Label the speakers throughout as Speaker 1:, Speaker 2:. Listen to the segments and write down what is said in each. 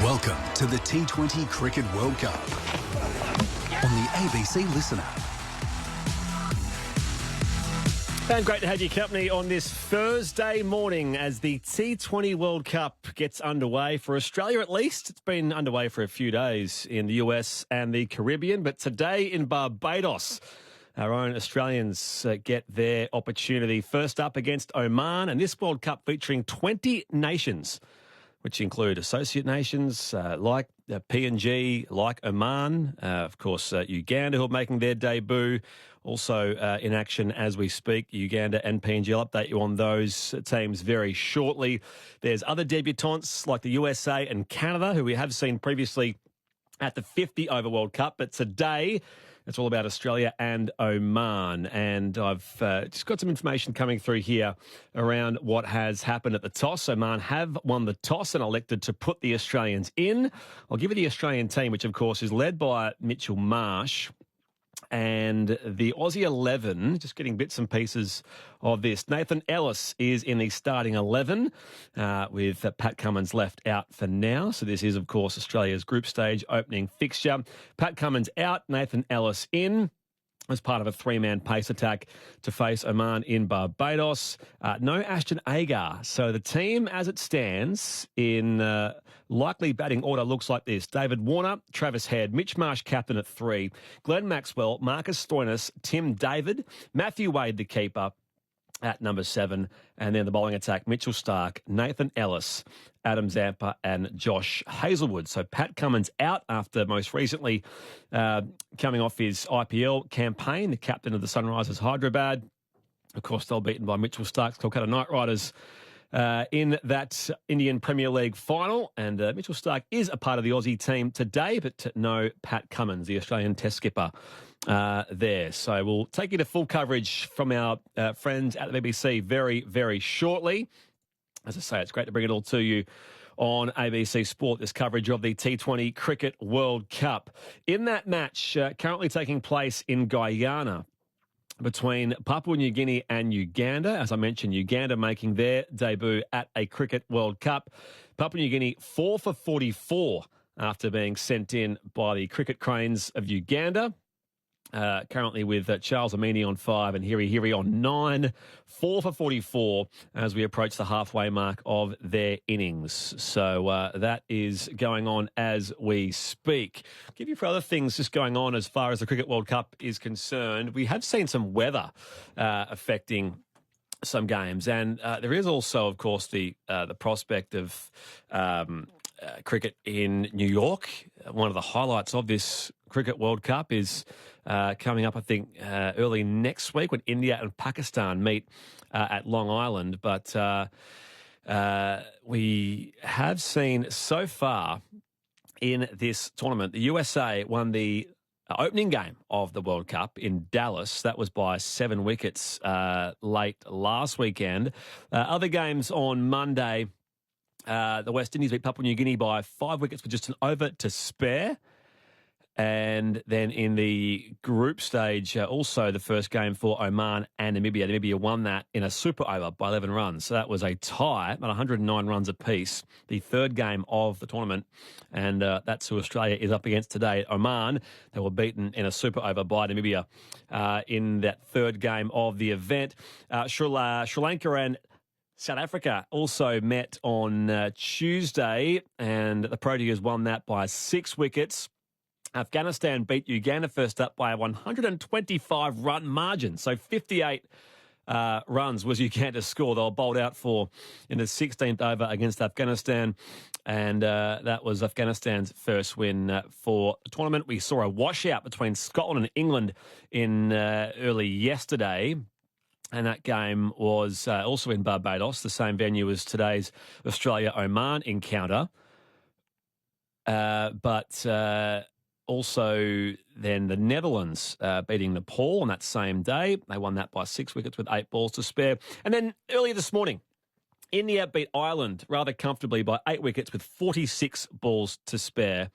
Speaker 1: Welcome to the T20 Cricket World Cup on the ABC Listener.
Speaker 2: And great to have your company on this Thursday morning as the T20 World Cup gets underway. For Australia, at least, it's been underway for a few days in the US and the Caribbean. But today in Barbados, our own Australians get their opportunity. First up against Oman, and this World Cup featuring 20 nations, which include associate nations like PNG, like Oman, of course, Uganda, who are making their debut. Also in action as we speak, Uganda and PNG. I'll update you on those teams very shortly. There's other debutants like the USA and Canada, who we have seen previously at the 50 over World Cup. But today, it's all about Australia and Oman. And I've just got some information coming through here around what has happened at the toss. Oman have won the toss and elected to put the Australians in. I'll give you the Australian team, which, of course, is led by Mitchell Marsh. And the Aussie 11, just getting bits and pieces of this. Nathan Ellis is in the starting 11 with Pat Cummins left out for now. So this is, of course, Australia's group stage opening fixture. Pat Cummins out, Nathan Ellis in, as part of a three-man pace attack to face Oman in Barbados. No Ashton Agar. So the team as it stands in likely batting order looks like this. David Warner, Travis Head, Mitch Marsh captain at 3, Glenn Maxwell, Marcus Stoinis, Tim David, Matthew Wade the keeper at number 7, and then the bowling attack, Mitchell Starc, Nathan Ellis, Adam Zampa and Josh Hazlewood. So Pat Cummins out after most recently coming off his IPL campaign, the captain of the Sunrisers Hyderabad. Of course, they're beaten by Mitchell Starc's Kolkata Knight Riders in that Indian Premier League final. And Mitchell Starc is a part of the Aussie team today, but no Pat Cummins, the Australian Test skipper, there. So we'll take you to full coverage from our friends at the BBC very, very shortly. As I say, it's great to bring it all to you on ABC Sport, this coverage of the T20 Cricket World Cup. In that match currently taking place in Guyana between Papua New Guinea and Uganda. As I mentioned, Uganda making their debut at a Cricket World Cup. Papua New Guinea 4 for 44 after being sent in by the Cricket Cranes of Uganda. Currently with Charles Amini on 5 and Hiri on 9. 4 for 44 as we approach the halfway mark of their innings. So that is going on as we speak. I'll give you for other things just going on as far as the Cricket World Cup is concerned. We have seen some weather affecting some games, and there is also, of course, the prospect of cricket in New York. One of the highlights of this Cricket World Cup is coming up, I think, early next week when India and Pakistan meet at Long Island. But we have seen so far in this tournament, the USA won the opening game of the World Cup in Dallas. That was by 7 wickets late last weekend. Other games on Monday, the West Indies beat Papua New Guinea by 5 wickets with just an over to spare. And then in the group stage, also the first game for Oman and Namibia. Namibia won that in a super over by 11 runs. So that was a tie at 109 runs apiece, the third game of the tournament. And that's who Australia is up against today. Oman, they were beaten in a super over by Namibia in that third game of the event. Sri Lanka and South Africa also met on Tuesday, and the Proteas won that by 6 wickets. Afghanistan beat Uganda first up by a 125-run margin. So 58 runs was Uganda's score. They were bowled out for in the 16th over against Afghanistan. And that was Afghanistan's first win for the tournament. We saw a washout between Scotland and England in early yesterday. And that game was also in Barbados, the same venue as today's Australia-Oman encounter. But also then the Netherlands beating Nepal on that same day. They won that by 6 wickets with 8 balls to spare. And then earlier this morning, India beat Ireland rather comfortably by 8 wickets with 46 balls to spare.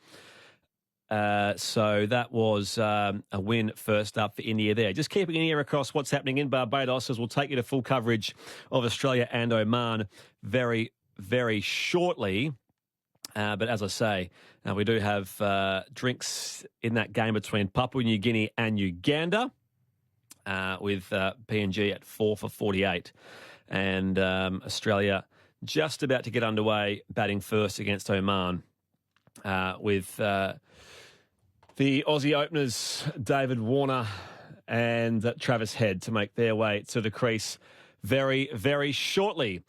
Speaker 2: So that was a win first up for India there. Just keeping an ear across what's happening in Barbados as we'll take you to full coverage of Australia and Oman very, very shortly. But as I say, we do have drinks in that game between Papua New Guinea and Uganda, with PNG at 4 for 48. And Australia just about to get underway, batting first against Oman, with the Aussie openers David Warner and Travis Head to make their way to the crease very, very shortly.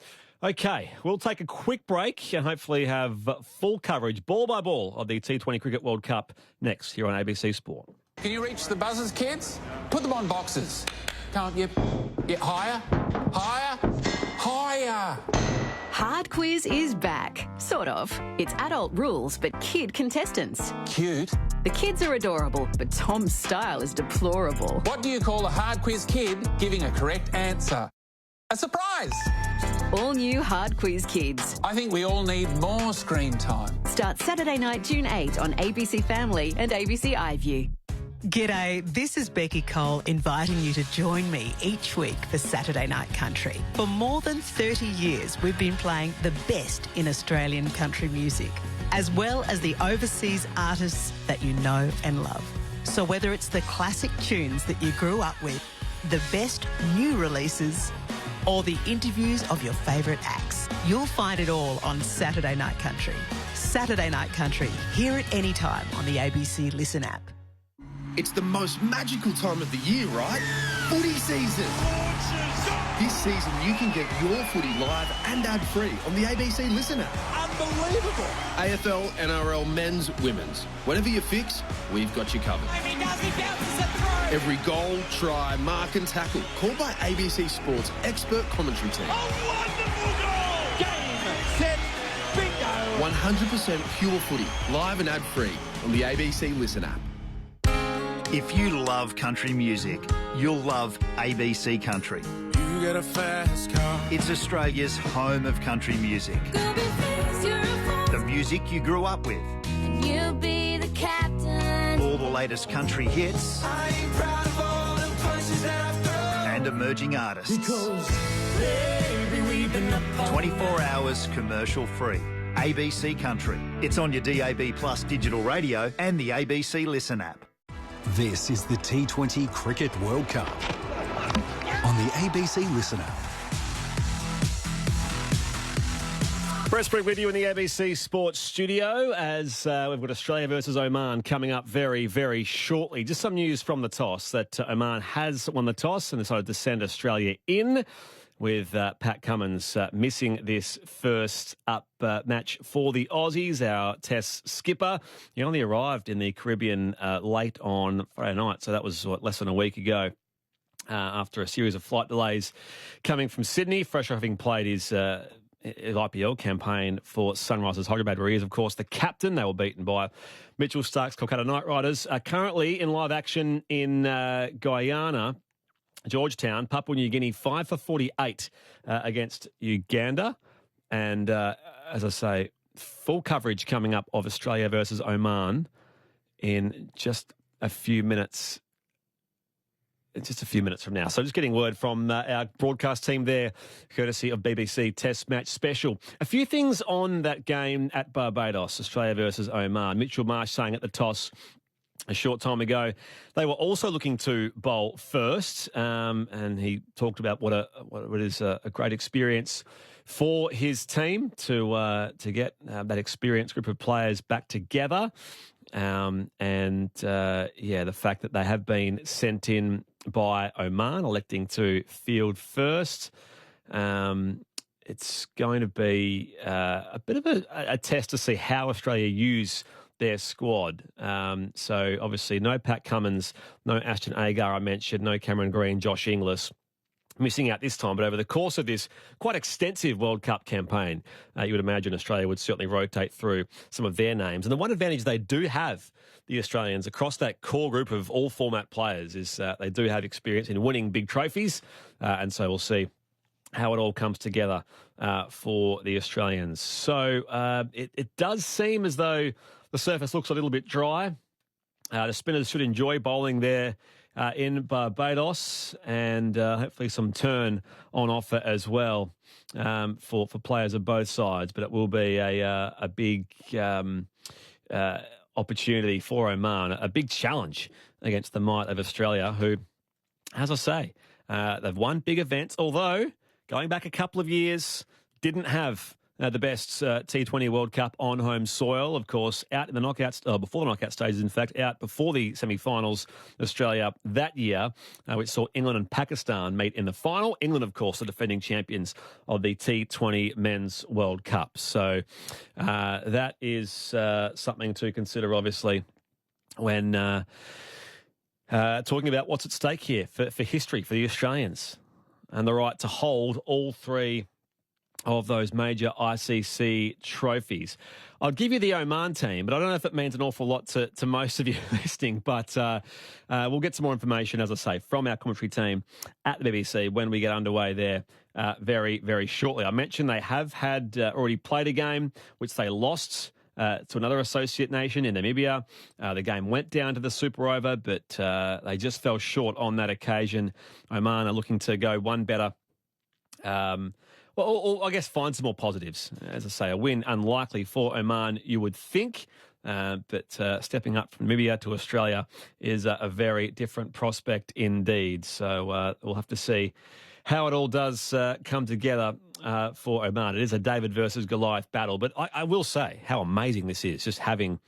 Speaker 2: Okay, we'll take a quick break and hopefully have full coverage, ball by ball, of the T20 Cricket World Cup next here on ABC Sport.
Speaker 3: Can you reach the buzzers, kids? Put them on boxes. Can't you? Higher, higher, higher.
Speaker 4: Hard Quiz is back. Sort of. It's adult rules, but kid contestants.
Speaker 3: Cute.
Speaker 4: The kids are adorable, but Tom's style is deplorable.
Speaker 3: What do you call a hard quiz kid giving a correct answer? A surprise.
Speaker 4: All new Hard Quiz Kids.
Speaker 3: I think we all need more screen time.
Speaker 4: Start Saturday night, June 8 on ABC Family and ABC iView.
Speaker 5: G'day, this is Becky Cole inviting you to join me each week for Saturday Night Country. For more than 30 years, we've been playing the best in Australian country music, as well as the overseas artists that you know and love. So whether it's the classic tunes that you grew up with, the best new releases, or the interviews of your favourite acts, you'll find it all on Saturday Night Country. Saturday Night Country, hear it anytime on the ABC Listen app.
Speaker 6: It's the most magical time of the year, right? Footy season. This season, you can get your footy live and ad-free on the ABC Listen app. Unbelievable. AFL, NRL, men's, women's. Whatever you fix, we've got you covered. Every goal, try, mark and tackle, called by ABC Sport's expert commentary team.
Speaker 7: A wonderful goal! Game, set, bingo!
Speaker 6: 100% pure footy, live and ad-free on the ABC Listen app.
Speaker 8: If you love country music, you'll love ABC Country.
Speaker 7: You get a fast car.
Speaker 8: It's Australia's home of country music. The music you grew up with.
Speaker 9: You'll be the captain.
Speaker 8: All the latest country hits.
Speaker 7: I ain't proud of all the punches that I've thrown.
Speaker 8: And emerging artists.
Speaker 7: Because, baby, we've been apart.
Speaker 8: 24 hours commercial free. ABC Country. It's on your DAB Plus digital radio and the ABC Listen app.
Speaker 1: This is the T20 Cricket World Cup on the ABC Listen app.
Speaker 2: Pressbrick with you in the ABC Sports studio as we've got Australia versus Oman coming up very, very shortly. Just some news from the toss that Oman has won the toss and decided to send Australia in, with Pat Cummins missing this first up match for the Aussies, our Test skipper. He only arrived in the Caribbean late on Friday night, so that was less than a week ago, after a series of flight delays coming from Sydney, fresh having played his IPL campaign for Sunrisers Hyderabad, where he is, of course, the captain. They were beaten by Mitchell Stark's Kolkata Knight Riders. Currently in live action in Guyana, Georgetown, Papua New Guinea, 5 for 48 against Uganda. And as I say, full coverage coming up of Australia versus Oman in just a few minutes. Just a few minutes from now. So just getting word from our broadcast team there, courtesy of BBC Test Match Special. A few things on that game at Barbados, Australia versus Oman. Mitchell Marsh saying at the toss a short time ago, they were also looking to bowl first, and he talked about what is a great experience for his team to get that experienced group of players back together, the fact that they have been sent in by Oman, electing to field first. It's going to be a bit of a test to see how Australia use their squad. So obviously no Pat Cummins, no Ashton Agar I mentioned, no Cameron Green, Josh Inglis missing out this time. But over the course of this quite extensive World Cup campaign, you would imagine Australia would certainly rotate through some of their names. And the one advantage they do have, the Australians, across that core group of all format players, is they do have experience in winning big trophies. And so we'll see how it all comes together for the Australians. So it does seem as though the surface looks a little bit dry. The spinners should enjoy bowling there in Barbados, and hopefully some turn on offer as well for players of both sides. But it will be a big opportunity for Oman, a big challenge against the might of Australia, who, as I say, they've won big events, although going back a couple of years, didn't have the best T20 World Cup on home soil. Of course, out in the knockouts, before the knockout stages, in fact, out before the semi-finals, Australia that year, which saw England and Pakistan meet in the final. England, of course, the defending champions of the T20 Men's World Cup. So that is something to consider, obviously, when talking about what's at stake here for history, for the Australians, and the right to hold all three of those major ICC trophies. I'll give you the Oman team, but I don't know if it means an awful lot to most of you listening, but we'll get some more information, as I say, from our commentary team at the BBC when we get underway there very, very shortly. I mentioned they have had already played a game, which they lost to another associate nation in Namibia. The game went down to the super over, but they just fell short on that occasion. Oman are looking to go one better. Well, I guess find some more positives. As I say, a win unlikely for Oman, you would think. But stepping up from Namibia to Australia is a very different prospect indeed. So we'll have to see how it all does come together for Oman. It is a David versus Goliath battle. But I will say how amazing this is, just having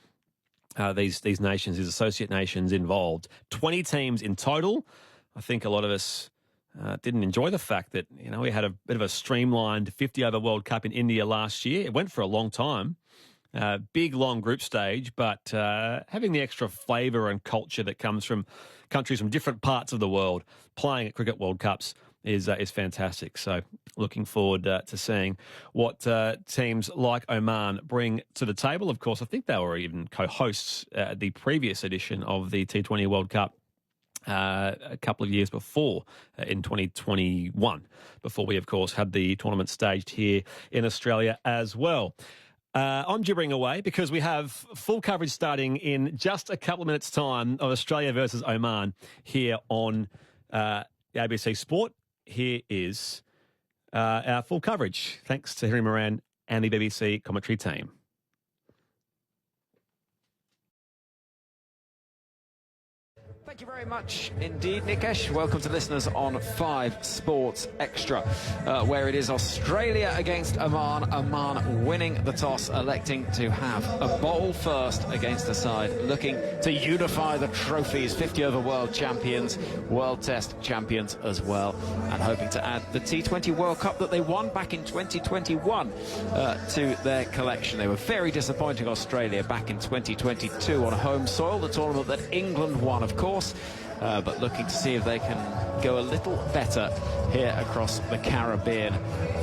Speaker 2: these nations, these associate nations involved. 20 teams in total. I think a lot of us didn't enjoy the fact that, we had a bit of a streamlined 50-over World Cup in India last year. It went for a long time. Big, long group stage, but having the extra flavour and culture that comes from countries from different parts of the world playing at Cricket World Cups is fantastic. So looking forward to seeing what teams like Oman bring to the table. Of course, I think they were even co-hosts at the previous edition of the T20 World Cup a couple of years before, in 2021, before we, of course, had the tournament staged here in Australia as well. I'm gibbering away because we have full coverage starting in just a couple of minutes' time of Australia versus Oman here on the ABC Sport. Here is our full coverage. Thanks to Henry Moran and the BBC commentary team.
Speaker 10: Thank you very much indeed, Nikesh. Welcome to listeners on 5 Sports Extra, where it is Australia against Oman. Oman winning the toss, electing to have a bowl first against a side looking to unify the trophies. 50-over world champions, World Test champions as well, and hoping to add the T20 World Cup that they won back in 2021 to their collection. They were very disappointing, Australia, back in 2022 on home soil, the tournament that England won, of course. But looking to see if they can go a little better here across the Caribbean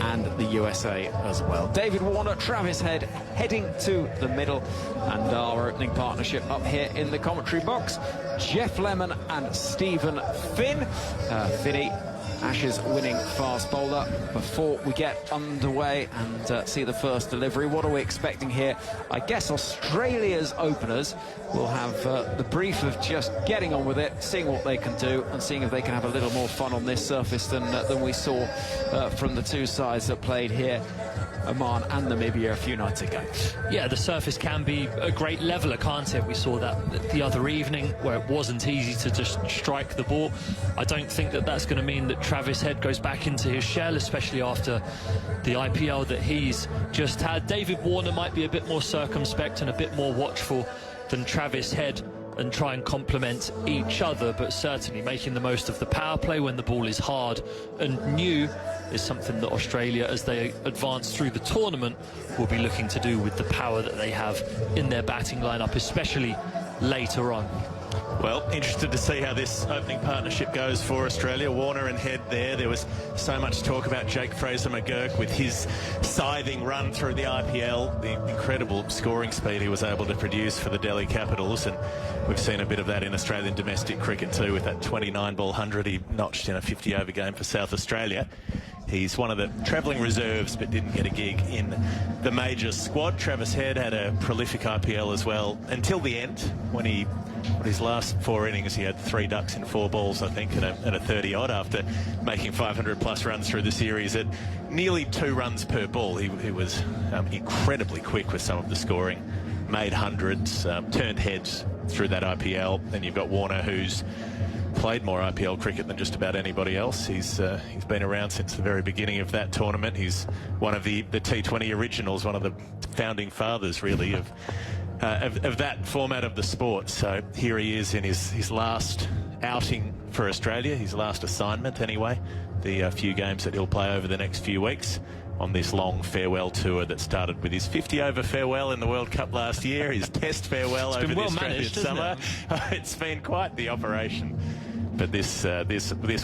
Speaker 10: and the USA as well. David Warner, Travis Head heading to the middle, and our opening partnership up here in the commentary box, Geoff Lemon and Stephen Finn. Finny, Ashes winning fast bowler. Before we get underway and see the first delivery, what are we expecting here? I guess Australia's openers will have the brief of just getting on with it, seeing what they can do, and seeing if they can have a little more fun on this surface than we saw from the two sides that played here, Oman and Namibia, a few nights ago.
Speaker 11: Yeah, the surface can be a great leveller, can't it? We saw that the other evening where it wasn't easy to just strike the ball. I don't think that that's going to mean that Travis Head goes back into his shell, especially after the IPL that he's just had. David Warner might be a bit more circumspect and a bit more watchful than Travis Head and try and complement each other, but certainly making the most of the power play when the ball is hard and new is something that Australia, as they advance through the tournament, will be looking to do with the power that they have in their batting lineup, especially later on.
Speaker 12: Well, interested to see how this opening partnership goes for Australia. Warner and Head there. There was so much talk about Jake Fraser-McGurk with his scything run through the IPL, the incredible scoring speed he was able to produce for the Delhi Capitals, and we've seen a bit of that in Australian domestic cricket too, with that 29-ball 100 he notched in a 50-over game for South Australia. He's one of the travelling reserves but didn't get a gig in the major squad. Travis Head had a prolific IPL as well until the end, when his last 4 innings he had 3 ducks in 4 balls, I think, and a 30-odd after making 500-plus runs through the series at nearly 2 runs per ball. He was incredibly quick with some of the scoring, made hundreds, turned heads through that IPL. Then you've got Warner, who's played more IPL cricket than just about anybody else. He's been around since the very beginning of that tournament. He's one of the T20 originals, one of the founding fathers, really, of that format of the sport. So here he is in his last outing for Australia, his last assignment anyway, the few games that he'll play over the next few weeks on this long farewell tour that started with his 50-over farewell in the World Cup last year, his test farewell over the Australian summer. It's been quite the operation. But this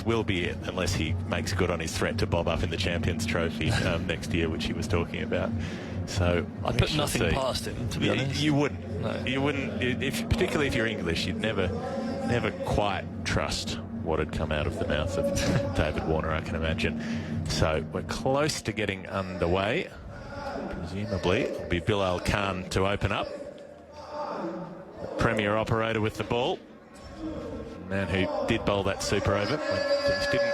Speaker 12: will be it, unless he makes good on his threat to bob up in the Champions Trophy next year, which he was talking about. So
Speaker 11: I'd put nothing past him, to be honest.
Speaker 12: You wouldn't. No. You wouldn't. Particularly if you're English, you'd never quite trust what had come out of the mouth of David Warner, I can imagine. So we're close to getting underway. Presumably it'll be Bilal Khan to open up. The premier operator with the ball. The man who did bowl that super over when things didn't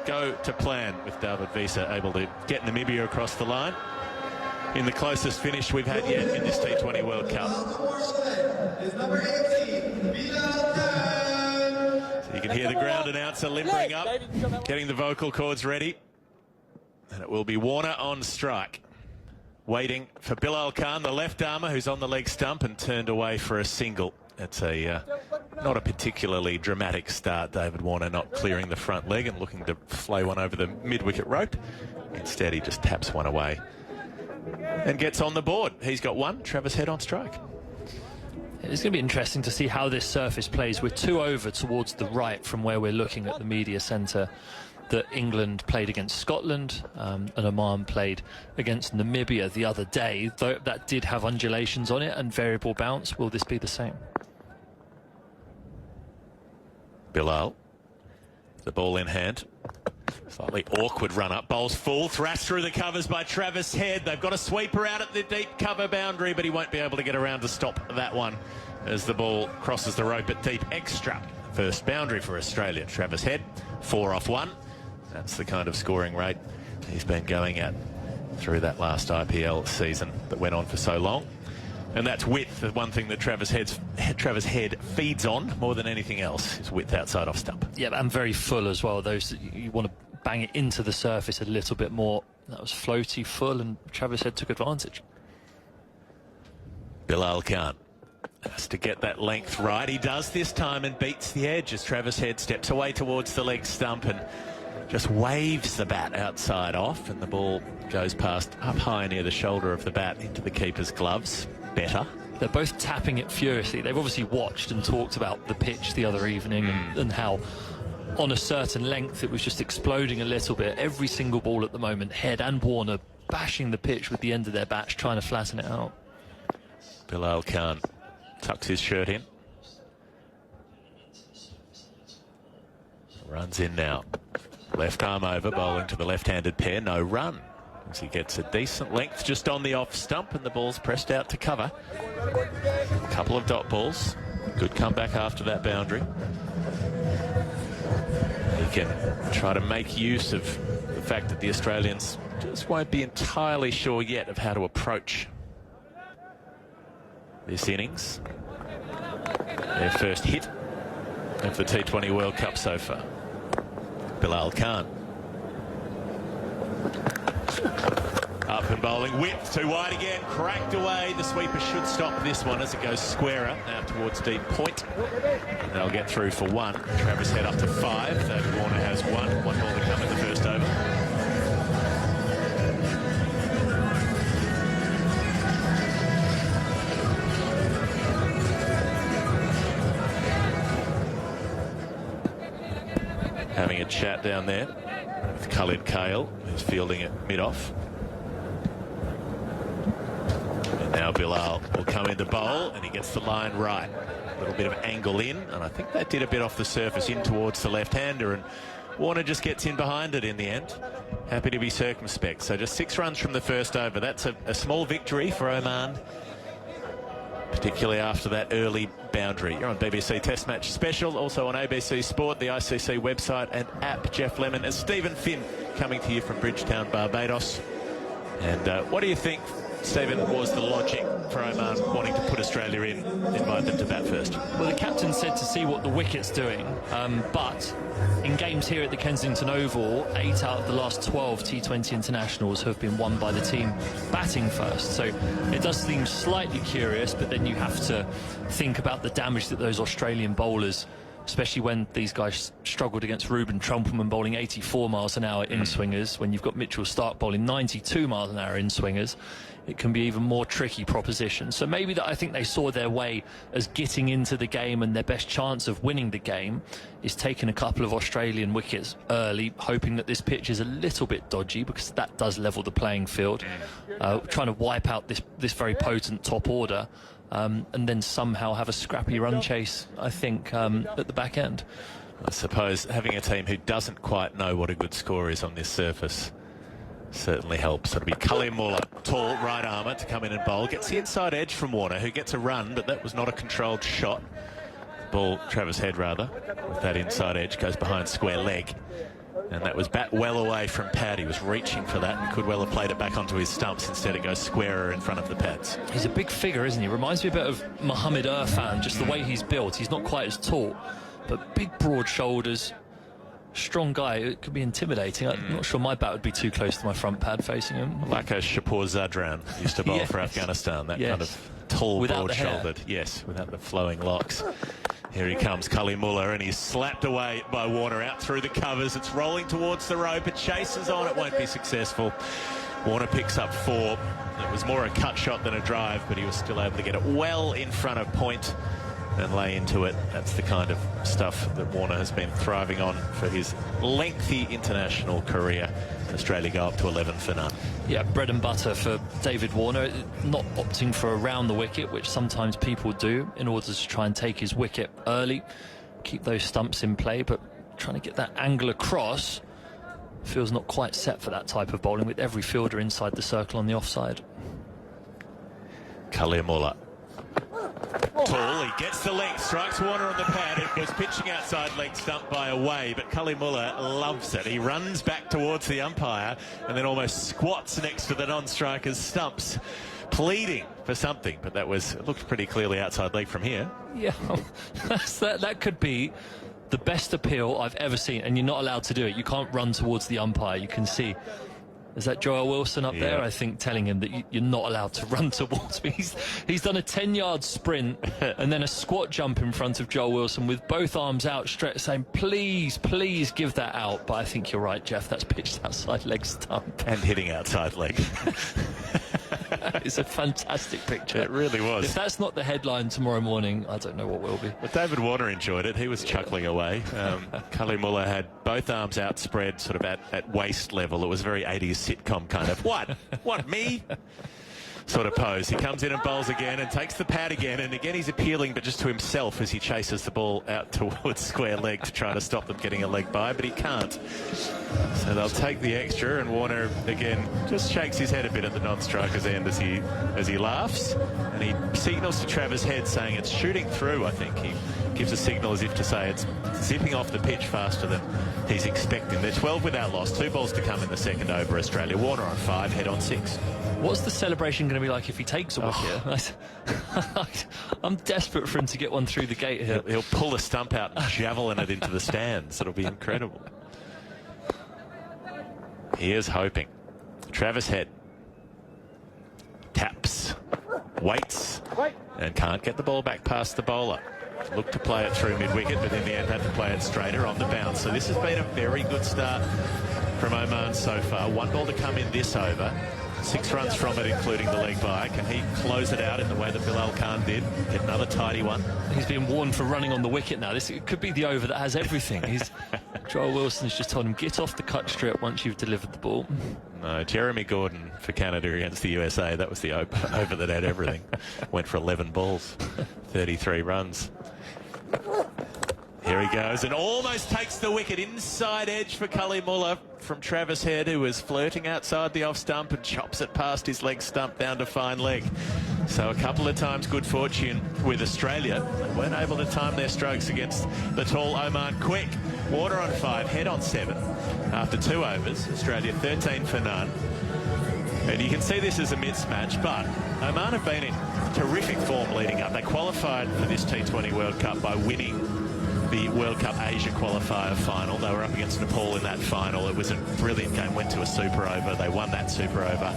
Speaker 12: go to plan, with David Visa able to get Namibia across the line in the closest finish we've had yet in this T20 World Cup. So you can hear the ground announcer limbering up, getting the vocal cords ready. And it will be Warner on strike, waiting for Bilal Khan, the left-armer, who's on the leg stump and turned away for a single. It's not a particularly dramatic start. David Warner not clearing the front leg and looking to flay one over the mid-wicket rope. Instead, he just taps one away and gets on the board. He's got one. Travis Head on strike.
Speaker 11: It's going to be interesting to see how this surface plays. We're 2 over towards the right from where we're looking at the media centre. That England played against Scotland and Oman played against Namibia the other day, though that did have undulations on it and variable bounce. Will this be the same?
Speaker 12: Bilal, the ball in hand. Slightly awkward run up, bowls full, thrashed through the covers by Travis Head. They've got a sweeper out at the deep cover boundary, but he won't be able to get around to stop that one as the ball crosses the rope at deep extra. First boundary for Australia. Travis Head, 4 off 1. That's the kind of scoring rate he's been going at through that last IPL season that went on for so long. And that's width, the one thing that Travis Head feeds on more than anything else, is width outside off stump.
Speaker 11: Yeah, and very full as well. Those you want to bang it into the surface a little bit more. That was floaty, full, and Travis Head took advantage.
Speaker 12: Bilal Khan has to get that length right. He does this time and beats the edge as Travis Head steps away towards the leg stump and just waves the bat outside off, and the ball goes past up high near the shoulder of the bat into the keeper's gloves. Better.
Speaker 11: They're both tapping it furiously. They've obviously watched and talked about the pitch the other evening and how on a certain length it was just exploding a little bit. Every single ball at the moment, Head and Warner bashing the pitch with the end of their bats, trying to flatten it out.
Speaker 12: Bilal Khan tucks his shirt in. Runs in now. Left arm over, bowling to the left-handed pair. No run as he gets a decent length just on the off stump, and the ball's pressed out to cover. A couple of dot balls. Good comeback after that boundary. He can try to make use of the fact that the Australians just won't be entirely sure yet of how to approach this innings. Their first hit of the T20 World Cup so far. Bilal Khan. Up and bowling, width, too wide again, cracked away. The sweeper should stop this one as it goes squarer out towards deep point. And they'll get through for 1. Travis Head up to 5. David Warner has 1. 1 ball to come in the first over. Having a chat down there with Khalid Kale, who's fielding it mid-off. And now Bilal will come into bowl, and he gets the line right. A little bit of angle in, and I think that did a bit off the surface in towards the left-hander, and Warner just gets in behind it in the end. Happy to be circumspect. So just 6 runs from the first over. That's a small victory for Oman, particularly after that early boundary. You're on BBC Test Match Special, also on ABC Sport, the ICC website and app. Geoff Lemon and Stephen Finn coming to you from Bridgetown, Barbados. And what do you think, Stephen, was the logic for Oman wanting to put Australia in, invite them to bat first?
Speaker 11: Well, the captain said to see what the wicket's doing, but in games here at the Kensington Oval, 8 out of the last 12 T20 internationals have been won by the team batting first. So it does seem slightly curious, but then you have to think about the damage that those Australian bowlers, especially when these guys struggled against Ruben Trumpelman bowling 84 miles an hour in-swingers, when you've got Mitchell Starc bowling 92 miles an hour in-swingers, it can be even more tricky proposition. So maybe that I think they saw their way as getting into the game, and their best chance of winning the game is taking a couple of Australian wickets early, hoping that this pitch is a little bit dodgy, because that does level the playing field, trying to wipe out this very potent top order. And then somehow have a scrappy run chase, I think, at the back end.
Speaker 12: I suppose having a team who doesn't quite know what a good score is on this surface certainly helps. It'll be Khalil Muller, tall right armour, to come in and bowl. Gets the inside edge from Warner, who gets a run, but that was not a controlled shot. Ball, Travis Head rather, with that inside edge, goes behind square leg. And that was bat well away from pad. He was reaching for that and could well have played it back onto his stumps. Instead it goes squarer in front of the pads.
Speaker 11: He's a big figure, isn't he? Reminds me a bit of Mohammed Irfan, just the way he's built. He's not quite as tall, but big broad shoulders, strong guy. It could be intimidating. I'm not sure my bat would be too close to my front pad facing him.
Speaker 12: Like a Shapur Zadran used to bowl for Afghanistan. That kind of tall, broad-shouldered. Yes, without the flowing locks. Here he comes, Khalil Muller, and he's slapped away by Warner out through the covers. It's rolling towards the rope. It chases on. It won't be successful. Warner picks up 4. It was more a cut shot than a drive, but he was still able to get it well in front of point and lay into it. That's the kind of stuff that Warner has been thriving on for his lengthy international career. Australia go up to 11 for none.
Speaker 11: Yeah, bread and butter for David Warner, not opting for around the wicket, which sometimes people do in order to try and take his wicket early, keep those stumps in play, but trying to get that angle across feels not quite set for that type of bowling, with every fielder inside the circle on the offside.
Speaker 12: Khalil Muller. Tall, he gets the length, strikes Warner on the pad. It was pitching outside leg stump by away, but Khalil Muller loves it. He runs back towards the umpire and then almost squats next to the non-striker's stumps, pleading for something. But that was, it looked pretty clearly outside leg from here.
Speaker 11: Yeah, that could be the best appeal I've ever seen, and you're not allowed to do it. You can't run towards the umpire. You can see, is that Joel Wilson up there? I think telling him that you're not allowed to run towards me. He's done a 10-yard sprint and then a squat jump in front of Joel Wilson with both arms outstretched, saying, please, please give that out. But I think you're right, Geoff. That's pitched outside leg stump.
Speaker 12: And hitting outside leg.
Speaker 11: It's a fantastic picture.
Speaker 12: It really was.
Speaker 11: If that's not the headline tomorrow morning, I don't know what will be.
Speaker 12: But David Warner enjoyed it. He was chuckling away. Khalil Muller had both arms outspread, sort of at waist level. It was a very 80s sitcom kind of, what, me? Sort of pose. He comes in and bowls again and takes the pad again, and again he's appealing, but just to himself as he chases the ball out towards square leg to try to stop them getting a leg by, but he can't. So they'll take the extra, and Warner again just shakes his head a bit at the non-striker's end as he laughs, and he signals to Travis Head saying it's shooting through. I think he gives a signal as if to say it's zipping off the pitch faster than he's expecting. They're 12 without loss, 2 balls to come in the second over. Australia. Warner on 5, Head on 6.
Speaker 11: What's the celebration going to be like if he takes a wicket? I'm desperate for him to get one through the gate here.
Speaker 12: He'll pull the stump out and javelin it into the stands. It'll be incredible. He is hoping. Travis Head taps, waits, and can't get the ball back past the bowler. Looked to play it through mid-wicket, but in the end had to play it straighter on the bounce. So this has been a very good start from Oman so far. 1 ball to come in this over. 6 runs from it, including the leg by. Can he close it out in the way that Bilal Khan did? Get another tidy one.
Speaker 11: He's being warned for running on the wicket now. This could be the over that has everything. Joel Wilson's just told him, get off the cut strip once you've delivered the ball.
Speaker 12: No, Jeremy Gordon for Canada against the USA. That was the over that had everything. Went for 11 balls, 33 runs. Here he goes and almost takes the wicket. Inside edge for Cully Muller from Travis Head, who was flirting outside the off stump and chops it past his leg stump down to fine leg. So a couple of times good fortune with Australia. They weren't able to time their strokes against the tall Oman. Quick. Warner on 5, Head on 7. After 2 overs, Australia 13 for none. And you can see this as a mismatch, but Oman have been in terrific form leading up. They qualified for this T20 World Cup by winning the World Cup Asia qualifier final. They were up against Nepal in that final. It was a brilliant game, went to a super over. They won that super over.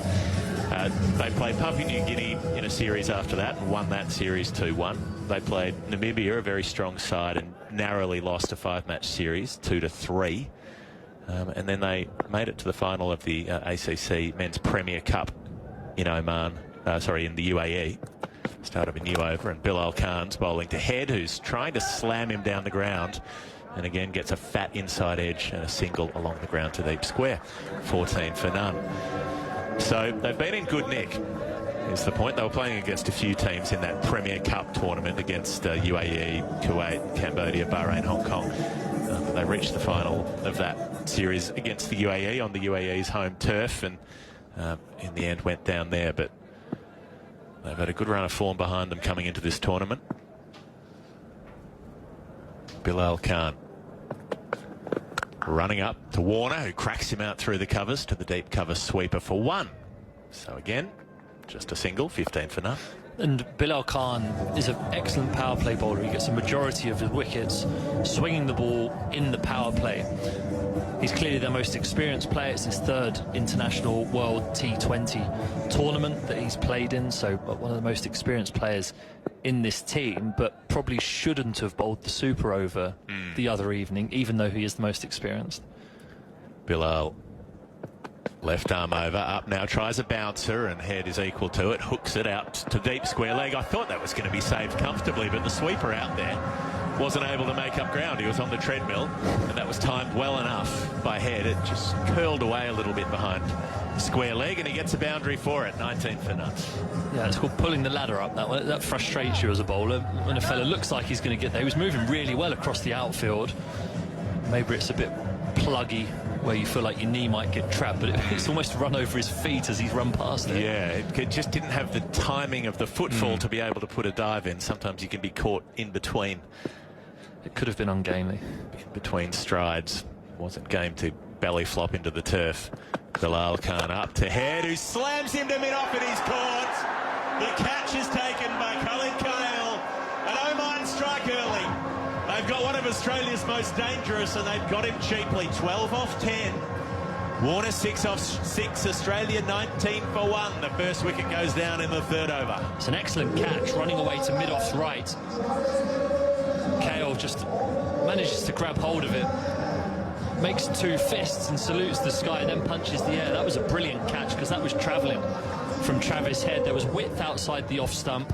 Speaker 12: They played Papua New Guinea in a series after that and won that series 2-1. They played Namibia, a very strong side, and narrowly lost a 5-match series, 2-3. And then they made it to the final of the ACC Men's Premier Cup in Oman, in the UAE. Start of a new over, and Bilal Khan's bowling to Head, who's trying to slam him down the ground, and again gets a fat inside edge and a single along the ground to deep square. 14 for none. So they've been in good nick, is the point. They were playing against a few teams in that Premier Cup tournament against UAE, Kuwait, Cambodia, Bahrain, Hong Kong. They reached the final of that series against the UAE on the UAE's home turf, and in the end went down there, but they've had a good run of form behind them coming into this tournament. Bilal Khan running up to Warner, who cracks him out through the covers to the deep cover sweeper for 1. So again, just a single, 15 for none.
Speaker 11: And Bilal Khan is an excellent power play bowler. He gets a majority of his wickets swinging the ball in the power play. He's clearly their most experienced player. It's his 3rd international world T20 tournament that he's played in, so one of the most experienced players in this team, but probably shouldn't have bowled the super over the other evening, even though he is the most experienced.
Speaker 12: Bilal, left arm over, up now, tries a bouncer, and Head is equal to it, hooks it out to deep square leg. I thought that was going to be saved comfortably, but the sweeper out there wasn't able to make up ground. He was on the treadmill, and that was timed well enough by Head. It just curled away a little bit behind square leg, and he gets a boundary for it. 19 for none.
Speaker 11: Yeah, it's called pulling the ladder up. That frustrates you as a bowler when a fella looks like he's going to get there. He was moving really well across the outfield. Maybe it's a bit pluggy where you feel like your knee might get trapped, but it's almost run over his feet as he's run past it.
Speaker 12: Yeah, it just didn't have the timing of the footfall to be able to put a dive in. Sometimes you can be caught in between.
Speaker 11: It could have been ungainly.
Speaker 12: In between strides. Wasn't game to belly flop into the turf. Bilal Khan up to Head, who slams him to mid-off and he's caught. The catch is taken by Khalid Kyle, and Oman strike early. They've got one of Australia's most dangerous, and they've got him cheaply. 12 off 10. Warner 6 off 6. Australia 19 for 1. The first wicket goes down in the 3rd over.
Speaker 11: It's an excellent catch, running away to mid-off right. Kale just manages to grab hold of it, makes 2 fists and salutes the sky, and then punches the air. That was a brilliant catch, because that was travelling from Travis Head. There was width outside the off stump.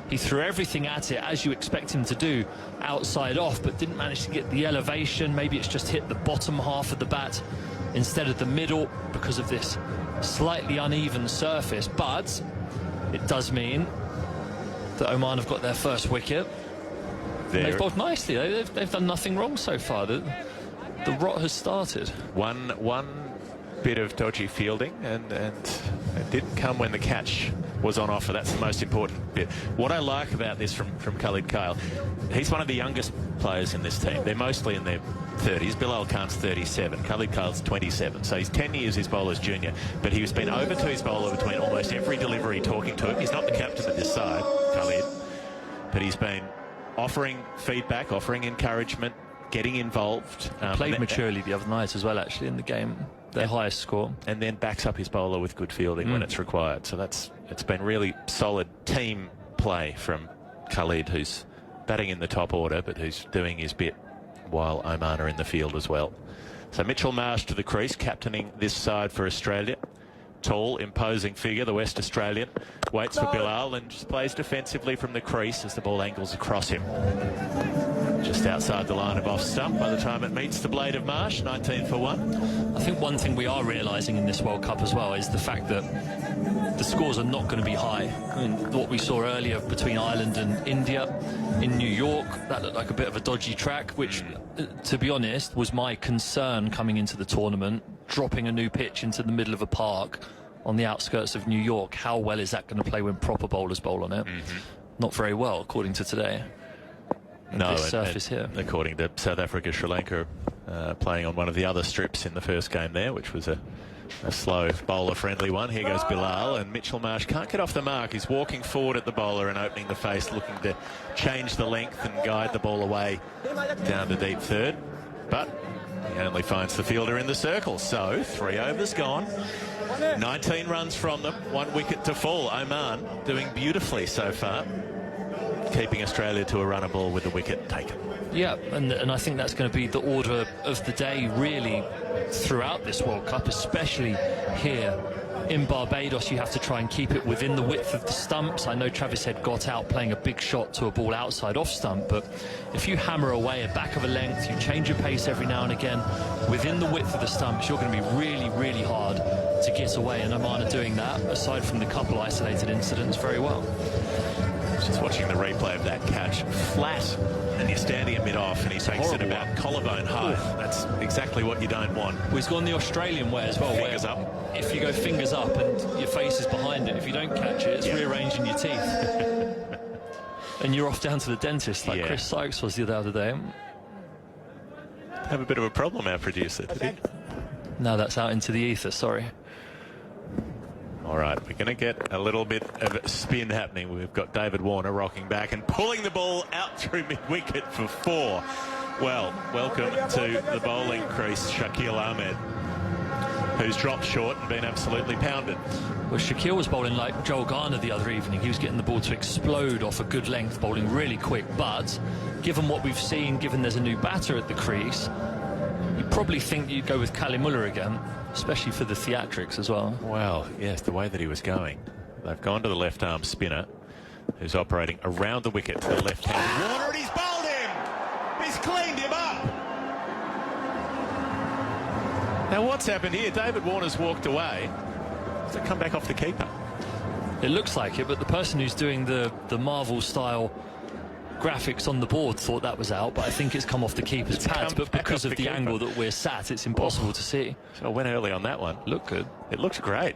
Speaker 11: He threw everything at it, as you expect him to do, outside off, but didn't manage to get the elevation. Maybe it's just hit the bottom half of the bat instead of the middle because of this slightly uneven surface. But it does mean that Oman have got their first wicket. They've bowled nicely. They've done nothing wrong so far. The rot has started.
Speaker 12: One bit of dodgy fielding, and it didn't come when the catch was on offer. That's the most important bit. What I like about this from Khalid Kyle, he's one of the youngest players in this team. They're mostly in their 30s. Bilal Khan's 37. Khalid Kyle's 27. So he's 10 years his bowler's junior. But he's been over to his bowler between almost every delivery, talking to him. He's not the captain of this side, Khalid, but he's been offering feedback, offering encouragement, getting involved.
Speaker 11: Played maturely the other night as well, actually, in the game. Their highest score.
Speaker 12: And then backs up his bowler with good fielding when it's required. So it's been really solid team play from Khalid, who's batting in the top order, but who's doing his bit while Oman are in the field as well. So Mitchell Marsh to the crease, captaining this side for Australia. Tall, imposing figure, the West Australian. Waits for Bilal and just plays defensively from the crease as the ball angles across him. just outside the line of off stump by the time it meets the blade of Marsh. 19 for 1.
Speaker 11: I think one thing we are realising in this World Cup as well is the fact that the scores are not going to be high. I mean, what we saw earlier between Ireland and India in New York, that looked like a bit of a dodgy track, which, to be honest, was my concern coming into the tournament. Dropping a new pitch into the middle of a park on the outskirts of New York, how well is that going to play when proper bowlers bowl on it? Not very well, according to today.
Speaker 12: No,
Speaker 11: this surface here.
Speaker 12: According to South Africa, Sri Lanka playing on one of the other strips in the first game there, which was a slow bowler-friendly one. Here goes Bilal, and Mitchell Marsh can't get off the mark. He's walking forward at the bowler and opening the face, looking to change the length and guide the ball away down to deep third. But he only finds the fielder in the circle. So 3 overs gone. 19 runs from them. 1 wicket to fall. Oman doing beautifully so far, keeping Australia to a runner ball with the wicket taken.
Speaker 11: Yeah, and I think that's going to be the order of the day, really, throughout this World Cup, especially here in Barbados. You have to try and keep it within the width of the stumps. I know Travis Head got out playing a big shot to a ball outside off stump, but if you hammer away a back of a length, you change your pace every now and again within the width of the stumps, you're going to be really, really hard to get away, and Oman are doing that, aside from the couple isolated incidents, very well.
Speaker 12: Just watching the replay of that catch, flat, and you're standing in mid-off, and he takes it about collarbone high. That's exactly what you don't want.
Speaker 11: Well, he's gone the Australian way as well.
Speaker 12: Fingers up.
Speaker 11: If you go fingers up and your face is behind it, if you don't catch it, it's rearranging your teeth. And you're off down to the dentist, like Chris Sykes was the other day.
Speaker 12: Have a bit of a problem, our producer, did he?
Speaker 11: No, that's out into the ether, sorry.
Speaker 12: All right, we're going to get a little bit of spin happening. We've got David Warner rocking back and pulling the ball out through mid-wicket for 4. Well, welcome to the bowling crease, Shakil Ahmed, who's dropped short and been absolutely pounded.
Speaker 11: Well, Shakil was bowling like Joel Garner the other evening. He was getting the ball to explode off a good length, bowling really quick. But given what we've seen, given there's a new batter at the crease, you'd probably think you'd go with Cali Muller again, especially for the theatrics as well.
Speaker 12: Well, yes, the way that he was going. They've gone to the left-arm spinner, who's operating around the wicket to the left-hand. Warner, and he's bowled him! He's cleaned him up! Now, what's happened here? David Warner's walked away. Does it come back off the keeper?
Speaker 11: It looks like it, but the person who's doing the Marvel-style graphics on the board thought that was out, but I think it's come off the keeper's pads, but because of the angle that we're sat, it's impossible to see.
Speaker 12: So I went early on that one.
Speaker 11: Looked good.
Speaker 12: It looked great.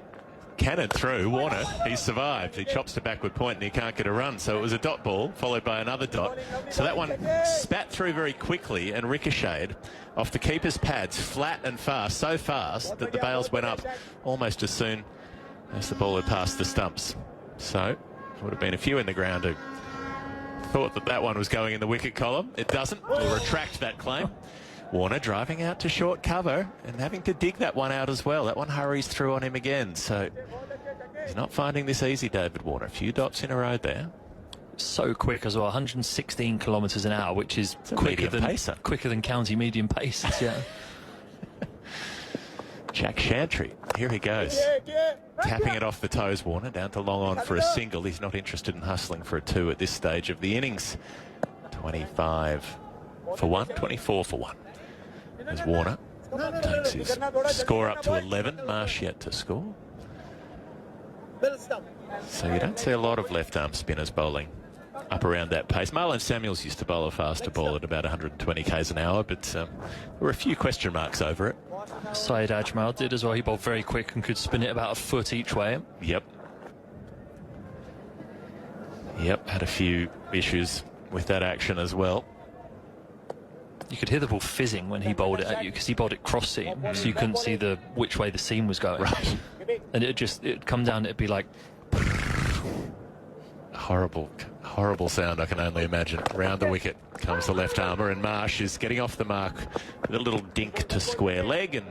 Speaker 12: Cannon through. Warner, he survived. He chops to backward point and he can't get a run, so it was a dot ball followed by another dot. So that one spat through very quickly and ricocheted off the keeper's pads, flat and fast, so fast that the bails went up almost as soon as the ball had passed the stumps. So there would have been a few in the ground who thought that that one was going in the wicket column. It doesn't. We'll retract that claim. Warner driving out to short cover and having to dig that one out as well. That one hurries through on him again. So he's not finding this easy, David Warner. A few dots in a row there.
Speaker 11: So quick as well, 116 kilometres an hour, which is quicker than county medium pace. Yeah.
Speaker 12: Jack Chantry, here he goes. Tapping it off the toes, Warner, down to long on for a single. He's not interested in hustling for a 2 at this stage of the innings. 25 for 1, 24 for 1. As Warner takes his score up to 11. Marsh yet to score. So you don't see a lot of left-arm spinners bowling up around that pace. Marlon Samuels used to bowl a faster ball at about 120 k's an hour, but there were a few question marks over it.
Speaker 11: Syed Ajmal did as well. He bowled very quick and could spin it about a foot each way.
Speaker 12: Yep. Had a few issues with that action as well.
Speaker 11: You could hear the ball fizzing when he bowled it at you because he bowled it cross seam, so you couldn't see which way the seam was going.
Speaker 12: Right.
Speaker 11: And it'd come down, it'd be like...
Speaker 12: Horrible sound, I can only imagine. Round the wicket comes the left armour, and Marsh is getting off the mark with a little dink to square leg, and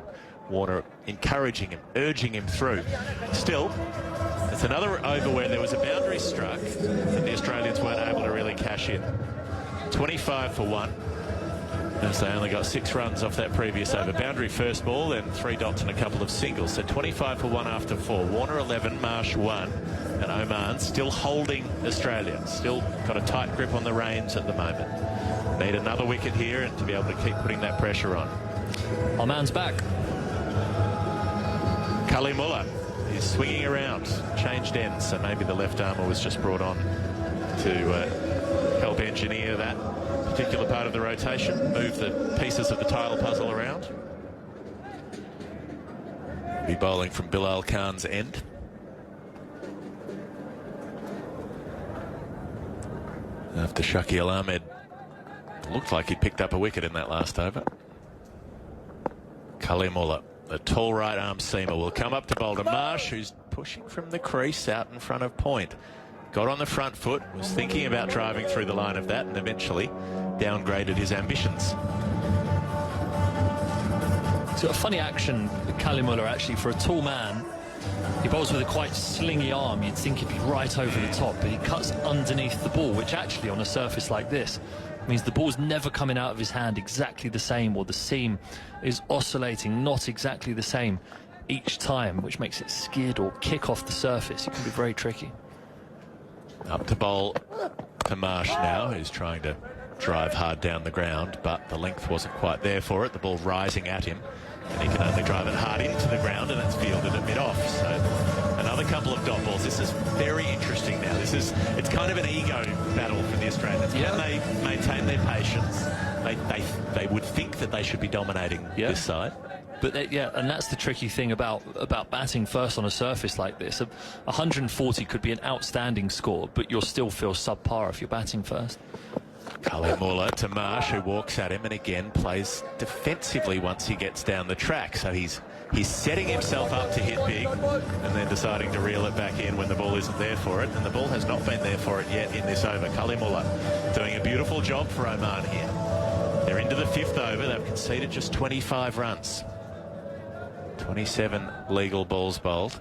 Speaker 12: Warner encouraging him, urging him through. Still, it's another over where there was a boundary struck and the Australians weren't able to really cash in. 25 for 1. As they only got 6 runs off that previous over. Boundary first ball, then 3 dots and a couple of singles. So 25 for 1 after 4. Warner 11, Marsh 1. and Oman still holding Australia. Still got a tight grip on the reins at the moment. Need another wicket here and to be able to keep putting that pressure on.
Speaker 11: Oman's back.
Speaker 12: Kalimullah is swinging around, changed ends, so maybe the left armour was just brought on to help engineer that particular part of the rotation, move the pieces of the tile puzzle around. Be bowling from Bilal Khan's end. After Shakil Ahmed looked like he picked up a wicket in that last over. Kalimullah, the tall right arm seamer, will come up to bowl to Marsh, who's pushing from the crease out in front of point. Got on the front foot, was thinking about driving through the line of that, and eventually downgraded his ambitions.
Speaker 11: He's got a funny action, Kalimullah, actually, for a tall man. He bowls with a quite slingy arm. You'd think he'd be right over the top, but he cuts underneath the ball, which actually on a surface like this means the ball's never coming out of his hand exactly the same, or the seam is oscillating not exactly the same each time, which makes it skid or kick off the surface. It can be very tricky.
Speaker 12: Up to bowl to Marsh now, who's trying to drive hard down the ground, but the length wasn't quite there for it. The ball rising at him, and he can only drive it hard into the ground, and that's fielded at mid-off. So another couple of dot balls. This is very interesting now. It's kind of an ego battle for the Australians.
Speaker 11: Yeah.
Speaker 12: Can they maintain their patience? They would think that they should be dominating this side.
Speaker 11: But and that's the tricky thing about batting first on a surface like this. 140 could be an outstanding score, but you'll still feel subpar if you're batting first.
Speaker 12: Kalimullah to Marsh, who walks at him and again plays defensively once he gets down the track. So he's setting himself up to hit big and then deciding to reel it back in when the ball isn't there for it. And the ball has not been there for it yet in this over. Kalimullah doing a beautiful job for Oman here. They're into the 5th over. They've conceded just 25 runs. 27 legal balls bowled.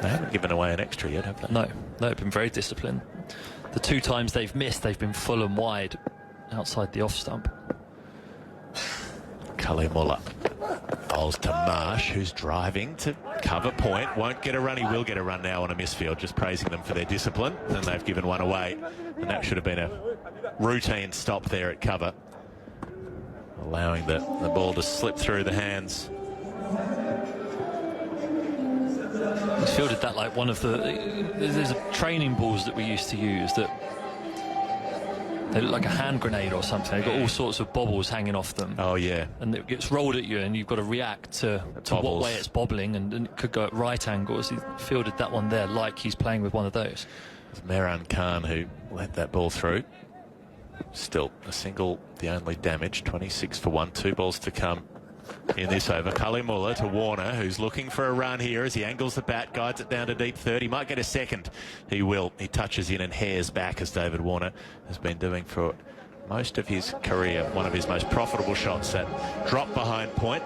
Speaker 12: They haven't given away an extra yet, have they?
Speaker 11: No, they've been very disciplined. The 2 times they've missed, they've been full and wide outside the off stump.
Speaker 12: Kalimullah bowls to Marsh, who's driving to cover point. Won't get a run. He will get a run now on a misfield. Just praising them for their discipline. And they've given one away. And that should have been a routine stop there at cover, allowing the ball to slip through the hands.
Speaker 11: He's fielded that like one of there's training balls that we used to use that they look like a hand grenade or something. They've got all sorts of bobbles hanging off them.
Speaker 12: Oh, yeah.
Speaker 11: And it gets rolled at you and you've got to react to what way it's bobbling, and it could go at right angles. He fielded that one there like he's playing with one of those.
Speaker 12: It's Moran Khan who let that ball through. Still a single, the only damage. 26 for 1, 2 balls to come in this over. Kalimullah to Warner, who's looking for a run here as he angles the bat, guides it down to deep 30. Might get a second. He will. He touches in and hairs back, as David Warner has been doing for most of his career. One of his most profitable shots, that drop behind point.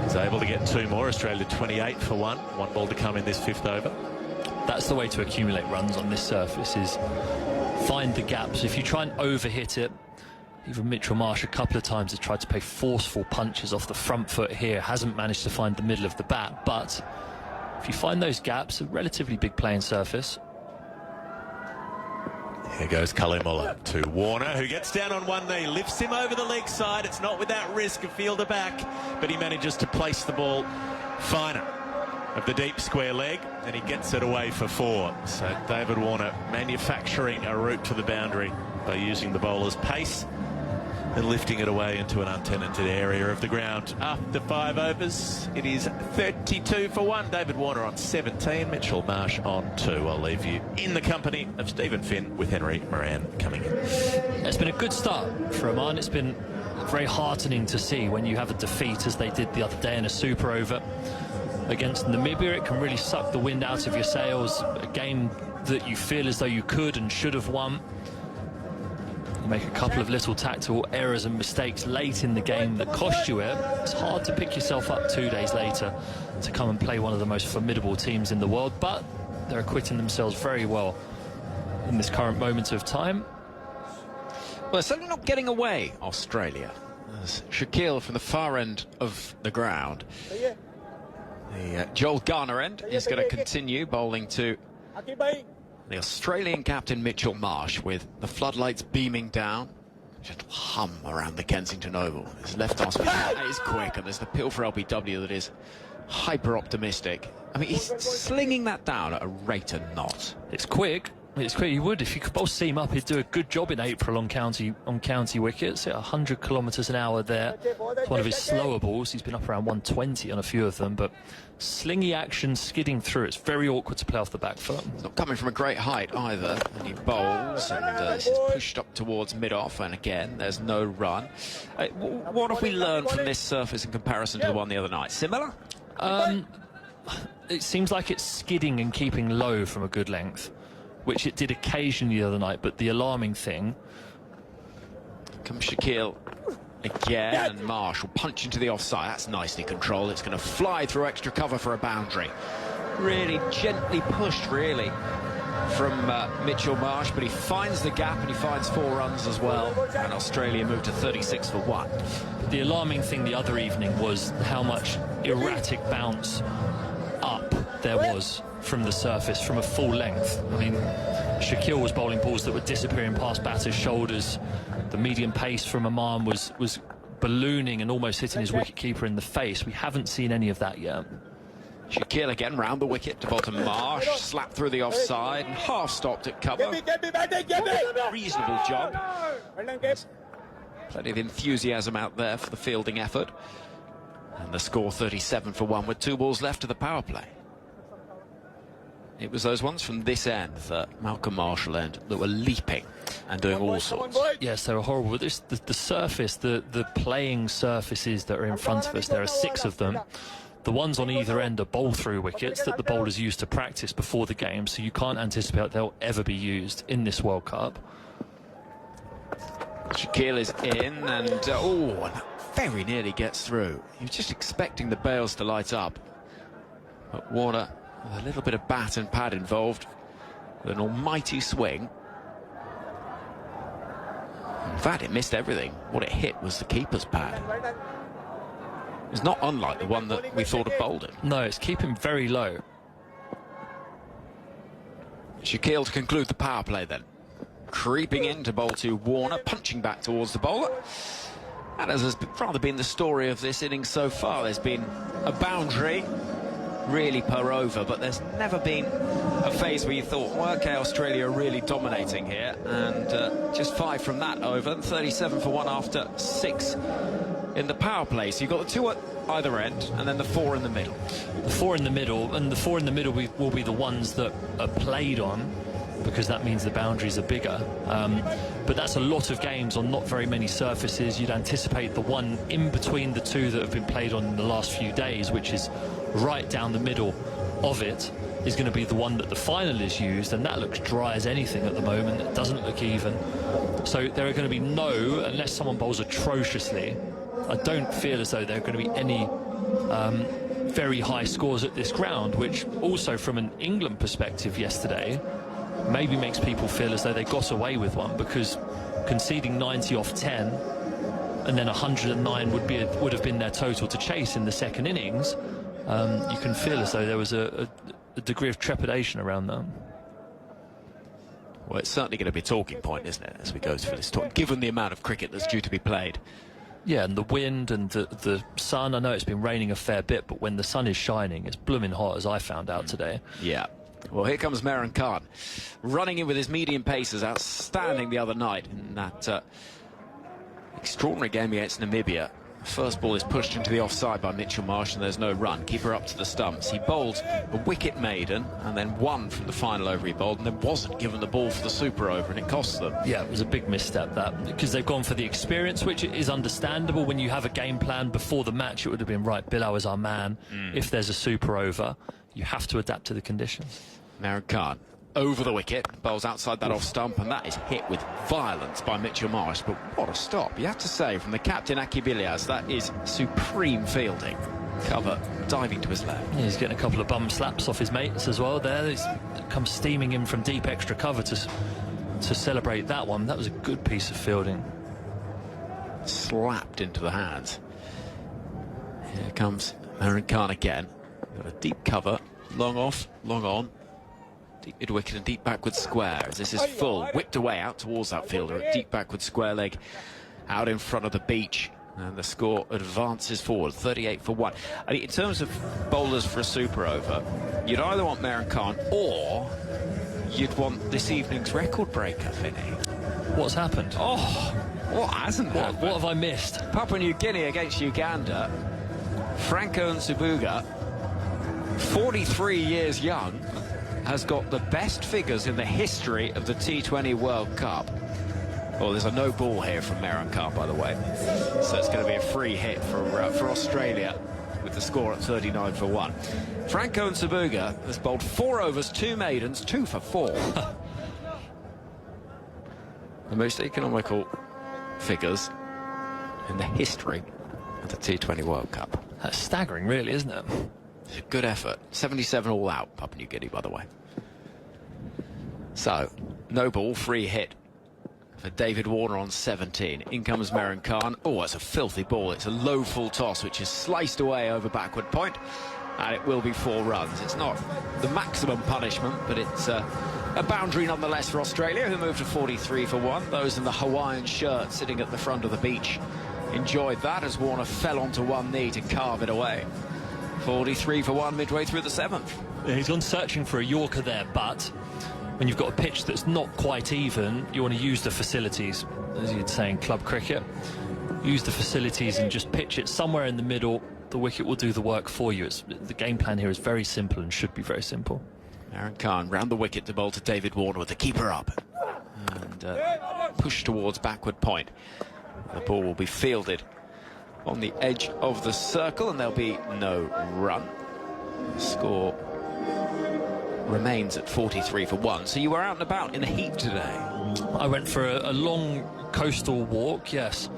Speaker 12: He's able to get 2 more. Australia 28 for 1. 1 ball to come in this 5th over.
Speaker 11: That's the way to accumulate runs on this surface, is find the gaps. If you try and overhit it, even Mitchell Marsh a couple of times has tried to play forceful punches off the front foot here, hasn't managed to find the middle of the bat. But if you find those gaps, a relatively big playing surface.
Speaker 12: Here goes Kalimullah to Warner, who gets down on one knee, lifts him over the leg side. It's not without risk of fielder back, but he manages to place the ball finer of the deep square leg, and he gets it away for 4. So David Warner manufacturing a route to the boundary by using the bowler's pace and lifting it away into an untenanted area of the ground. After 5 overs, it is 32 for 1. David Warner on 17, Mitchell Marsh on 2. I'll leave you in the company of Stephen Finn with Henry Moran coming in.
Speaker 11: It's been a good start for Oman. It's been very heartening to see when you have a defeat, as they did the other day in a super over against Namibia. It can really suck the wind out of your sails. A game that you feel as though you could and should have won. You make a couple of little tactical errors and mistakes late in the game that cost you it. It's hard to pick yourself up 2 days later to come and play one of the most formidable teams in the world, but they're acquitting themselves very well in this current moment of time.
Speaker 10: Well, certainly not getting away, Australia. As Shaquille from the far end of the ground. The Joel Garner end is going to continue bowling to the Australian captain Mitchell Marsh, with the floodlights beaming down. Just hum around the Kensington Oval. His left arm spin is quick, and there's the pill for LBW that is hyper optimistic. I mean, he's slinging that down at a rate of knots.
Speaker 11: It's quick. It's quick. He would, if you could bowl seam up, he'd do a good job in April on county wickets. At 100 kilometres an hour there. It's one of his slower balls. He's been up around 120 on a few of them, but slingy action, skidding through. It's very awkward to play off the back foot.
Speaker 10: It's not coming from a great height either. And he bowls, and he's pushed up towards mid-off, and again, there's no run. What have we learned from this surface in comparison to the one the other night? Similar?
Speaker 11: It seems like it's skidding and keeping low from a good length, which it did occasionally the other night, but the alarming thing...
Speaker 10: Comes Shaquille again, and Marsh will punch into the offside. That's nicely controlled. It's going to fly through extra cover for a boundary. Really gently pushed, really, from Mitchell Marsh, but he finds the gap and he finds 4 runs as well, and Australia moved to 36 for 1.
Speaker 11: But the alarming thing the other evening was how much erratic bounce up there was from the surface, from a full length. I mean, Shaquille was bowling balls that were disappearing past batters' shoulders. The medium pace from Oman was ballooning and almost hitting his wicketkeeper in the face. We haven't seen any of that yet.
Speaker 10: Shaquille again round the wicket to bottom Marsh, slapped through the offside and half stopped at cover. Reasonable job. Plenty of enthusiasm out there for the fielding effort. And the score 37 for 1 with 2 balls left to the power play. It was those ones from this end, that Malcolm Marshall end, that were leaping and doing all sorts.
Speaker 11: Yes, they were horrible. The surface, the playing surfaces that are in front of us, there are 6 of them. The ones on either end are bowl-through wickets that the bowlers use to practice before the game, so you can't anticipate they'll ever be used in this World Cup.
Speaker 10: Shaquille is in, and very nearly gets through. He was just expecting the bails to light up. But Warner, with a little bit of bat and pad involved, with an almighty swing. In fact, it missed everything. What it hit was the keeper's pad. It's not unlike the one that we thought of bowled it.
Speaker 11: No, it's keeping very low.
Speaker 10: Shaquille to conclude the power play then. Creeping in to bowl to Warner, punching back towards the bowler. And as has rather been the story of this innings so far, there's been a boundary, really per over, but there's never been a phase where you thought, well, OK, Australia are really dominating here, and just 5 from that over, and 37 for 1 after 6 in the power play. So you've got the 2 at either end, and then the 4 in the middle.
Speaker 11: The 4 in the middle, and the 4 in the middle will be the ones that are played on, because that means the boundaries are bigger. But that's a lot of games on not very many surfaces. You'd anticipate the one in between the 2 that have been played on in the last few days, which is right down the middle of it, is going to be the one that the final is used, and that looks dry as anything at the moment. It doesn't look even. So there are going to be unless someone bowls atrociously, I don't feel as though there are going to be any very high scores at this ground, which also from an England perspective yesterday maybe makes people feel as though they got away with one, because conceding 90 off 10 and then 109 would have been their total to chase in the second innings. You can feel as though there was a degree of trepidation around that.
Speaker 10: Well, it's certainly going to be a talking point, isn't it, as we go through this talk, given the amount of cricket that's due to be played.
Speaker 11: Yeah, and the wind and the sun. I know it's been raining a fair bit, but when the sun is shining, it's blooming hot, as I found out today.
Speaker 10: Yeah. Well, here comes Moran Khan, running in with his medium paces, outstanding the other night in that extraordinary game against Namibia. First ball is pushed into the offside by Mitchell Marsh, and there's no run. Keeper up to the stumps. He bowled a wicket maiden and then 1 from the final over he bowled, and then wasn't given the ball for the super over, and it cost them.
Speaker 11: Yeah, it was a big misstep, that, because they've gone for the experience, which is understandable. When you have a game plan before the match, it would have been, right, Bilal is our man. If there's a super over, you have to adapt to the conditions.
Speaker 10: Moran Khan over the wicket, bowls outside that off stump, and that is hit with violence by Mitchell Marsh. But what a stop, you have to say, from the captain Aki Bilias. That is supreme fielding. Cover diving to his left.
Speaker 11: Yeah, he's getting a couple of bum slaps off his mates as well there. He's come steaming in from deep extra cover to celebrate that one. That was a good piece of fielding.
Speaker 10: slapped into the hands. Here comes Moran again. Got a deep cover, long off, long on. Deep mid-wicket and deep backward square. As this is full, whipped away out towards that fielder. A deep backward square leg out in front of the beach. And the score advances forward, 38 for 1. I mean, in terms of bowlers for a super over, you'd either want Moran or you'd want this evening's record breaker, Finney.
Speaker 11: What's happened?
Speaker 10: Oh, what hasn't happened?
Speaker 11: What have I missed?
Speaker 10: Papua New Guinea against Uganda. Franco Nsubuga, 43 years young, has got the best figures in the history of the T20 World Cup. Oh, there's a no ball here from Moran, by the way. So it's going to be a free hit for Australia with the score at 39 for 1. Franco Nsubuga has bowled 4 overs, 2 maidens, 2 for 4. The most economical figures in the history of the T20 World Cup.
Speaker 11: That's staggering, really, isn't it?
Speaker 10: It's a good effort. 77 all out, Papua New Guinea, by the way. So, no ball, free hit for David Warner on 17. In comes Moran. Oh, it's a filthy ball. It's a low full toss, which is sliced away over backward point, and it will be 4 runs. It's not the maximum punishment, but it's a boundary nonetheless for Australia, who moved to 43 for 1. Those in the Hawaiian shirt sitting at the front of the beach enjoyed that as Warner fell onto one knee to carve it away. 43 for 1 midway through the 7th.
Speaker 11: Yeah, he's gone searching for a Yorker there, but when you've got a pitch that's not quite even, you want to use the facilities, as you'd say in club cricket. Use the facilities and just pitch it somewhere in the middle. The wicket will do the work for you. The game plan here is very simple and should be very simple.
Speaker 10: Moran round the wicket to bowl to David Warner with the keeper up. And push towards backward point. The ball will be fielded on the edge of the circle and there'll be no run. The score remains at 43 for 1. So you were out and about in the heat today?
Speaker 11: I went for a long coastal walk, yes,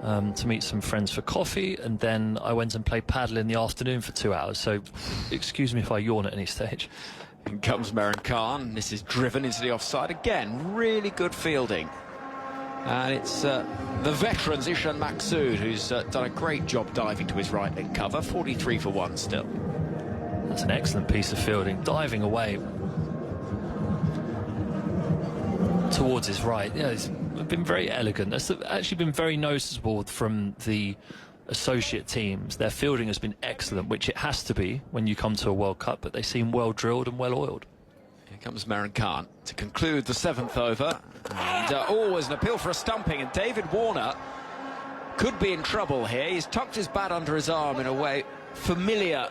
Speaker 11: to meet some friends for coffee, and then I went and played paddle in the afternoon for 2 hours. So excuse me if I yawn at any stage.
Speaker 10: In comes Moran. This is driven into the offside again. Really good fielding. And it's the veteran Ishan Maqsood who's done a great job diving to his right leg cover. 43 for 1 still.
Speaker 11: That's an excellent piece of fielding, diving away towards his right. Yeah, it's been very elegant. That's actually been very noticeable from the associate teams. Their fielding has been excellent, which it has to be when you come to a World Cup, but they seem well drilled and well oiled.
Speaker 10: Here comes Moran to conclude the 7th over. And always an appeal for a stumping, and David Warner could be in trouble here. He's tucked his bat under his arm in a way familiar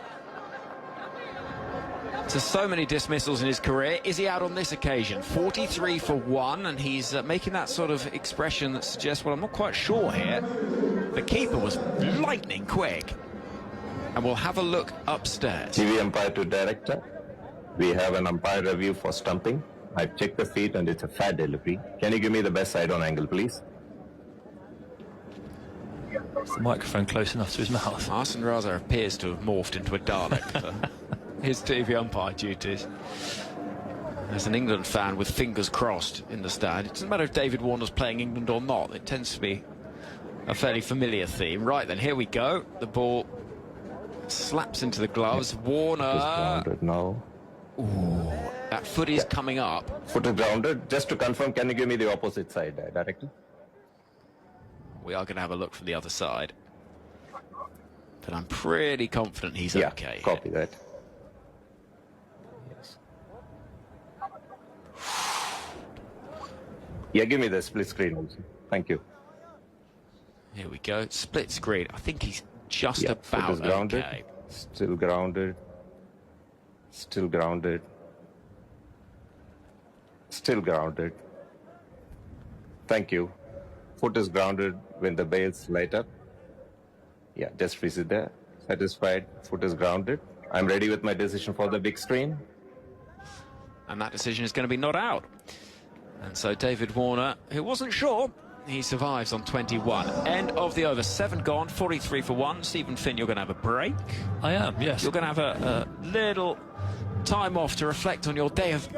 Speaker 10: to so many dismissals in his career. Is he out on this occasion? 43 for 1, and he's making that sort of expression that suggests, well, I'm not quite sure here. The keeper was lightning quick. And we'll have a look upstairs.
Speaker 13: TV umpire to director. We have an umpire review for stumping. I've checked the feet and it's a fat delivery. Can you give me the best side-on angle, please?
Speaker 11: Is the microphone close enough to his mouth?
Speaker 10: Arsene Raza appears to have morphed into a Dalek for his TV umpire duties. As an England fan with fingers crossed in the stand, it doesn't matter if David Warner's playing England or not. It tends to be a fairly familiar theme. Right then, here we go. The ball slaps into the gloves. Warner.
Speaker 13: Now.
Speaker 10: Ooh, that foot is coming up.
Speaker 13: Foot is grounded. Just to confirm, can you give me the opposite side, director?
Speaker 10: We are going to have a look from the other side. But I'm pretty confident he's okay.
Speaker 13: Copy that. Yes. Yeah, give me the split screen also. Thank you.
Speaker 10: Here we go. Split screen. I think he's just about
Speaker 13: foot is grounded.
Speaker 10: okay.
Speaker 13: Still grounded. Still grounded. Still grounded. Thank you. Foot is grounded when the bails light up. Yeah, just freeze it there. Satisfied. Foot is grounded. I'm ready with my decision for the big screen.
Speaker 10: And that decision is going to be not out. And so David Warner, who wasn't sure, he survives on 21. End of the over. 7 gone, 43 for 1. Stephen Finn, you're going to have a break.
Speaker 11: I am, yes.
Speaker 10: You're going to have a little time off to reflect on your day of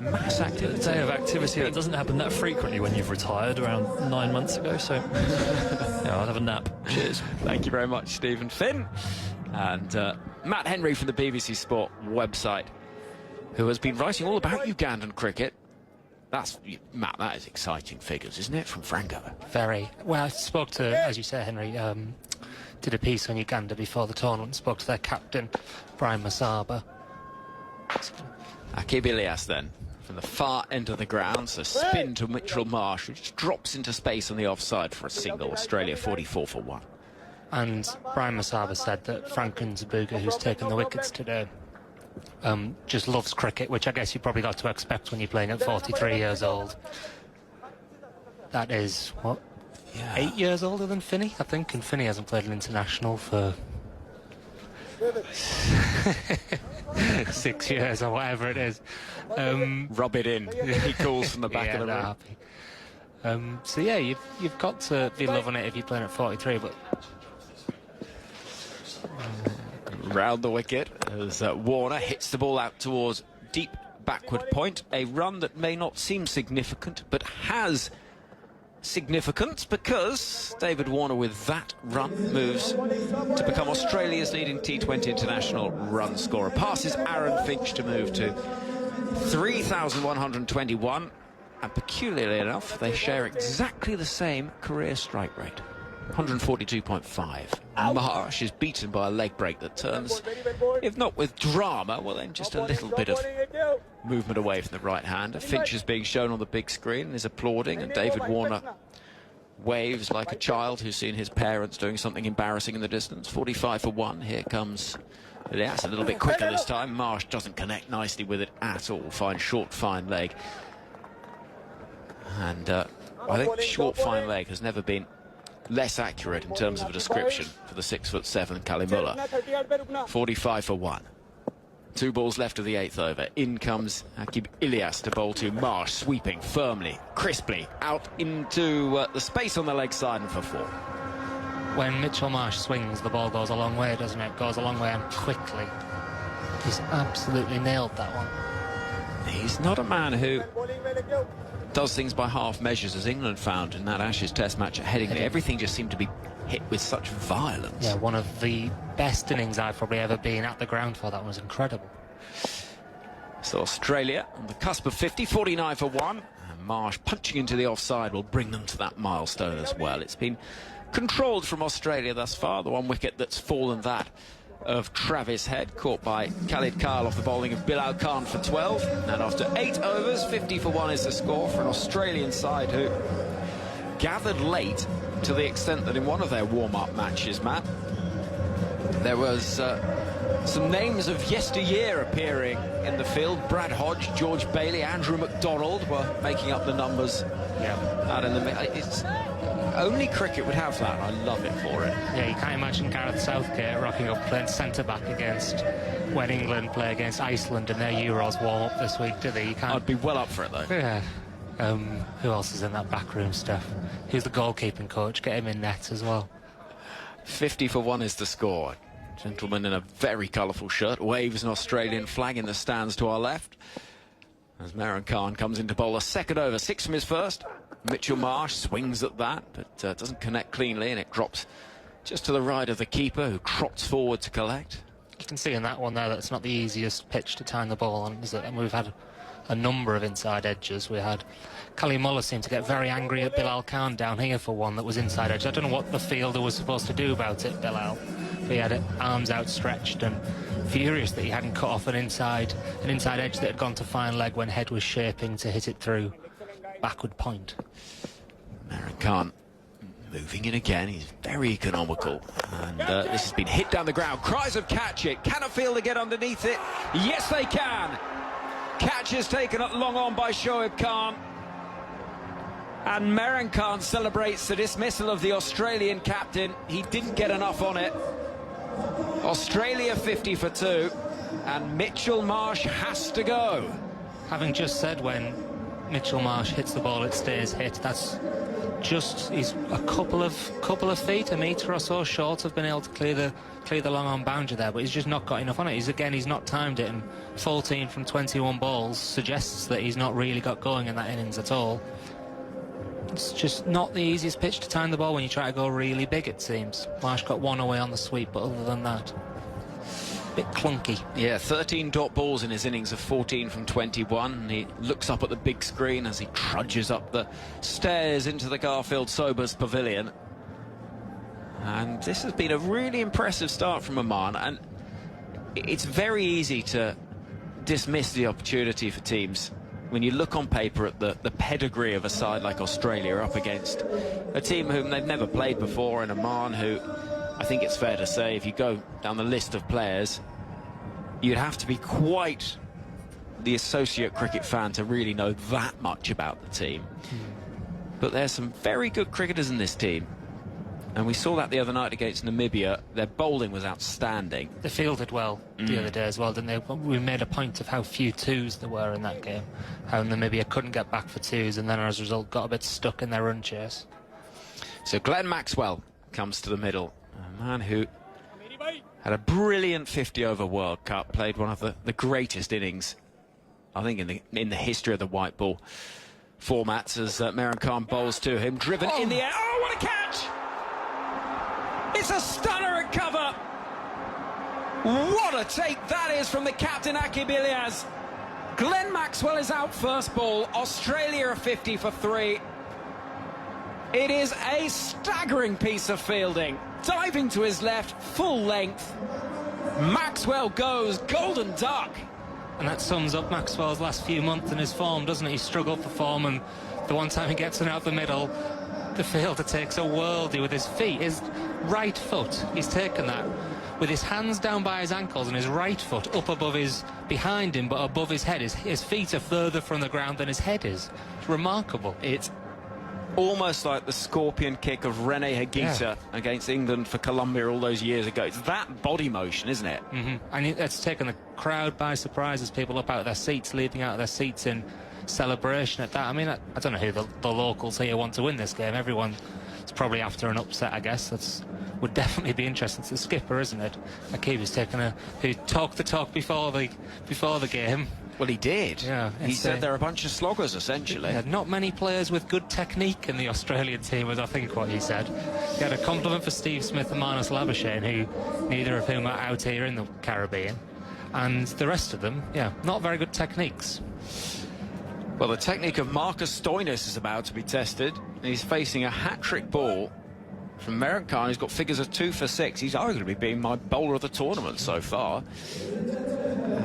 Speaker 10: mass activity.
Speaker 11: Day of activity, it doesn't happen that frequently when you've retired, around 9 months ago, so yeah, I'll have a nap. Cheers.
Speaker 10: Thank you very much, Stephen Finn. And Matt Henry from the BBC Sport website, who has been writing all about Ugandan cricket. Matt, that is exciting figures, isn't it, from Franco?
Speaker 14: Very. Well, I spoke to, as you say, Henry, did a piece on Uganda before the tournament, spoke to their captain, Brian Masaba.
Speaker 10: Akib Ilyas then, from the far end of the ground, so spin to Mitchell Marsh, which drops into space on the offside for a single. Australia 44 for 1.
Speaker 14: And Brian Masaba said that Frank Nzabuga, who's taken the wickets today, just loves cricket, which I guess you probably got to expect when you're playing at 43 years old. That is, what, 8 years older than Finney, I think, and Finney hasn't played an international for 6 years or whatever it is.
Speaker 10: Rub it in. He calls from the back of the room.
Speaker 14: Happy. So yeah, you've got to be loving it if you're playing at 43, but
Speaker 10: round the wicket as Warner hits the ball out towards deep backward point. A run that may not seem significant, but has significance, because David Warner with that run moves to become Australia's leading T20 international run scorer. Passes Aaron Finch to move to 3,121, and peculiarly enough, they share exactly the same career strike rate. 142.5. Marsh is beaten by a leg break that turns, if not with drama, well then just a little bit of movement away from the right hander. Finch is being shown on the big screen and is applauding, and David Warner waves like a child who's seen his parents doing something embarrassing in the distance. 45 for 1. Here comes Ilyas, a little bit quicker this time. Marsh doesn't connect nicely with it at all. Fine short, fine leg. And I think short, fine leg has never been less accurate in terms of a description for the 6'7" Kalimullah. 45 for 1. 2 balls left of the 8th over. In comes Akib Ilyas to bowl to Marsh, sweeping firmly, crisply out into the space on the leg side and for 4.
Speaker 14: When Mitchell Marsh swings, the ball goes a long way, doesn't it? It goes a long way and quickly. He's absolutely nailed that one.
Speaker 10: He's not a man who does things by half measures, as England found in that Ashes Test match at Headingley. Everything just seemed to be hit with such violence.
Speaker 14: Yeah, one of the best innings I've probably ever been at the ground for. That was incredible.
Speaker 10: So Australia on the cusp of 50, 49 for 1. And Marsh punching into the offside will bring them to that milestone as well. It's been controlled from Australia thus far. The one wicket that's fallen, that of Travis Head, caught by Khalid Kyle off the bowling of Bilal Khan for 12. And after 8 overs, 50 for 1 is the score for an Australian side who gathered late, to the extent that in one of their warm-up matches, Matt, there was some names of yesteryear appearing in the field. Brad Hodge, George Bailey, Andrew McDonald were making up the numbers.
Speaker 14: Yeah.
Speaker 10: Out in the it's only cricket would have that. I love it for it.
Speaker 14: Yeah, you can't imagine Gareth Southgate rocking up playing centre-back against when England play against Iceland in their Euros warm-up this week, do they? You can't...
Speaker 10: I'd be well up for it, though.
Speaker 14: Yeah. Who else is in that backroom stuff? Who's the goalkeeping coach? Get him in net as well.
Speaker 10: 50 for 1 is the score. Gentleman in a very colourful shirt waves an Australian flag in the stands to our left as Moran Khan comes into bowl a second over. 6 from his first. Mitchell Marsh swings at that, but doesn't connect cleanly, and it drops just to the right of the keeper, who trots forward to collect.
Speaker 14: You can see in that one there that's not the easiest pitch to time the ball on, is it? And we've had a number of inside edges. We had Kalimullah seem to get very angry at Bilal Khan down here for one that was inside edge. I don't know what the fielder was supposed to do about it, Bilal. But he had arms outstretched and furious that he hadn't cut off an inside edge that had gone to fine leg when Head was shaping to hit it through backward point.
Speaker 10: Moran Khan moving in again. He's very economical, and this has been hit down the ground. Cries of catch it. Can a fielder get underneath it? Yes, they can. Catch is taken at long on by Shoaib Khan, and Moran Khan celebrates the dismissal of the Australian captain. He didn't get enough on it. Australia 50 for 2, and Mitchell Marsh has to go.
Speaker 14: Having just said when Mitchell Marsh hits the ball, it stays hit. That's just, he's a couple of feet, a metre or so short of being able to clear the long on boundary there, but he's just not got enough on it. He's not timed it, and 14 from 21 balls suggests that he's not really got going in that innings at all. It's just not the easiest pitch to time the ball when you try to go really big, it seems. Marsh got one away on the sweep, but other than that, bit clunky.
Speaker 10: Yeah, 13 dot balls in his innings of 14 from 21. And he looks up at the big screen as he trudges up the stairs into the Garfield Sobers Pavilion. And this has been a really impressive start from Oman, and it's very easy to dismiss the opportunity for teams when you look on paper at the pedigree of a side like Australia up against a team whom they've never played before, in Oman, who I think it's fair to say, if you go down the list of players, you'd have to be quite the associate cricket fan to really know that much about the team. But there's some very good cricketers in this team, and we saw that the other night against Namibia. Their bowling was outstanding.
Speaker 14: They fielded well the other day as well, didn't they? We made a point of how few twos there were in that game, how Namibia couldn't get back for twos, and then as a result got a bit stuck in their run chase.
Speaker 10: So Glenn Maxwell comes to the middle, a man who had a brilliant 50-over World Cup, played one of the greatest innings, I think, in the history of the white ball formats, as Moran Khan bowls to him, driven in the air. Oh, what a catch! It's a stunner at cover. What a take that is from the captain, Akib Ilyas. Glenn Maxwell is out first ball. Australia are 50 for 3. It is a staggering piece of fielding. Diving to his left, full length. Maxwell goes golden duck.
Speaker 14: And that sums up Maxwell's last few months in his form, doesn't it? He struggled for form, and the one time he gets it out the middle, the fielder takes a worldie with his feet. His right foot, he's taken that with his hands down by his ankles and his right foot up above behind him, but above his head. His feet are further from the ground than his head is. It's remarkable.
Speaker 10: It's almost like the scorpion kick of Rene Higuita against England for Colombia all those years ago. It's that body motion, isn't it?
Speaker 14: And it's taken the crowd by surprise as people up out of their seats, leaping out of their seats in celebration at that. I mean, I don't know who the locals here want to win this game. Everyone's probably after an upset, I guess. Would definitely be interesting to the skipper, isn't it? Akib is who talked the talk before the game.
Speaker 10: Well, he did.
Speaker 14: Yeah,
Speaker 10: he said they're a bunch of sloggers, essentially.
Speaker 14: Yeah, not many players with good technique in the Australian team, was I think what he said. He had a compliment for Steve Smith and Marnus Labuschagne, who neither of whom are out here in the Caribbean, and the rest of them, not very good techniques.
Speaker 10: Well, the technique of Marcus Stoinis is about to be tested. He's facing a hat-trick ball from Moran Khan, who's got figures of 2 for 6. He's arguably been my bowler of the tournament so far.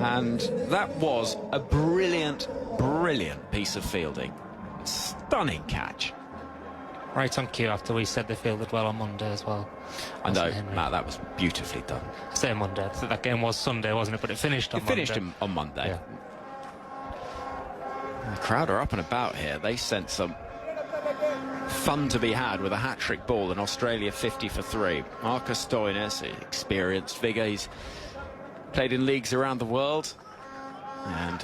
Speaker 10: And that was a brilliant, brilliant piece of fielding. Stunning catch.
Speaker 14: Right on cue after we said they fielded well on Monday as well.
Speaker 10: I know, Matt, that was beautifully done.
Speaker 14: Say Monday. So that game was Sunday, wasn't it? But it finished on Monday.
Speaker 10: It finished on Monday.
Speaker 14: Yeah.
Speaker 10: The crowd are up and about here. They sent some fun to be had with a hat-trick ball in Australia 50 for 3. Marcus Stoinis, experienced figure. He's played in leagues around the world. And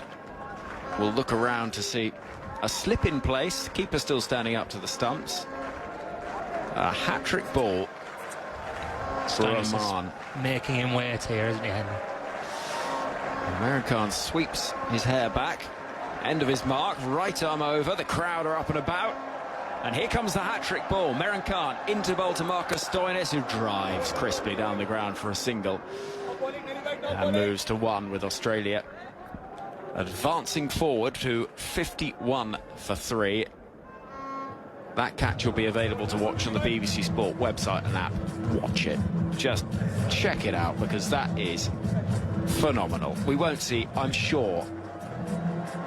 Speaker 10: we'll look around to see a slip in place. Keeper still standing up to the stumps. A hat-trick ball for Oman.
Speaker 14: Making him wait here, isn't he, Henry?
Speaker 10: Moran Khan sweeps his hair back. End of his mark, right arm over. The crowd are up and about. And here comes the hat-trick ball. Moran Khan into bowl to Marcus Stoinis, who drives crisply down the ground for a single. And moves to 1 with Australia advancing forward to 51 for 3. That catch will be available to watch on the BBC Sport website and app. Watch it. Just check it out, because that is phenomenal. We won't see, I'm sure,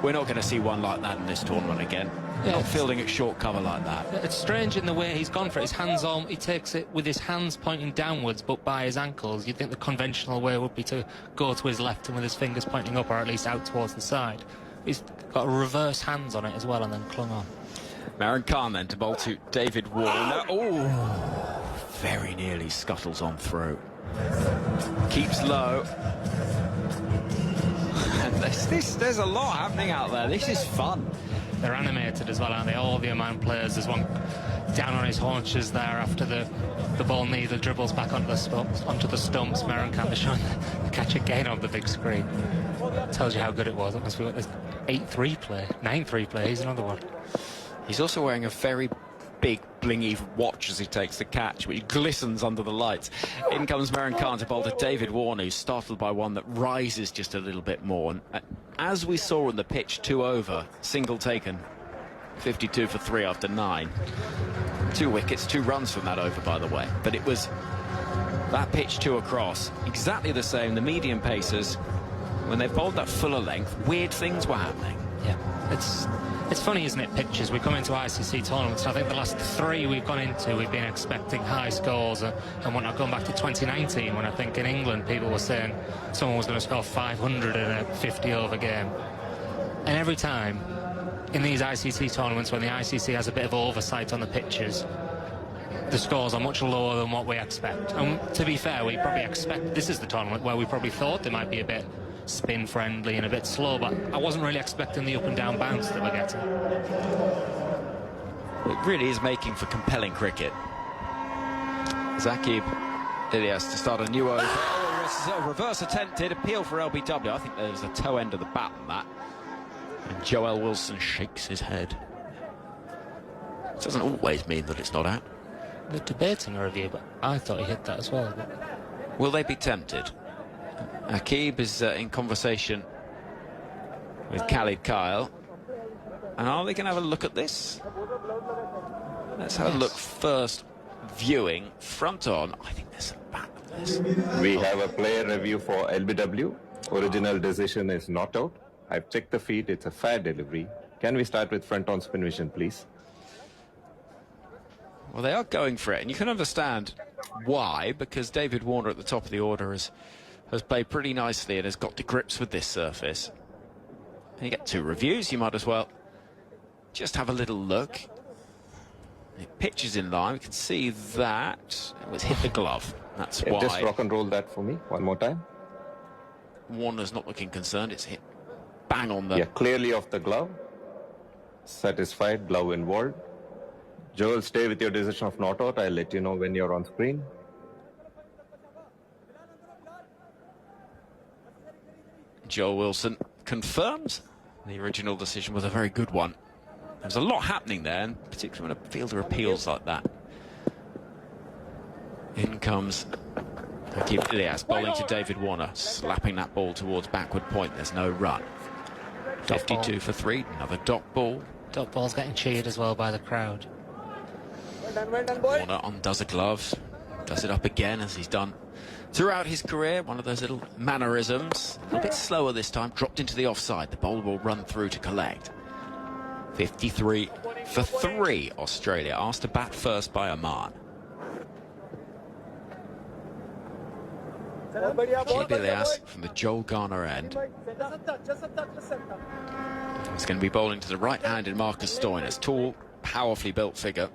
Speaker 10: we're not going to see one like that in this tournament again. Not fielding at short cover like that.
Speaker 14: It's strange in the way he's gone for it. His hands on, he takes it with his hands pointing downwards, but by his ankles. You'd think the conventional way would be to go to his left and with his fingers pointing up, or at least out towards the side. He's got reverse hands on it as well, and then clung on.
Speaker 10: Moran Khan then to bowl to David Warner. Oh, very nearly scuttles on through. Keeps low. And There's a lot happening out there. This is fun.
Speaker 14: They're animated as well, aren't they? All the Oman players. There's one down on his haunches there after the ball needle dribbles back onto the stumps. Moran can't be showing the catch again on the big screen. Tells you how good it was. It must be this 8-3 play, 9-3 play. He's another one.
Speaker 10: He's also wearing a very big blingy watch as he takes the catch, which glistens under the lights. In comes Moran to bowl to David Warner, who's startled by one that rises just a little bit more. And as we saw in the pitch, 2 over, single taken, 52 for 3 after 9. 2 wickets, 2 runs from that over, by the way. But it was that pitch 2 across, exactly the same. The medium pacers, when they bowled that fuller length, weird things were happening.
Speaker 14: Yeah, it's funny, isn't it, pitches? We come into ICC tournaments, I think the last 3 we've gone into, we've been expecting high scores, and whatnot, going back to 2019, when I think in England people were saying someone was going to score 500 in a 50-over game. And every time in these ICC tournaments, when the ICC has a bit of oversight on the pitches, the scores are much lower than what we expect. And to be fair, we probably expect, this is the tournament where we probably thought they might be a bit spin friendly and a bit slow, but I wasn't really expecting the up and down bounce that we're getting.
Speaker 10: It really is making for compelling cricket. Zakib Ilyas to start a new over. Reverse attempted, appeal for LBW. I think there's a toe end of the bat on that. And Joel Wilson shakes his head. It doesn't always mean that it's not out.
Speaker 14: They're debating a review, but I thought he hit that as well. But...
Speaker 10: Will they be tempted? Akib is in conversation with Khalid Kyle. And are they going to have a look at this? Let's have a look first. Viewing, front on. I think there's a back of this.
Speaker 13: We have a player review for LBW. Original decision is not out. I've checked the feed. It's a fair delivery. Can we start with front on spin vision, please?
Speaker 10: Well, they are going for it. And you can understand why, because David Warner at the top of the order has played pretty nicely and has got to grips with this surface. And you get 2 reviews, you might as well just have a little look. It pitches in line, we can see that it was hit the glove. That's why.
Speaker 13: Just rock and roll that for me one more time.
Speaker 10: Warner's not looking concerned, it's hit bang on the...
Speaker 13: Yeah, clearly off the glove. Satisfied, glove involved. Joel, stay with your decision of not out. I'll let you know when you're on screen.
Speaker 10: Joel Wilson confirms the original decision was a very good one. There's a lot happening there, and particularly when a fielder appeals like that. In comes Akib Ilyas, bowling to David Warner, slapping that ball towards backward point. There's no run. 52 for 3, another dot ball.
Speaker 14: Dot ball's getting cheered as well by the crowd.
Speaker 10: Warner undoes a glove, does it up again as he's done throughout his career. One of those little mannerisms. A little bit slower this time, dropped into the offside. The bowler will run through to collect. 53 for 3, Australia, asked to bat first by Oman. Akib Ilyas from the Joel Garner end. He's going to be bowling to the right-handed Marcus Stoinis, tall, powerfully built figure,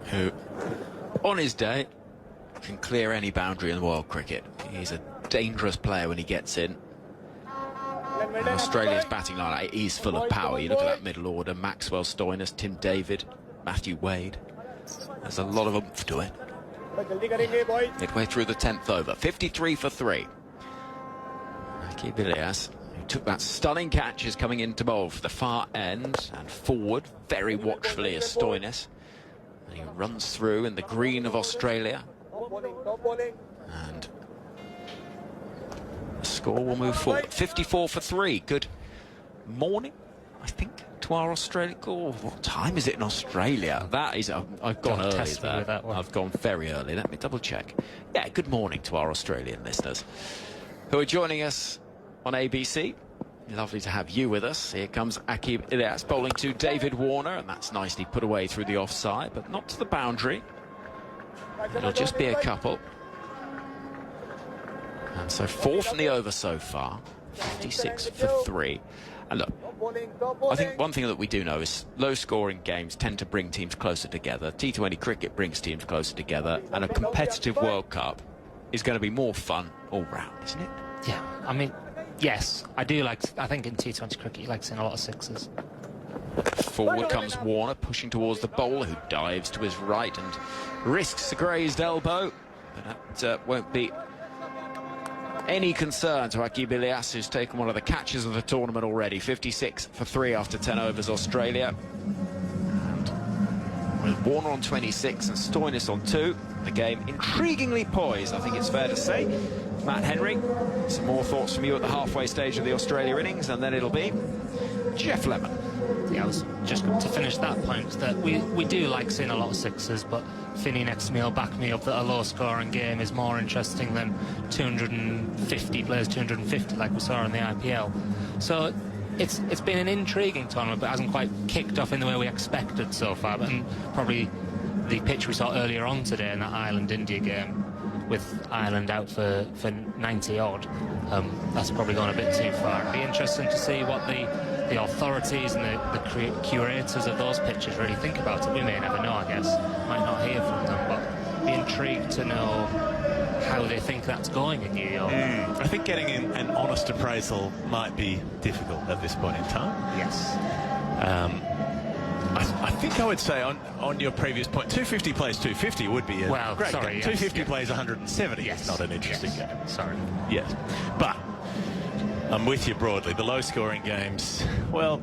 Speaker 10: who, on his day, can clear any boundary in world cricket. He's a dangerous player when he gets in. And Australia's batting line is full of power. You look at that middle order: Maxwell, Stoinis, Tim David, Matthew Wade. There's a lot of oomph to it. Midway through the 10th over, 53 for 3. Akib Ilyas, who took that stunning catch, is coming in to bowl for the far end and forward very watchfully as Stoinis. And he runs through in the green of Australia. And the score will move forward. 54 for 3. Good morning, I think, to our Australian. Oh, what time is it in Australia? That is, I've gone early there. I've gone very early. Let me double check. Yeah, good morning to our Australian listeners who are joining us on ABC. Lovely to have you with us. Here comes Akib Ilyas bowling to David Warner, and that's nicely put away through the offside, but not to the boundary. It'll just be a couple. And so 4 from the over so far, 56 for 3. And look, I think one thing that we do know is low-scoring games tend to bring teams closer together. T20 cricket brings teams closer together, and a competitive World Cup is going to be more fun all round, isn't it?
Speaker 14: Yeah, I mean, yes, I do like. I think in T20 cricket, you like seeing a lot of sixes.
Speaker 10: Forward comes Warner, pushing towards the bowler, who dives to his right and risks a grazed elbow. But that won't be any concern to Aqib Ilyas, who's taken one of the catches of the tournament already. 56 for 3 after 10 overs, Australia. And with Warner on 26 and Stoinis on 2, the game intriguingly poised, I think it's fair to say. Matt Henry, some more thoughts from you at the halfway stage of the Australia innings, and then it'll be Geoff Lemon.
Speaker 14: Yeah, I was just going to finish that point, that we do like seeing a lot of sixes, but Finney next to me will back me up that a low-scoring game is more interesting than 250 players, 250 like we saw in the IPL. So it's been an intriguing tournament, but hasn't quite kicked off in the way we expected so far. And probably the pitch we saw earlier on today in that Ireland-India game, with Ireland out for 90-odd, that's probably gone a bit too far. It'd be interesting to see what the authorities and the curators of those pitches really think about it. We may never know, I guess. Might not hear from them, but be intrigued to know how they think that's going in New York.
Speaker 12: I think getting an honest appraisal might be difficult at this point in time.
Speaker 14: Yes.
Speaker 12: I think I would say on your previous point, 250 plays 250 would be a great game.
Speaker 14: Yes,
Speaker 12: 250 plays 170.
Speaker 14: Yes.
Speaker 12: It's not an interesting game.
Speaker 14: Sorry.
Speaker 12: Yes. But I'm with you broadly. The low-scoring games, well,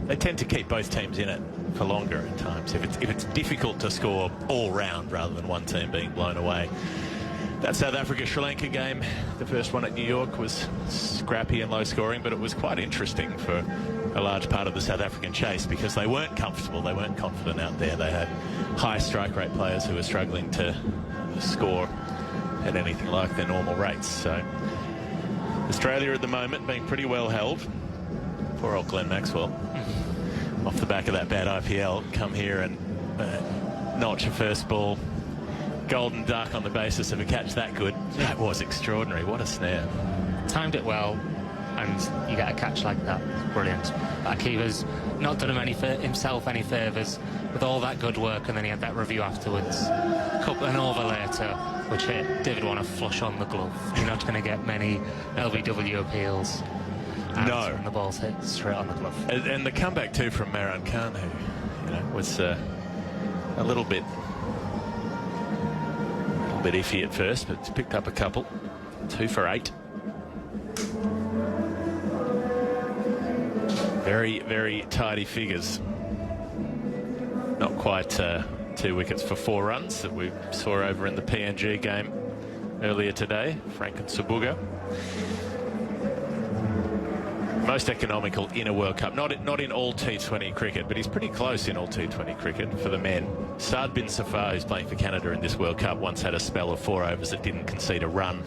Speaker 12: they tend to keep both teams in it for longer at times. If it's difficult to score all round rather than one team being blown away. That South Africa-Sri Lanka game, the first one at New York, was scrappy and low-scoring, but it was quite interesting for a large part of the South African chase because they weren't comfortable, they weren't confident out there. They had high strike rate players who were struggling to score at anything like their normal rates. So Australia at the moment being pretty well held. Poor old Glenn Maxwell, off the back of that bad IPL, come here and notch a first ball golden duck on the basis of a catch that good. That was extraordinary. What a snare.
Speaker 14: Timed it well, and you get a catch like that. Brilliant. Akiva's not done himself any favours with all that good work, and then he had that review afterwards. An over later, which hit David Warner flush on the glove. You're not going to get many LBW appeals.
Speaker 12: No.
Speaker 14: And the ball's hit straight on the glove.
Speaker 12: And the comeback too from Moran, who was a little bit iffy at first, but picked up a couple. 2 for 8. Very, very tidy figures. Not quite 2 wickets for 4 runs that we saw over in the PNG game earlier today. Frank and Subuga. Most economical in a World Cup. Not in all T20 cricket, but he's pretty close in all T20 cricket for the men. Saad bin Safar, who's playing for Canada in this World Cup, once had a spell of 4 overs that didn't concede a run.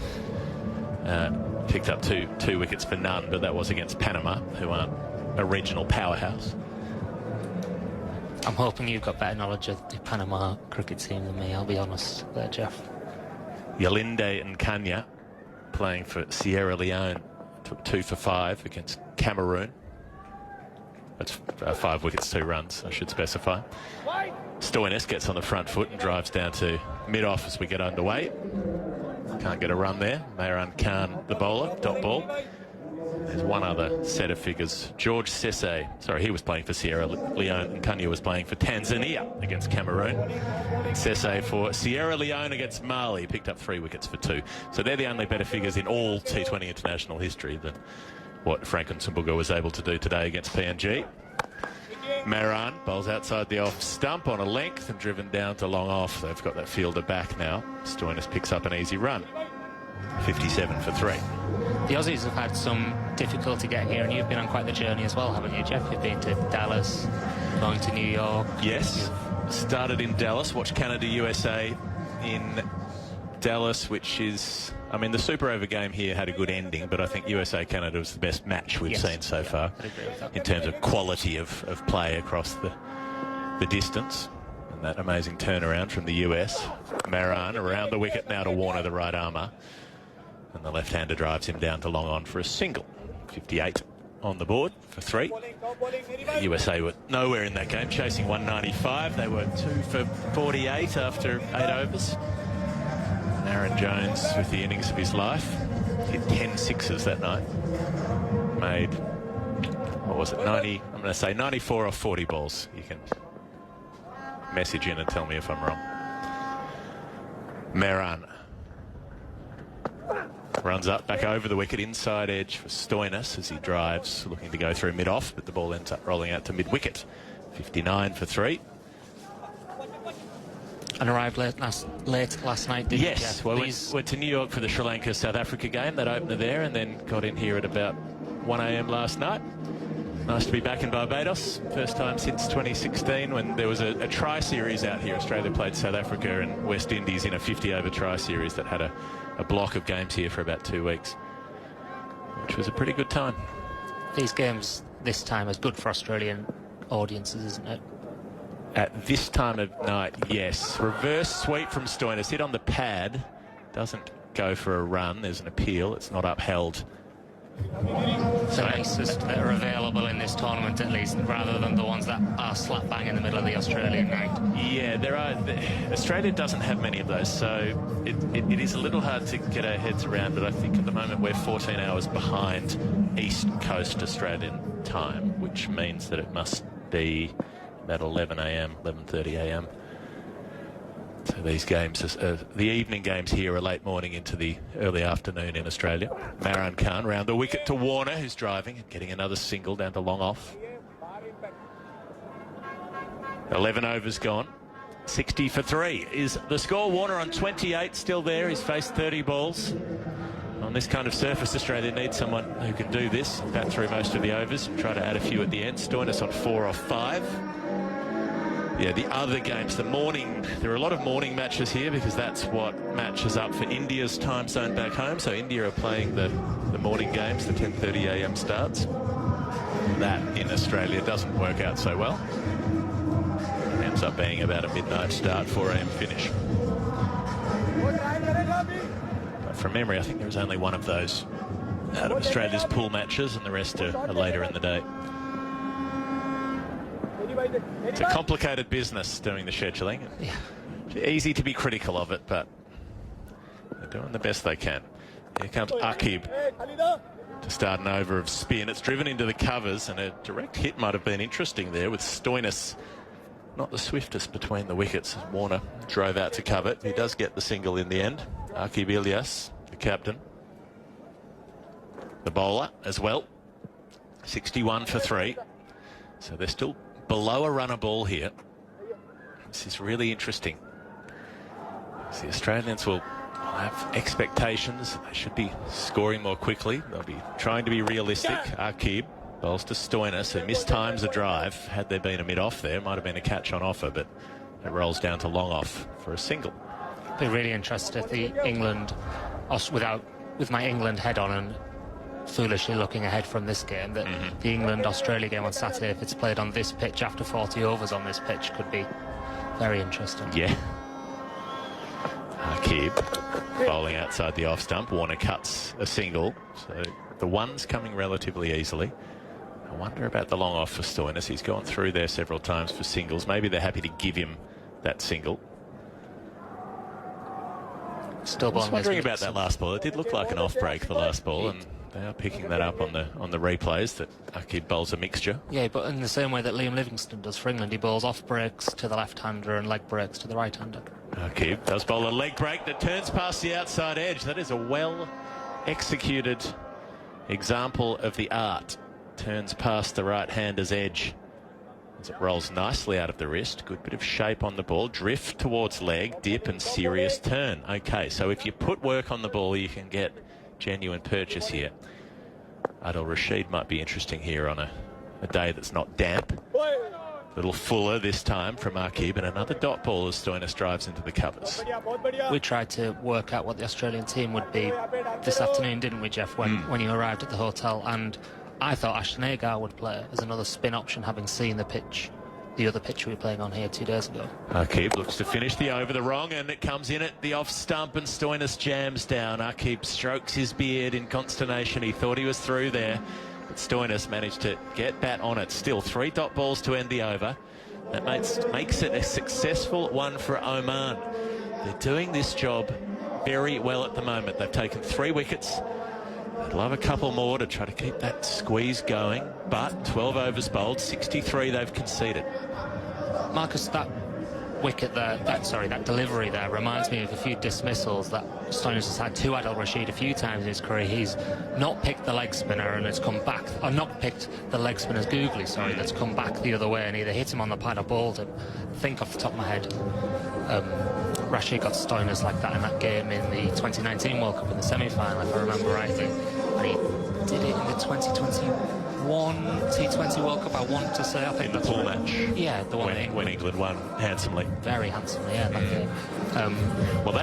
Speaker 12: Picked up two wickets for none, but that was against Panama, who aren't a regional powerhouse.
Speaker 14: I'm hoping you've got better knowledge of the Panama cricket team than me, I'll be honest there, Geoff.
Speaker 12: Yalinde and Kanya playing for Sierra Leone took 2 for 5 against Cameroon. That's 5 wickets, 2 runs, I should specify. Stoinis gets on the front foot and drives down to mid-off as we get underway. Can't get a run there. Moran Khan, the bowler, dot ball. There's one other set of figures. George Sese, sorry, he was playing for Sierra Leone, and Kanya was playing for Tanzania against Cameroon. And Sese for Sierra Leone against Mali picked up 3 wickets for 2. So they're the only better figures in all T20 international history than what Frank and Sumbuga was able to do today against PNG. Moran bowls outside the off stump on a length and driven down to long off. They've got that fielder back now. Stoinis picks up an easy run. 57 for 3.
Speaker 14: The Aussies have had some difficulty getting here, and you've been on quite the journey as well, haven't you, Geoff? You've been to Dallas, going to New York.
Speaker 12: Yes, started in Dallas, watched Canada-USA in Dallas, which is, I mean, the Super Over game here had a good ending, but I think USA-Canada was the best match we've seen so far in terms of quality of play across the distance. And that amazing turnaround from the US. Moran around the wicket now to Warner, the right armour. And the left-hander drives him down to long on for a single. 58 on the board for 3. USA were nowhere in that game, chasing 195. They were 2 for 48 after 8 overs. And Aaron Jones with the innings of his life. hit 10 sixes that night. Made, what was it, 90, I'm going to say 94 off 40 balls. You can message in and tell me if I'm wrong. Moran runs up, back over the wicket, inside edge for Stoinis as he drives, looking to go through mid-off, but the ball ends up rolling out to mid-wicket. 59 for 3.
Speaker 14: And arrived late last night, didn't you?
Speaker 12: Yes, well, went to New York for the Sri Lanka-South Africa game, that opener there, and then got in here at about 1 a.m. last night. Nice to be back in Barbados. First time since 2016 when there was a try series out here. Australia played South Africa and West Indies in a 50-over try series that had a block of games here for about 2 weeks, which was a pretty good time.
Speaker 14: These games this time is good for Australian audiences, isn't it?
Speaker 12: At this time of night, yes. Reverse sweep from Stoinis, hit on the pad, doesn't go for a run. There's an appeal, it's not upheld.
Speaker 14: The nicest that are available in this tournament, at least, rather than the ones that are slap bang in the middle of the Australian night.
Speaker 12: Yeah, there are. Australia doesn't have many of those, so it is a little hard to get our heads around, but I think at the moment we're 14 hours behind East Coast Australian time, which means that it must be about 11 a.m, 11:30 a.m. So these games, the evening games here are late morning into the early afternoon in Australia. Moran Khan round the wicket to Warner, who's driving and getting another single down to long off. 11 overs gone. 60 for 3 is the score. Warner on 28, still there. He's faced 30 balls. On this kind of surface, Australia needs someone who can do this, bat through most of the overs and try to add a few at the end. Stoinis on 4 off 5. Yeah, the other games, there are a lot of morning matches here because that's what matches up for India's time zone back home. So India are playing the morning games, the 10:30 a.m. starts. That in Australia doesn't work out so well. It ends up being about a midnight start, 4 a.m. finish. But from memory, I think there was only one of those out of Australia's pool matches, and the rest are later in the day. It's a complicated business doing the scheduling.
Speaker 14: Yeah.
Speaker 12: It's easy to be critical of it, but they're doing the best they can. Here comes Akib to start an over of spin. It's driven into the covers, and a direct hit might have been interesting there with Stoinis not the swiftest between the wickets. Warner drove out to cover it. He does get the single in the end. Akib Ilyas, the captain. The bowler as well. 61 for 3. So they're still below a runner ball here. This is really interesting. The Australians will have expectations. They should be scoring more quickly. They'll be trying to be realistic. Akib bowls to Stoinis, who mistimes a drive. Had there been a mid-off there, might have been a catch on offer, but it rolls down to long off for a single.
Speaker 14: Be really interested if the England, with my England head on and foolishly looking ahead from this game, that the England-Australia game on Saturday, if it's played on this pitch after 40 overs on this pitch, could be very interesting.
Speaker 12: Yeah. Akib bowling outside the off stump. Warner cuts a single, so the one's coming relatively easily. I wonder about the long off for Stoinis. He's gone through there several times for singles. Maybe they're happy to give him that single.
Speaker 14: Still
Speaker 12: I was wondering about that last ball. It did look like an off break, the last ball, and they are picking that up on the replays that Akib bowls a mixture.
Speaker 14: Yeah, but in the same way that Liam Livingstone does for England, he bowls off breaks to the left-hander and leg breaks to the right-hander.
Speaker 12: Akib does bowl a leg break that turns past the outside edge. That is a well-executed example of the art. Turns past the right-hander's edge as it rolls nicely out of the wrist. Good bit of shape on the ball. Drift towards leg, dip and serious turn. Okay, so if you put work on the ball, you can get genuine purchase here. Adil Rashid might be interesting here on a day that's not damp. A little fuller this time from Akib, and another dot ball as Stoinis drives into the covers.
Speaker 14: We tried to work out what the Australian team would be this afternoon, didn't we, Geoff, when you arrived at the hotel? And I thought Ashton Agar would play as another spin option, having seen the other pitch we were playing on here 2 days ago.
Speaker 12: Akib looks to finish the over the wrong, and it comes in at the off stump, and Stoinis jams down. Akib strokes his beard in consternation. He thought he was through there, but Stoinis managed to get bat on it. Still 3 dot balls to end the over. That makes it a successful one for Oman. They're doing this job very well at the moment. They've taken 3 wickets. I'd love a couple more to try to keep that squeeze going, but 12 overs bowled, 63 they've conceded.
Speaker 14: Marcus, that wicket there, that delivery there reminds me of a few dismissals that Stoinis has had to Adil Rashid a few times in his career. He's not picked the leg spinner and it's come back, or not picked the leg spinner's googly, that's come back the other way and either hit him on the pad or bowled him. I think off the top of my head, Rashid got Stoinis like that in that game in the 2019 World Cup in the semi-final, if I remember rightly, and he did it in the 2021 T20 World Cup. I want to say, I think
Speaker 12: in the pool match.
Speaker 14: Yeah, the one
Speaker 12: when England won handsomely.
Speaker 14: Very handsomely, yeah. That game.
Speaker 12: Well,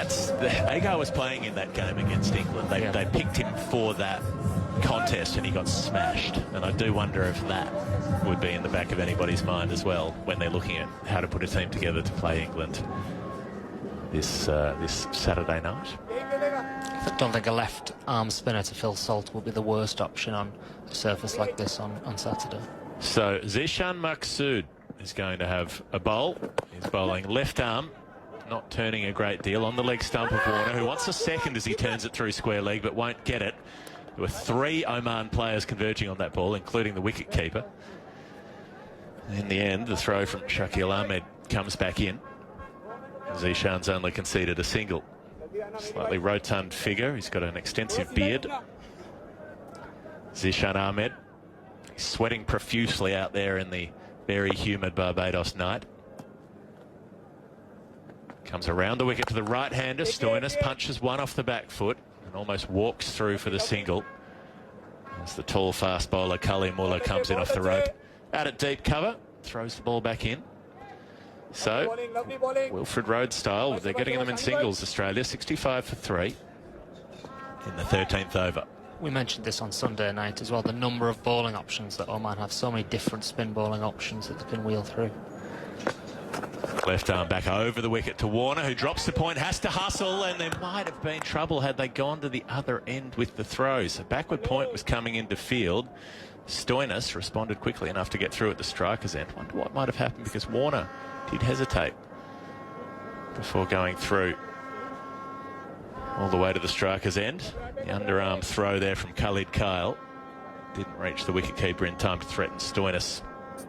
Speaker 12: Agar was playing in that game against England. They picked him for that contest and he got smashed. And I do wonder if that would be in the back of anybody's mind as well when they're looking at how to put a team together to play England this Saturday night.
Speaker 14: I don't think a left arm spinner to Phil Salt will be the worst option on a surface like this on Saturday.
Speaker 12: So Zishan Maqsood is going to have a bowl. He's bowling left arm, not turning a great deal on the leg stump of Warner, who wants a second as he turns it through square leg but won't get it. There were 3 Oman players converging on that ball, including the wicket keeper. In the end, the throw from Shakil Ahmed comes back in. Zishan's only conceded a single. Slightly rotund figure. He's got an extensive beard. Zishan Ahmed. He's sweating profusely out there in the very humid Barbados night. Comes around the wicket to the right-hander. Stoinis punches one off the back foot and almost walks through for the single. As the tall fast bowler Kali Mullah comes in off the rope. Out at deep cover. Throws the ball back in. So, Wilfred Rhodes style, they're getting them in singles, Australia, 65 for 3 in the 13th over.
Speaker 14: We mentioned this on Sunday night as well, the number of bowling options that Oman have, so many different spin bowling options that they can wheel through.
Speaker 12: Left arm back over the wicket to Warner, who drops the point, has to hustle, and there might have been trouble had they gone to the other end with the throws. A backward point was coming into field. Stoinis responded quickly enough to get through at the striker's end. Wonder what might have happened because Warner did hesitate before going through all the way to the striker's end. The underarm throw there from Khalid Kyle didn't reach the wicketkeeper in time to threaten Stoinis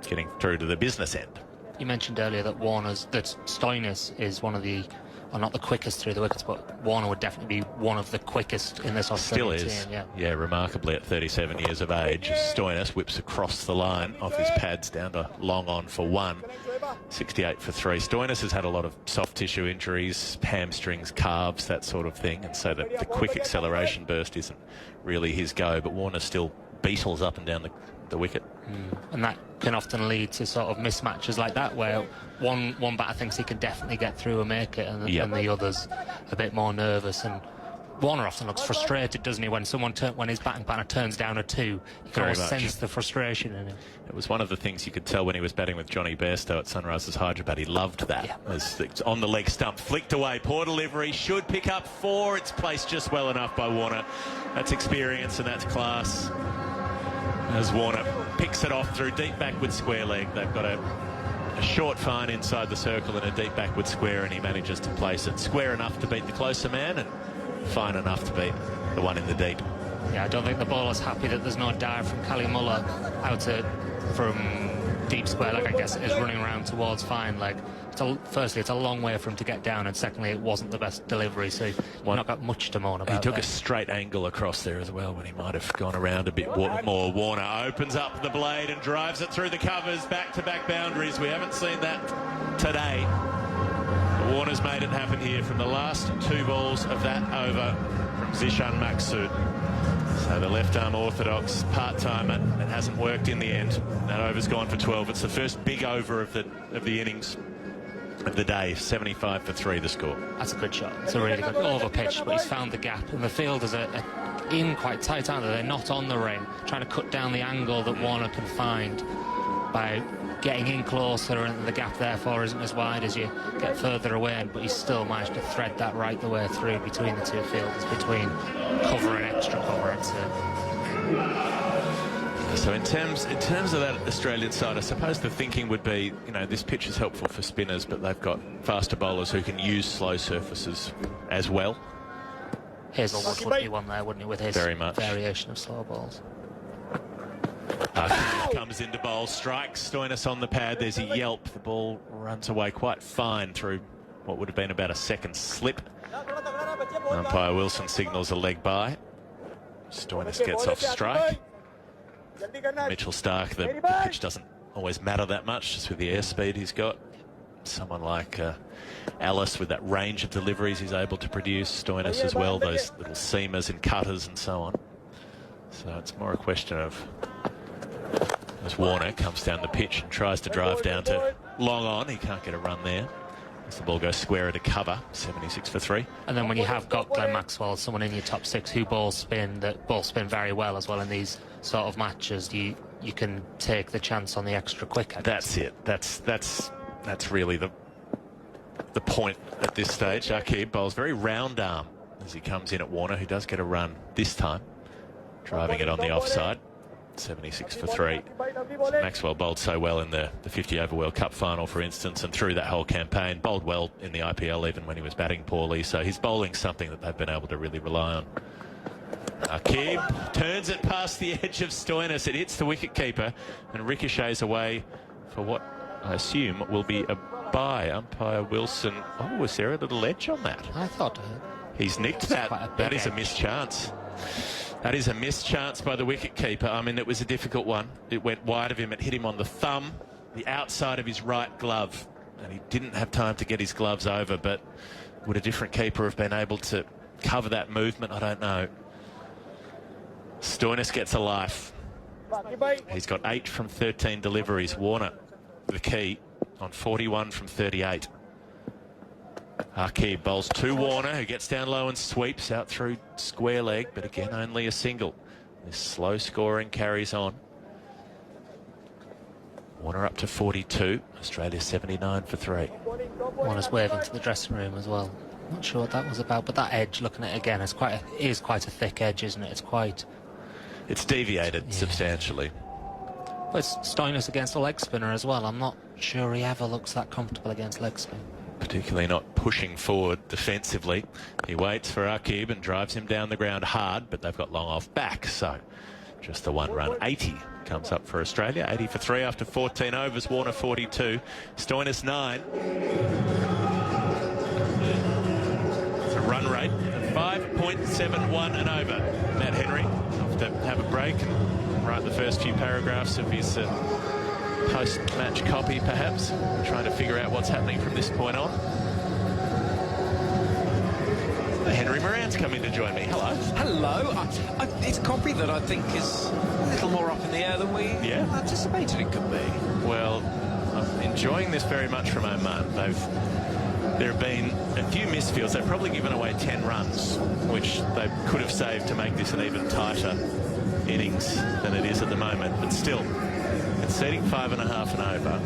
Speaker 12: getting through to the business end.
Speaker 14: You mentioned earlier that Stoinis is one of the, well, not the quickest through the wickets, but Warner would definitely be one of the quickest in this Australian team.
Speaker 12: Still is. Yeah, remarkably at 37 years of age. Stoinis whips across the line off his pads down to long on for 1. 68 for 3. Stoinis has had a lot of soft tissue injuries, hamstrings, calves, that sort of thing, and so the quick acceleration burst isn't really his go, but Warner still beetles up and down the wicket.
Speaker 14: And that can often lead to sort of mismatches like that, where one batter thinks he can definitely get through and make it, and the other's a bit more nervous. And Warner often looks frustrated, doesn't he, when when his batting partner turns down a 2. You can always sense the frustration in him.
Speaker 12: It was one of the things you could tell when he was batting with Johnny Bairstow at Sunrisers Hyderabad. He loved that. It's on the leg stump, flicked away, poor delivery, should pick up 4. It's placed just well enough by Warner. That's experience and that's class. As Warner picks it off through deep backward square leg. They've got a short fine inside the circle and a deep backward square, and he manages to place it square enough to beat the closer man and fine enough to beat the one in the deep.
Speaker 14: Yeah, I don't think the bowler's happy that there's no dive from Kali Mullah out from deep square leg, I guess it is, running around towards fine leg. Firstly, it's a long way for him to get down, and secondly, it wasn't the best delivery, so you've not got much to moan about.
Speaker 12: He took a straight angle across there as well when he might have gone around a bit more. Warner opens up the blade and drives it through the covers, back-to-back boundaries. We haven't seen that today. Warner's made it happen here from the last 2 balls of that over from Zishan Maqsood. So the left-arm orthodox part-timer, it hasn't worked in the end. That over's gone for 12. It's the first big over of the innings of the day. 75 for 3 the score.
Speaker 14: That's a good shot. It's a really good over pitch, but he's found the gap, and the fielders are in quite tight, aren't they? They're not on the ring, trying to cut down the angle that Warner can find by getting in closer, and the gap therefore isn't as wide as you get further away, but he's still managed to thread that right the way through between the 2 fielders, between cover and extra cover, I'd say.
Speaker 12: So in terms of that Australian side, I suppose the thinking would be, this pitch is helpful for spinners, but they've got faster bowlers who can use slow surfaces as well.
Speaker 14: Hazelwood would be one there, wouldn't he, with his
Speaker 12: Very much.
Speaker 14: variation of slow balls.
Speaker 12: Comes into bowl, strikes Stoinis on the pad. There's a yelp. The ball runs away quite fine through what would have been about a second slip. Umpire Wilson signals a leg by. Stoinis gets off strike. Mitchell Starc, the pitch doesn't always matter that much, just with the airspeed he's got. Someone like Alice, with that range of deliveries he's able to produce. Stoinis as well, those little seamers and cutters and so on. So it's more a question of, as Warner comes down the pitch and tries to drive down to long on, he can't get a run there. As the ball goes square to cover, 76 for 3.
Speaker 14: And then when you have got Glenn Maxwell, someone in your top 6 who ball spin very well as well in these sort of matches, you can take the chance on the extra quick.
Speaker 12: That's it. That's really the point at this stage. Akib bowls very round arm as he comes in at Warner, who does get a run this time, driving it on the offside. 76 for 3. Maxwell bowled so well in the 50 over World Cup final, for instance, and through that whole campaign. Bowled well in the IPL even when he was batting poorly, so he's bowling something that they've been able to really rely on. Akib turns it past the edge of Stoinis. It hits the wicketkeeper and ricochets away for what I assume will be a bye. Umpire Wilson. Oh, was there a little edge on that?
Speaker 14: I thought
Speaker 12: he's nicked that. That is a missed chance. That is a missed chance by the wicketkeeper. I mean, it was a difficult one. It went wide of him. It hit him on the thumb, the outside of his right glove. And he didn't have time to get his gloves over, but would a different keeper have been able to cover that movement? I don't know. Stoinis gets a life. He's got 8 from 13 deliveries. Warner, the key, on 41 from 38. Akib bowls to Warner, who gets down low and sweeps out through square leg, but again only a single. This slow scoring carries on. Warner up to 42. Australia 79 for 3.
Speaker 14: Warner's waving to the dressing room as well. Not sure what that was about, but that edge, looking at it again, is quite a thick edge, isn't it?
Speaker 12: It's deviated substantially.
Speaker 14: But it's Stoinis against a leg spinner as well. I'm not sure he ever looks that comfortable against leg spin.
Speaker 12: Particularly not pushing forward defensively. He waits for Akib and drives him down the ground hard, but they've got long off back, so just the one run. 80 comes up for Australia. 80 for 3 after 14 overs. Warner 42. Stoinis 9. It's a run rate of 5.71 and over. Matt Henry off to have a break and write the first few paragraphs of his post-match copy, perhaps, trying to figure out what's happening from this point on. Henry Moran's coming to join me. Hello.
Speaker 15: Hello. It's copy that I think is a little more up in the air than we anticipated it could be.
Speaker 12: Well, I'm enjoying this very much from Oman. There have been a few misfields. They've probably given away 10 runs, which they could have saved to make this an even tighter innings than it is at the moment. But still, conceding 5.5 and over.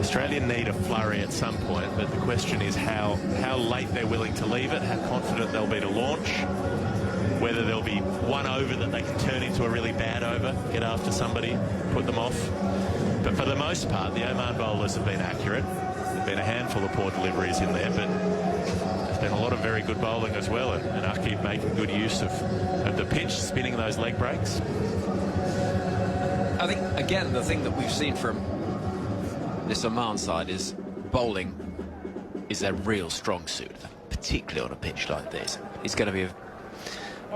Speaker 12: Australia need a flurry at some point, but the question is how late they're willing to leave it, how confident they'll be to launch, whether there'll be one over that they can turn into a really bad over, get after somebody, put them off. But for the most part, the Oman bowlers have been accurate. There've been a handful of poor deliveries in there, but there's been a lot of very good bowling as well, and Akib making good use of the pitch, spinning those leg breaks.
Speaker 15: I think, again, the thing that we've seen from this Oman side is bowling is their real strong suit, particularly on a pitch like this. It's going to be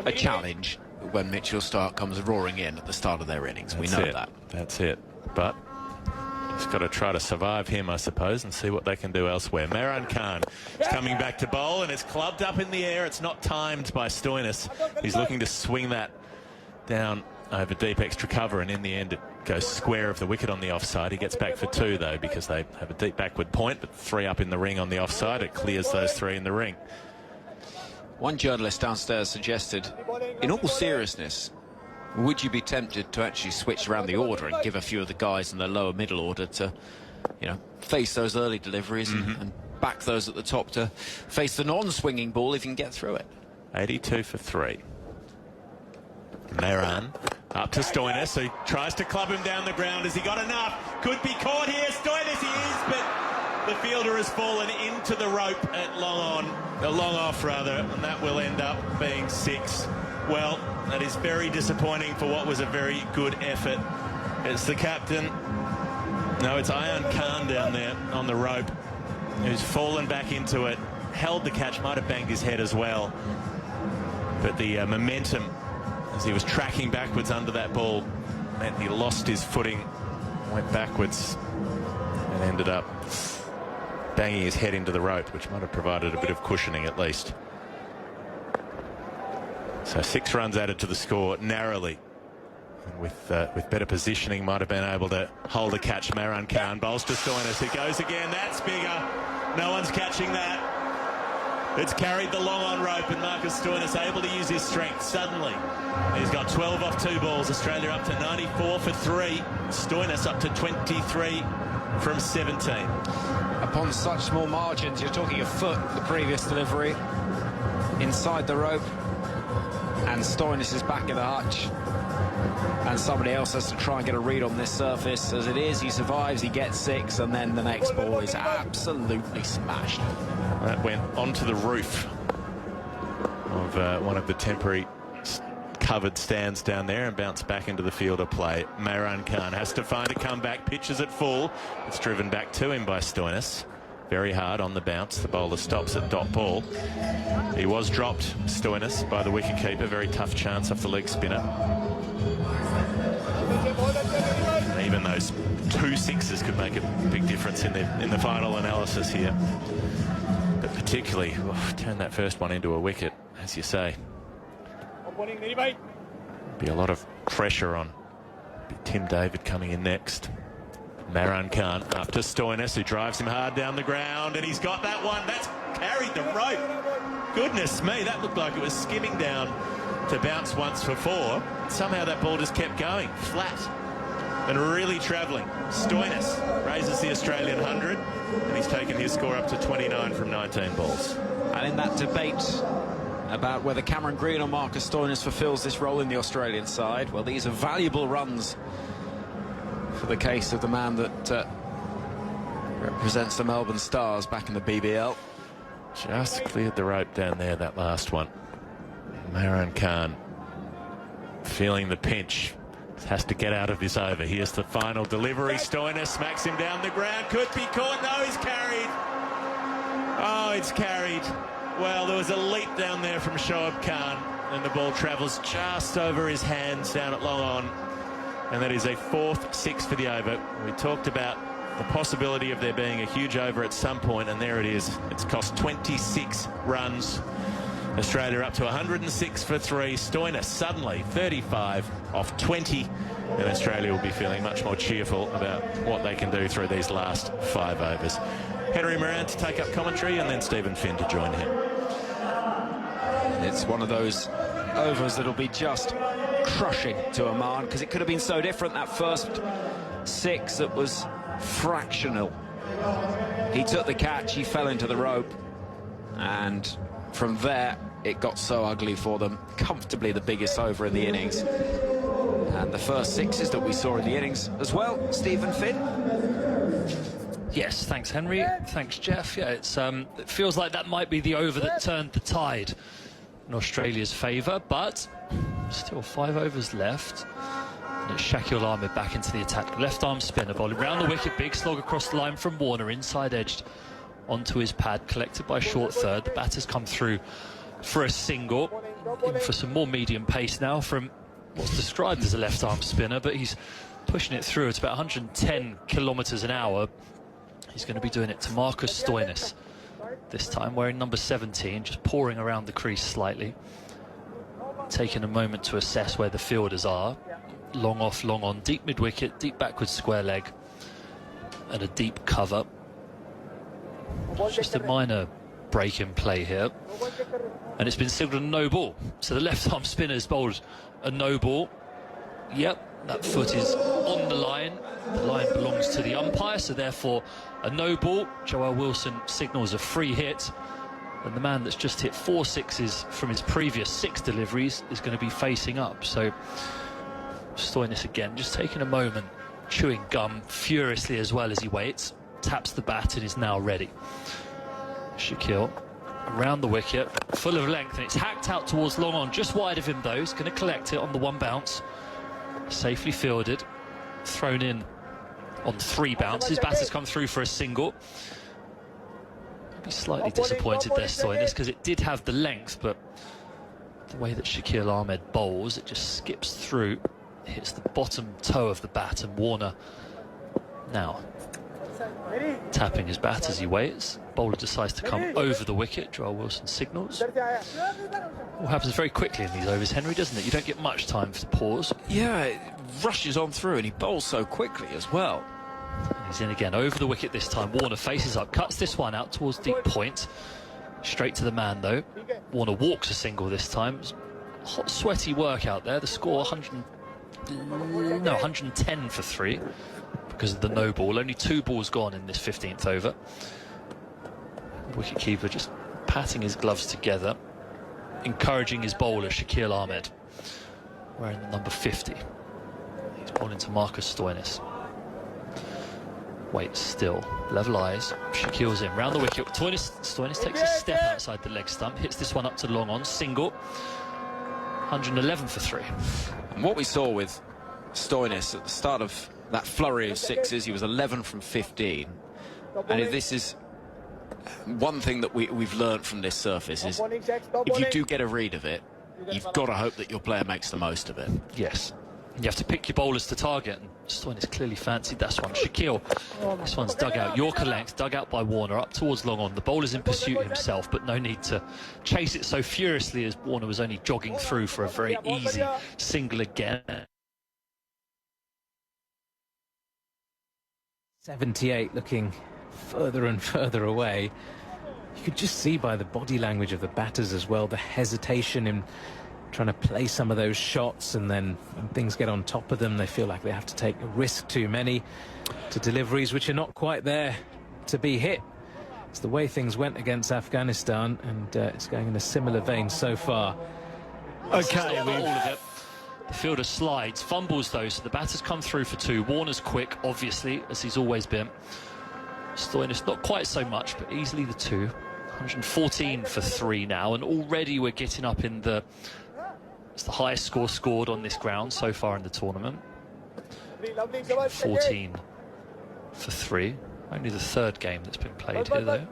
Speaker 15: a challenge when Mitchell Starc comes roaring in at the start of their innings. We know that.
Speaker 12: That's it. But it's got to try to survive him, I suppose, and see what they can do elsewhere. Moran Khan is coming back to bowl, and it's clubbed up in the air. It's not timed by Stoinis. He's looking to swing that down over deep extra cover, and in the end it goes square of the wicket on the offside. He gets back for 2 though, because they have a deep backward point, but 3 up in the ring on the offside. It clears those 3 in the ring.
Speaker 15: One journalist downstairs suggested, in all seriousness, would you be tempted to actually switch around the order and give a few of the guys in the lower middle order to, face those early deliveries and back those at the top to face the non-swinging ball if you can get through it?
Speaker 12: 82 for 3. Moran up to Stoinis, who tries to club him down the ground. Has he got enough? Could be caught here. Stoinis, he is, but The fielder has fallen into the rope at long off, and that will end up being 6. Well, that is very disappointing for what was a very good effort. It's the captain. No, it's Ayaan Khan down there on the rope, who's fallen back into it, held the catch, might have banged his head as well. But the momentum, as he was tracking backwards under that ball, meant he lost his footing, went backwards, and ended up banging his head into the rope, which might have provided a bit of cushioning at least. So 6 runs added to the score narrowly. And with better positioning, might have been able to hold a catch. Moran Khan bowls to Stoinis. It goes again. That's bigger. No one's catching that. It's carried the long on rope, and Marcus Stoinis able to use his strength suddenly. He's got 12 off 2 balls. Australia up to 94 for 3. Stoinis up to 23 from 17.
Speaker 10: Upon such small margins, you're talking a foot the previous delivery. Inside the rope. And Stoinis is back in the hutch. And somebody else has to try and get a read on this surface. As it is, he survives, he gets 6, and then the next ball is absolutely smashed.
Speaker 12: That went onto the roof of one of the temporary covered stands down there and bounced back into the field of play. Moran Khan has to find a comeback, pitches it full. It's driven back to him by Stoinis. Very hard on the bounce. The bowler stops at dot ball. He was dropped, Stoinis, by the wicketkeeper. Very tough chance off the leg spinner. And even those 2 6s could make a big difference in the final analysis here. But particularly, turn that first one into a wicket, as you say. Be a lot of pressure on Tim David coming in next. Moran Khan up to Stoinis, who drives him hard down the ground, and he's got that one. That's carried the rope. Goodness me, that looked like it was skimming down to bounce once for 4. Somehow that ball just kept going flat and really travelling. Stoinis raises the Australian 100, and he's taken his score up to 29 from 19 balls.
Speaker 10: And in that debate about whether Cameron Green or Marcus Stoinis fulfills this role in the Australian side, well, these are valuable runs for the case of the man that represents the Melbourne Stars back in the BBL.
Speaker 12: Just cleared the rope down there, that last one. Moran Khan feeling the pinch. Has to get out of this over. Here's the final delivery. Stoinis smacks him down the ground. Could be caught. No, he's carried. Oh, it's carried. Well, there was a leap down there from Shoaib Khan, and the ball travels just over his hands down at long on. And that is a 4th 6 for the over. We talked about the possibility of there being a huge over at some point, and there it is. It's cost 26 runs. Australia up to 106 for 3. Stoinis suddenly 35 off 20. And Australia will be feeling much more cheerful about what they can do through these last 5 overs. Henry Moran to take up commentary, and then Stephen Finn to join him.
Speaker 10: It's one of those overs that'll be just crushing to Oman, because it could have been so different. That first 6 that was fractional. He took the catch, he fell into the rope, and from there it got so ugly for them. Comfortably the biggest over in the innings, and the first 6s that we saw in the innings as well. Stephen Finn.
Speaker 11: Yes, thanks Henry, thanks Geoff. Yeah, it feels like that might be the over that turned the tide in Australia's favour, but still 5 overs left. And it's Shakil Ahmed back into the attack. Left arm spinner bowling round the wicket. Big slog across the line from Warner, inside edged onto his pad, collected by short third. The batter's come through for a single, in for some more medium pace now from what's described as a left arm spinner, but he's pushing it through at about 110 kilometres an hour. He's going to be doing it to Marcus Stoinis this time, wearing number 17, just pouring around the crease slightly, taking a moment to assess where the fielders are. Long off, long on, deep mid-wicket, deep backwards square leg, and a deep cover. Just a minor break in play here, and it's been signalled a no ball. So the left arm spinner's bowled a no ball. Yep, that foot is on the line. The line belongs to the umpire, so therefore a no ball. Joel Wilson signals a free hit, and the man that's just hit 4 6s from his previous 6 deliveries is going to be facing up. So Stoinis again just taking a moment, chewing gum furiously as well as he waits. taps the bat and is now ready. Shaquille around the wicket, full of length, and it's hacked out towards long on, just wide of him though. He's going to collect it on the one bounce. Safely fielded, thrown in on 3 bounces. Batter's come through for a single. I'd be slightly disappointed there, Stoinis, because it did have the length, but the way that Shaquille Ahmed bowls, it just skips through, hits the bottom toe of the bat, and Warner now tapping his bat as he waits. Bowler decides to come over the wicket. Joel Wilson signals. All happens very quickly in these overs, Henry, doesn't it? You don't get much time to pause.
Speaker 15: Yeah, it rushes on through, and he bowls so quickly as well.
Speaker 11: And he's in again, over the wicket this time. Warner faces up, cuts this one out towards deep point. Straight to the man, though. Warner walks a single this time. Hot, sweaty work out there. The score 110 for 3 because of the no ball. Only 2 balls gone in this 15th over. Wicketkeeper just patting his gloves together, encouraging his bowler, Shaquille Ahmed, wearing the number 50. He's bowling to Marcus Stoinis. Waits still, level eyes. Shaquille's in, round the wicket. Stoinis takes a step outside the leg stump, hits this one up to long on, single. 111 for 3.
Speaker 15: And what we saw with Stoinis at the start of that flurry of sixes, he was 11 from 15. And if this is one thing that we've learned from this surface, is if you do get a read of it, you've got to hope that your player makes the most of it.
Speaker 11: Yes. You have to pick your bowlers to target, and Stoinis clearly fancied that one. Shaquille, this one's dug out. Yorker length, dug out by Warner, up towards long on. The bowler's in pursuit himself, but no need to chase it so furiously, as Warner was only jogging through for a very easy single again.
Speaker 16: 78 looking further and further away. You could just see by the body language of the batters as well, the hesitation in trying to play some of those shots, and then when things get on top of them, they feel like they have to take a risk too many to deliveries which are not quite there to be hit. It's the way things went against Afghanistan, and it's going in a similar vein so far.
Speaker 11: Okay, all of it. The fielder slides, fumbles though, so the batter's come through for 2. Warner's quick, obviously, as he's always been. Stoinis not quite so much, but easily the 2. 114 for 3 now, and already we're getting up in the... It's the highest score scored on this ground so far in the tournament. 14 for 3. Only the 3rd game that's been played here, though.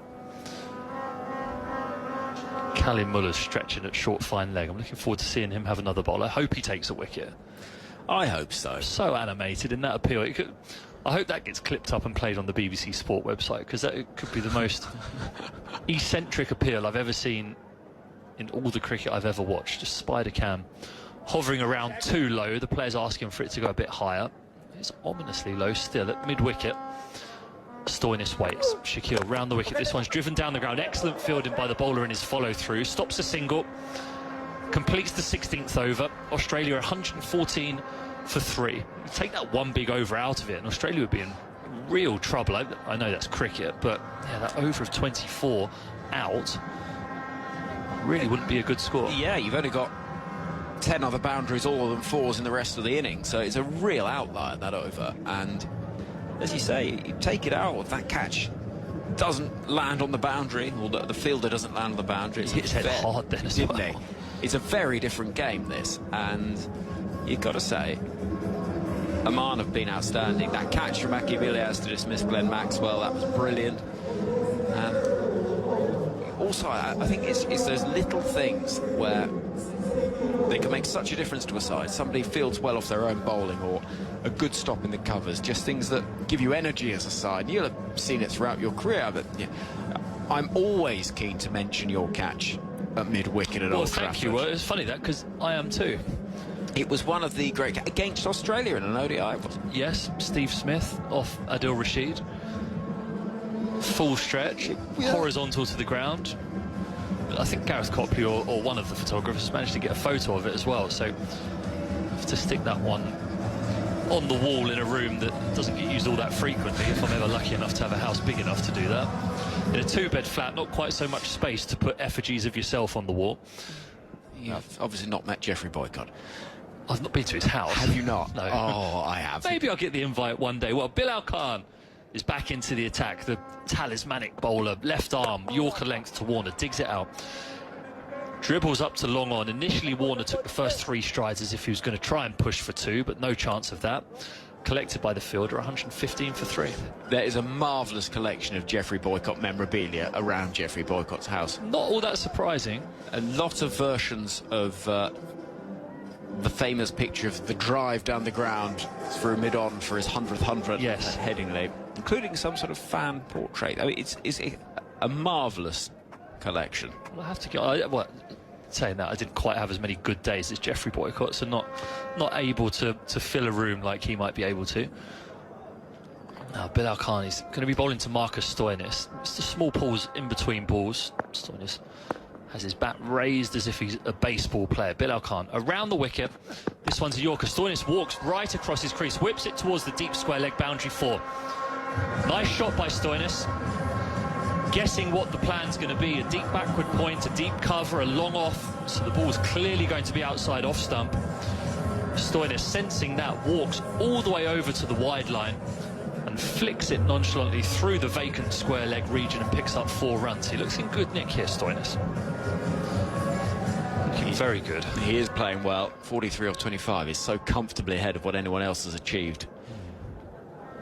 Speaker 11: Callum Muller's stretching at short, fine leg. I'm looking forward to seeing him have another bowl. I hope he takes a wicket.
Speaker 15: I hope so.
Speaker 11: So animated in that appeal. I hope that gets clipped up and played on the BBC Sport website, because that could be the most eccentric appeal I've ever seen in all the cricket I've ever watched. Just spider cam hovering around too low. The player's asking for it to go a bit higher. It's ominously low still at mid-wicket. Stoinis waits. Shaquille round the wicket. This one's driven down the ground. Excellent fielding by the bowler in his follow-through. Stops a single. Completes the 16th over. Australia 114 for 3. You take that one big over out of it, and Australia would be in real trouble. I know that's cricket, but yeah, that over of 24 out really wouldn't be a good score.
Speaker 15: Yeah, you've only got 10 other boundaries, all of them 4s in the rest of the innings, so it's a real outlier, that over. And as you say, you take it out, that catch doesn't land on the boundary, or the fielder doesn't land on the boundary.
Speaker 11: It hits head hard then as well.
Speaker 15: It's a very different game, this, and you've got to say, Oman have been outstanding. That catch from Aki Villiers to dismiss Glenn Maxwell, that was brilliant. Also, I think it's those little things where they can make such a difference to a side. Somebody fields well off their own bowling, or a good stop in the covers, just things that give you energy as a side. You'll have seen it throughout your career, but yeah, I'm always keen to mention your catch at mid-wicket at Old Trafford.
Speaker 11: Well, thank you. Well, it's funny that, because I am too.
Speaker 15: It was one of the great... Against Australia in an ODI, wasn't it?
Speaker 11: Yes, Steve Smith off Adil Rashid. Full stretch, horizontal to the ground. I think Gareth Copley or one of the photographers managed to get a photo of it as well, so I have to stick that one on the wall in a room that doesn't get used all that frequently, if I'm ever lucky enough to have a house big enough to do that. In a 2-bed flat, not quite so much space to put effigies of yourself on the wall.
Speaker 15: You've obviously not met Jeffrey Boycott.
Speaker 11: I've not been to his house.
Speaker 15: Have you not?
Speaker 11: No.
Speaker 15: Oh, I have.
Speaker 11: Maybe I'll get the invite one day. Well, Bilal Khan is back into the attack. The talismanic bowler, left arm, Yorker length to Warner, digs it out. Dribbles up to long on. Initially, Warner took the first 3 strides as if he was going to try and push for 2, but no chance of that. Collected by the fielder, 115 for 3.
Speaker 15: There is a marvellous collection of Geoffrey Boycott memorabilia around Geoffrey Boycott's house.
Speaker 11: Not all that surprising.
Speaker 15: A lot of versions of the famous picture of the drive down the ground through mid-on for his 100th 100
Speaker 11: yes.
Speaker 15: at Headingley, including some sort of fan portrait. I mean, it's a marvellous collection.
Speaker 11: Well, I have to get... saying that, I didn't quite have as many good days as Geoffrey Boycott, so not able to fill a room like he might be able to. Now, Bilal Khan is going to be bowling to Marcus Stoinis. It's the small pause in between balls. Stoinis has his bat raised as if he's a baseball player. Bilal Khan around the wicket. This one's a Yorker. Stoinis walks right across his crease, whips it towards the deep square leg boundary 4. Nice shot by Stoinis. Guessing what the plan's going to be. A deep backward point, a deep cover, a long off. So the ball's clearly going to be outside off stump. Stoinis, sensing that, walks all the way over to the wide line and flicks it nonchalantly through the vacant square leg region and picks up 4 runs. He looks in good nick here, Stoinis. Looking very good.
Speaker 15: He is playing well. 43 off 25 is so comfortably ahead of what anyone else has achieved.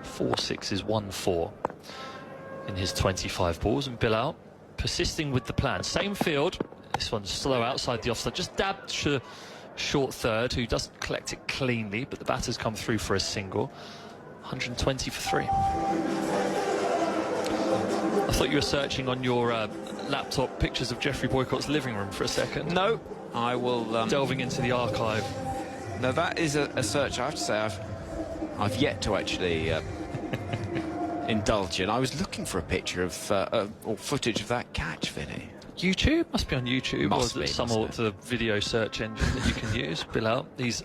Speaker 11: 4 6s, 1 4 in his 25 balls, and Bilal persisting with the plan. Same field. This one's slow outside the offside, just dabbed to short third, who doesn't collect it cleanly, but the batter's come through for a single. 120 for 3. I thought you were searching on your laptop pictures of Geoffrey Boycott's living room for a second.
Speaker 15: No, I will...
Speaker 11: delving into the archive.
Speaker 15: No, that is a search I have to say I've yet to actually indulge in. I was looking for a picture of or footage of that catch, Vinny.
Speaker 11: YouTube? Must be on YouTube.
Speaker 15: Must
Speaker 11: or
Speaker 15: be,
Speaker 11: some of the video search engine that you can use. Bilal, he's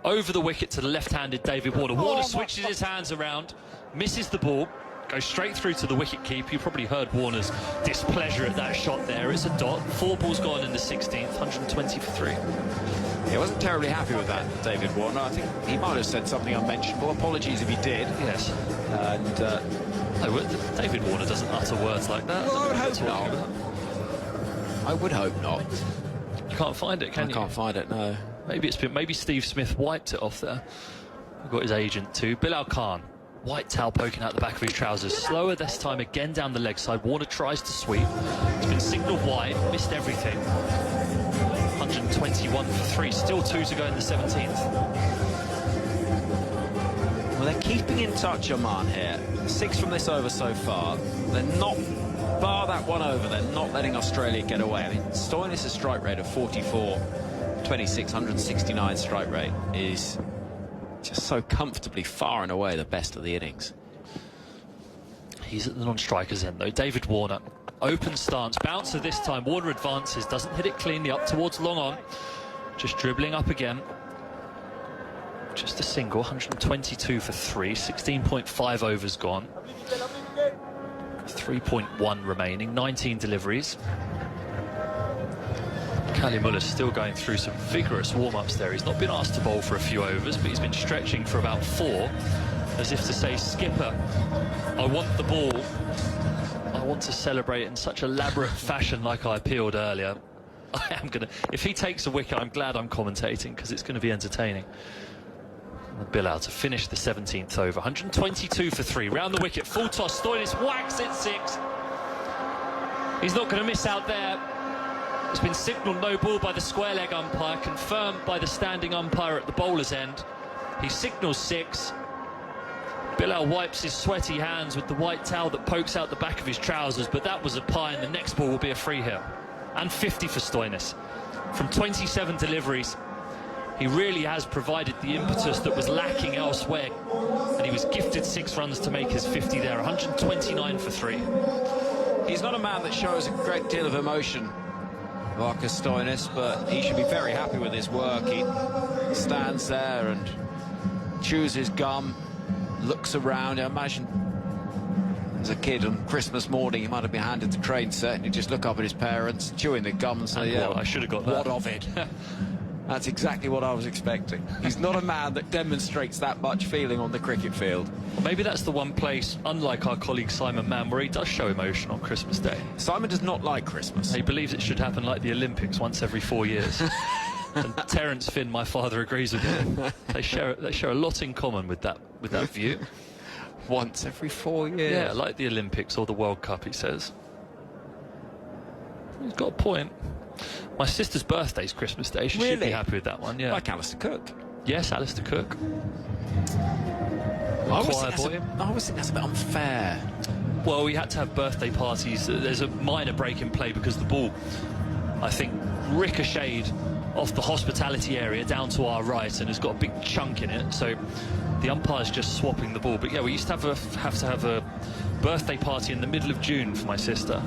Speaker 11: over the wicket to the left-handed David Warner. Warner switches his hands around, misses the ball, goes straight through to the wicket keeper. You probably heard Warner's displeasure at that shot there. It's a dot. 4 balls gone in the 16th. 120 for 3.
Speaker 15: He wasn't terribly happy with that, David Warner. I think he might have said something unmentionable. Apologies if he did.
Speaker 11: Yes.
Speaker 15: And
Speaker 11: no, David Warner doesn't utter words like that.
Speaker 15: Well, I would hope not. I would hope not.
Speaker 11: You can't find it, can you?
Speaker 15: I can't find it, no.
Speaker 11: Maybe Steve Smith wiped it off there. We've got his agent too. Bilal Khan, white towel poking out the back of his trousers. Slower this time again down the leg side. Warner tries to sweep. It's been signalled wide, missed everything. 121 for 3. Still 2 to go in the 17th.
Speaker 15: Well, they're keeping in touch, Oman here. 6 from this over so far. They're not, bar that one over, they're not letting Australia get away. I mean, Stoinis' strike rate of 44-26, 169 strike rate is just so comfortably far and away the best of the innings.
Speaker 11: He's at the non-strikers end though. David Warner, open stance, bouncer this time. Warner advances, doesn't hit it cleanly up towards long on. Just dribbling up again. Just a single, 122 for 3, 16.5 overs gone. 3.1 remaining, 19 deliveries. Cali Muller's still going through some vigorous warm-ups there. He's not been asked to bowl for a few overs, but he's been stretching for about 4, as if to say, skipper, I want the ball. I want to celebrate in such elaborate fashion like I appealed earlier. I am going to... If he takes a wicket, I'm glad I'm commentating, because it's going to be entertaining. And Bilal to finish the 17th over. 122 for 3. Round the wicket, full toss. Stoinis whacks it 6. He's not going to miss out there. It's been signalled no ball by the square leg umpire, confirmed by the standing umpire at the bowler's end. He signals 6. Bilal wipes his sweaty hands with the white towel that pokes out the back of his trousers, but that was a pie, and the next ball will be a free hit. And 50 for Stoinis. From 27 deliveries, he really has provided the impetus that was lacking elsewhere, and he was gifted 6 runs to make his 50 there. 129 for 3.
Speaker 15: He's not a man that shows a great deal of emotion, Marcus Stoinis, but he should be very happy with his work. He stands there and chews his gum, looks around. I imagine as a kid on Christmas morning, he might have been handed the train set and he'd just look up at his parents, chewing the gum and say, yeah,
Speaker 11: I should have got that.
Speaker 15: What of it? That's exactly what I was expecting. He's not a man that demonstrates that much feeling on the cricket field.
Speaker 11: Maybe that's the one place, unlike our colleague Simon Mann, where he does show emotion on Christmas Day.
Speaker 15: Simon does not like Christmas.
Speaker 11: He believes it should happen like the Olympics, once every 4 years. And Terence Finn, my father, agrees with him. They share a lot in common with that view.
Speaker 15: Once every 4 years?
Speaker 11: Yeah, like the Olympics or the World Cup, he says. He's got a point. My sister's birthday's Christmas Day. She should be happy with that one, yeah.
Speaker 15: Like Alistair Cook.
Speaker 11: Yes, Alistair Cook.
Speaker 15: I always think that's a bit unfair.
Speaker 11: Well, we had to have birthday parties. There's a minor break in play because the ball, I think, ricocheted off the hospitality area down to our right and has got a big chunk in it. So the umpire's just swapping the ball. But yeah, we used to have a birthday party in the middle of June for my sister.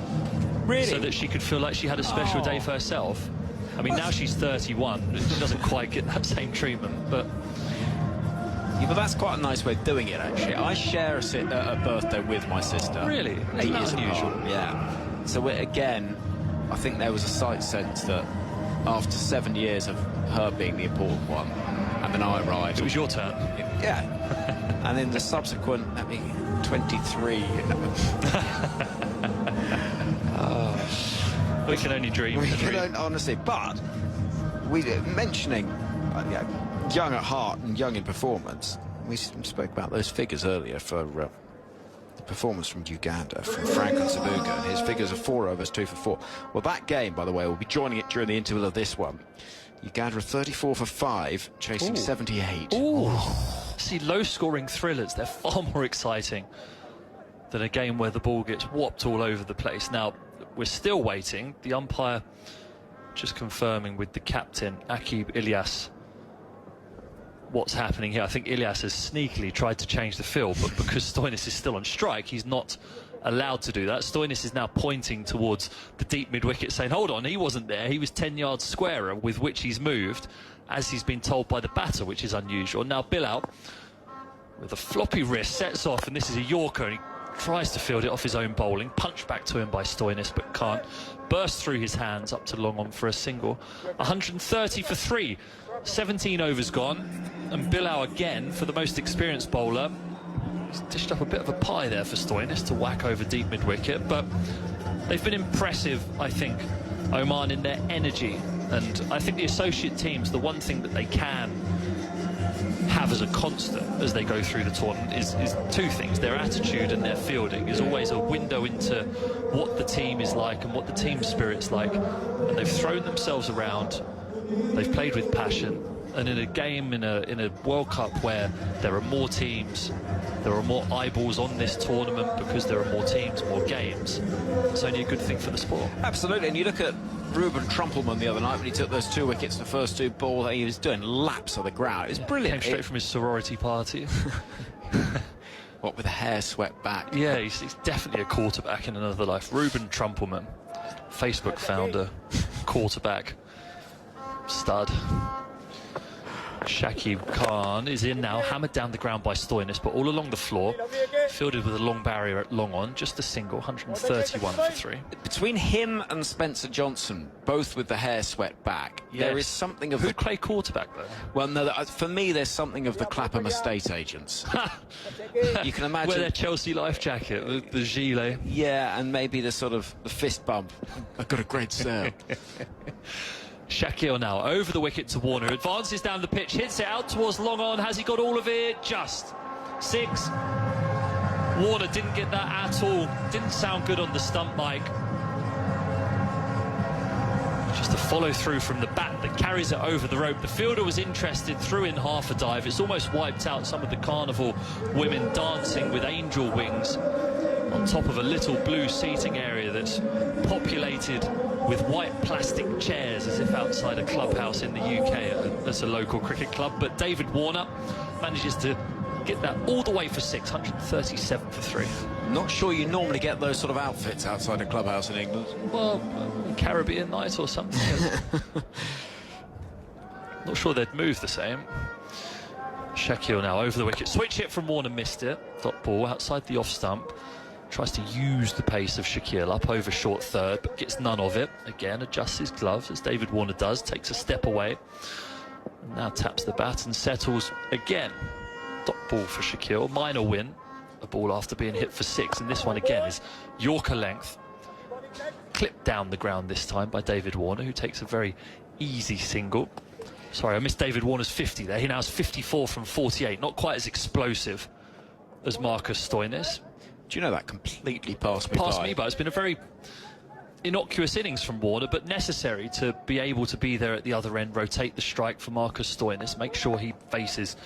Speaker 15: Really?
Speaker 11: So that she could feel like she had a special day for herself. I mean, now she's 31, and she doesn't quite get that same treatment, but...
Speaker 15: Yeah, but that's quite a nice way of doing it, actually. I share a birthday with my sister.
Speaker 11: Really?
Speaker 15: 8 years
Speaker 11: unusual?
Speaker 15: apart. Yeah. So again, I think there was a slight sense that after 7 years of her being the important one, and then I arrived...
Speaker 11: It was your turn.
Speaker 15: Yeah. And in the subsequent, 23...
Speaker 11: We can only dream.
Speaker 15: Honestly, but mentioning young at heart and young in performance, we spoke about those figures earlier for the performance from Uganda, from Frank and Sabuga, and his figures are 4 overs, 2 for 4. Well, that game, by the way, will be joining it during the interval of this one. Uganda are 34 for 5, chasing 78.
Speaker 11: Ooh. See, low-scoring thrillers, they're far more exciting than a game where the ball gets whopped all over the place. Now, we're still waiting. The umpire just confirming with the captain, Akib Ilyas, what's happening here. I think Ilyas has sneakily tried to change the field, but because Stoinis is still on strike, he's not allowed to do that. Stoinis is now pointing towards the deep mid-wicket, saying, hold on, he wasn't there. He was 10 yards squarer, with which he's moved, as he's been told by the batter, which is unusual. Now, Bilal, with a floppy wrist, sets off, and this is a Yorker, and he tries to field it off his own bowling, punched back to him by Stoinis, but can't. Burst through his hands up to long on for a single. 130 for 3. 17 overs gone. And Bilal again, for the most experienced bowler, he's dished up a bit of a pie there for Stoinis to whack over deep mid-wicket. But they've been impressive, I think, Oman, in their energy. And I think the associate teams, the one thing that they can have as a constant as they go through the tournament is 2 things. Their attitude and their fielding is always a window into what the team is like and what the team spirit's like. And they've thrown themselves around, they've played with passion, and in a game, in a World Cup where there are more teams, there are more eyeballs on this tournament because there are more teams, more games, it's only a good thing for the sport.
Speaker 15: Absolutely. And you look at Ruben Trumpelman the other night when he took those 2 wickets, the first 2 balls, he was doing laps of the ground. It was brilliant.
Speaker 11: Came straight from his sorority party.
Speaker 15: What, with the hair swept back?
Speaker 11: Yeah, he's definitely a quarterback in another life. Ruben Trumpelman, Facebook founder, quarterback, stud. Shakib Khan is in now, hammered down the ground by Stoinis, but all along the floor, fielded with a long barrier at long on, just a single, 131 for 3.
Speaker 15: Between him and Spencer Johnson, both with the hair swept back, there is something of...
Speaker 11: Who'd play quarterback, though?
Speaker 15: Well, no, for me, there's something of the Clapham estate agents. You can imagine...
Speaker 11: Wear their Chelsea life jacket, the gilet.
Speaker 15: Yeah, and maybe the sort of the fist bump. I've got a great serve.
Speaker 11: Shakil now over the wicket to Warner, advances down the pitch, hits it out towards long on. Has he got all of it? Just 6. Warner didn't get that at all. Didn't sound good on the stump mic. Just a follow through from the bat that carries it over the rope. The fielder was interested, threw in half a dive. It's almost wiped out some of the carnival women dancing with angel wings on top of a little blue seating area that's populated with white plastic chairs, as if outside a clubhouse in the UK at a local cricket club. But David Warner manages to get that all the way for 6, 137 for 3.
Speaker 15: Not sure you normally get those sort of outfits outside a clubhouse in England.
Speaker 11: Well, Caribbean night or something. Not sure they'd move the same. Shakil now over the wicket. Switch hit from Warner, missed it. Dot ball outside the off stump. Tries to use the pace of Shaquille up over short third, but gets none of it. Again, adjusts his gloves, as David Warner does, takes a step away. Now taps the bat and settles again. Dot ball for Shaquille, minor win. A ball after being hit for 6, and this one again is Yorker length. Clipped down the ground this time by David Warner, who takes a very easy single. Sorry, I missed David Warner's 50 there. He now has 54 from 48. Not quite as explosive as Marcus Stoinis.
Speaker 15: Do you know that completely passed me by?
Speaker 11: It's been a very innocuous innings from Warner, but necessary to be able to be there at the other end, rotate the strike for Marcus Stoinis, make sure he faces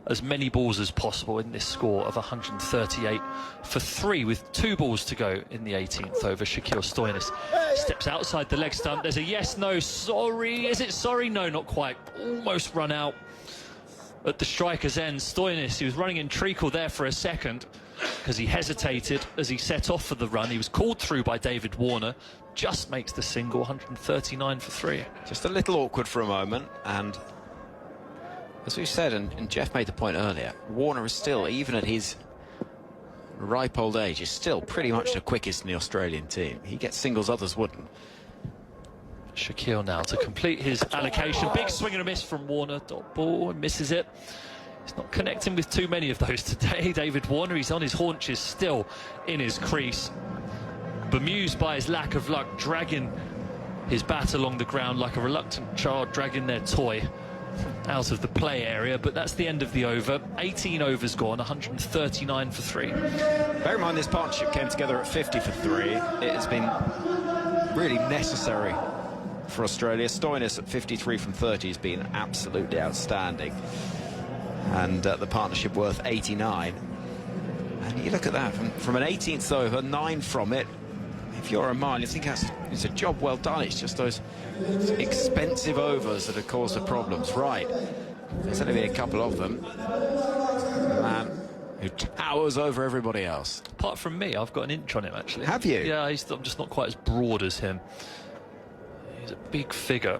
Speaker 11: as many balls as possible in this score of 138 for 3 with 2 balls to go in the 18th over. Shaquille Stoinis steps outside the leg stump. There's a yes, no, sorry. Is it sorry? No, not quite. Almost run out at the striker's end. Stoinis, he was running in treacle there for a second because he hesitated as he set off for the run. He was called through by David Warner, just makes the single, 139 for 3.
Speaker 15: Just a little awkward for a moment, and as we said, and Geoff made the point earlier, Warner is still, even at his ripe old age, is still pretty much the quickest in the Australian team. He gets singles others wouldn't.
Speaker 11: Shaquille now to complete his allocation. Big swing and a miss from Warner. Dot ball, and misses it. He's not connecting with too many of those today, David Warner. He's on his haunches, still in his crease. Bemused by his lack of luck, dragging his bat along the ground like a reluctant child dragging their toy out of the play area. But that's the end of the over. 18 overs gone, 139 for 3.
Speaker 15: Bear in mind, this partnership came together at 50 for 3. It has been really necessary for Australia. Stoinis at 53 from 30 has been absolutely outstanding, and the partnership worth 89. And you look at that, from an 18th over, 9 from it. If you're Oman, you think it's a job well done. It's just those expensive overs that have caused the problems. Right, there's only been a couple of them. The man who towers over everybody else.
Speaker 11: Apart from me, I've got an inch on him, actually.
Speaker 15: Have you?
Speaker 11: Yeah, I'm just not quite as broad as him. He's a big figure.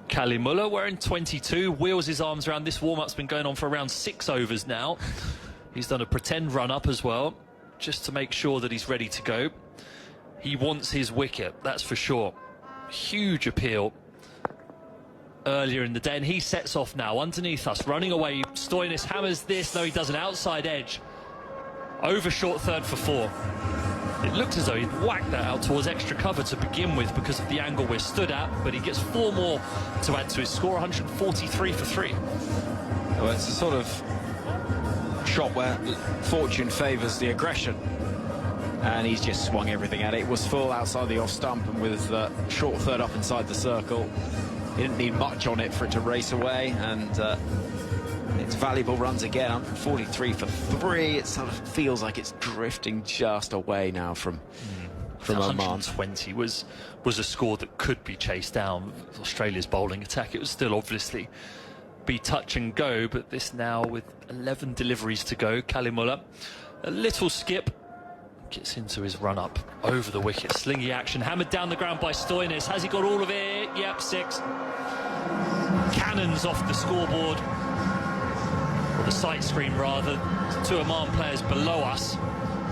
Speaker 11: Cali Muller wearing 22, wheels his arms around. This warm-up's been going on for around 6 overs now. He's done a pretend run-up as well, just to make sure that he's ready to go. He wants his wicket, that's for sure. Huge appeal earlier in the day, and he sets off now underneath us, running away. Stoinis hammers this. No, he does an outside edge over short third for 4. It looked as though he'd whacked that out towards extra cover to begin with because of the angle we're stood at, but he gets 4 more to add to his score, 143 for 3.
Speaker 15: Well, it's a sort of shot where fortune favours the aggression, and he's just swung everything at it. It was full outside the off stump, and with short third up inside the circle, he didn't need much on it for it to race away, and it's valuable runs again. 143 for 3. It sort of feels like it's drifting just away now from Oman.
Speaker 11: 120 was a score that could be chased down. Australia's bowling attack, it would still obviously be touch and go, but this now with 11 deliveries to go. Cali Muller, a little skip, gets into his run-up over the wicket. Slingy action, hammered down the ground by Stoinis. Has he got all of it? Yep, 6. Cannons off the scoreboard, or the sight screen rather. 2 Oman players below us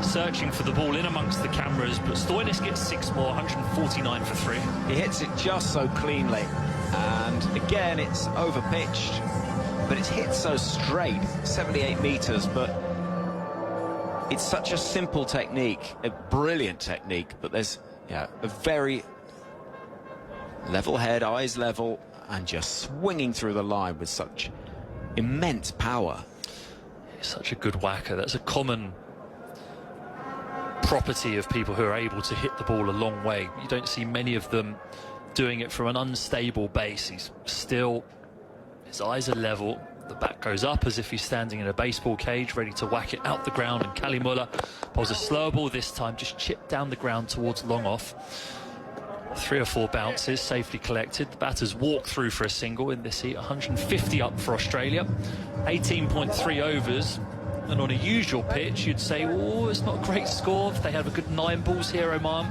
Speaker 11: searching for the ball in amongst the cameras, but Stoinis gets 6 more, 149 for 3.
Speaker 15: He hits it just so cleanly, and again it's over-pitched, but it's hit so straight, 78 metres, but it's such a simple technique, a brilliant technique, but there's a very level head, eyes level, and just swinging through the line with such immense power.
Speaker 11: He's such a good whacker. That's a common property of people who are able to hit the ball a long way. You don't see many of them doing it from an unstable base. He's still, his eyes are level, the bat goes up as if he's standing in a baseball cage ready to whack it out the ground, and Cali Muller bowls a slower ball this time, just chipped down the ground towards long off. 3 or 4 bounces safely collected. The batters walk through for a single in this heat. 150 up for Australia, 18.3 overs, and on a usual pitch you'd say, oh, it's not a great score. If they have a good 9 balls here, Oman,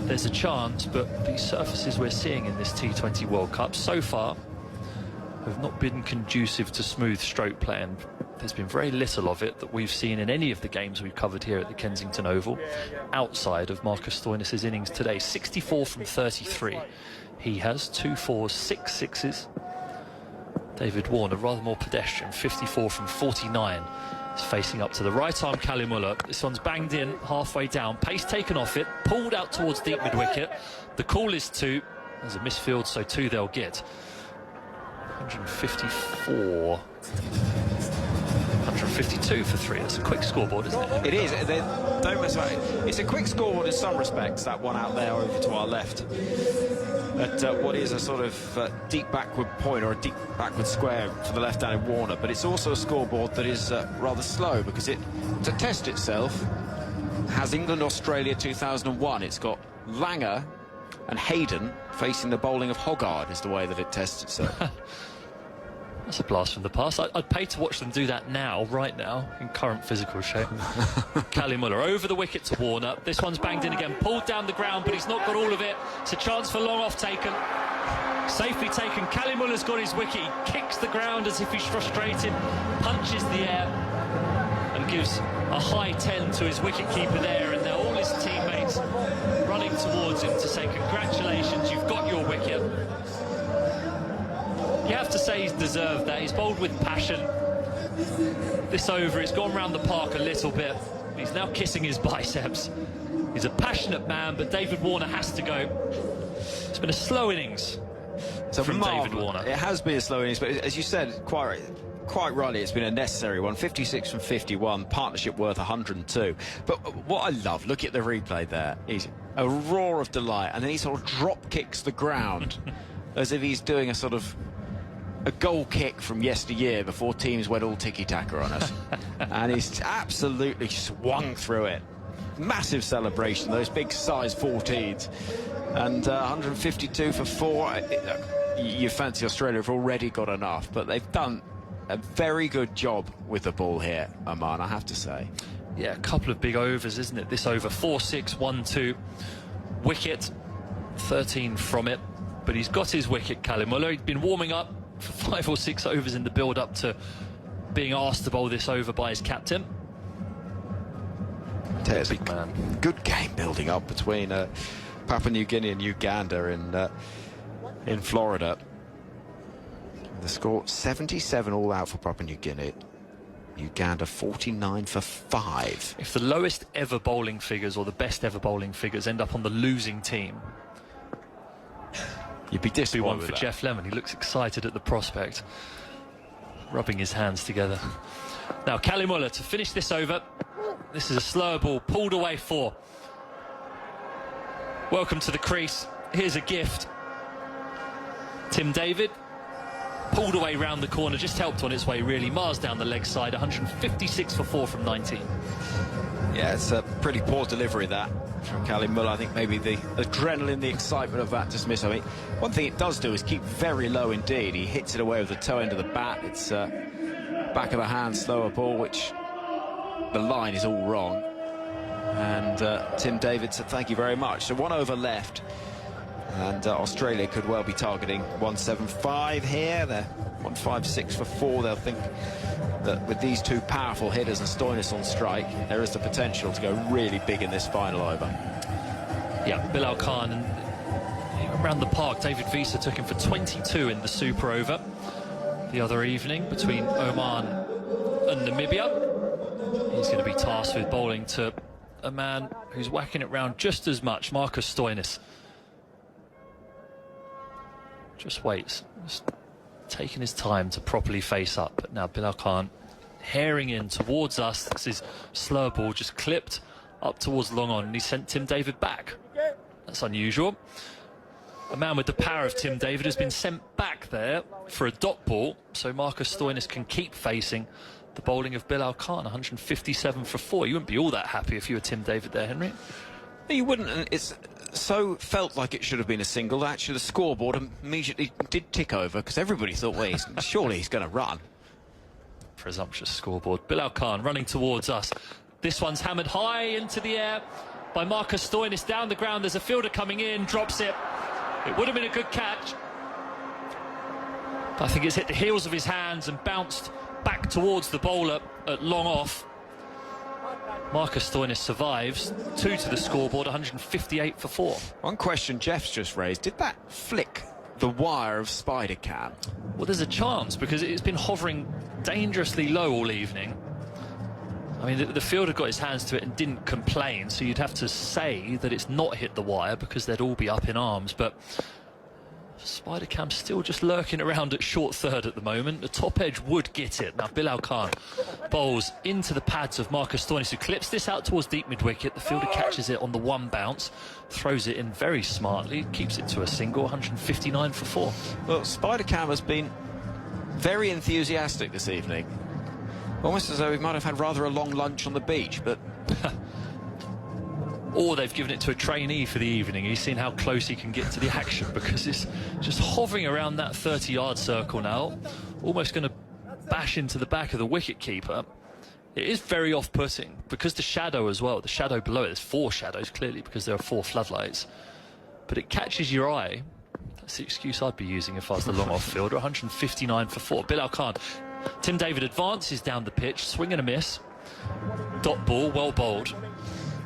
Speaker 11: there's a chance, but these surfaces we're seeing in this T20 World Cup so far have not been conducive to smooth stroke play, and there's been very little of it that we've seen in any of the games we've covered here at the Kensington Oval, outside of Marcus Stoinis' innings today. 64 from 33. He has 2 fours, 6 sixes. David Warner, rather more pedestrian, 54 from 49. He's facing up to the right arm, Callum Muller. This one's banged in halfway down. Pace taken off it, pulled out towards deep mid-wicket. The call is 2. There's a misfield, so 2 they'll get. 154. 152 for 3. That's a quick scoreboard, isn't it?
Speaker 15: It is. Don't mess about it. It's a quick scoreboard in some respects, that one out there over to our left. At what is a sort of deep backward point or a deep backward square for the left-handed Warner, but it's also a scoreboard that is rather slow because it, to test itself, has England-Australia 2001. It's got Langer and Hayden facing the bowling of Hoggard is the way that it tests itself.
Speaker 11: That's a blast from the past. I'd pay to watch them do that now, right now, in current physical shape. Callum Muller over the wicket to Warner. This one's banged in again, pulled down the ground, but he's not got all of it. It's a chance for long off taken. Safely taken. Callum Muller's got his wicket. He kicks the ground as if he's frustrated, punches the air, and gives a high 10 to his wicket-keeper there, and now all his teammates running towards him to say, congratulations, you've got your wicket. You have to say he's deserved that. He's bowled with passion. This over, it's gone round the park a little bit. He's now kissing his biceps. He's a passionate man, but David Warner has to go. It's been a slow innings from David Warner.
Speaker 15: It has been a slow innings, but as you said, quite rightly, it's been a necessary one. 56 from 51, partnership worth 102. But what I love, look at the replay there, is a roar of delight, and then he sort of drop kicks the ground as if he's doing a sort of a goal kick from yesteryear before teams went all tiki-taka on us. And he's absolutely swung through it. Massive celebration, those big size 14s. And 152 for 4. You fancy Australia have already got enough, but they've done a very good job with the ball here, Oman, I have to say.
Speaker 11: Yeah, a couple of big overs, isn't it? This over, 4-6, 1-2. Wicket, 13 from it. But he's got his wicket, Callum Muller. He'd been warming up for 5 or 6 overs in the build-up to being asked to bowl this over by his captain.
Speaker 15: There's a good game building up between Papua New Guinea and Uganda in Florida. The score 77 all out for Papua New Guinea. Uganda 49 for 5.
Speaker 11: If the lowest ever bowling figures or the best ever bowling figures end up on the losing team,
Speaker 15: you'd be disappointed.
Speaker 11: One for Geoff Lemon. He looks excited at the prospect, rubbing his hands together. Now Callum Muller to finish this over. This is a slower ball, pulled away 4. Welcome to the crease. Here's a gift. Tim David pulled away round the corner, just helped on its way really. Mars down the leg side, 156 for 4 from 19.
Speaker 15: Yeah, it's a pretty poor delivery that from Callum Muller. I think maybe the adrenaline, the excitement of that dismissal. I mean, one thing it does do is keep very low indeed. He hits it away with the toe end of the bat. It's back of the hand, slower ball, which the line is all wrong. And Tim David said thank you very much. So 1 over left. And Australia could well be targeting 175 here. They're 156 for 4. They'll think that with these two powerful hitters and Stoinis on strike, there is the potential to go really big in this final over.
Speaker 11: Yeah, Bilal Khan, and around the park, David Visa took him for 22 in the super over the other evening between Oman and Namibia. He's going to be tasked with bowling to a man who's whacking it round just as much, Marcus Stoinis. Just waits, just taking his time to properly face up. But now Bilal Khan herring in towards us. This is slow ball, just clipped up towards long on, and he sent Tim David back. That's unusual. A man with the power of Tim David has been sent back there for a dot ball, so Marcus Stoinis can keep facing the bowling of Bilal Khan. 157 for 4. You wouldn't be all that happy if you were Tim David there, Henry.
Speaker 15: No, you wouldn't, and it's so felt like it should have been a single. Actually, the scoreboard immediately did tick over because everybody thought, well, surely he's going to run.
Speaker 11: Presumptuous scoreboard. Bilal Khan running towards us. This one's hammered high into the air by Marcus Stoinis down the ground. There's a fielder coming in, drops it. It would have been a good catch. I think it's hit the heels of his hands and bounced back towards the bowler at long off. Marcus Stoinis survives. 2 to the scoreboard, 158 for 4.
Speaker 15: One question Geoff's just raised, did that flick the wire of Spider Cam?
Speaker 11: Well, there's a chance, because it's been hovering dangerously low all evening. I mean, the fielder got his hands to it and didn't complain, so you'd have to say that it's not hit the wire, because they'd all be up in arms. But Spider Cam's still just lurking around at short third at the moment. The top edge would get it. Now Bilal Khan bowls into the pads of Marcus Stoinis, who clips this out towards deep mid-wicket. The fielder catches it on the one bounce, throws it in very smartly, keeps it to a single, 159 for 4.
Speaker 15: Well, Spider Cam has been very enthusiastic this evening. Almost as though he might have had rather a long lunch on the beach, but...
Speaker 11: Or they've given it to a trainee for the evening. He's seen how close he can get to the action, because it's just hovering around that 30-yard circle now, almost going to bash into the back of the wicket-keeper. It is very off-putting, because the shadow as well, the shadow below it, there's 4 shadows, clearly, because there are 4 floodlights. But it catches your eye. That's the excuse I'd be using if I was the long-off fielder. 159 for 4. Bilal Khan. Tim David advances down the pitch, swing and a miss. Dot ball, well bowled.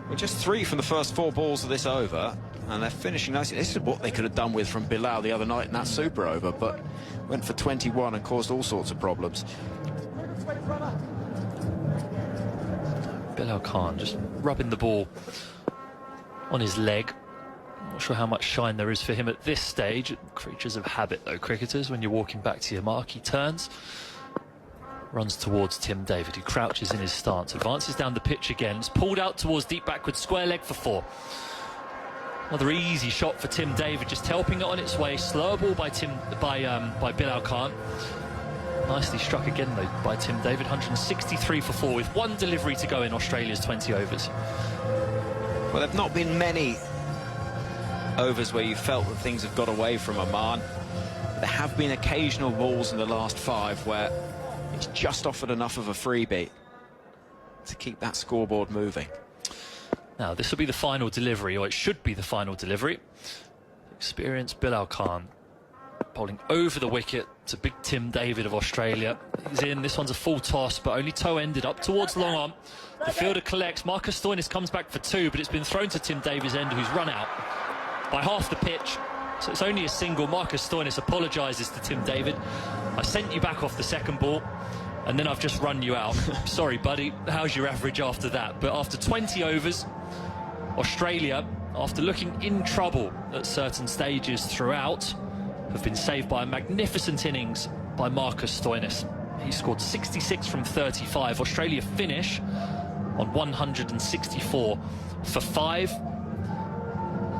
Speaker 15: Well, just 3 from the first 4 balls of this over, and they're finishing nicely. This is what they could have done with from Bilal the other night in that super over, but went for 21 and caused all sorts of problems.
Speaker 11: Bilal Khan just rubbing the ball on his leg. Not sure how much shine there is for him at this stage. Creatures of habit, though, cricketers. When you're walking back to your mark, he turns. Runs towards Tim David, who crouches in his stance, advances down the pitch again, is pulled out towards deep backward square leg for 4. Another easy shot for Tim David, just helping it on its way. Slower ball by Bilal Khan. Nicely struck again though by Tim David. 163 for 4 with 1 delivery to go in Australia's 20 overs.
Speaker 15: Well, there have not been many overs where you felt that things have got away from Oman. There have been occasional balls in the last 5 where it's just offered enough of a freebie to keep that scoreboard moving.
Speaker 11: Now, this will be the final delivery, or it should be the final delivery. Experienced Bilal Khan bowling over the wicket to big Tim David of Australia. He's in. This one's a full toss, but only toe-ended up towards long on. The fielder collects. Marcus Stoinis comes back for 2, but it's been thrown to Tim David's end, who's run out by half the pitch. So it's only a single. Marcus Stoinis apologises to Tim David. I sent you back off the second ball, and then I've just run you out. Sorry, buddy. How's your average after that? But after 20 overs, Australia, after looking in trouble at certain stages throughout, have been saved by a magnificent innings by Marcus Stoinis. He scored 66 from 35. Australia finish on 164 for 5.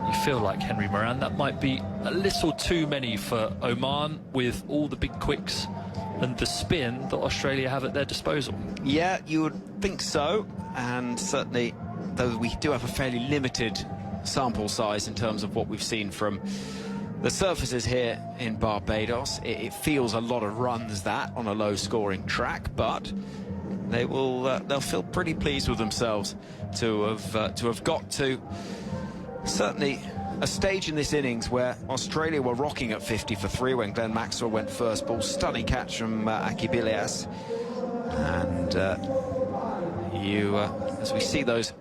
Speaker 11: You feel like, Henry Moran, that might be a little too many for Oman with all the big quicks and the spin that Australia have at their disposal.
Speaker 15: Yeah, you would think so, and certainly, though we do have a fairly limited sample size in terms of what we've seen from the surfaces here in Barbados, it feels a lot of runs that on a low-scoring track, but they will they'll feel pretty pleased with themselves to have got to certainly a stage in this innings where Australia were rocking at 50 for 3 when Glenn Maxwell went first ball. Stunning catch from Aki Bilias. And as we see those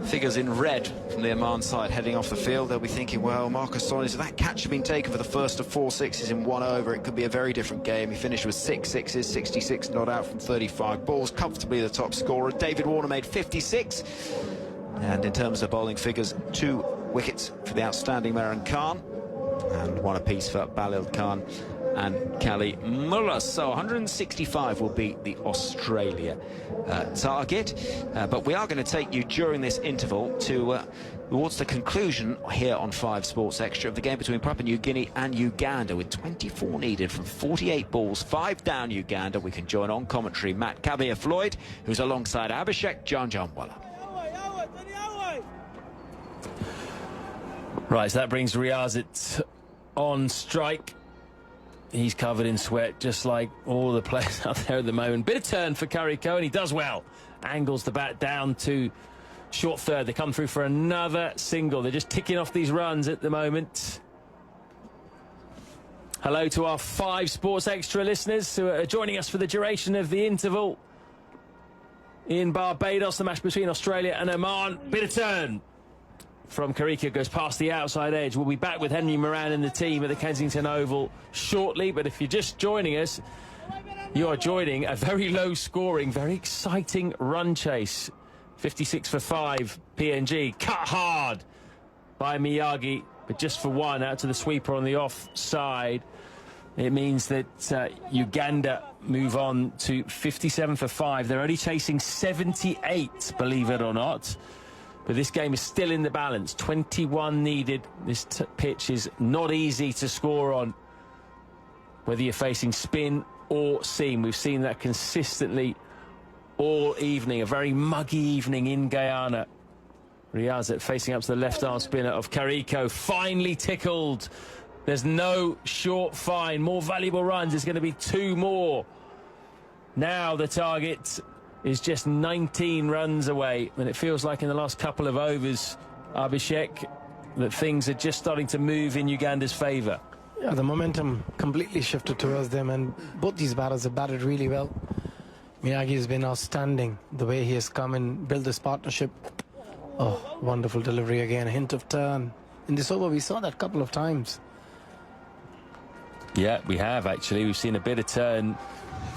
Speaker 15: figures in red from the Oman side heading off the field, they'll be thinking, well, Marcus Stoinis, if that catch had been taken for the first of 4 sixes in 1 over, it could be a very different game. He finished with 6 sixes, 66 not out from 35 balls, comfortably the top scorer. David Warner made 56. And in terms of bowling figures, 2 wickets for the outstanding Moran Khan and 1 apiece for Balil Khan and Kali Mullah. So 165 will be the Australia target. But we are going to take you during this interval towards the conclusion here on 5 Sports Extra of the game between Papua New Guinea and Uganda, with 24 needed from 48 balls, 5 down Uganda. We can join on commentary Matt Kabir-Floyd, who's alongside Abhishek Janjanwala.
Speaker 17: Right, so that brings Riyazit on strike. He's covered in sweat, just like all the players out there at the moment. Bit of turn for Curry Cohen. He does well. Angles the bat down to short third. They come through for another single. They're just ticking off these runs at the moment. Hello to our 5 Sports Extra listeners who are joining us for the duration of the interval. In Barbados, the match between Australia and Oman. Bit of turn from Karika, goes past the outside edge. We'll be back with Henry Moran and the team at the Kensington Oval shortly. But if you're just joining us, you are joining a very low-scoring, very exciting run chase. 56 for 5, PNG. Cut hard by Miyagi, but just for 1 out to the sweeper on the offside. It means that Uganda move on to 57 for 5. They're only chasing 78, believe it or not. But this game is still in the balance. 21 needed. This pitch is not easy to score on, whether you're facing spin or seam. We've seen that consistently all evening. A very muggy evening in Guyana. Riazat facing up to the left-arm spinner of Kariko. Finely tickled. There's no short fine. More valuable runs. There's going to be 2 more. Now the target is just 19 runs away. And it feels like in the last couple of overs, Abhishek, that things are just starting to move in Uganda's favour.
Speaker 18: Yeah, the momentum completely shifted towards them, and both these batters have batted really well. Miyagi has been outstanding, the way he has come and built this partnership. Oh, wonderful delivery again, a hint of turn. In this over, we saw that a couple of times.
Speaker 17: Yeah, we have actually. We've seen a bit of turn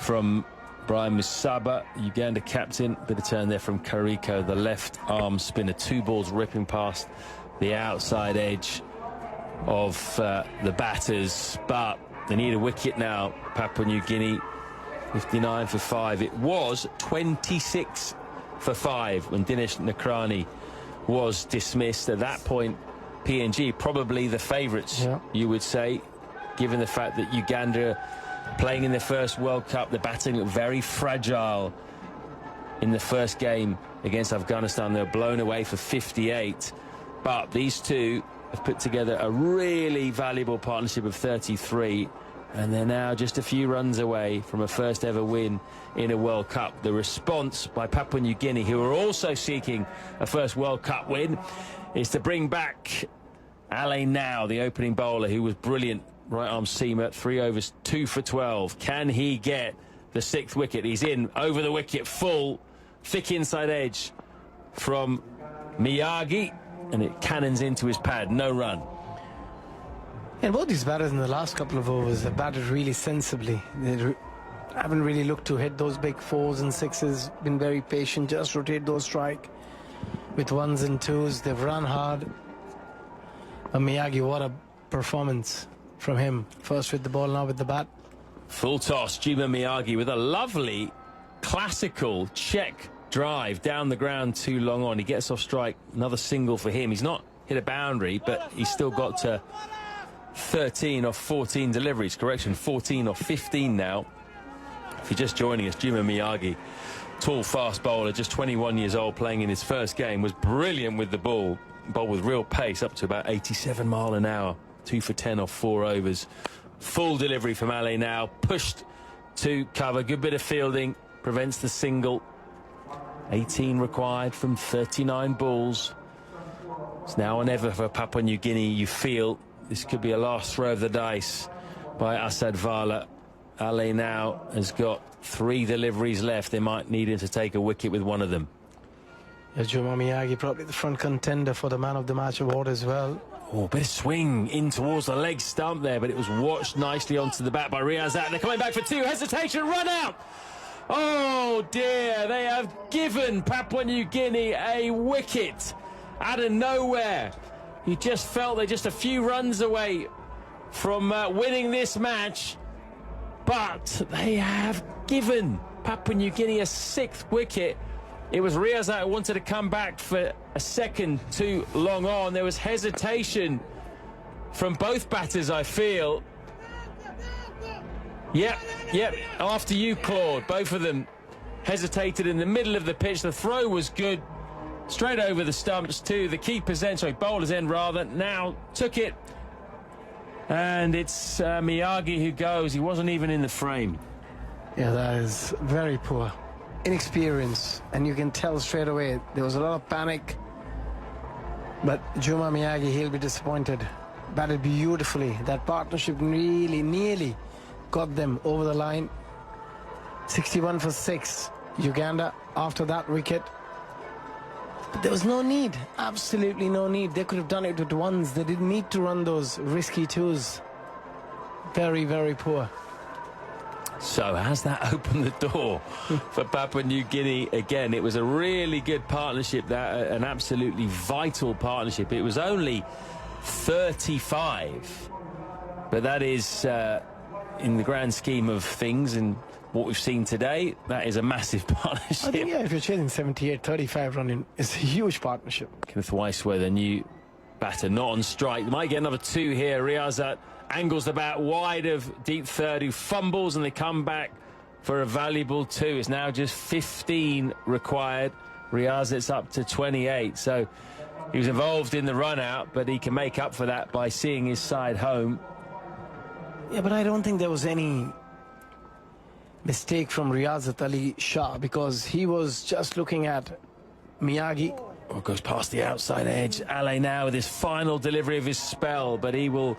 Speaker 17: from Brian Musaba, Uganda captain. Bit of turn there from Kariko, the left arm spinner. 2 balls ripping past the outside edge of the batters. But they need a wicket now. Papua New Guinea, 59 for 5. It was 26 for 5 when Dinesh Nakrani was dismissed. At that point, PNG probably the favourites, yeah, you would say, given the fact that Uganda playing in their first World Cup, the batting looked very fragile in the first game against Afghanistan. They were blown away for 58. But these two have put together a really valuable partnership of 33. And they're now just a few runs away from a first ever win in a World Cup. The response by Papua New Guinea, who are also seeking a first World Cup win, is to bring back Ale Now, the opening bowler, who was brilliant. Right arm seamer, 3 overs, 2 for 12. Can he get the 6th wicket? He's in over the wicket, full, thick inside edge from Miyagi, and it cannons into his pad. No run.
Speaker 18: And both these batters in the last couple of overs have batted really sensibly. They haven't really looked to hit those big 4s and 6s, been very patient, just rotate those strike with 1s and 2s. They've run hard. And Miyagi, what a performance from him. First with the ball, now with the bat.
Speaker 17: Full toss, Juma Miyagi with a lovely classical check drive down the ground too long on. He gets off strike, another single for him. He's not hit a boundary, but he's still got to 13 or 14 deliveries. Correction, 14 or 15 now. If you're just joining us, Juma Miyagi, tall, fast bowler, just 21 years old, playing in his first game, was brilliant with the ball. Ball with real pace, up to about 87 mile an hour. 2 for 10 off 4 overs. Full delivery from Ale Now. Pushed to cover. Good bit of fielding. Prevents the single. 18 required from 39 balls. It's now or never for Papua New Guinea. You feel this could be a last throw of the dice by Asad Vala. Ale Now has got 3 deliveries left. They might need him to take a wicket with one of them.
Speaker 18: Juma Miyagi, probably the front contender for the Man of the Match award as well.
Speaker 17: Oh, bit of swing in towards the leg stump there, but it was watched nicely onto the bat by Riazat. They're coming back for 2. Hesitation, run out. Oh, dear. They have given Papua New Guinea a wicket out of nowhere. You just felt they're just a few runs away from winning this match. But they have given Papua New Guinea a 6th wicket. It was Riazat who wanted to come back for a second too long on. There was hesitation from both batters, I feel. Yep. After you, Claude. Both of them hesitated in the middle of the pitch. The throw was good. Straight over the stumps to the keeper's end, sorry, bowler's end rather. Now took it. And it's Miyagi who goes. He wasn't even in the frame.
Speaker 18: Yeah, that is very poor. Inexperience, and you can tell straight away there was a lot of panic, but Juma Miyagi, he'll be disappointed. batted beautifully. That partnership really nearly got them over the line. 61 for 6, Uganda after that wicket. But there was no need, absolutely no need. They could have done it with ones. They didn't need to run those risky twos. Very, very poor.
Speaker 17: So has that opened the door for Papua New Guinea again? It was a really good partnership, that an absolutely vital partnership. It was only 35, but that is, in the grand scheme of things and what we've seen today, that is a massive partnership.
Speaker 18: I think, yeah, if you're chasing 78, 35 running, it's a huge partnership.
Speaker 17: Kenneth Weiswer, the new batter, not on strike. They might get another 2 here. Riyazat angles the bat wide of deep third, who fumbles, and they come back for a valuable 2. It's now just 15 required. Riyazat's up to 28. So he was involved in the run out, but he can make up for that by seeing his side home.
Speaker 18: Yeah, but I don't think there was any mistake from Riyazat Ali Shah, because he was just looking at Miyagi.
Speaker 17: Oh, goes past the outside edge. Ale now with his final delivery of his spell, but he will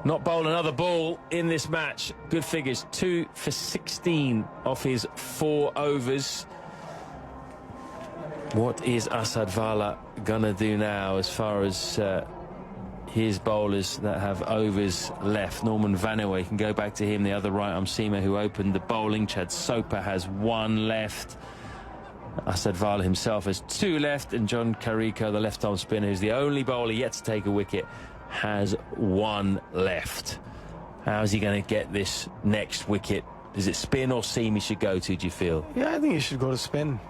Speaker 17: not bowl another ball in this match. Good figures, 2 for 16 off his 4 overs. What is Asad Vala gonna do now as far as his bowlers that have overs left? Norman Vanaway, can go back to him, the other right arm seamer who opened the bowling. Chad Soper has 1 left. Asad Vala himself has 2 left, and John Carrico, the left arm spinner, who's the only bowler yet to take a wicket, has 1 left. How's he going to get this next wicket? Is it spin or seam he should go to, do you feel?
Speaker 18: Yeah, I think he should go to spin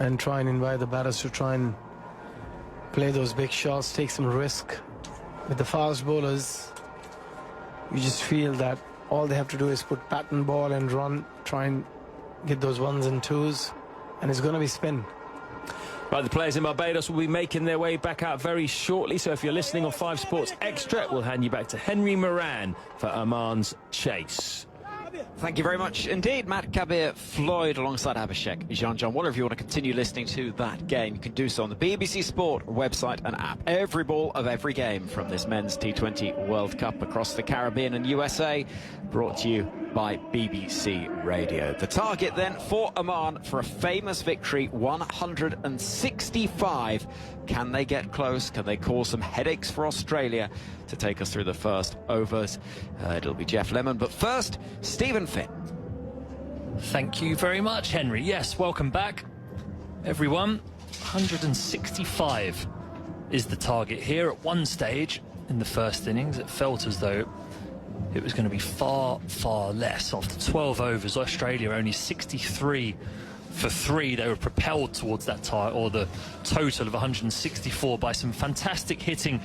Speaker 18: and try and invite the batters to try and play those big shots, take some risk. With the fast bowlers, you just feel that all they have to do is put pattern ball and run, try and get those 1s and 2s, and it's going to be spin.
Speaker 17: Right, the players in Barbados will be making their way back out very shortly, so if you're listening on 5 Sports Extra, we'll hand you back to Henry Moran for Oman's chase.
Speaker 10: Thank you very much indeed, Matt, Kabir, Floyd, alongside Abhishek, Jean-John Waller. If you want to continue listening to that game, you can do so on the BBC Sport website and app. Every ball of every game from this men's T20 World Cup across the Caribbean and USA, brought to you by BBC Radio. The target then for Oman for a famous victory, 165. Can they get close? Can they cause some headaches for Australia? To take us through the first overs, it'll be Geoff Lemon. But first, Stephen Finn.
Speaker 11: Thank you very much, Henry. Yes, welcome back, everyone. 165 is the target here. At one stage in the first innings, it felt as though it was going to be far, far less. After 12 overs, Australia only 63 for 3. They were propelled towards that tie, or the total of 164, by some fantastic hitting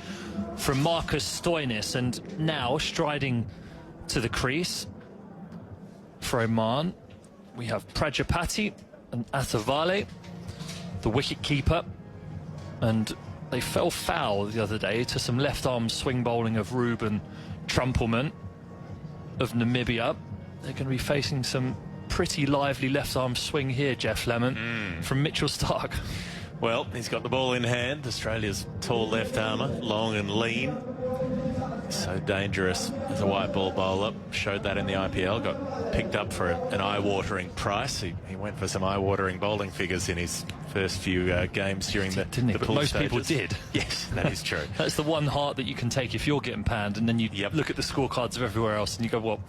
Speaker 11: from Marcus Stoinis. And now striding to the crease for Oman, we have Prajapati and Athavale, the wicket-keeper. And they fell foul the other day to some left-arm swing bowling of Ruben Trumpelman of Namibia. They're going to be facing some pretty lively left-arm swing here, Geoff Lemon, from Mitchell Starc.
Speaker 12: Well, he's got the ball in hand. Australia's tall left-armer, long and lean. So dangerous as a white ball bowler. Showed that in the IPL. Got picked up for an eye-watering price. He went for some eye-watering bowling figures in his first few games during the pool
Speaker 11: most
Speaker 12: stages.
Speaker 11: people did.
Speaker 12: Yes, that is true.
Speaker 11: That's the one heart that you can take if you're getting panned, and then you look at the scorecards of everywhere else and you go, well,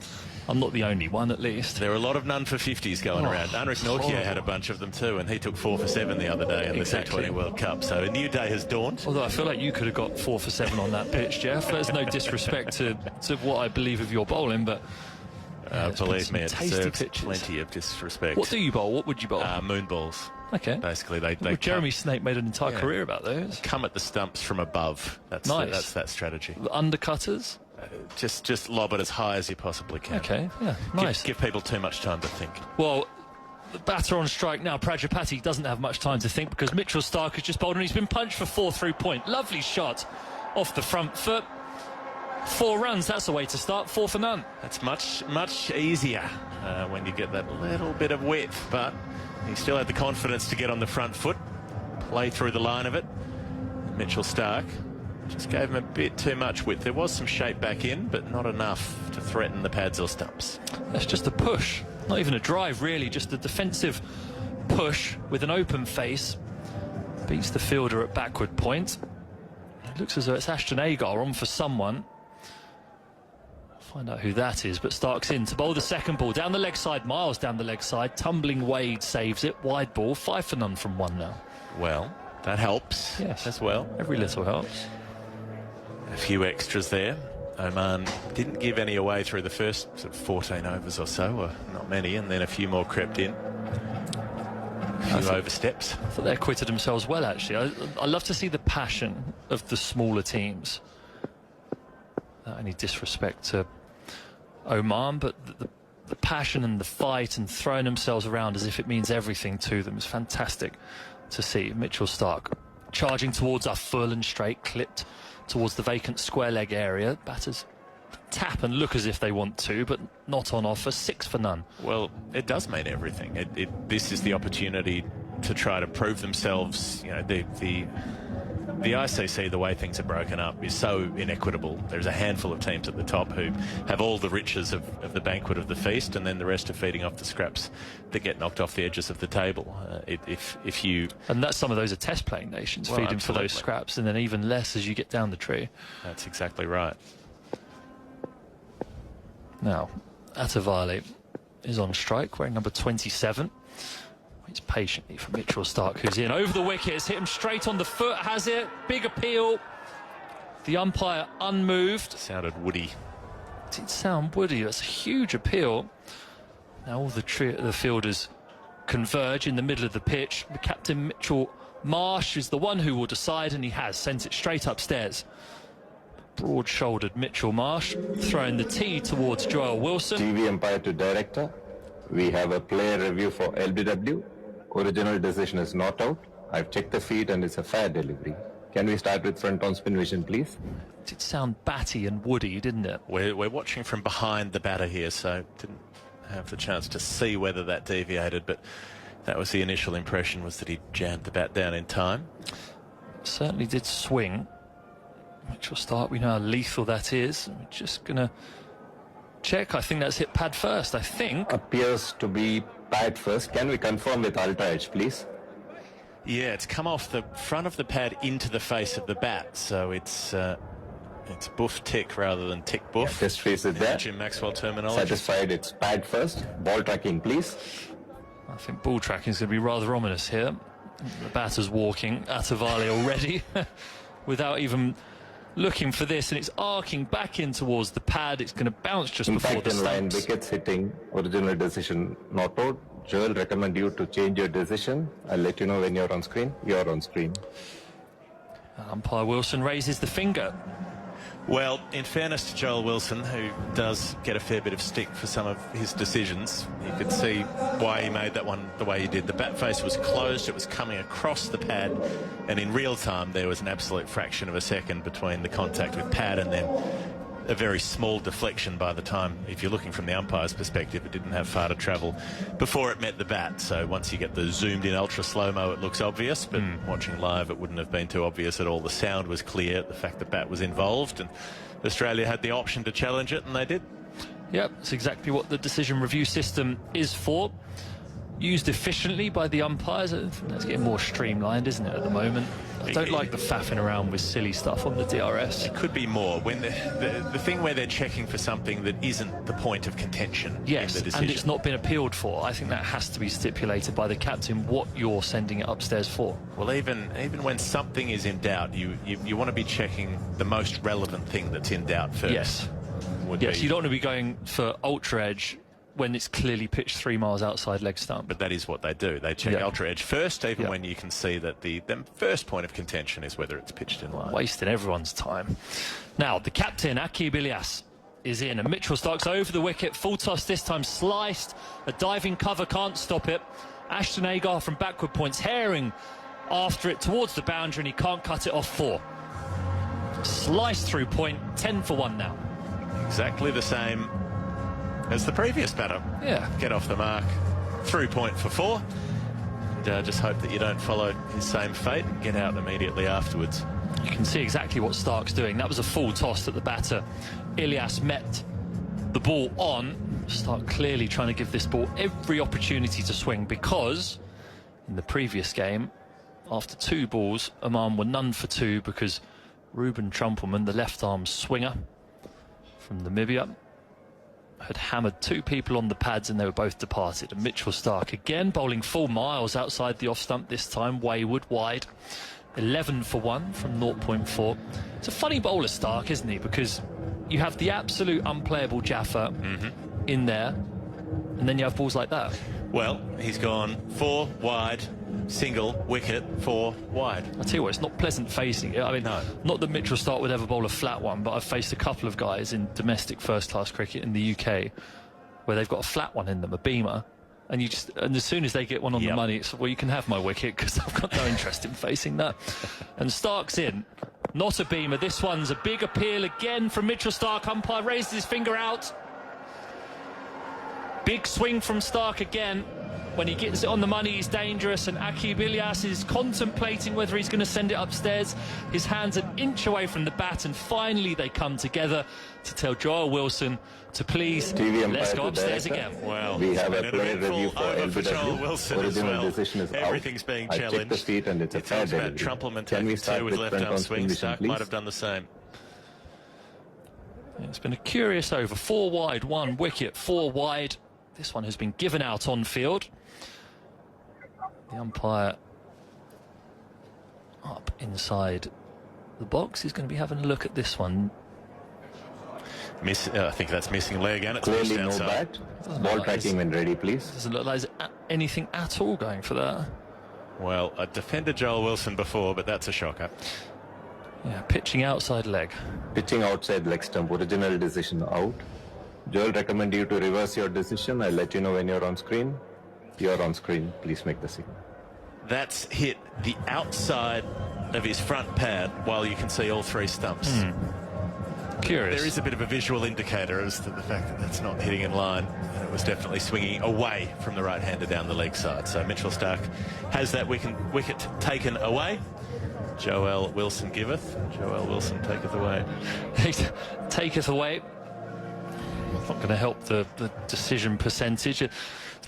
Speaker 11: I'm not the only one, at least.
Speaker 12: There are a lot of none for 50s going around. Anrik Nortje had a bunch of them too, and he took 4 for 7 the other day in the T20 World Cup. So a new day has dawned.
Speaker 11: Although I feel like you could have got 4 for 7 on that pitch, Geoff. There's no disrespect to what I believe of your bowling, but
Speaker 12: believe me, it deserves
Speaker 11: pitches.
Speaker 12: plenty of disrespect.
Speaker 11: What do you bowl? What would you bowl?
Speaker 12: Moon balls.
Speaker 11: Okay.
Speaker 12: Basically, they
Speaker 11: Jeremy Snake made an entire career about those.
Speaker 12: Come at the stumps from above. That's
Speaker 11: nice.
Speaker 12: That's that strategy.
Speaker 11: The undercutters?
Speaker 12: Just lob it as high as you possibly can.
Speaker 11: Okay, yeah, nice.
Speaker 12: Give people too much time to think.
Speaker 11: Well, the batter on strike now, Prajapati, doesn't have much time to think because Mitchell Starc has just bowled and he's been punched for 4 3-point. Lovely shot off the front foot. 4 runs, that's the way to start. 4 for none.
Speaker 12: That's much easier when you get that little bit of width, but he still had the confidence to get on the front foot, play through the line of it. Mitchell Starc Just gave him a bit too much width. There was some shape back in, but not enough to threaten the pads or stumps.
Speaker 11: That's just a push, not even a drive really, just a defensive push with an open face. Beats the fielder at backward point. It looks as though it's Ashton Agar on for someone. Find out who that is, but Stark's in to bowl the second ball. Down the leg side, miles down the leg side. Tumbling Wade saves it. Wide ball, 5 for none from 1 now.
Speaker 12: Well, that helps.
Speaker 11: Yes,
Speaker 12: as well.
Speaker 11: Every little helps.
Speaker 12: A few extras there. Oman didn't give any away through the first sort of 14 overs or so, or not many, and then a few more crept in. A few oversteps.
Speaker 11: I thought they acquitted themselves well, actually. I love to see the passion of the smaller teams. Not any disrespect to Oman, but the passion and the fight and throwing themselves around as if it means everything to them is fantastic to see. Mitchell Stark charging towards our full and straight, clipped towards the vacant square leg area. Batters tap and look as if they want to, but not on offer. 6 for none.
Speaker 12: Well, it does mean everything. This is the opportunity to try to prove themselves. You know, the ICC, the way things are broken up, is so inequitable. There's a handful of teams at the top who have all the riches of the banquet of the feast, and then the rest are feeding off the scraps that get knocked off the edges of the table. If you...
Speaker 11: And that's some of those are test playing nations,
Speaker 12: well,
Speaker 11: feeding for those scraps, and then even less as you get down the tree.
Speaker 12: That's exactly right.
Speaker 11: Now, Atavale is on strike, wearing number 27. Waits patiently for Mitchell Stark, who's in. Over the wicket, it's hit him straight on the foot, has it? Big appeal. The umpire unmoved.
Speaker 12: Sounded woody.
Speaker 11: It did sound woody. That's a huge appeal. Now all the fielders converge in the middle of the pitch. The captain, Mitchell Marsh, is the one who will decide, and he has sent it straight upstairs. Broad-shouldered Mitchell Marsh throwing the tee towards Joel Wilson.
Speaker 13: TV umpire to director. We have a player review for LBW. Original decision is not out. I've checked the feed and it's a fair delivery. Can we start with front on spin vision, please?
Speaker 11: It did sound batty and woody, didn't it?
Speaker 12: We're watching from behind the batter here, so didn't have the chance to see whether that deviated, but that was the initial impression, was that he jammed the bat down in time.
Speaker 11: Certainly did swing. Mitchell Stark, we know how lethal that is. We're just going to check. I think that's hit pad first, I think.
Speaker 13: Appears to be pad first. Can we confirm with Ultra Edge, please?
Speaker 12: Yeah, it's come off the front of the pad into the face of the bat, so it's boof tick rather than tick boof.
Speaker 13: Yeah, just face it there.
Speaker 12: Jim Maxwell terminology.
Speaker 13: Satisfied it's pad first. Ball tracking, please.
Speaker 11: I think ball tracking is going to be rather ominous here. The batter's walking. Atavale already without even looking for this, and it's arcing back in towards the pad. It's going to bounce just before the
Speaker 13: in line,
Speaker 11: stumps.
Speaker 13: wickets hitting, original decision not out. Joel, recommend you to change your decision. I'll let you know when you're on screen. You're on screen.
Speaker 11: Umpire Wilson raises the finger.
Speaker 12: Well, in fairness to Joel Wilson, who does get a fair bit of stick for some of his decisions, you could see why he made that one the way he did. The bat face was closed, it was coming across the pad, and in real time there was an absolute fraction of a second between the contact with pad and then a very small deflection by the time, if you're looking from the umpire's perspective, it didn't have far to travel before it met the bat. So once you get the zoomed in ultra slow-mo, it looks obvious, but watching live it wouldn't have been too obvious at all. The sound was clear, the fact the bat was involved, and Australia had the option to challenge it, and they did.
Speaker 11: Yep, that's exactly what the decision review system is for. Used efficiently by the umpires. I think that's getting more streamlined, isn't it, at the moment? I don't like the faffing around with silly stuff on the DRS.
Speaker 12: It could be more. When the thing where they're checking for something that isn't the point of contention in the decision.
Speaker 11: And it's not been appealed for. I think that has to be stipulated by the captain what you're sending it upstairs for.
Speaker 12: Well, even when something is in doubt, you want to be checking the most relevant thing that's in doubt first.
Speaker 11: Yes. You don't want to be going for ultra edge when it's clearly pitched 3 miles outside leg stump.
Speaker 12: But that is what they do. They check ultra edge first, even when you can see that the first point of contention is whether it's pitched in line.
Speaker 11: Wasting everyone's time. Now, the captain, Akib Ilyas, is in, and Mitchell Stark's over the wicket. Full toss this time, sliced. A diving cover can't stop it. Ashton Agar from backward points, herring after it towards the boundary, and he can't cut it off 4. Sliced through point, 10 for 1 now.
Speaker 12: Exactly the same as the previous batter.
Speaker 11: Yeah.
Speaker 12: Get off the mark, through point for 4. And just hope that you don't follow his same fate and get out immediately afterwards.
Speaker 11: You can see exactly what Stark's doing. That was a full toss that the batter Ilias met the ball on. Stark clearly trying to give this ball every opportunity to swing, because in the previous game, after 2 balls, Oman were none for 2 because Ruben Trumpelman, the left-arm swinger from Namibia, had hammered 2 people on the pads and they were both departed. And Mitchell Stark again bowling full miles outside the off-stump, this time wayward wide. 11 for 1 from 0.4. It's a funny bowler, Stark, isn't he? Because you have the absolute unplayable Jaffa in there, and then you have balls like that.
Speaker 12: Well, he's gone 4 wide, single, wicket, 4 wide.
Speaker 11: I tell you what, it's not pleasant facing. I mean, not that Mitchell Stark would ever bowl a flat one, but I've faced a couple of guys in domestic first-class cricket in the UK where they've got a flat one in them, a beamer, and as soon as they get one on the money, it's, well, you can have my wicket because I've got no interest in facing that. And Stark's in. Not a beamer. This one's a big appeal again from Mitchell Stark. Umpire raises his finger out. Big swing from Stark again. When he gets it on the money, he's dangerous, and Aqib Ilyas is contemplating whether he's going to send it upstairs. His hand's an inch away from the bat, and finally they come together to tell Joel Wilson to please, let's go upstairs again.
Speaker 12: Well,
Speaker 13: we have a
Speaker 12: an
Speaker 13: player review
Speaker 12: eventful
Speaker 13: for
Speaker 12: over for Joel
Speaker 13: LBW.
Speaker 12: Wilson as
Speaker 13: Original
Speaker 12: well.
Speaker 13: decision is
Speaker 12: Everything's
Speaker 13: out.
Speaker 12: being
Speaker 13: I
Speaker 12: challenged.
Speaker 13: checked the feet and it's a fair
Speaker 12: talks about
Speaker 13: delivery.
Speaker 12: Trumpelman
Speaker 13: Can we
Speaker 12: taking
Speaker 13: start
Speaker 12: 2 with
Speaker 13: with
Speaker 12: left-arm
Speaker 13: front-on
Speaker 12: swing.
Speaker 13: condition,
Speaker 12: Stark
Speaker 13: please?
Speaker 12: might have done the same.
Speaker 11: It's been a curious over. 4 wide, 1 wicket, 4 wide. This one has been given out on field. The umpire up inside the box is going to be having a look at this one.
Speaker 12: I think that's missing leg, and it's
Speaker 13: Clearly
Speaker 12: pushed
Speaker 13: no
Speaker 12: outside.
Speaker 13: bat. Ball tracking when ready, please.
Speaker 11: Doesn't look like there's anything at all going for that.
Speaker 12: Well, I defended Joel Wilson before, but that's a shocker.
Speaker 11: Yeah, pitching outside leg.
Speaker 13: Pitching outside leg stump. Original decision out. Joel, recommend you to reverse your decision. I'll let you know when you're on screen. You're on screen. Please make the signal.
Speaker 12: That's hit the outside of his front pad while you can see all 3 stumps.
Speaker 11: Curious.
Speaker 12: There is a bit of a visual indicator as to the fact that that's not hitting in line, and it was definitely swinging away from the right-hander down the leg side. So Mitchell Stark has that wicket taken away. Joel Wilson giveth. Joel Wilson taketh away.
Speaker 11: Taketh away. Not going to help the decision percentage.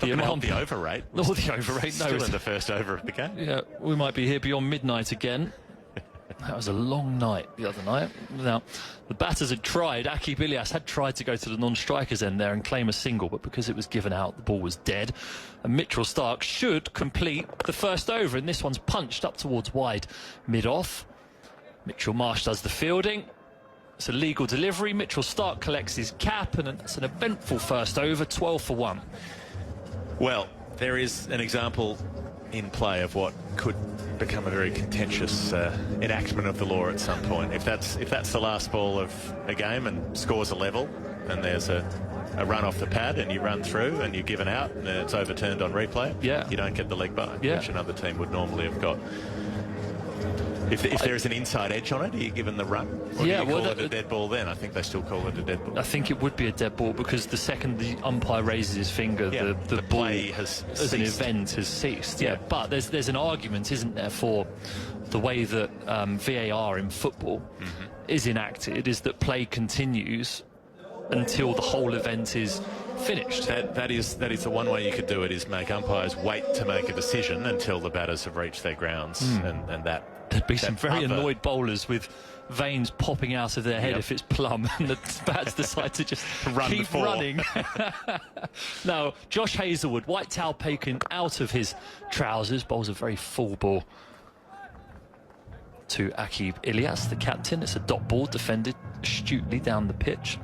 Speaker 12: The amount, the over rate.
Speaker 11: The over rate. No,
Speaker 12: Still in the first over of the game.
Speaker 11: Yeah, we might be here beyond midnight again. That was a long night the other night. Now, the batters had tried. Aqib Ilyas had tried to go to the non-strikers end there and claim a single, but because it was given out, the ball was dead. And Mitchell Stark should complete the first over, and this one's punched up towards wide mid-off. Mitchell Marsh does the fielding. It's a legal delivery. Mitchell Stark collects his cap, and it's an eventful first over, 12 for 1.
Speaker 12: Well, there is an example in play of what could become a very contentious enactment of the law at some point. If that's the last ball of a game and scores a level, and there's a run off the pad and you run through and you're given out and it's overturned on replay, you don't get the leg bye, which another team would normally have got. If there's an inside edge on it, are you given the run? Or do you call it a dead ball then? I think they still call it a dead ball.
Speaker 11: I think it would be a dead ball because the second the umpire raises his finger, the ball
Speaker 12: play has
Speaker 11: as
Speaker 12: ceased.
Speaker 11: an event has ceased. Yeah, but there's an argument, isn't there, for the way that VAR in football is enacted, is that play continues until the whole event is finished.
Speaker 12: That is the one way you could do it, is make umpires wait to make a decision until the batters have reached their grounds, and that.
Speaker 11: There'd be some very annoyed bowlers with veins popping out of their head if it's plumb and the bats decide to just keep running. Now, Josh Hazlewood, white towel taken out of his trousers, bowls a very full ball to Aqib Ilyas, the captain. It's a dot ball defended astutely down the pitch.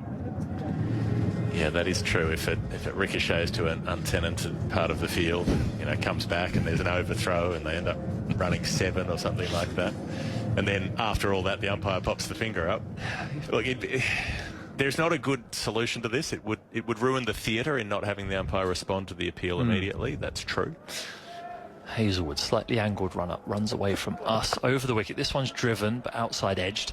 Speaker 12: Yeah, that is true. If it ricochets to an untenanted part of the field, comes back and there's an overthrow and they end up running 7 or something like that, and then after all that the umpire pops the finger up. Look, there's not a good solution to this. It would ruin the theatre in not having the umpire respond to the appeal immediately. That's true.
Speaker 11: Hazlewood, slightly angled run up, runs away from us over the wicket. This one's driven but outside edged.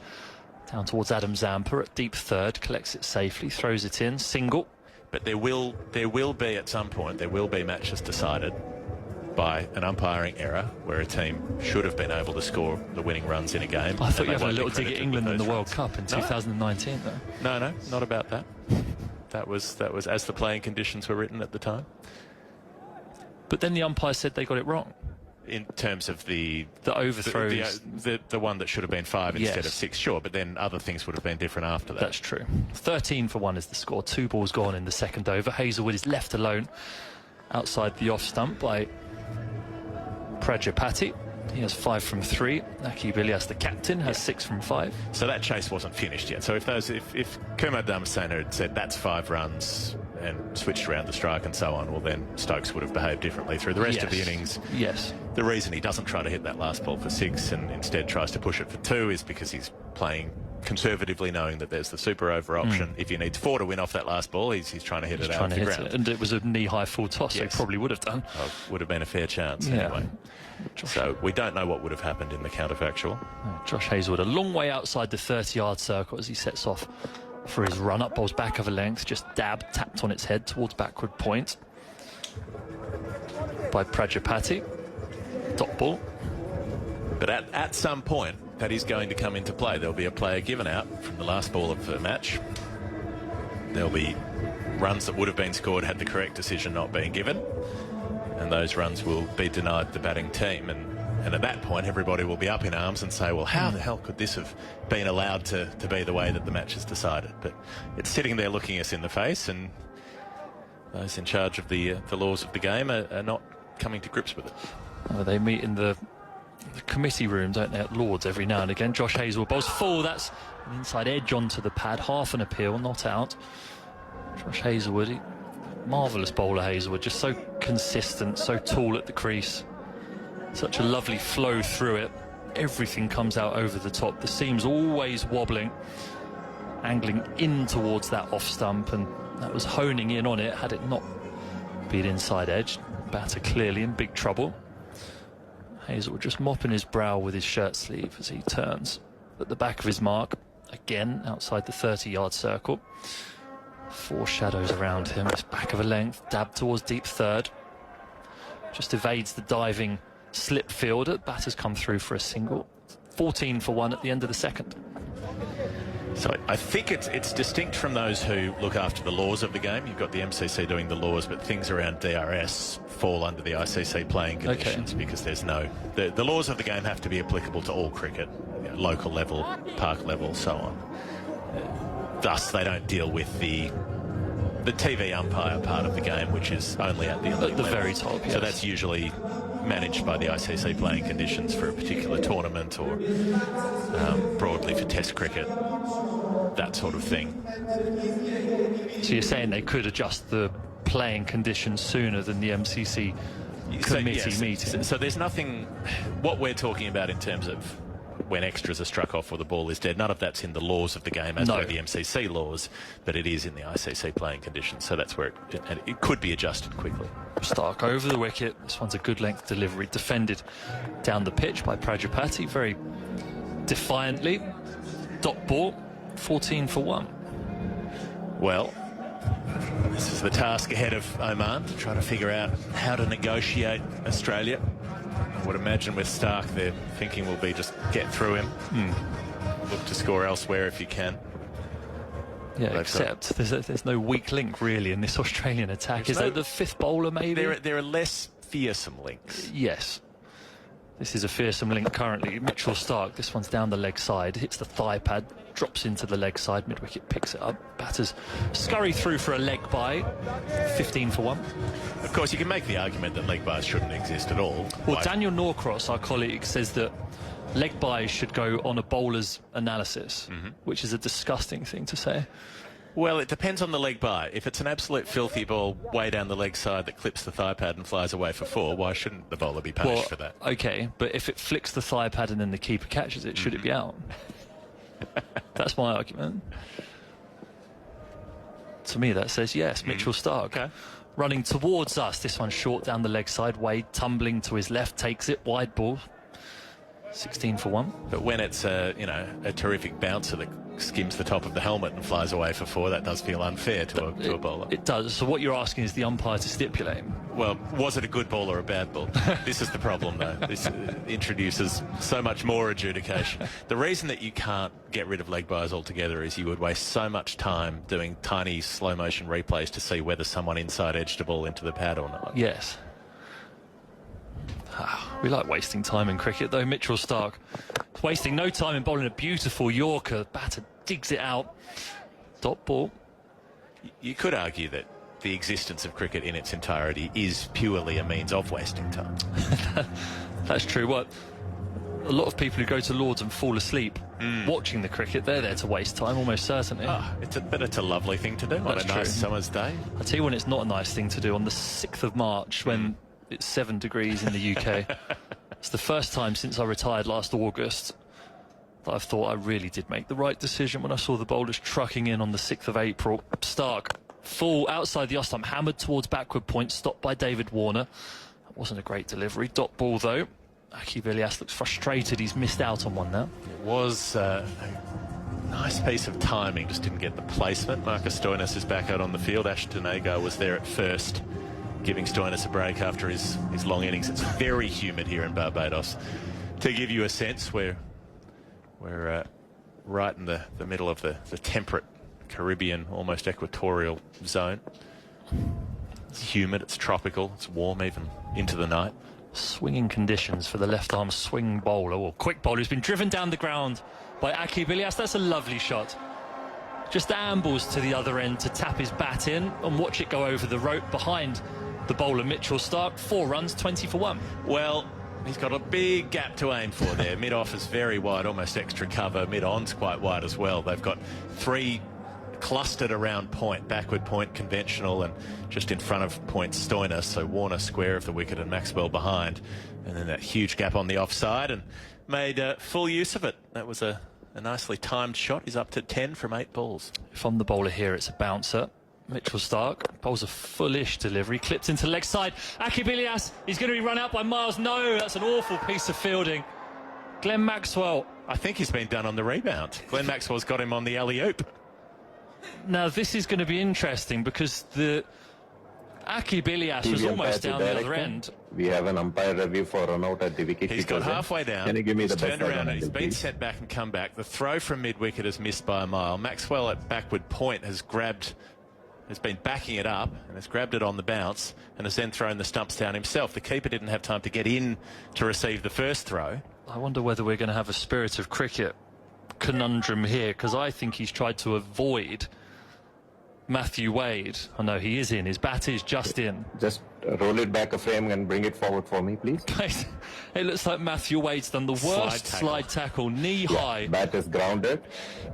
Speaker 11: Down towards Adam Zampa at deep third, collects it safely, throws it in, single.
Speaker 12: But there will be at some point, there will be matches decided by an umpiring error where a team should have been able to score the winning runs in a game.
Speaker 11: I thought you had a little dig at England in the World Cup in 2019, though.
Speaker 12: No, not about that. That was as the playing conditions were written at the time.
Speaker 11: But then the umpire said they got it wrong.
Speaker 12: In terms of the
Speaker 11: overthrows,
Speaker 12: the one that should have been 5 instead of 6, sure, but then other things would have been different after that.
Speaker 11: That's true. 13-1 is the score. 2 balls gone in the second over. Hazelwood is left alone outside the off stump by Prajapati. He has 5 from 3. Naki Bilias, the captain, has 6 from 5.
Speaker 12: So that chase wasn't finished yet. So if Kumar Dharmasena had said that's 5 runs and switched around the strike and so on, well then Stokes would have behaved differently through the rest of the innings.
Speaker 11: Yes.
Speaker 12: The reason he doesn't try to hit that last ball for 6 and instead tries to push it for 2 is because he's playing conservatively, knowing that there's the super over option. If he needs 4 to win off that last ball, he's trying to hit it out of the ground.
Speaker 11: And it was a knee-high full toss, so he probably would have done.
Speaker 12: Would have been a fair chance anyway. So we don't know what would have happened in the counterfactual.
Speaker 11: Josh Hazelwood, a long way outside the 30-yard circle as he sets off for his run-up. Bowls back of a length, just tapped on its head towards backward point by Prajapati. Dot ball.
Speaker 12: But at some point, that is going to come into play. There'll be a player given out from the last ball of the match. There'll be runs that would have been scored had the correct decision not been given. And those runs will be denied the batting team. And at that point, everybody will be up in arms and say, well, how the hell could this have been allowed to be the way that the match is decided? But it's sitting there looking us in the face, and those in charge of the laws of the game are not coming to grips with it.
Speaker 11: They meet in the committee room, don't they, at Lords every now and again. Josh Hazelwood bowls full. That's an inside edge onto the pad. Half an appeal, not out. Josh Hazelwood, marvellous bowler Hazelwood, just so consistent, so tall at the crease. Such a lovely flow through it. Everything comes out over the top. The seam's always wobbling, angling in towards that off stump, and that was honing in on it. Had it not been inside edge, batter clearly in big trouble. Hazelwood just mopping his brow with his shirt sleeve as he turns at the back of his mark, again outside the 30-yard circle. 4 shadows around him, just back of a length, dab towards deep third. Just evades the diving slip fielder. Batter's come through for a single. 14-1 at the end of the second.
Speaker 12: So I think it's distinct from those who look after the laws of the game. You've got the MCC doing the laws, but things around DRS fall under the ICC playing conditions because there's no... The laws of the game have to be applicable to all cricket, local level, park level, so on. Thus, they don't deal with the TV umpire part of the game, which is only at the elite level.
Speaker 11: Very top, yes.
Speaker 12: So that's usually managed by the ICC playing conditions for a particular tournament or broadly for Test cricket, that sort of thing.
Speaker 11: So you're saying they could adjust the playing conditions sooner than the MCC committee meeting?
Speaker 12: So there's nothing... What we're talking about in terms of when extras are struck off or the ball is dead, none of that's in the laws of the game as per the MCC laws, but it is in the ICC playing conditions. So that's where it could be adjusted quickly.
Speaker 11: Stark over the wicket. This one's a good length delivery, defended down the pitch by Prajapati very defiantly. Dot ball, 14-1.
Speaker 12: Well, this is the task ahead of Oman, to try to figure out how to negotiate Australia. I would imagine with Stark, their thinking will be just get through him. Look to score elsewhere if you can.
Speaker 11: Yeah, except there's no weak link really in this Australian attack. Is there the fifth bowler maybe?
Speaker 12: There are less fearsome links.
Speaker 11: Yes. This is a fearsome link currently. Mitchell Stark, this one's down the leg side, hits the thigh pad, drops into the leg side, mid-wicket picks it up. Batters scurry through for a leg bye, 15-1.
Speaker 12: Of course, you can make the argument that leg byes shouldn't exist at all.
Speaker 11: Well, Daniel Norcross, our colleague, says that leg byes should go on a bowler's analysis, which is a disgusting thing to say.
Speaker 12: Well, it depends on the leg bye. If it's an absolute filthy ball way down the leg side that clips the thigh pad and flies away for 4, why shouldn't the bowler be punished for that?
Speaker 11: OK, but if it flicks the thigh pad and then the keeper catches it, should it be out? That's my argument. To me, that says yes. Mitchell Stark running towards us. This one short down the leg side. Wade tumbling to his left, takes it. Wide ball. 16 for 1.
Speaker 12: But when it's a terrific bouncer that skims the top of the helmet and flies away for 4, that does feel unfair to a bowler.
Speaker 11: It does. So what you're asking is the umpire to stipulate.
Speaker 12: Well, was it a good ball or a bad ball? This is the problem, though. This introduces so much more adjudication. The reason that you can't get rid of leg byes altogether is you would waste so much time doing tiny slow-motion replays to see whether someone inside edged a ball into the pad or not.
Speaker 11: Yes. We like wasting time in cricket, though. Mitchell Starc wasting no time in bowling a beautiful Yorker. Batter digs it out. Dot ball.
Speaker 12: You could argue that the existence of cricket in its entirety is purely a means of wasting time.
Speaker 11: That's true. What? A lot of people who go to Lord's and fall asleep watching the cricket, they're there to waste time, almost certainly.
Speaker 12: But it's a lovely thing to do on a nice summer's day.
Speaker 11: I tell you when it's not a nice thing to do, on the 6th of March, when it's 7 degrees in the UK. It's the first time since I retired last August that I've thought I really did make the right decision when I saw the bowlers trucking in on the 6th of April. Starc, full outside the off stump, hammered towards backward point, stopped by David Warner. That wasn't a great delivery. Dot ball, though. Aqib Ilyas looks frustrated. He's missed out on one now.
Speaker 12: It was a nice piece of timing, just didn't get the placement. Marcus Stoinis is back out on the field. Ashton Agar was there at first, giving Stoinis a break after his long innings. It's very humid here in Barbados. To give you a sense, we're right in the middle of the temperate Caribbean, almost equatorial zone. It's humid, it's tropical, it's warm even into the night.
Speaker 11: Swinging conditions for the left-arm swing bowler, or quick bowler, who's been driven down the ground by Aqib Ilyas. That's a lovely shot. Just ambles to the other end to tap his bat in and watch it go over the rope behind the bowler Mitchell Starc. 4 runs, 20 for 1.
Speaker 12: Well, he's got a big gap to aim for there. Mid-off is very wide, almost extra cover. Mid-on's quite wide as well. They've got 3 clustered around point, backward point, conventional, and just in front of point Stoinis. So Warner square of the wicket and Maxwell behind. And then that huge gap on the offside, and made full use of it. That was a nicely timed shot. He's up to 10 from 8 balls.
Speaker 11: If I'm the bowler here, it's a bouncer. Mitchell Starc bowls a fullish delivery, clipped into leg side. Aqib Ilyas, he's going to be run out by Miles. No, that's an awful piece of fielding. Glenn Maxwell.
Speaker 12: I think he's been done on the rebound. Glenn Maxwell's got him on the alley-oop.
Speaker 11: Now, this is going to be interesting because the Aqib Ilyas was almost down the other end.
Speaker 13: We have an umpire review for run out at the wicket.
Speaker 12: He's got halfway down.
Speaker 13: Can you give me
Speaker 12: he's
Speaker 13: the
Speaker 12: turned around and he's been sent back and come back. The throw from mid-wicket is missed by a mile. Maxwell at backward point has been backing it up and has grabbed it on the bounce and has then thrown the stumps down himself. The keeper didn't have time to get in to receive the first throw.
Speaker 11: I wonder whether we're going to have a spirit of cricket conundrum here, because I think he's tried to avoid Matthew Wade. I know he is in. His bat is just in.
Speaker 13: Just roll it back a frame and bring it forward for me, please.
Speaker 11: It looks like Matthew Wade's done the worst slide tackle, knee high.
Speaker 13: Bat is grounded.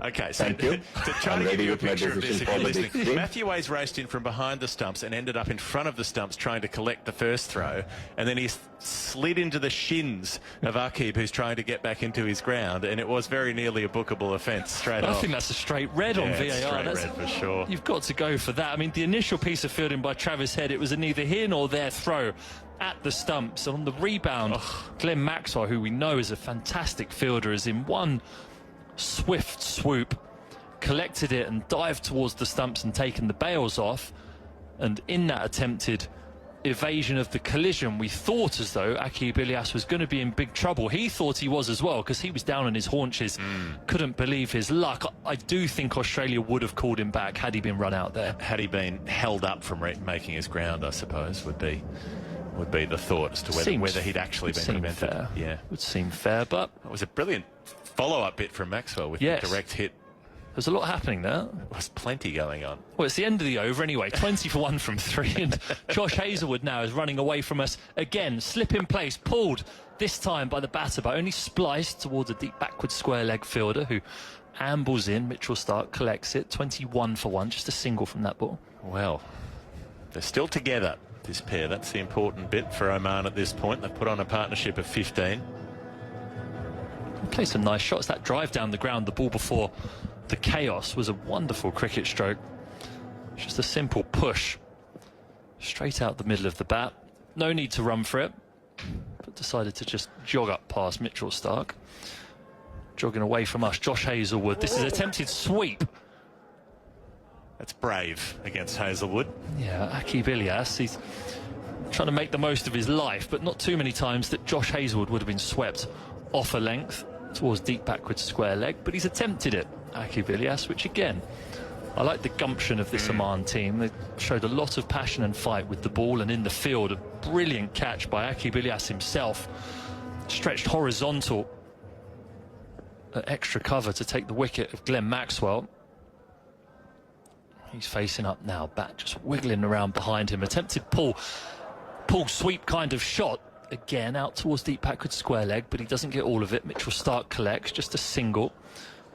Speaker 12: Okay, so
Speaker 13: thank you.
Speaker 12: To try to give you a picture of this, if you're listening, Matthew Wade's raced in from behind the stumps and ended up in front of the stumps trying to collect the first throw, and then he's slid into the shins of Aqib, who's trying to get back into his ground, and it was very nearly a bookable offence straight off.
Speaker 11: I think that's a straight red on VAR.
Speaker 12: Straight red for sure.
Speaker 11: You've got to go for that. I mean, the initial piece of fielding by Travis Head, it was a neither here nor there throw at the stumps. On the rebound, Glenn Maxwell, who we know is a fantastic fielder, is in one swift swoop, collected it and dived towards the stumps and taken the bails off. And in that attempted evasion of the collision, we thought as though Aqib Ilyas was going to be in big trouble. He thought he was as well, because he was down on his haunches, couldn't believe his luck. I do think Australia would have called him back had he been run out there.
Speaker 12: Had he been held up from making his ground, I suppose, would be the thought as to whether he'd actually been prevented.
Speaker 11: Fair.
Speaker 12: Yeah,
Speaker 11: would seem fair, but
Speaker 12: it was a brilliant follow-up bit from Maxwell with the direct hit.
Speaker 11: There's a lot happening there.
Speaker 12: There was plenty going on.
Speaker 11: Well, it's the end of the over anyway. 20 for 1 from 3. And Josh Hazlewood now is running away from us again. Slip in place, pulled this time by the batter, but only spliced towards a deep backward square leg fielder who ambles in. Mitchell Starc collects it. 21 for 1, just a single from that ball.
Speaker 12: Well, they're still together, this pair. That's the important bit for Oman at this point. They've put on a partnership of 15.
Speaker 11: Play some nice shots. That drive down the ground, the ball before the chaos, was a wonderful cricket stroke. Just a simple push straight out the middle of the bat. No need to run for it, but but decided to just jog up past Mitchell Starc. Jogging away from us, Josh Hazlewood. This is attempted sweep.
Speaker 12: That's brave against Hazlewood.
Speaker 11: Yeah, Aki Bilias, he's trying to make the most of his life, but not too many times that Josh Hazlewood would have been swept off a length towards deep backwards square leg, but he's attempted it, Aki Bilias, which again, I like the gumption of this Oman team. They showed a lot of passion and fight with the ball, and in the field, a brilliant catch by Aki Bilias himself, stretched horizontal at extra cover to take the wicket of Glenn Maxwell. He's facing up now, bat just wiggling around behind him, attempted pull sweep kind of shot, again out towards deep backward square leg, but he doesn't get all of it. Mitchell Starc collects, just a single.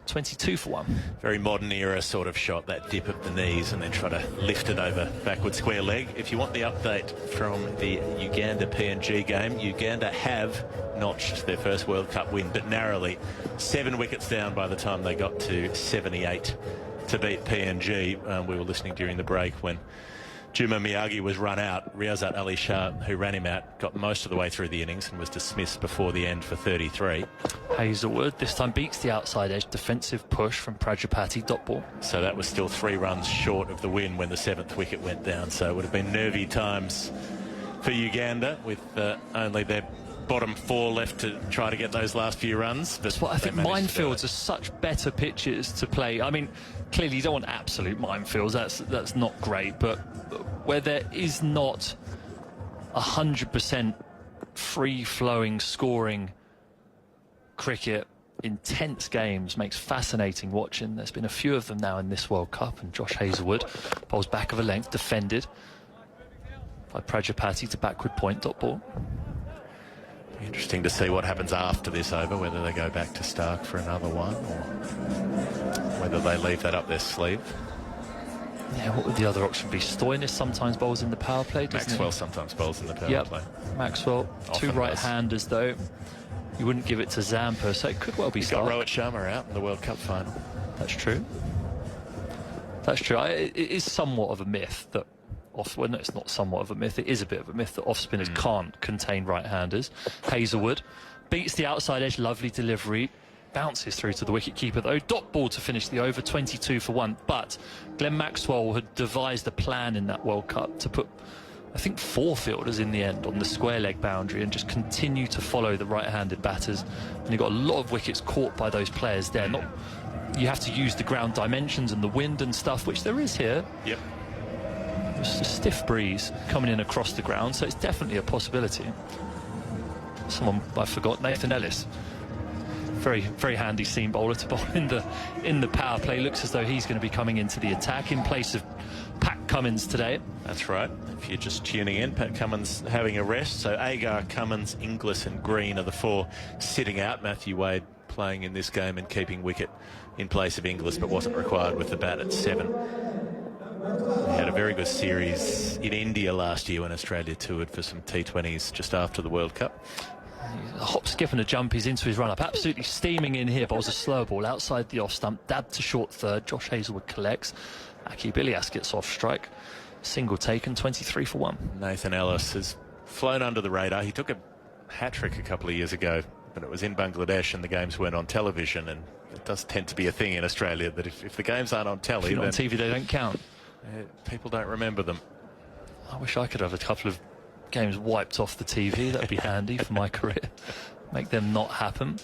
Speaker 11: 22 for 1.
Speaker 12: Very modern era sort of shot, that dip of the knees and then try to lift it over backward square leg. If you want the update from the Uganda PNG game, Uganda have notched their first World Cup win, but narrowly. 7 wickets down by the time they got to 78 to beat PNG. We were listening during the break when Juma Miyagi was run out. Riyazat Ali Shah, who ran him out, got most of the way through the innings and was dismissed before the end for 33.
Speaker 11: Hazlewood this time beats the outside edge defensive push from Prajapati, dot ball.
Speaker 12: So that was still 3 runs short of the win when the 7th wicket went down. So it would have been nervy times for Uganda with only their bottom 4 left to try to get those last few runs.
Speaker 11: That's what I think. Minefields are such better pitches to play. I mean, clearly you don't want absolute minefields. That's not great, but where there is not 100% free-flowing scoring cricket, intense games makes fascinating watching. There's been a few of them now in this World Cup, and Josh Hazlewood bowls back of a length, defended by Prajapati to backward point, dot ball.
Speaker 12: Interesting to see what happens after this over, whether they go back to Starc for another one or whether they leave that up their sleeve.
Speaker 11: Yeah, what would the other option be? Stoinis sometimes bowls in the power play, doesn't
Speaker 12: Maxwell
Speaker 11: he?
Speaker 12: sometimes bowls in the power play.
Speaker 11: Maxwell,
Speaker 12: Often
Speaker 11: 2 right-handers though. You wouldn't give it to Zampa, so it could well be
Speaker 12: Got
Speaker 11: Starc.
Speaker 12: Rohit Sharma out in the World Cup final.
Speaker 11: That's true. That's true. It is somewhat of a myth that well, no, it's not somewhat of a myth. It is a bit of a myth that off-spinners can't contain right-handers. Hazlewood beats the outside edge. Lovely delivery. Bounces through to the wicket-keeper, though. Dot ball to finish the over, 22 for 1. But Glenn Maxwell had devised a plan in that World Cup to put, I think, 4 fielders in the end on the square leg boundary and just continue to follow the right-handed batters. And he got a lot of wickets caught by those players there. You have to use the ground dimensions and the wind and stuff, which there is here.
Speaker 12: Yep.
Speaker 11: It's a stiff breeze coming in across the ground, so it's definitely a possibility. Someone I forgot, Nathan Ellis. Very, very handy seam bowler to bowl in the power play. Looks as though he's going to be coming into the attack in place of Pat Cummins today.
Speaker 12: That's right. If you're just tuning in, Pat Cummins having a rest. So Agar, Cummins, Inglis and Green are the 4 sitting out. Matthew Wade playing in this game and keeping wicket in place of Inglis, but wasn't required with the bat at 7. He had a very good series in India last year when Australia toured for some T20s just after the World Cup.
Speaker 11: A hop, skip and a jump, he's into his run-up. Absolutely steaming in here. Bowls a slow ball outside the off-stump. Dab to short third. Josh Hazlewood collects. Aki Bilias gets off strike. Single taken, 23 for 1.
Speaker 12: Nathan Ellis has flown under the radar. He took a hat-trick a couple of years ago, but it was in Bangladesh and the games weren't on television. And it does tend to be a thing in Australia that if the games aren't on telly,
Speaker 11: if on TV, they don't count.
Speaker 12: People don't remember them.
Speaker 11: I wish I could have a couple of games wiped off the TV. That'd be handy for my career. Make them not happen.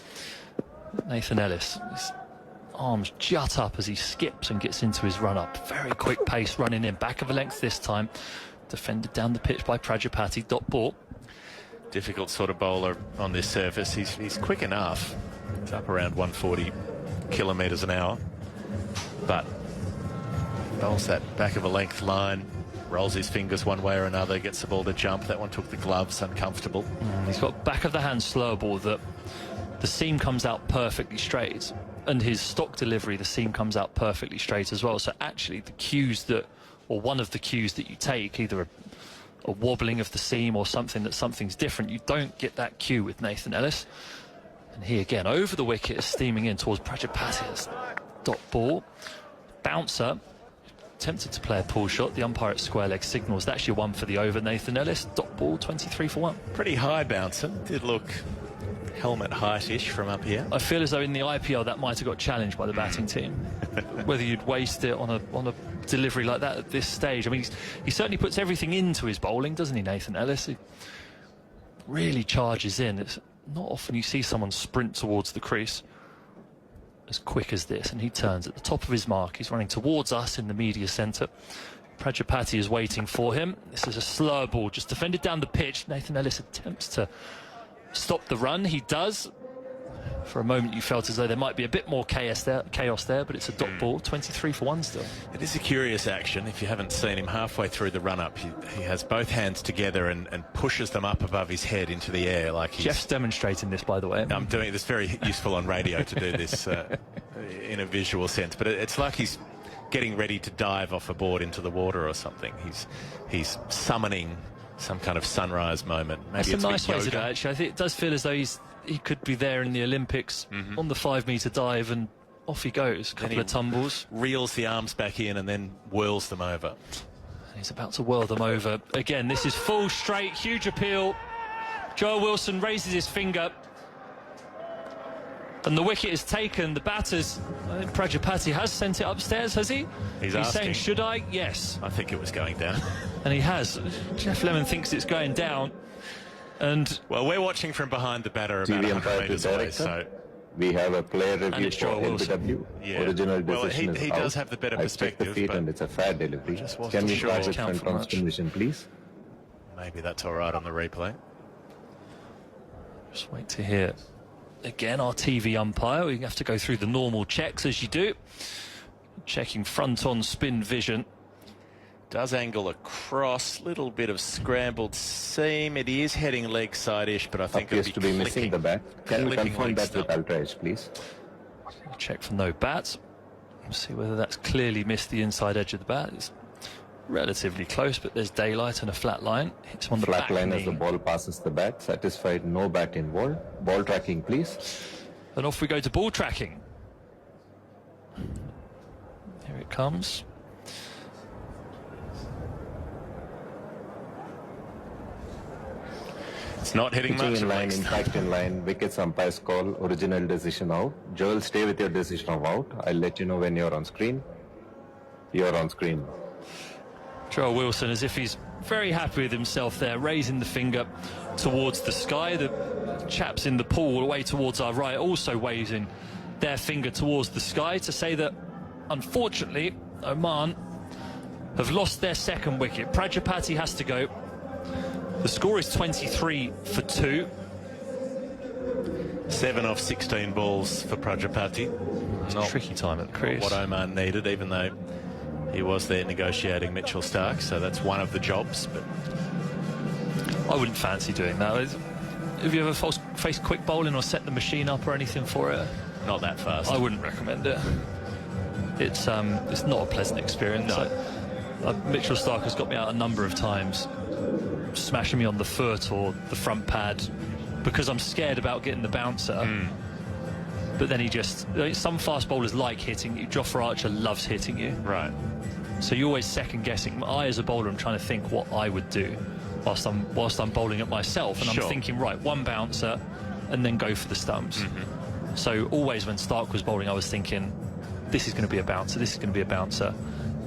Speaker 11: Nathan Ellis, his arms jut up as he skips and gets into his run-up. Very quick pace running in. Back of a length this time. Defended down the pitch by Prajapati. Dot ball.
Speaker 12: Difficult sort of bowler on this surface. He's quick enough. He's up around 140 kilometres an hour. But bowls that back of a length line, rolls his fingers one way or another, gets the ball to jump. That one took the gloves, uncomfortable.
Speaker 11: He's got back of the hand slow ball that the seam comes out perfectly straight, and his stock delivery, the seam comes out perfectly straight as well. So actually the cues that, or one of the cues that you take, either a wobbling of the seam or something's different, you don't get that cue with Nathan Ellis. And he again over the wicket is steaming in towards Prajapati's dot ball. Bouncer tempted to play a pull shot. The umpire at square leg signals. That's your one for the over, Nathan Ellis. Dot ball, 23 for 1.
Speaker 12: Pretty high bouncer. Did look helmet height-ish from up here.
Speaker 11: I feel as though in the IPL that might have got challenged by the batting team. Whether you'd waste it on a delivery like that at this stage. I mean, he certainly puts everything into his bowling, doesn't he, Nathan Ellis? He really charges in. It's not often you see someone sprint towards the crease as quick as this, and he turns at the top of his mark. He's running towards us in the media centre. Prajapati is waiting for him. This is a slow ball, just defended down the pitch. Nathan Ellis attempts to stop the run. He does. For a moment you felt as though there might be a bit more chaos there, but it's a dot ball, 23 for 1 still.
Speaker 12: It is a curious action. If you haven't seen him halfway through the run-up, he has both hands together and pushes them up above his head into the air. Like
Speaker 11: Geoff's demonstrating this, by the way.
Speaker 12: I'm doing this, very useful on radio to do this in a visual sense, but it's like he's getting ready to dive off a board into the water or something. He's summoning some kind of sunrise moment. Maybe
Speaker 11: That's
Speaker 12: it's
Speaker 11: a nice way
Speaker 12: yoga.
Speaker 11: to do it, actually. I think it does feel as though he could be there in the Olympics on the 5-metre dive, and off he goes. A couple of tumbles.
Speaker 12: Reels the arms back in and then whirls them over.
Speaker 11: And he's about to whirl them over. Again, this is full straight, huge appeal. Joel Wilson raises his finger. And the wicket is taken. The batters, I think Prajapati has sent it upstairs, has he?
Speaker 12: He's
Speaker 11: saying, should I? Yes.
Speaker 12: I think it was going down.
Speaker 11: And he has. Geoff Lemon thinks it's going down. And
Speaker 12: well, we're watching from behind the batter about 100 metres away, so
Speaker 13: we have a player review for LBW.
Speaker 12: Yeah.
Speaker 13: Original
Speaker 12: well,
Speaker 13: decision
Speaker 12: he
Speaker 13: is
Speaker 12: does
Speaker 13: out.
Speaker 12: have the better
Speaker 13: I checked
Speaker 12: perspective.
Speaker 13: the feet and it's a fair delivery. Can we start with front on spin vision, please?
Speaker 12: Maybe that's all right on the replay.
Speaker 11: Just wait to hear. Again, our TV umpire. We have to go through the normal checks as you do. Checking front on spin vision.
Speaker 12: Does angle across, little bit of scrambled seam. It is heading leg side-ish, but I think
Speaker 13: appears
Speaker 12: it'll
Speaker 13: to be missing the bat. Can we confirm that
Speaker 12: stump.
Speaker 13: with Ultra Edge, please?
Speaker 11: Check for no bat. See whether that's clearly missed the inside edge of the bat. It's relatively close, but there's daylight and a flat line. Hits him on the
Speaker 13: Flat
Speaker 11: back
Speaker 13: line
Speaker 11: knee.
Speaker 13: as the ball passes the bat. Satisfied, no bat involved. Ball tracking, please.
Speaker 11: And off we go to ball tracking. Here it comes.
Speaker 12: It's not hitting much.
Speaker 13: In line, impact in line, wickets umpire's call, original decision out. Joel, stay with your decision of out. I'll let you know when you're on screen. You're on screen.
Speaker 11: Joel Wilson, as if he's very happy with himself there, raising the finger towards the sky. The chaps in the pool away towards our right also waving their finger towards the sky to say that, unfortunately, Oman have lost their second wicket. Prajapati has to go. The score is 23 for 2.
Speaker 12: 7 off 16 balls for Prajapati.
Speaker 11: It's a tricky time at the crease.
Speaker 12: What Oman needed, even though he was there negotiating Mitchell Stark, so that's one of the jobs. But
Speaker 11: I wouldn't fancy doing that. Have you ever faced quick bowling or set the machine up or anything for it?
Speaker 12: Not that fast.
Speaker 11: I wouldn't recommend it. It's not a pleasant experience.
Speaker 12: No.
Speaker 11: Mitchell Stark has got me out a number of times, smashing me on the foot or the front pad because I'm scared about getting the bouncer. But then some fast bowlers like hitting you. Geoff Archer loves hitting you.
Speaker 12: Right.
Speaker 11: So you're always second guessing. I, as a bowler, I'm trying to think what I would do whilst I'm bowling at myself, and I'm thinking, right, one bouncer and then go for the stumps. So always when Stark was bowling, I was thinking, this is going to be a bouncer, this is going to be a bouncer,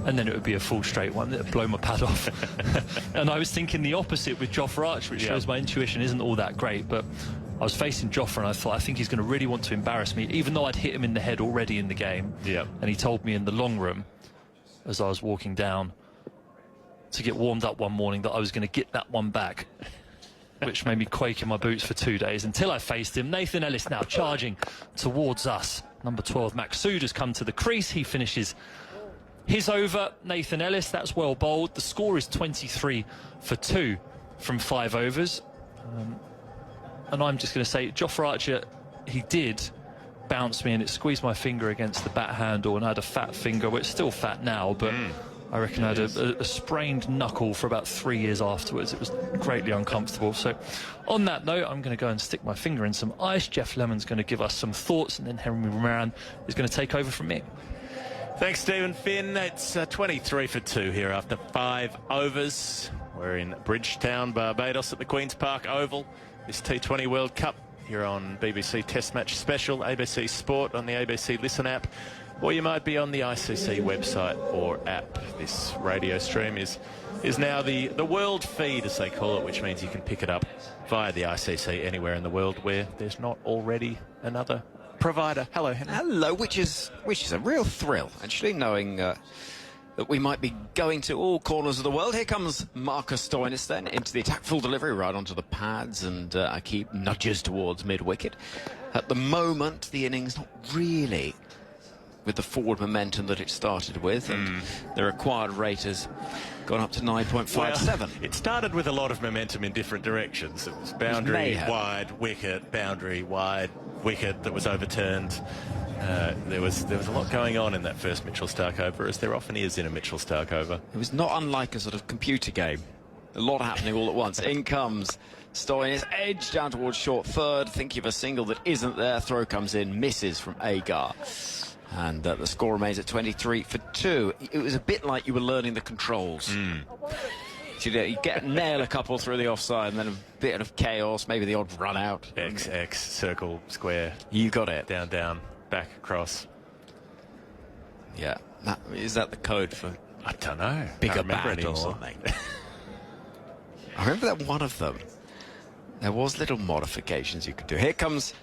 Speaker 11: and then it would be a full straight one that would blow my pad off. And I was thinking the opposite with Geoff Archer, which shows my intuition isn't all that great. But I was facing Geoff and I thought, I think he's going to really want to embarrass me, even though I'd hit him in the head already in the game. And he told me in the long room, as I was walking down to get warmed up one morning, that I was going to get that one back, which made me quake in my boots for 2 days until I faced him. Nathan Ellis now charging towards us. Number 12, Maqsood, has come to the crease. He finishes his over. Nathan Ellis, that's well bowled. The score is 23 for 2 from 5 overs. And I'm just going to say, Geoff Archer, he did bounce me and it squeezed my finger against the bat handle, and I had a fat finger. Well, it's still fat now, but I reckon I had a sprained knuckle for about 3 years afterwards. It was greatly uncomfortable. So on that note, I'm going to go and stick my finger in some ice. Geoff Lemon's going to give us some thoughts, and then Henry Moran is going to take over from me.
Speaker 12: Thanks, Stephen Finn. It's 23 for 2 here after 5 overs. We're in Bridgetown, Barbados at the Queen's Park Oval. This T20 World Cup here on BBC Test Match Special, ABC Sport on the ABC Listen app, or you might be on the ICC website or app. This radio stream is now the world feed, as they call it, which means you can pick it up via the ICC anywhere in the world where there's not already another provider. Hello, Henry.
Speaker 15: Hello, which is a real thrill, actually, knowing that we might be going to all corners of the world. Here comes Marcus Stoinis then into the attack, full delivery right onto the pads, and Akib nudges towards mid-wicket. At the moment, the innings not really with the forward momentum that it started with, and the required rate has gone up to 9.57.
Speaker 12: Well, it started with a lot of momentum in different directions. It was boundary, wide, wicket, boundary, wide, wicket that was overturned. There was a lot going on in that first Mitchell-Stark over, as there often is in a Mitchell-Stark over.
Speaker 15: It was not unlike a sort of computer game. A lot happening all at once. In comes Stoinis, edge down towards short third, thinking of a single that isn't there. Throw comes in, misses from Agar. And the score remains at 23 for 2. It was a bit like you were learning the controls. So you nail a couple through the offside, and then a bit of chaos, maybe the odd run out.
Speaker 12: X, circle, square.
Speaker 15: You got it.
Speaker 12: Down, down, back, across.
Speaker 15: Yeah. Is that the code for...
Speaker 12: I don't know.
Speaker 15: Bigger bat or something? I remember that one of them. There was little modifications you could do. Here comes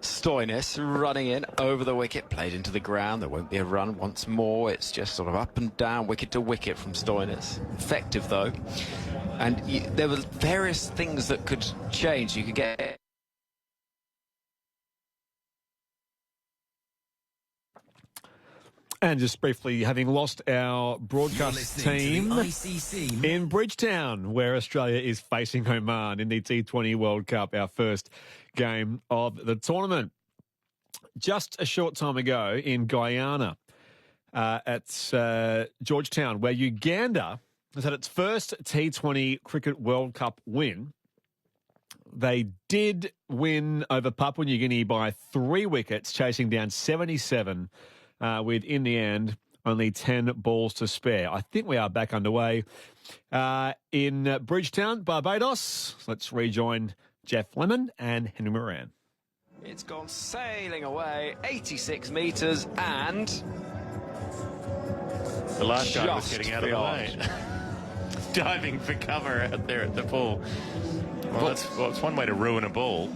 Speaker 15: Stoinis running in over the wicket, played into the ground. There won't be a run once more. It's just sort of up and down, wicket to wicket from Stoinis. Effective, though. And there were various things that could change. You could get...
Speaker 2: And just briefly, having lost our broadcast team in Bridgetown, where Australia is facing Oman in the T20 World Cup, our first game of the tournament. Just a short time ago in Guyana at Georgetown, where Uganda has had its first T20 Cricket World Cup win. They did win over Papua New Guinea by 3 wickets, chasing down 77 with, in the end, only 10 balls to spare. I think we are back underway in Bridgetown, Barbados. Let's rejoin Geoff Lemon and Henry Moran.
Speaker 15: It's gone sailing away, 86 metres, and...
Speaker 12: the last guy was getting out of the way. Diving for cover out there at the ball. Well, it's one way to ruin a ball.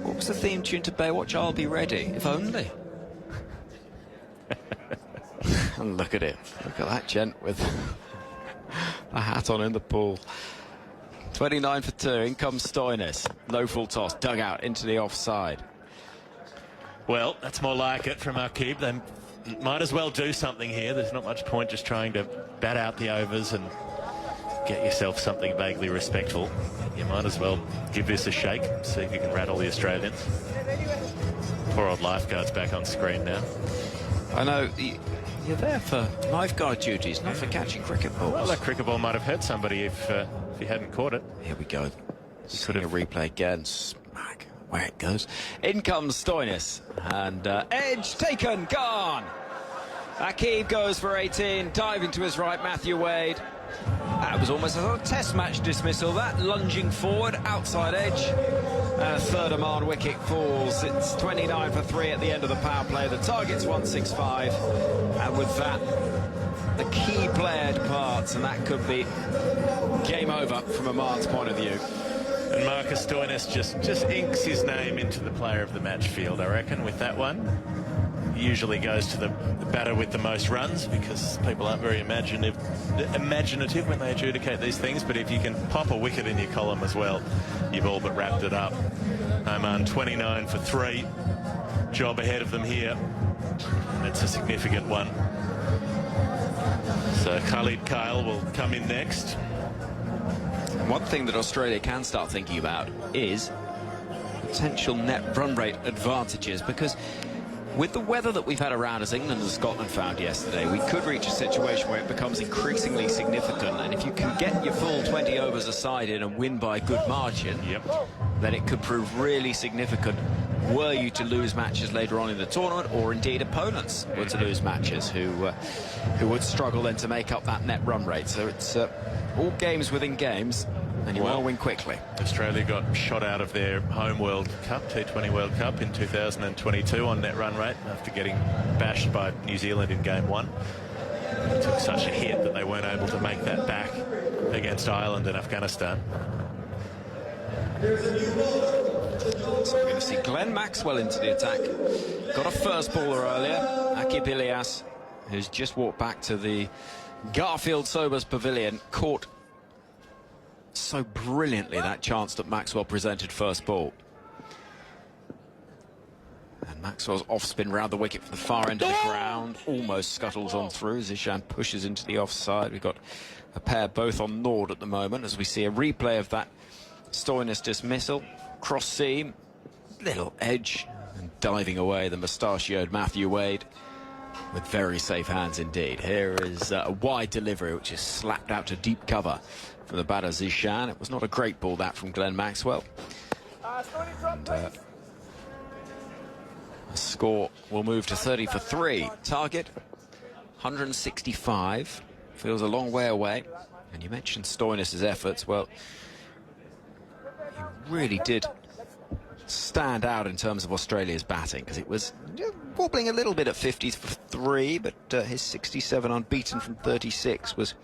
Speaker 15: What was the theme tune to Baywatch? I'll be ready, if only. And look at it. Look at that gent with a hat on in the pool. 29 for 2. In comes Stoinis. Low full toss. Dug out into the offside.
Speaker 12: Well, that's more like it from Akib. They might as well do something here. There's not much point just trying to bat out the overs and get yourself something vaguely respectful. You might as well give this a shake, see if you can rattle the Australians. Poor old lifeguard's back on screen now.
Speaker 15: I know... You're there for lifeguard duties, not for catching cricket balls.
Speaker 12: Well, that cricket ball might have hurt somebody if he hadn't caught it.
Speaker 15: Here we go. Seeing a replay again. Smack. Where it goes. In comes Stoinis. And edge taken. Gone. Akib goes for 18. Diving to his right, Matthew Wade. That was almost a test match dismissal. That lunging forward, outside edge. And a third Oman wicket falls. It's 29 for 3 at the end of the power play. The target's 165. And with that, the key player departs, and that could be game over from Oman's point of view.
Speaker 12: And Marcus Stoinis just inks his name into the player of the match field, I reckon, with that one. He usually goes to the batter with the most runs because people aren't very imaginative when they adjudicate these things, but if you can pop a wicket in your column as well, you've all but wrapped it up. Oman 29 for 3. Job ahead of them here. It's a significant one. So Khalid Kyle will come in next.
Speaker 15: And one thing that Australia can start thinking about is potential net run rate advantages, because with the weather that we've had around, as England and Scotland found yesterday, we could reach a situation where it becomes increasingly significant. And if you can get your full 20 overs aside in and win by a good margin, then it could prove really significant were you to lose matches later on in the tournament, or indeed opponents were to lose matches who would struggle then to make up that net run rate. So it's all games within games, and you want to win quickly.
Speaker 12: Australia got shot out of their home World Cup, T20 World Cup in 2022 on net run rate after getting bashed by New Zealand in game 1. It took such a hit that they weren't able to make that back against Ireland and Afghanistan.
Speaker 15: So we're going to see Glenn Maxwell into the attack. Got a first baller earlier, Akib Ilyas, who's just walked back to the Garfield Sobers Pavilion, caught so brilliantly that chance that Maxwell presented first ball. And Maxwell's off-spin round the wicket from the far end of the ground, almost scuttles on through. Zishan pushes into the offside. We've got a pair both on Nord at the moment as we see a replay of that Stoinis dismissal. Cross seam, little edge, and diving away the mustachioed Matthew Wade with very safe hands indeed. Here is a wide delivery which is slapped out to deep cover from the batter Zishan. It was not a great ball, that, from Glenn Maxwell. And, the score will move to 30 for 3. Target 165. Feels a long way away. And you mentioned Stoinis' efforts. Well, he really did stand out in terms of Australia's batting, because it was wobbling a little bit at 50 for 3, but his 67 unbeaten from 36 was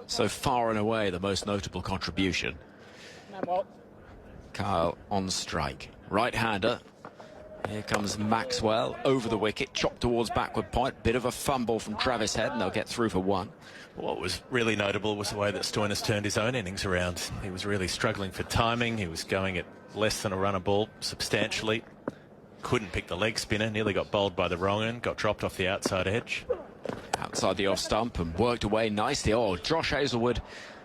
Speaker 15: so far and away the most notable contribution. Kyle on strike. Right-hander. Here comes Maxwell over the wicket, chopped towards backward point. Bit of a fumble from Travis Head, and they'll get through for 1.
Speaker 12: What was really notable was the way that Stoinis turned his own innings around. He was really struggling for timing. He was going at less than a run a ball substantially. Couldn't pick the leg spinner, nearly got bowled by the wrong end, got dropped off the outside edge.
Speaker 15: Outside the off stump and worked away nicely. Oh, Josh Hazlewood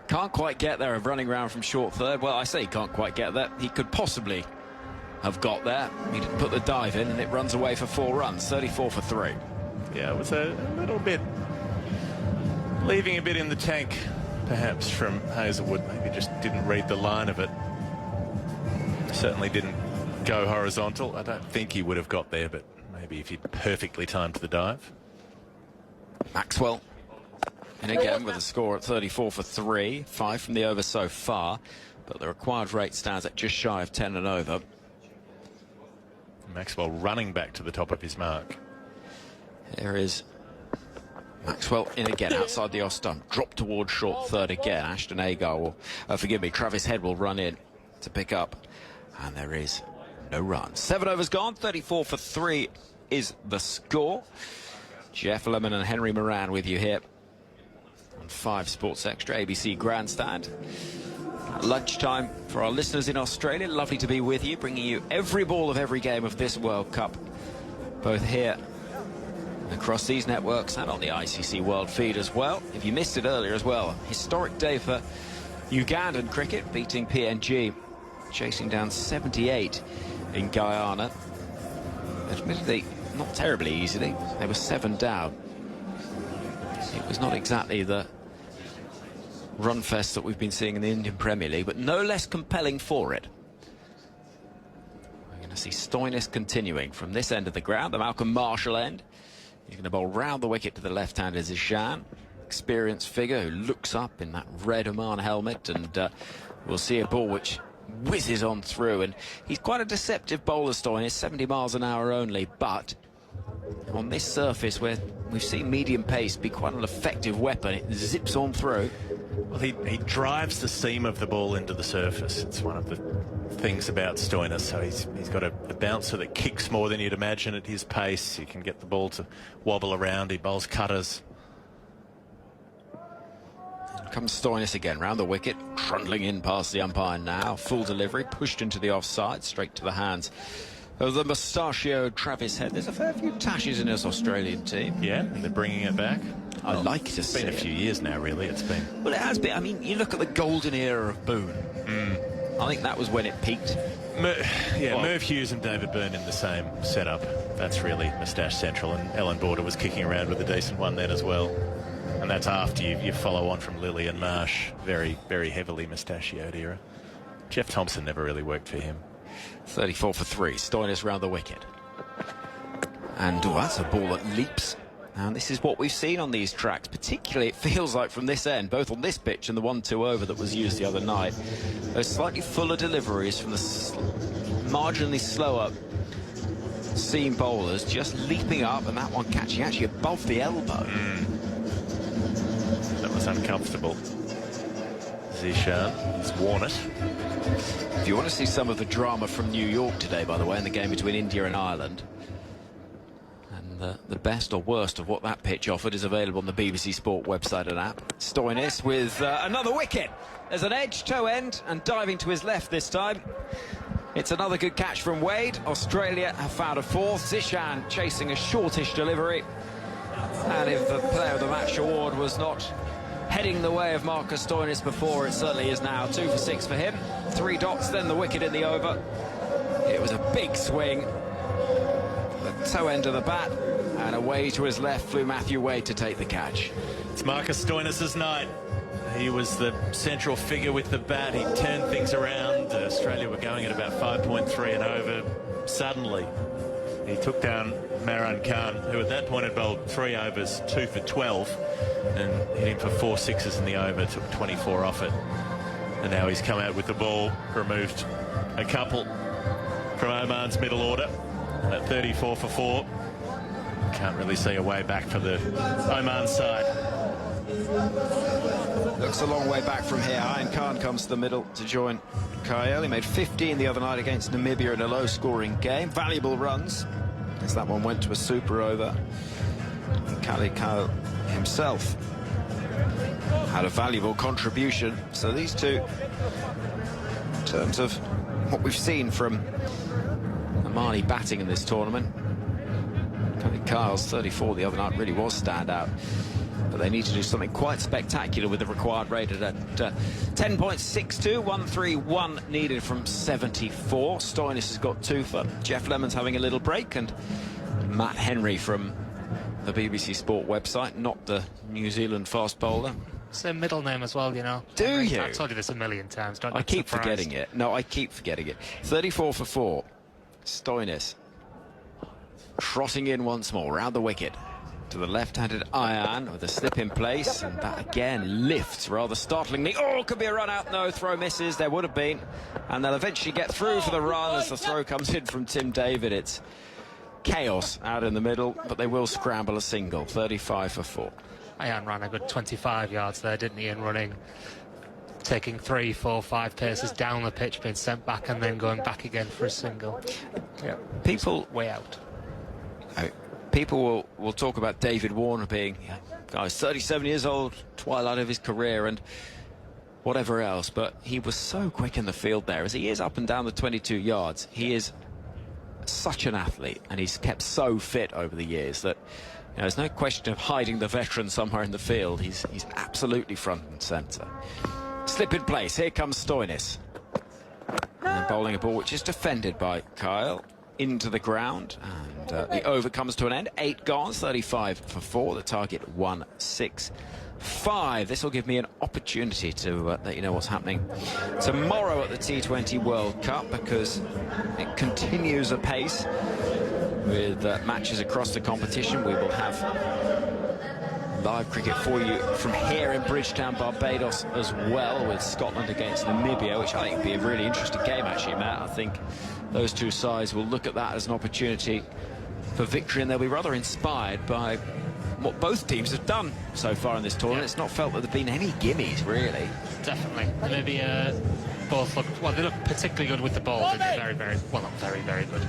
Speaker 15: can't quite get there, of running round from short third. Well, I say he can't quite get there. He could possibly have got there. He didn't put the dive in, and it runs away for 4 runs, 34 for 3.
Speaker 12: Yeah, it was a little bit, leaving a bit in the tank, perhaps, from Hazlewood. Maybe just didn't read the line of it. Certainly didn't go horizontal. I don't think he would have got there, but maybe if he'd perfectly timed the dive.
Speaker 15: Maxwell in again with a score at 34 for 3. 5 from the over so far, but the required rate stands at just shy of 10 and over.
Speaker 12: Maxwell running back to the top of his mark.
Speaker 15: Here is Maxwell in again outside the off stump, drop towards short third again. Ashton Agar will, Travis Head will run in to pick up, and there is no run. 7 overs gone, 34 for 3 is the score. Geoff Lemon and Henry Moran with you here on 5 Sports Extra, ABC Grandstand. Lunchtime for our listeners in Australia. Lovely to be with you, bringing you every ball of every game of this World Cup, both here across these networks and on the ICC World Feed as well. If you missed it earlier as well, historic day for Ugandan cricket, beating PNG, chasing down 78 in Guyana. Admittedly, not terribly easily. They were 7 down. It was not exactly the run fest that we've been seeing in the Indian Premier League, but no less compelling for it. We're going to see Stoinis continuing from this end of the ground, the Malcolm Marshall end. He's going to bowl round the wicket to the left-hander Zishan, experienced figure who looks up in that red Oman helmet, and we'll see a ball which whizzes on through. And he's quite a deceptive bowler, Stoinis, 70 miles an hour only, but on this surface where we've seen medium pace be quite an effective weapon, it zips on through.
Speaker 12: Well, he drives the seam of the ball into the surface. It's one of the things about Stoinis. So he's got a bouncer that kicks more than you'd imagine at his pace. He can get the ball to wobble around. He bowls cutters.
Speaker 15: Comes Stoinis again, round the wicket, trundling in past the umpire now. Full delivery, pushed into the offside, straight to the hands of the mustachioed Travis Head. There's a fair few tashes in this Australian team.
Speaker 12: Yeah, and they're bringing it back.
Speaker 15: I like to see it.
Speaker 12: It's been a few years now, really. It's been...
Speaker 15: Well, it has been. I mean, you look at the golden era of Boone. I think that was when it peaked.
Speaker 12: Merv Hughes and David Byrne in the same setup. That's really moustache central, and Ellen Border was kicking around with a decent one then as well. And that's after you follow on from Lilly and Marsh. Very, very heavily mustachioed era. Jeff Thompson never really worked for him.
Speaker 15: 34 for 3. Stoinis round the wicket. And that's a ball that leaps. And this is what we've seen on these tracks, particularly it feels like from this end, both on this pitch and the 1-2 over that was used the other night. Those slightly fuller deliveries from the marginally slower seam bowlers just leaping up, and that one catching actually above the elbow.
Speaker 12: That was uncomfortable. Zishan has worn it.
Speaker 15: If you want to see some of the drama from New York today, by the way, in the game between India and Ireland, the best or worst of what that pitch offered is available on the BBC Sport website and app. Stoinis with another wicket. There's an edge, toe end, and diving to his left this time. It's another good catch from Wade. Australia have found a fourth. Zishan chasing a shortish delivery. And if the Player of the Match award was not heading the way of Marcus Stoinis before, it certainly is now. 2 for 6 for him. 3 dots, then the wicket in the over. It was a big swing. The toe end of the bat. And away to his left flew Matthew Wade to take the catch.
Speaker 12: It's Marcus Stoinis' night. He was the central figure with the bat. He turned things around. Australia were going at about 5.3 and over. Suddenly, he took down Moran, who at that point had bowled 3 overs, 2 for 12, and hit him for 4 sixes in the over, took 24 off it. And now he's come out with the ball, removed a couple from Oman's middle order at 34 for 4. Can't really see a way back for the Oman side.
Speaker 15: Looks a long way back from here. Ayan Khan comes to the middle to join Kyle. He made 15 the other night against Namibia in a low-scoring game. Valuable runs, as that one went to a super over. And Kyle himself had a valuable contribution. So these two, in terms of what we've seen from Omani batting in this tournament, Kyle's 34 the other night really was standout. But they need to do something quite spectacular with the required rate at 10.62, 131 needed from 74. Stoinis has got 2 for. Geoff Lemon's having a little break, and Matt Henry from the BBC Sport website, not the New Zealand fast bowler.
Speaker 14: It's a middle name as well, you know.
Speaker 15: Do you?
Speaker 14: I've told you this a million times, don't you?
Speaker 15: I keep forgetting it. No, I keep forgetting it. 34 for 4. Stoinis trotting in once more, round the wicket. To the left-handed Ayan with a slip in place, and that again lifts rather startlingly. Oh, could be a run out. No, throw misses. There would have been, and they'll eventually get through for the run as the throw comes in from Tim David. It's chaos out in the middle, but they will scramble a single. 35 for 4.
Speaker 14: Ayan ran a good 25 yards there, didn't he, in running, taking 3, 4, 5 paces down the pitch, being sent back and then going back again for a single. Yeah,
Speaker 15: people
Speaker 14: way out.
Speaker 15: People will talk about David Warner being, guys, 37 years old, twilight of his career and whatever else, but he was so quick in the field there. As he is up and down the 22 yards, he is such an athlete, and he's kept so fit over the years that there's no question of hiding the veteran somewhere in the field. He's absolutely front and centre. Slip in place. Here comes Stoinis. And bowling a ball which is defended by Kyle into the ground, and the over comes to an end. 8 gone, 35 for 4. The target 165. This will give me an opportunity to let you know what's happening tomorrow at the T20 World Cup, because it continues apace with matches across the competition. We will have live cricket for you from here in Bridgetown, Barbados, as well, with Scotland against Namibia, which I think will be a really interesting game, actually, Matt. I think those two sides will look at that as an opportunity for victory, and they'll be rather inspired by what both teams have done so far in this tournament. It's not felt that there have been any gimmies, really.
Speaker 14: Definitely. Namibia both look, well, they look particularly good with the ball. They're very, very, well, not very, very good,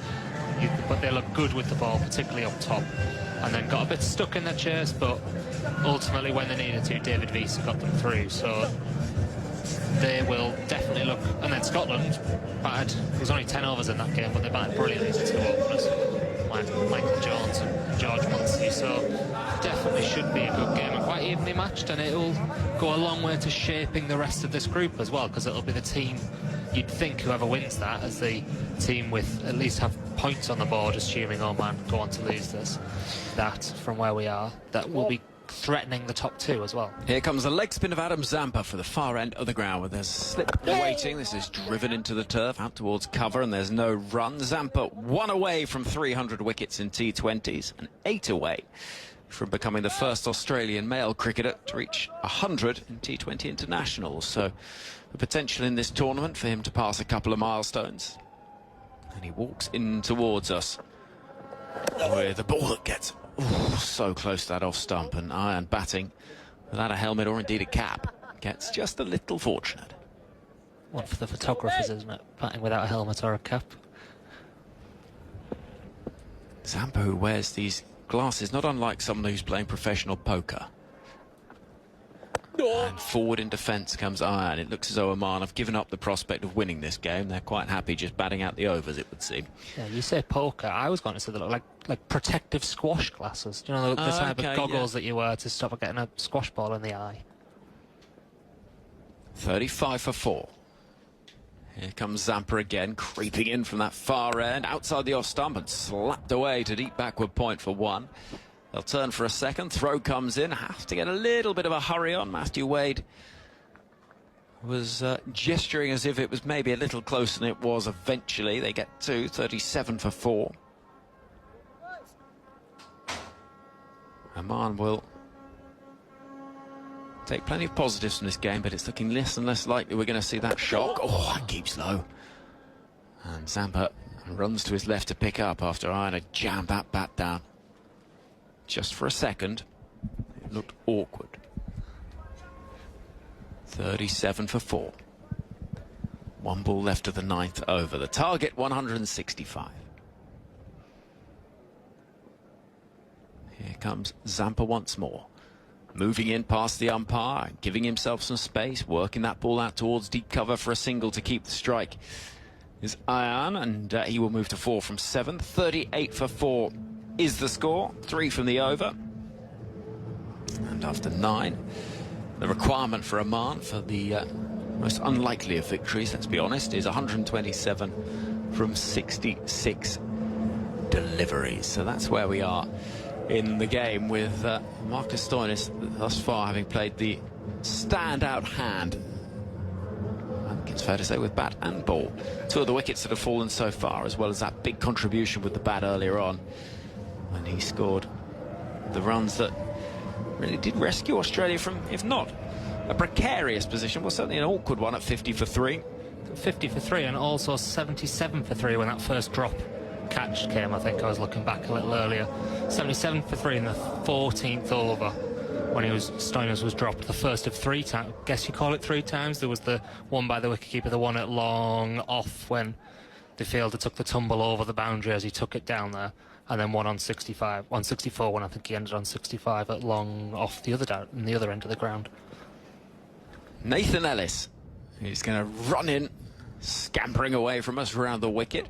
Speaker 14: but they look good with the ball, particularly up top. And then got a bit stuck in their chase, but ultimately when they needed to, David Visa got them through. So they will definitely look. And then Scotland batted, there was only 10 overs in that game, but they batted brilliantly to 2 openers, like Michael Jones and George Munsey. So definitely should be a good game, and quite evenly matched, and it will go a long way to shaping the rest of this group as well, because it'll be the team, you'd think, whoever wins that as the team with at least have points on the board, assuming Oman go on to lose this, that from where we are, that will be threatening the top two as well.
Speaker 15: Here comes the leg spin of Adam Zampa for the far end of the ground, where there's a slip waiting. This is driven into the turf, out towards cover, and there's no run. Zampa 1 away from 300 wickets in T20s and 8 away from becoming the first Australian male cricketer to reach 100 in T20 internationals. So the potential in this tournament for him to pass a couple of milestones. And he walks in towards us with a ball that gets so close to that off stump, and iron batting without a helmet or indeed a cap gets just a little fortunate.
Speaker 14: One for the photographers, isn't it? Batting without a helmet or a cap.
Speaker 15: Zampa, who wears these glasses, not unlike someone who's playing professional poker. And forward in defence comes iron. It looks as though Oman have given up the prospect of winning this game. They're quite happy just batting out the overs, it would seem.
Speaker 14: Yeah, you say poker. I was going to say they look like protective squash glasses. Do you know, the type of goggles that you wear to stop getting a squash ball in the eye.
Speaker 15: 35 for 4. Here comes Zampa again, creeping in from that far end, outside the off stump and slapped away to deep backward point for 1. They'll turn for a second, throw comes in, have to get a little bit of a hurry on. Matthew Wade was gesturing as if it was maybe a little closer than it was eventually. They get 2, 37 for 4. Oman will take plenty of positives from this game, but it's looking less and less likely we're going to see that shock. Oh, that keeps low. And Zampa runs to his left to pick up after iron had jammed that bat down. Just for a second, it looked awkward. 37 for 4. 1 ball left of the 9th over. The target 165. Here comes Zampa once more. Moving in past the umpire, giving himself some space, working that ball out towards deep cover for a single to keep the strike. Is Ayan, and he will move to 4 from 7. 38 for 4 is the score. 3 from the over. And after 9, the requirement for Oman for the most unlikely of victories, let's be honest, is 127 from 66 deliveries. So that's where we are in the game, with Marcus Stoinis thus far having played the standout hand, I think it's fair to say, with bat and ball. 2 of the wickets that have fallen so far, as well as that big contribution with the bat earlier on when he scored the runs that really did rescue Australia from, if not a precarious position, well, certainly an awkward one at 50 for 3.
Speaker 14: 50 for 3 and also 77 for 3 when that first drop catch came. I think I was looking back a little earlier. 77 for 3 in the 14th over when Stoinis was dropped. The first of 3 times. Guess you call it 3 times. There was the one by the wicketkeeper, the one at long off when the fielder took the tumble over the boundary as he took it down there, and then one on 64 when I think he ended on 65 at long off the other end of the ground.
Speaker 15: Nathan Ellis, he's going to run in, scampering away from us around the wicket.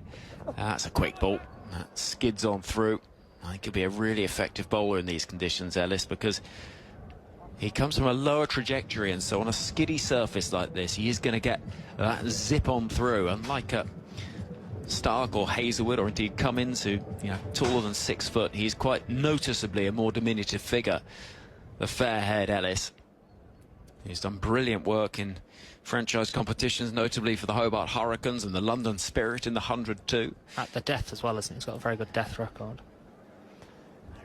Speaker 15: That's a quick ball. That skids on through. I think he'll be a really effective bowler in these conditions, Ellis, because he comes from a lower trajectory, and so on a skiddy surface like this, he is going to get that zip on through. Unlike a Stark or Hazelwood or indeed Cummins, who, taller than 6 foot, he's quite noticeably a more diminutive figure. The fair-haired Ellis. He's done brilliant work in franchise competitions, notably for the Hobart Hurricanes and the London Spirit in the 100 too.
Speaker 14: At the death as well, isn't he? He's got a very good death record.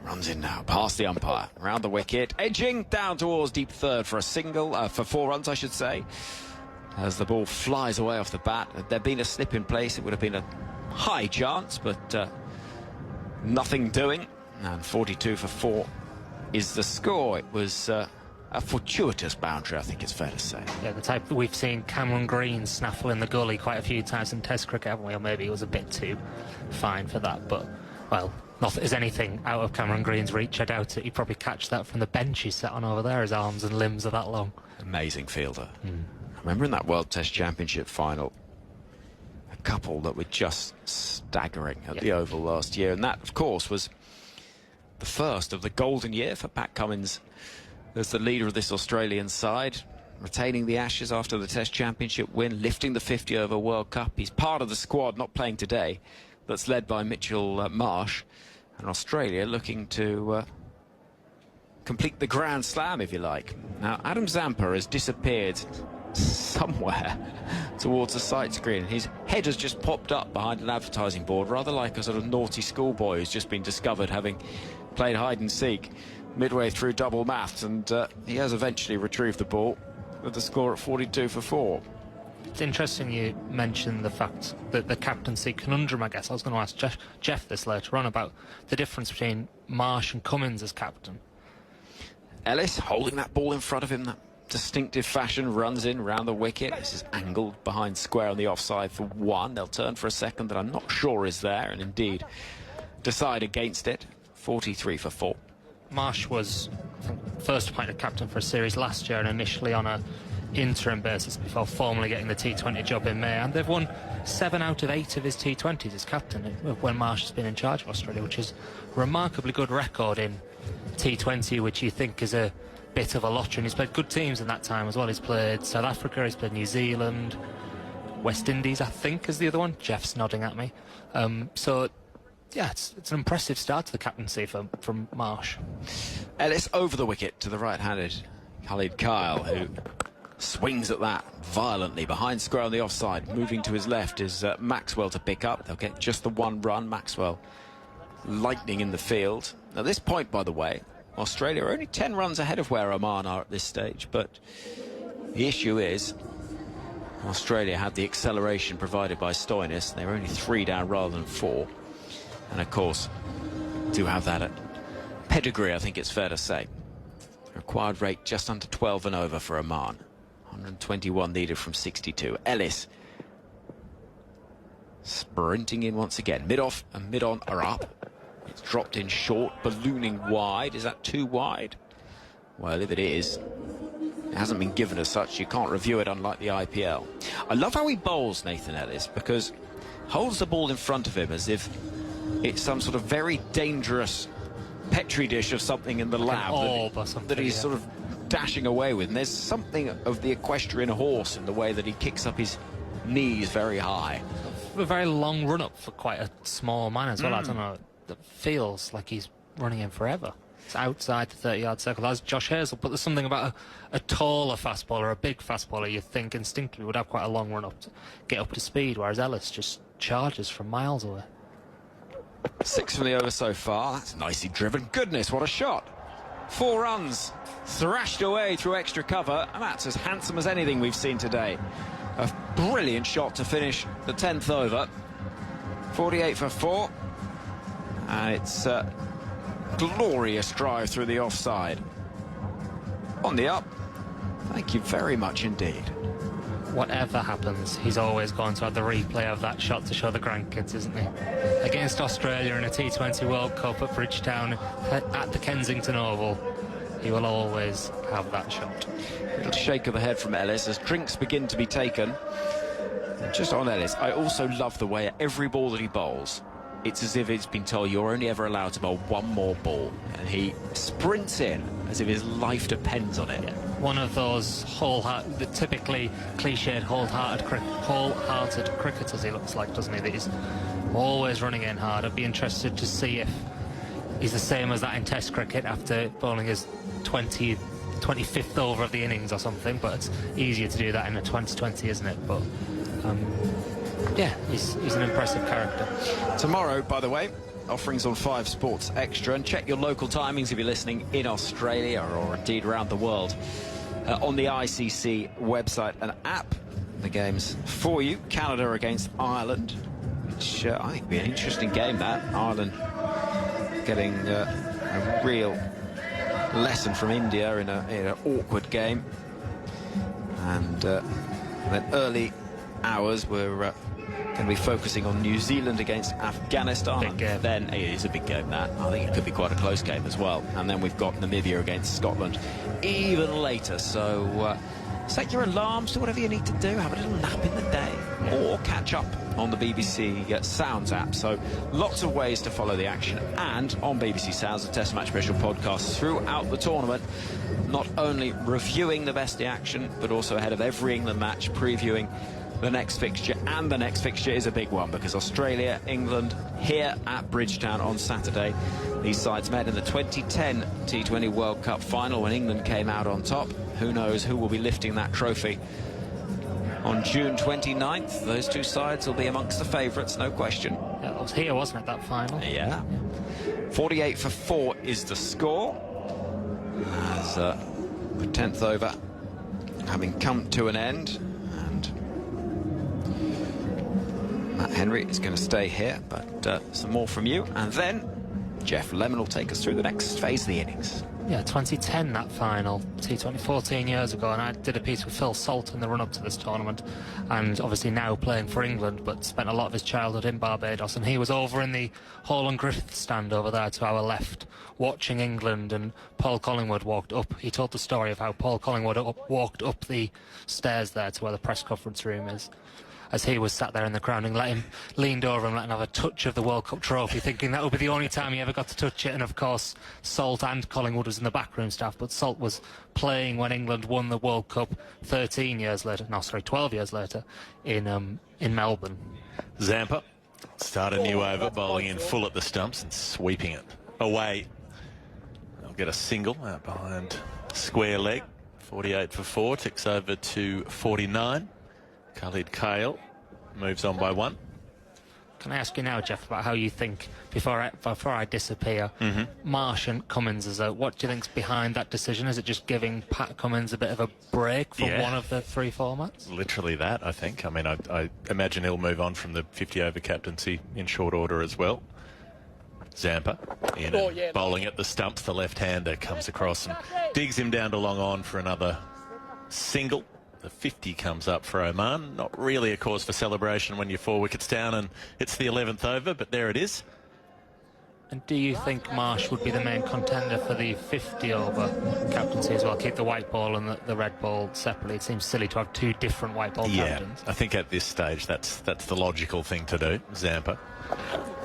Speaker 15: Runs in now, past the umpire, round the wicket, edging down towards deep third for a single, for 4 runs, I should say. As the ball flies away off the bat. Had there been a slip in place, it would have been a high chance, but nothing doing. And 42 for 4 is the score. It was a fortuitous boundary, I think it's fair to say.
Speaker 14: Yeah, the type that we've seen Cameron Green snaffle in the gully quite a few times in Test cricket, haven't we? Or maybe it was a bit too fine for that, but, well, not that there's anything out of Cameron Green's reach. I doubt it. He'd probably catch that from the bench he's sat on over there. His arms and limbs are that long.
Speaker 15: Amazing fielder. I remember in that World Test Championship final, a couple that were just staggering at the Oval last year, and that, of course, was the first of the golden year for Pat Cummins as the leader of this Australian side, retaining the Ashes after the Test Championship win, lifting the 50-over World Cup. He's part of the squad, not playing today, that's led by Mitchell Marsh, and Australia looking to complete the Grand Slam, if you like. Now, Adam Zampa has disappeared somewhere towards the sight screen. His head has just popped up behind an advertising board, rather like a sort of naughty schoolboy who's just been discovered having played hide and seek midway through double maths, and he has eventually retrieved the ball with the score at 42 for 4.
Speaker 14: It's interesting you mentioned the fact that the captaincy conundrum, I guess. I was going to ask Geoff this later on about the difference between Marsh and Cummins as captain.
Speaker 15: Ellis holding that ball in front of him, that distinctive fashion, runs in round the wicket. This is angled behind square on the offside for 1. They'll turn for a second that I'm not sure is there, and indeed decide against it. 43 for 4.
Speaker 14: Marsh was, I think, first appointed captain for a series last year, and initially on a interim basis before formally getting the T20 job in May, and they've won 7 out of 8 of his T20s as captain when Marsh has been in charge of Australia, which is a remarkably good record in T20, which you think is a bit of a lottery. And he's played good teams in that time as well. He's played South Africa, he's played New Zealand, West Indies, I think, is the other one. Geoff's nodding at me. So yeah, it's an impressive start to the captaincy from Marsh.
Speaker 15: Ellis over the wicket to the right-handed Khalid Kyle, who swings at that violently behind square on the offside. Moving to his left is Maxwell to pick up. They'll get just the 1 run. Maxwell lightning in the field. At this point, by the way, Australia are only 10 runs ahead of where Oman are at this stage, but the issue is Australia had the acceleration provided by Stoinis. They were only 3 down rather than 4, and of course do have that at pedigree, I think it's fair to say. Required rate just under 12 and over for Oman. 121 needed from 62. Ellis sprinting in once again. Mid-off and mid-on are up. It's dropped in short, ballooning wide. Is that too wide? Well, if it is, it hasn't been given as such. You can't review it, unlike the IPL. I love how he bowls, Nathan Ellis, because holds the ball in front of him as if it's some sort of very dangerous petri dish of something in the lab that he's sort of dashing away with. And there's something of the equestrian horse in the way that he kicks up his knees very high.
Speaker 14: A very long run-up for quite a small man as well. I don't know. That feels like he's running in forever. It's outside the 30-yard circle. That's Josh Hazel, but there's something about a taller fast bowler, a big fast bowler, you think instinctively would have quite a long run-up to get up to speed, whereas Ellis just charges from miles away.
Speaker 15: 6 from the over so far. That's nicely driven. Goodness, what a shot. 4 runs thrashed away through extra cover, and that's as handsome as anything we've seen today. A brilliant shot to finish the 10th over. 48 for 4, and it's a glorious drive through the offside. On the up. Thank you very much indeed.
Speaker 14: Whatever happens, he's always going to have the replay of that shot to show the grandkids, isn't he? Against Australia in a T20 World Cup at Bridgetown at the Kensington Oval, he will always have that shot.
Speaker 15: A little shake of the head from Ellis as drinks begin to be taken. And just on Ellis, I also love the way at every ball that he bowls, it's as if it's been told you're only ever allowed to bowl 1 more ball, and he sprints in as if his life depends on it.
Speaker 14: Yeah. One of those the typically cliched wholehearted cricketers, he looks like, doesn't he? That he's always running in hard. I'd be interested to see if he's the same as that in Test cricket after bowling his 25th over of the innings or something, but it's easier to do that in a 2020, isn't it? But yeah, he's an impressive character.
Speaker 15: Tomorrow, by the way, offerings on 5 Sports Extra, and check your local timings if you're listening in Australia or indeed around the world on the ICC website and app. The games for you: Canada against Ireland, which I think will be an interesting game. That Ireland getting a real lesson from India in an awkward game, and then early hours we're going to be focusing on New Zealand against Afghanistan.
Speaker 14: Big game.
Speaker 15: Then it is a big game, that. I think it could be quite a close game as well. And then we've got Namibia against Scotland even later. So set your alarms, do whatever you need to do, have a little nap in the day, or catch up on the BBC Sounds app. So lots of ways to follow the action. And on BBC Sounds, the Test Match Special podcast throughout the tournament, not only reviewing the best of the action, but also ahead of every England match, previewing the next fixture. And the next fixture is a big one, because Australia, England, here at Bridgetown on Saturday. These sides met in the 2010 T20 World Cup final when England came out on top. Who knows who will be lifting that trophy on June 29th. Those two sides will be amongst the favourites, no question.
Speaker 14: Yeah, it was here, wasn't it, that final?
Speaker 15: Yeah. 48 for 4 is the score. As the 10th over having come to an end. And Matt Henry is going to stay here, but some more from you. And then Geoff Lemon will take us through the next phase of the innings.
Speaker 14: Yeah, 2010, that final, T20, 14 years ago, and I did a piece with Phil Salt in the run-up to this tournament, and obviously now playing for England, but spent a lot of his childhood in Barbados, and he was over in the Hall and Griffith stand over there to our left, watching England, and Paul Collingwood walked up. He told the story of how Paul Collingwood walked up the stairs there to where the press conference room is. As he was sat there in the crowd and leaned over and let him have a touch of the World Cup trophy, thinking that would be the only time he ever got to touch it. And of course, Salt and Collingwood was in the backroom staff, but Salt was playing when England won the World Cup 12 years later in Melbourne.
Speaker 12: Zampa start a new over, bowling in full at the stumps and sweeping it away. They'll get a single out behind square leg. 48 for 4, ticks over to 49. Khalid Kale moves on by 1.
Speaker 14: Can I ask you now, Geoff, about how you think, before I disappear, Marsh and Cummins, what do you think's behind that decision? Is it just giving Pat Cummins a bit of a break from one of the 3 formats?
Speaker 12: Literally that, I think. I mean, I imagine he'll move on from the 50-over captaincy in short order as well. Zampa in and bowling at the stumps. The left-hander comes across and digs him down to long on for another single. The 50 comes up for Oman. Not really a cause for celebration when you're 4 wickets down and it's the 11th over, but there it is.
Speaker 14: And do you think Marsh would be the main contender for the 50-over captaincy as well? Keep the white ball and the red ball separately. It seems silly to have 2 different white ball captains.
Speaker 12: I think at this stage that's the logical thing to do. Zampa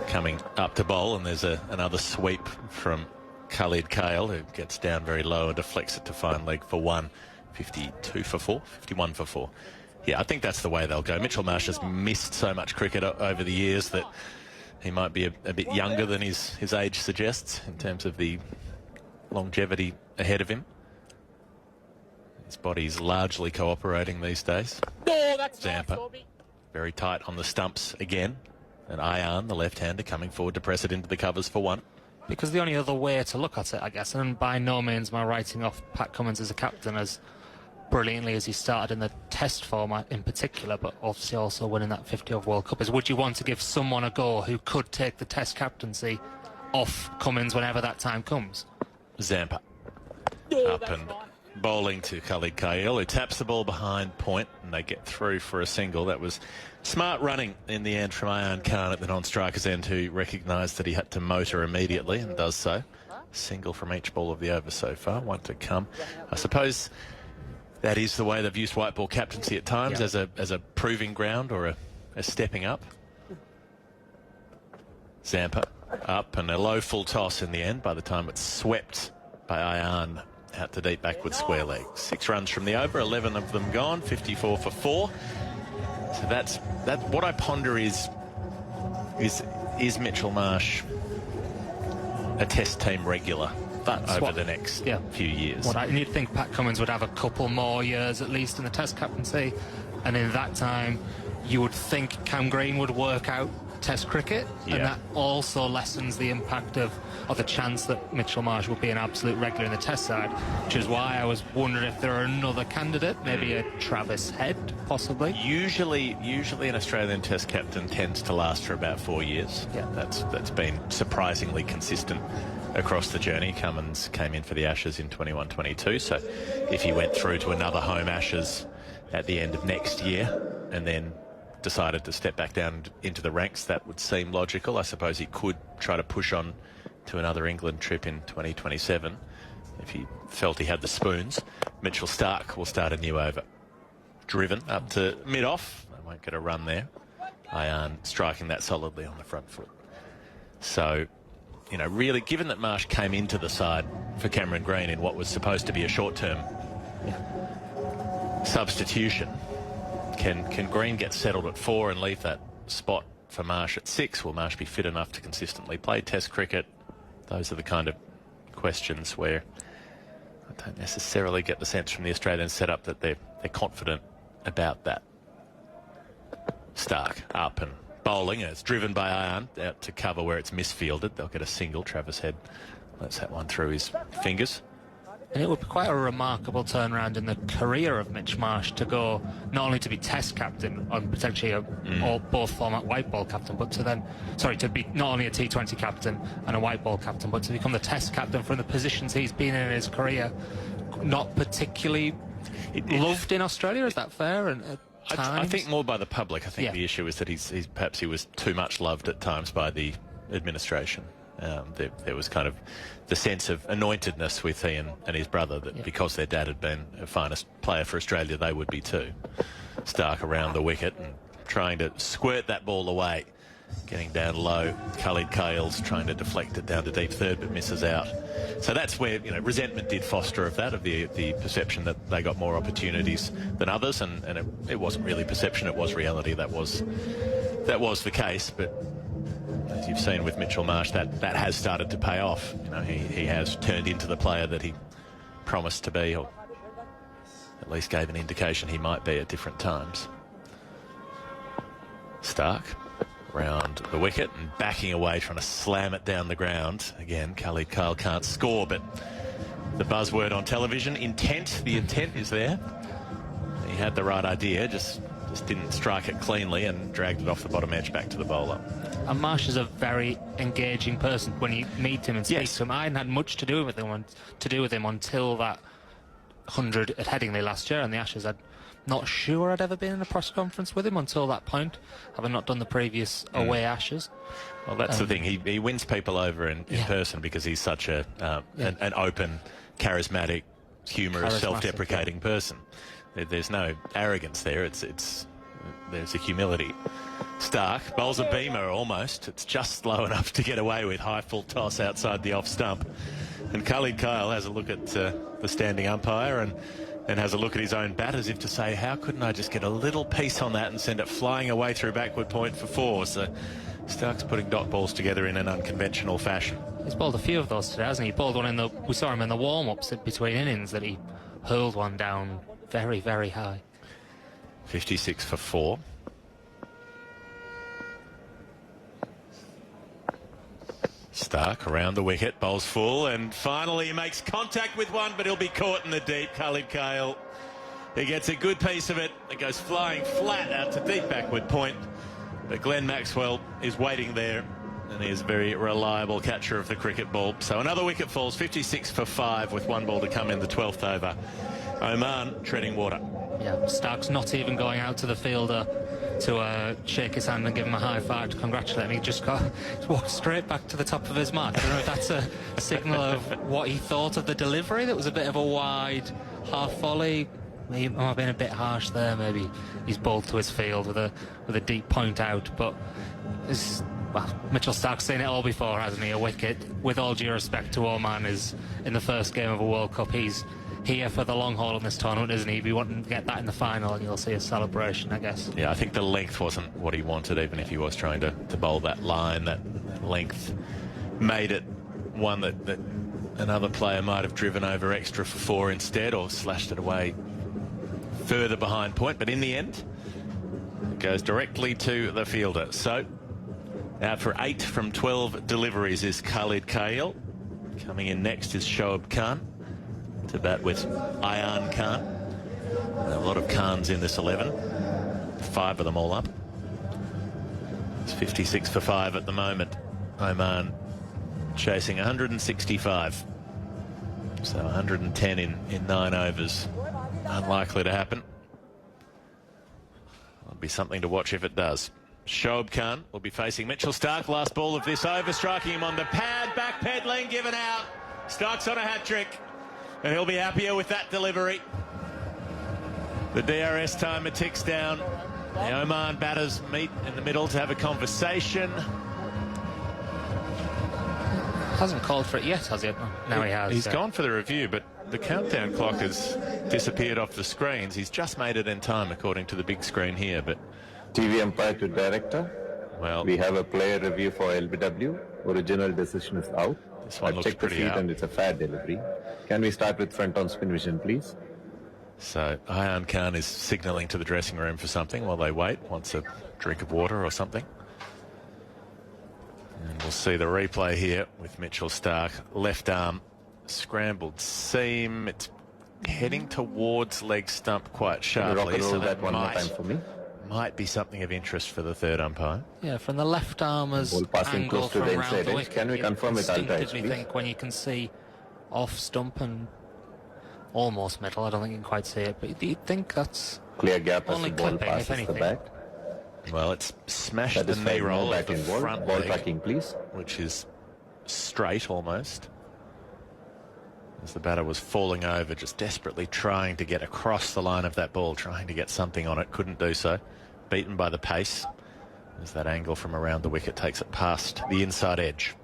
Speaker 12: coming up to bowl, and there's another sweep from Khalid Kale, who gets down very low and deflects it to fine leg for 1. 52 for 4, 51 for 4. Yeah, I think that's the way they'll go. Mitchell Marsh has missed so much cricket over the years that he might be a bit younger than his age suggests in terms of the longevity ahead of him. His body's largely cooperating these days. Zampa, very tight on the stumps again. And Ayan, the left-hander, coming forward to press it into the covers for 1.
Speaker 14: Because the only other way to look at it, I guess, and by no means am I writing off Pat Cummins as a captain as brilliantly as he started in the test format in particular, but obviously also winning that 50-over World Cup, is would you want to give someone a go who could take the test captaincy off Cummins whenever that time comes?
Speaker 12: Zampa up and bowling to Khalid Kale, who taps the ball behind point, and they get through for a single. That was smart running in the end from Ayan Khan at the non-striker's end, who recognised that he had to motor immediately and does so. Single from each ball of the over so far, 1 to come. I suppose that is the way they've used white ball captaincy at times, as a proving ground or a stepping up. Zampa up and a low full toss in the end. By the time it's swept by Ayan out to deep backward square leg. 6 runs from the over, 11 of them gone, 54 for 4. So that's what I ponder is Mitchell Marsh a test team regular over the next few years?
Speaker 14: You'd think Pat Cummins would have a couple more years at least in the test captaincy, and in that time you would think Cam Green would work out test cricket, and that also lessens the impact of the chance that Mitchell Marsh will be an absolute regular in the test side, which is why I was wondering if there are another candidate, maybe a Travis Head, possibly.
Speaker 12: Usually an Australian test captain tends to last for about 4 years.
Speaker 14: Yeah.
Speaker 12: That's been surprisingly consistent across the journey. Cummins came in for the Ashes in 21-22, so if he went through to another home Ashes at the end of next year and then decided to step back down into the ranks, that would seem logical. I suppose he could try to push on to another England trip in 2027 if he felt he had the spoons. Mitchell Starc will start a new over. Driven up to mid-off. They won't get a run there. Ayan striking that solidly on the front foot. So, you know, really, given that Marsh came into the side for Cameron Green in what was supposed to be a short-term substitution, can Green get settled at 4 and leave that spot for Marsh at 6? Will Marsh be fit enough to consistently play Test cricket? those are the kind of questions where I don't necessarily get the sense from the Australian setup that they're confident about that. Stark up and bowling. It's driven by Ian out to cover where it's misfielded. They'll get a single. Travis Head lets that one through his fingers.
Speaker 14: And it would be quite a remarkable turnaround in the career of Mitch Marsh to go not only to be Test captain on potentially both format white ball captain, but to be not only a T20 captain and a white ball captain, but to become the Test captain from the positions he's been in his career. Not particularly loved in Australia. Is that fair? And
Speaker 12: I think more by the public. I think the issue is that perhaps he was too much loved at times by the administration. There was kind of the sense of anointedness with Ian and his brother that because their dad had been a finest player for Australia, they would be too. Stark around the wicket and trying to squirt that ball away, getting down low. Khalid Kale's trying to deflect it down to deep third but misses out. So that's where resentment did foster of that, of the perception that they got more opportunities than others, and it wasn't really perception, it was reality. That was the case, but as you've seen with Mitchell Marsh, that has started to pay off. He has turned into the player that he promised to be, or at least gave an indication he might be at different times. Stark round the wicket and backing away, trying to slam it down the ground. Again, Khalid Kale can't score, but the buzzword on television, intent. The intent is there. He had the right idea, just didn't strike it cleanly and dragged it off the bottom edge back to the bowler.
Speaker 14: And Marsh is a very engaging person when you meet him and speak to him. I hadn't had much to do with him until that 100 at Headingley last year and the Ashes. I'm not sure I'd ever been in a press conference with him until that point, having not done the previous away Ashes.
Speaker 12: Well, that's the thing. He wins people over in person because he's such an open, charismatic, humorous, self-deprecating person. There's no arrogance there. There's a humility. Stark bowls a beamer almost. It's just low enough to get away with. High full toss outside the off stump. And Khalid Kale has a look at the standing umpire and has a look at his own bat as if to say, how couldn't I just get a little piece on that and send it flying away through backward point for 4? So Stark's putting dot balls together in an unconventional fashion.
Speaker 14: He's bowled a few of those today, hasn't he? He bowled one we saw him in the warm-ups between innings that he hurled one down very, very high.
Speaker 12: 56 for 4. Stark around the wicket, bowls full, and finally he makes contact with one, but he'll be caught in the deep. Khalid Kale, he gets a good piece of it. It goes flying flat out to deep backward point, but Glenn Maxwell is waiting there, and he is a very reliable catcher of the cricket ball. So another wicket falls, 56 for 5 with one ball to come in the 12th over. Oman treading water.
Speaker 14: Yeah, Stark's not even going out to the fielder to shake his hand and give him a high five to congratulate him. He just walked straight back to the top of his mark. I don't know if that's a signal of what he thought of the delivery. That was a bit of a wide half volley. He might have been a bit harsh there. Maybe he's bowled to his field with a deep point out. But Mitchell Stark's seen it all before, hasn't he? A wicket, with all due respect to Oman, is in the first game of a World Cup. He's here for the long haul in this tournament, isn't he? We want to get that in the final, and you'll see a celebration, I guess.
Speaker 12: Yeah, I think the length wasn't what he wanted, even if he was trying to bowl that line. That length made it one that another player might have driven over extra for 4 instead, or slashed it away further behind point. But in the end, it goes directly to the fielder. So out for 8 from 12 deliveries is Khalid Kale. Coming in next is Shoaib Khan to bat with Ayan Khan. A lot of Khans in this 11. 5 of them all up. It's 56 for 5 at the moment. Oman chasing 165. So 110 in 9 overs. Unlikely to happen. It'll be something to watch if it does. Shoaib Khan will be facing Mitchell Stark. Last ball of this over, striking him on the pad, backpedaling, given out. Stark's on a hat-trick, and he'll be happier with that delivery. The DRS timer ticks down. The Oman batters meet in the middle to have a conversation.
Speaker 14: Hasn't called for it yet, has he? Now he has.
Speaker 12: He's gone for the review, but the countdown clock has disappeared off the screens. He's just made it in time, according to the big screen here, but...
Speaker 13: TV umpire to director.
Speaker 12: Well,
Speaker 13: we have a player review for LBW. Original decision is out.
Speaker 12: This one
Speaker 13: I've
Speaker 12: looks
Speaker 13: checked the
Speaker 12: pretty
Speaker 13: feet
Speaker 12: out.
Speaker 13: and it's a fair delivery. Can we start with front on spin vision, please?
Speaker 12: So Ayaan Khan is signalling to the dressing room for something while they wait. Wants a drink of water or something. And we'll see the replay here with Mitchell Starc. Left arm, scrambled seam. It's heading towards leg stump quite sharply. So that
Speaker 13: one more time for me.
Speaker 12: Might be something of interest for the third umpire.
Speaker 14: Yeah, from the left armer's
Speaker 13: Ball passing
Speaker 14: angle
Speaker 13: close to
Speaker 14: from
Speaker 13: the
Speaker 14: around
Speaker 13: inside
Speaker 14: the
Speaker 13: edge.
Speaker 14: wicket,
Speaker 13: Can we
Speaker 14: you
Speaker 13: confirm with Alta edge,
Speaker 14: instinctively
Speaker 13: please?
Speaker 14: think when you can see off stump and almost middle, I don't think you can quite see it, but you'd think that's
Speaker 13: clear gap as
Speaker 14: only
Speaker 13: the ball
Speaker 14: clipping, if
Speaker 13: passes the
Speaker 14: anything.
Speaker 13: bat.
Speaker 12: Well, it's smashed
Speaker 13: That
Speaker 12: the
Speaker 13: is
Speaker 12: knee
Speaker 13: fine, no
Speaker 12: roll of
Speaker 13: back
Speaker 12: the
Speaker 13: involved.
Speaker 12: front
Speaker 13: Ball
Speaker 12: leg,
Speaker 13: tracking, please.
Speaker 12: which is straight almost. As the batter was falling over, just desperately trying to get across the line of that ball, trying to get something on it, couldn't do so. Beaten by the pace as that angle from around the wicket takes it past the inside edge.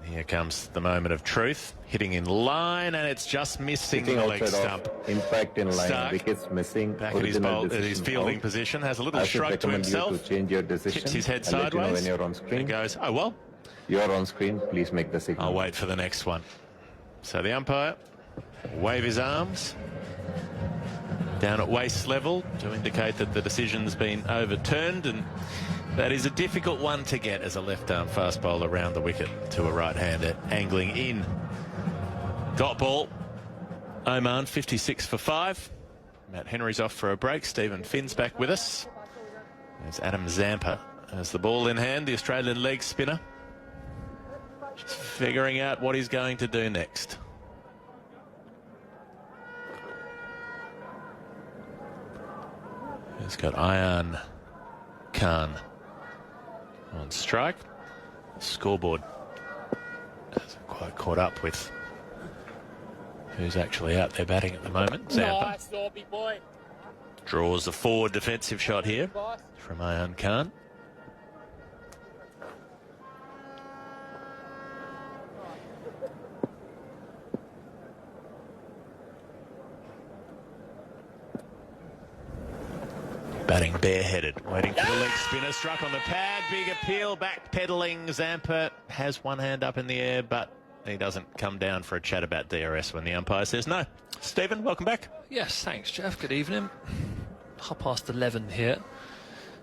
Speaker 12: Here comes the moment of truth, hitting in line, and it's just missing
Speaker 13: Sitting
Speaker 12: the leg
Speaker 13: outside
Speaker 12: stump.
Speaker 13: off, impact in line,
Speaker 12: Starc,
Speaker 13: wickets missing.
Speaker 12: back at his,
Speaker 13: original
Speaker 12: at his
Speaker 13: decision
Speaker 12: fielding
Speaker 13: out.
Speaker 12: position, has a little
Speaker 13: I should
Speaker 12: shrug to
Speaker 13: recommend you
Speaker 12: himself,
Speaker 13: to change your decision.
Speaker 12: tips his head
Speaker 13: I'll let you know
Speaker 12: sideways,
Speaker 13: when you're on screen.
Speaker 12: and goes, oh well.
Speaker 13: You're on screen, please make the signal.
Speaker 12: I'll wait for the next one. So the umpire wave his arms down at waist level to indicate that the decision's been overturned, and that is a difficult one to get as a left-arm fast bowler around the wicket to a right-hander angling in. Dot ball. Oman 56 for 5. Matt Henry's off for a break. Stephen Finn's back with us. There's Adam Zampa has the ball in hand, the Australian leg spinner. Just figuring out what he's going to do next. He's got Ayaan Khan on strike. The scoreboard hasn't quite caught up with who's actually out there batting at the moment. Zampa draws a forward defensive shot here from Ayaan Khan. Batting bareheaded, waiting for the leg spinner, struck on the pad, big appeal, back pedalling. Zampa has one hand up in the air, but he doesn't come down for a chat about DRS when the umpire says no. Stephen, welcome back.
Speaker 11: Yes, thanks, Geoff. Good evening. 11:30 here.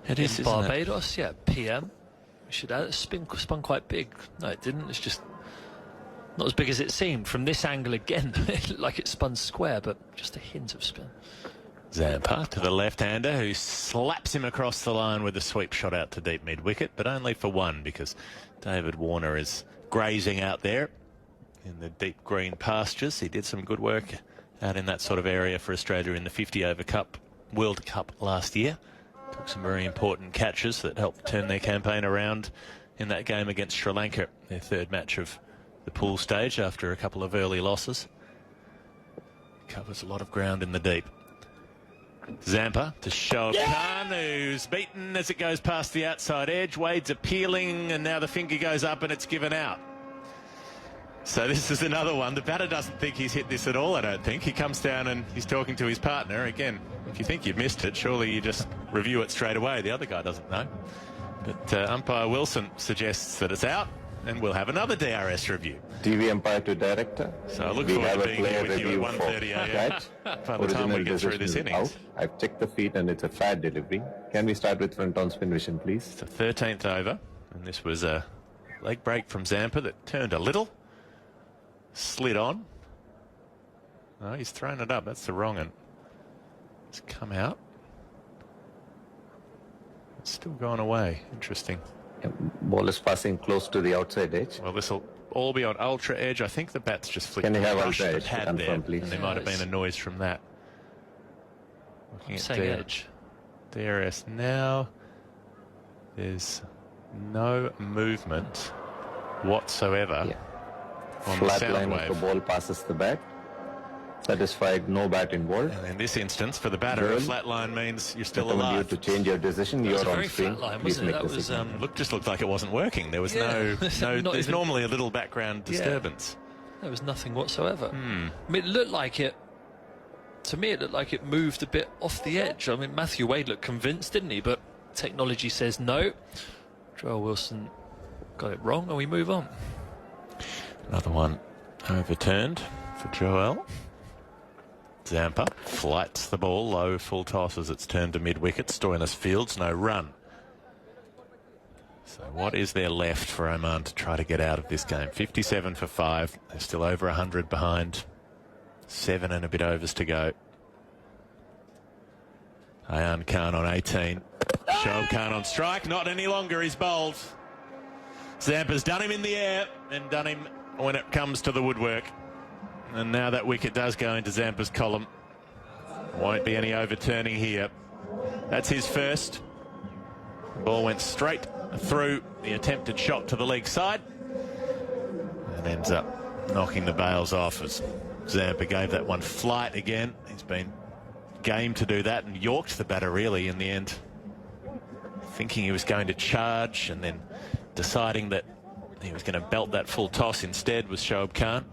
Speaker 12: It is,
Speaker 11: in
Speaker 12: isn't it?
Speaker 11: Barbados. Yeah, PM. We should add it. Spun quite big. No, it didn't. It's just not as big as it seemed. From this angle again, it looked like it spun square, but just a hint of spin.
Speaker 12: Zampa to the left-hander, who slaps him across the line with a sweep shot out to deep mid-wicket, but only for one because David Warner is grazing out there in the deep green pastures. He did some good work out in that sort of area for Australia in the 50-over World Cup last year. Took some very important catches that helped turn their campaign around in that game against Sri Lanka, their third match of the pool stage after a couple of early losses. Covers a lot of ground in the deep. Zampa to Shoaib Khan, who's beaten as it goes past the outside edge. Wade's appealing, and now the finger goes up and it's given out. So this is another one. The batter doesn't think he's hit this at all, I don't think. He comes down and he's talking to his partner. Again, if you think you've missed it, surely you just review it straight away. The other guy doesn't know. But umpire Wilson suggests that it's out, and we'll have another DRS review.
Speaker 13: TV umpire to director.
Speaker 12: So I look
Speaker 13: We
Speaker 12: forward
Speaker 13: have
Speaker 12: to
Speaker 13: a
Speaker 12: being here
Speaker 13: player
Speaker 12: with you at
Speaker 13: review for
Speaker 12: 1:30 a.m.
Speaker 13: catch.
Speaker 12: by the time we
Speaker 13: Original
Speaker 12: get through this
Speaker 13: decision
Speaker 12: innings.
Speaker 13: out. I've checked the feet and it's a fair delivery. Can we start with front on spin vision, please?
Speaker 12: It's the 13th over, and this was a leg break from Zampa that turned a little, slid on. Oh, he's thrown it up. That's the wrong one. It's come out. It's still gone away. Interesting.
Speaker 13: Ball is passing close to the outside edge.
Speaker 12: Well, this will all be on ultra edge. I think the bat's just flicked.
Speaker 13: Can you have
Speaker 12: brushed
Speaker 13: ultra
Speaker 12: the
Speaker 13: edge to
Speaker 12: pad
Speaker 13: confirm,
Speaker 12: there,
Speaker 13: please?
Speaker 12: and there might have been a noise from that. Looking at
Speaker 11: Saying edge.
Speaker 12: DRS now. There's no movement whatsoever on the
Speaker 13: Flat
Speaker 12: sound
Speaker 13: line
Speaker 12: wave.
Speaker 13: of the ball passes the bat. Satisfied, no bat involved.
Speaker 12: And in this instance, for the batter, a flat line means you're still
Speaker 13: Recommend
Speaker 12: alive.
Speaker 13: you to change your decision.
Speaker 11: That was
Speaker 13: You're
Speaker 11: a
Speaker 13: on
Speaker 11: very
Speaker 13: screen.
Speaker 11: flat line,
Speaker 13: Please
Speaker 11: wasn't it?
Speaker 13: make
Speaker 11: That
Speaker 13: the
Speaker 11: was
Speaker 13: signal.
Speaker 12: Just looked like it wasn't working. There was no
Speaker 11: Not
Speaker 12: there's
Speaker 11: even-
Speaker 12: normally a little background disturbance.
Speaker 11: There was nothing whatsoever.
Speaker 12: Hmm.
Speaker 11: I mean, it looked like it. To me, it looked like it moved a bit off the edge. I mean, Matthew Wade looked convinced, didn't he? But technology says no. Joel Wilson got it wrong and we move on.
Speaker 12: Another one overturned for Joel. Zampa flights the ball low, full toss as it's turned to mid-wicket. Stoinis fields, no run. So what is there left for Oman to try to get out of this game? 57 for 5. They're still over 100 behind. 7 and a bit overs to go. Ayan Khan on 18. Shoaib Khan on strike. Not any longer. He's bowled. Zampa's done him in the air and done him when it comes to the woodwork. And now that wicket does go into Zampa's column. Won't be any overturning here. That's his first. The ball went straight through the attempted shot to the leg side and ends up knocking the bails off as Zampa gave that one flight again. He's been game to do that and yorked the batter really in the end, thinking he was going to charge and then deciding that he was going to belt that full toss instead was Shoaib Khan,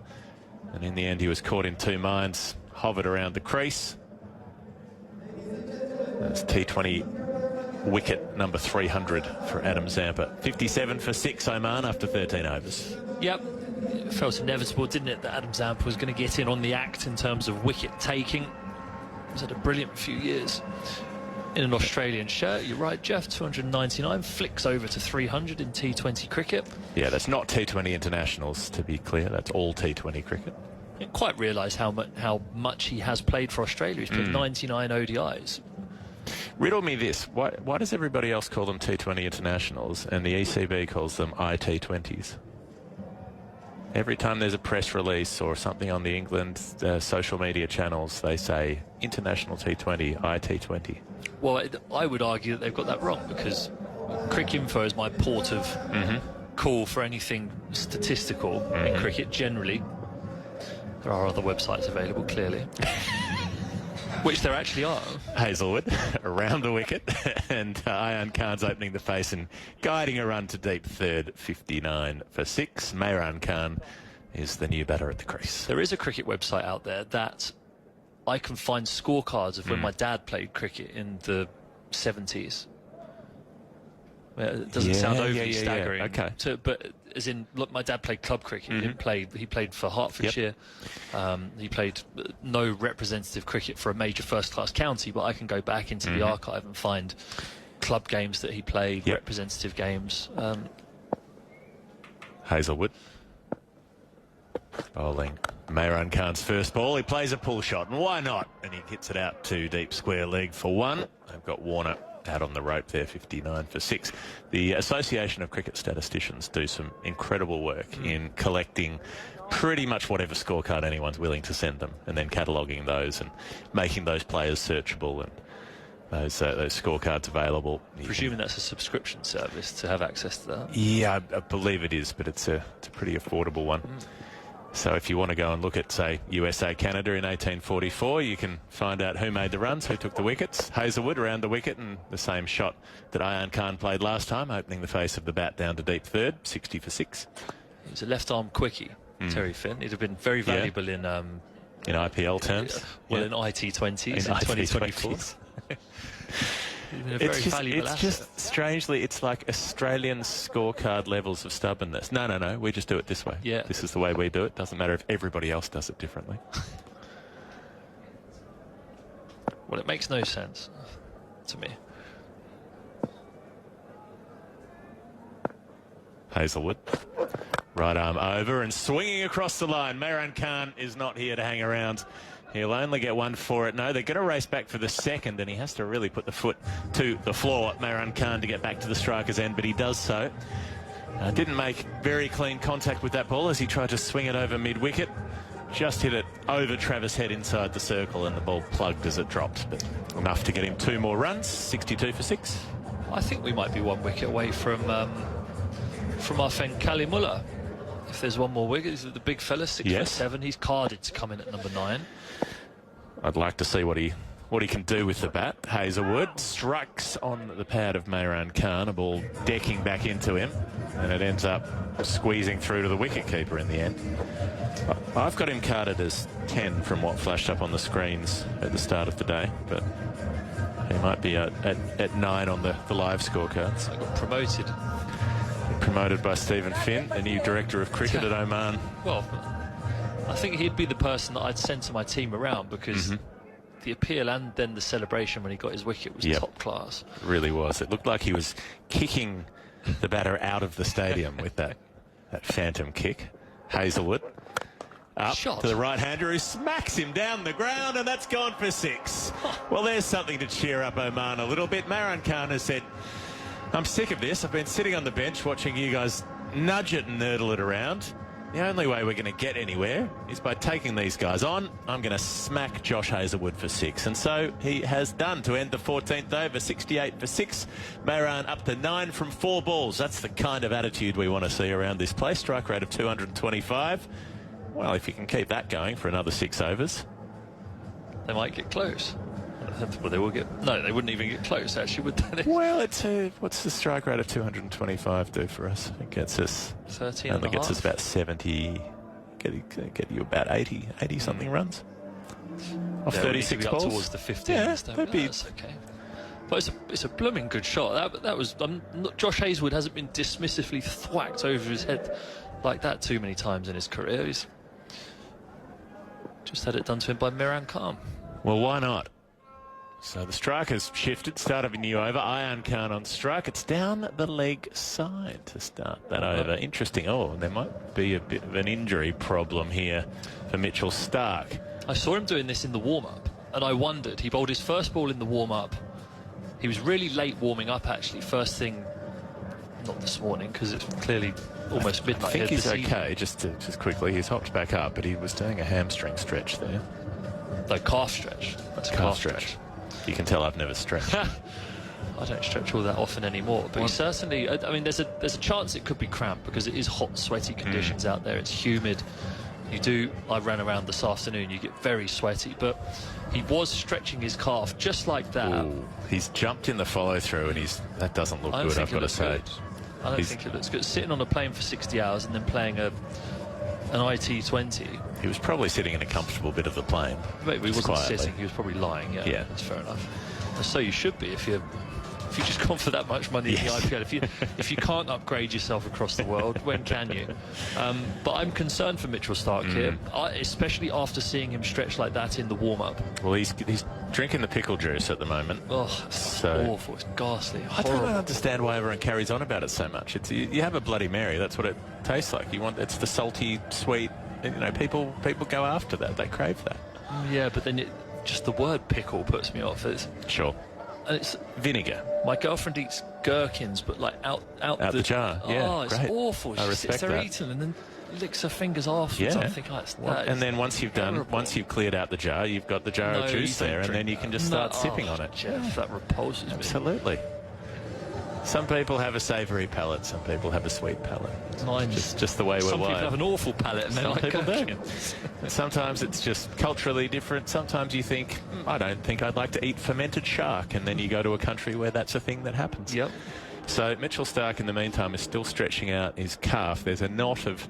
Speaker 12: and in the end he was caught in two minds, hovered around the crease. That's T20 wicket number 300 for Adam Zampa. 57 for 6 Oman after 13 overs.
Speaker 11: Yep, it felt inevitable, didn't it, that Adam Zampa was going to get in on the act in terms of wicket taking. He's had a brilliant few years in an Australian shirt. You're right, Geoff, 299, flicks over to 300 in T20 cricket.
Speaker 12: Yeah, that's not T20 internationals, to be clear. That's all T20 cricket.
Speaker 11: I didn't quite realise how much he has played for Australia. He's played 99 ODIs.
Speaker 12: Riddle me this. Why does everybody else call them T20 internationals and the ECB calls them IT20s? Every time there's a press release or something on the England social media channels, they say International T20, IT20.
Speaker 11: Well, I would argue that they've got that wrong because Cricinfo is my port of call for anything statistical in cricket generally. There are other websites available, clearly. Which there actually are.
Speaker 12: Hazelwood around the wicket and Ayan Khan's opening the face and guiding a run to deep third, 59 for 6. Moran Khan is the new batter at the crease.
Speaker 11: There is a cricket website out there that I can find scorecards of when my dad played cricket in the 70s. It doesn't sound overly staggering.
Speaker 12: Yeah. Okay.
Speaker 11: But as in, look, my dad played club cricket. He didn't play. He played for Hertfordshire. He played no representative cricket for a major first-class county. But I can go back into the archive and find club games that he played, representative games.
Speaker 12: Hazelwood bowling Moran Khan's first ball. He plays a pull shot, and why not? And he hits it out to deep square leg for 1. They've got Warner out on the rope there, 59 for 6. The Association of Cricket Statisticians do some incredible work in collecting pretty much whatever scorecard anyone's willing to send them and then cataloguing those and making those players searchable and those scorecards available.
Speaker 11: Presuming that's a subscription service to have access to that.
Speaker 12: Yeah, I believe it is, but it's a pretty affordable one. So if you want to go and look at, say, USA Canada in 1844, you can find out who made the runs, who took the wickets. Hazelwood around the wicket and the same shot that Ayan Khan played last time, opening the face of the bat down to deep third, 60 for 6.
Speaker 11: He was a left-arm quickie, Terry Finn. He'd have been very valuable in
Speaker 12: IPL terms.
Speaker 11: Well, in IT20s in 2024.
Speaker 12: It's just strangely, it's like Australian scorecard levels of stubbornness. No, we just do it this way.
Speaker 11: Yeah.
Speaker 12: This is the way we do it. Doesn't matter if everybody else does it differently.
Speaker 11: Well, it makes no sense to me.
Speaker 12: Hazelwood. Right arm over and swinging across the line. Moran Khan is not here to hang around. He'll only get one for it. No, they're going to race back for the second, and he has to really put the foot to the floor, Moran Khan, to get back to the striker's end, but he does so. Didn't make very clean contact with that ball as he tried to swing it over mid-wicket. Just hit it over Travis' head inside the circle, and the ball plugged as it dropped, but enough to get him 2 more runs, 62 for 6.
Speaker 11: I think we might be 1 wicket away from our friend Kalimullah. If there's one more wicket, he's the big fella, 6 for 7. He's carded to come in at number 9.
Speaker 12: I'd like to see what he can do with the bat. Hazelwood strikes on the pad of Moran Khan, a ball decking back into him, and it ends up squeezing through to the wicketkeeper in the end. I've got him carded as 10 from what flashed up on the screens at the start of the day, but he might be at 9 on the live scorecards.
Speaker 11: I got promoted.
Speaker 12: promoted by Stephen Finn, the new director of cricket at Oman.
Speaker 11: Well, I think he'd be the person that I'd send to my team around, because the appeal and then the celebration when he got his wicket was top class.
Speaker 12: It really was. It looked like he was kicking the batter out of the stadium with that phantom kick. Hazelwood up to the right-hander, who smacks him down the ground, and that's gone for 6. Well, there's something to cheer up Oman a little bit. Moran has said, I'm sick of this. I've been sitting on the bench watching you guys nudge it and nurdle it around. The only way we're going to get anywhere is by taking these guys on. I'm going to smack Josh Hazelwood for 6. And so he has done to end the 14th over, 68 for 6. Moran up to 9 from 4 balls. That's the kind of attitude we want to see around this place. Strike rate of 225. Well, if you can keep that going for another 6 overs.
Speaker 11: They might get close. Well, they will get... No, they wouldn't even get close, actually, would they?
Speaker 12: Well, it's what's the strike rate of 225 do for us? It gets us...
Speaker 11: 13
Speaker 12: only gets us about 70... Get you about 80 something runs. Off 36 balls.
Speaker 11: Up towards the 15.
Speaker 12: Yeah,
Speaker 11: that's okay. But it's a blooming good shot. That was... Josh Hazelwood hasn't been dismissively thwacked over his head like that too many times in his career. He's just had it done to him by Moran Khan.
Speaker 12: Well, why not? So the strike has shifted, start of a new over. Ayan Khan on strike. It's down the leg side to start that over. Interesting. Oh, there might be a bit of an injury problem here for Mitchell Starc.
Speaker 11: I saw him doing this in the warm-up, and I wondered. He bowled his first ball in the warm-up. He was really late warming up, actually. First thing, not this morning, because it's clearly almost midnight.
Speaker 12: I think he's okay, just quickly. He's hopped back up, but he was doing a hamstring stretch there.
Speaker 11: No, calf stretch. That's a calf stretch.
Speaker 12: You can tell I've never stretched.
Speaker 11: I don't stretch all that often anymore, but he certainly... I mean, there's a chance it could be cramped, because it is hot, sweaty conditions out there. It's humid. I ran around this afternoon, you get very sweaty, but he was stretching his calf just like that.
Speaker 12: Ooh, he's jumped in the follow-through, and that doesn't look good, I've got to say.
Speaker 11: I don't think it looks good. Sitting on a plane for 60 hours and then playing an IT20.
Speaker 12: He was probably sitting in a comfortable bit of the plane.
Speaker 11: Maybe he wasn't sitting, he was probably lying. Yeah, that's fair enough. And so you should be if you've just gone for that much money in the IPL. If you can't upgrade yourself across the world, when can you? But I'm concerned for Mitchell Starc here, especially after seeing him stretch like that in the warm-up.
Speaker 12: Well, he's drinking the pickle juice at the moment.
Speaker 11: Oh, it's awful. It's ghastly. Horrible.
Speaker 12: I don't understand why everyone carries on about it so much. You have a Bloody Mary, that's what it tastes like. It's the salty, sweet. People go after that. They crave that.
Speaker 11: Yeah, but then just the word pickle puts me off.
Speaker 12: Sure.
Speaker 11: And it's
Speaker 12: vinegar.
Speaker 11: My girlfriend eats gherkins, but like out
Speaker 12: the jar. Yeah,
Speaker 11: it's
Speaker 12: great.
Speaker 11: awful. She sits there eating and then licks her fingers off. Yeah. I think
Speaker 12: and then once you've cleared out the jar, you've got the jar of juice there, and then you can just start sipping on it.
Speaker 11: Geoff, that repulses me.
Speaker 12: Absolutely. Some people have a savoury palate, some people have a sweet palate.
Speaker 11: Mine's
Speaker 12: just the way we're wired.
Speaker 11: Some people have an awful palate, and
Speaker 12: some people don't. Sometimes it's just culturally different. Sometimes you think, I don't think I'd like to eat fermented shark, and then you go to a country where that's a thing that happens.
Speaker 11: Yep.
Speaker 12: So Mitchell Starc, in the meantime, is still stretching out his calf. There's a knot of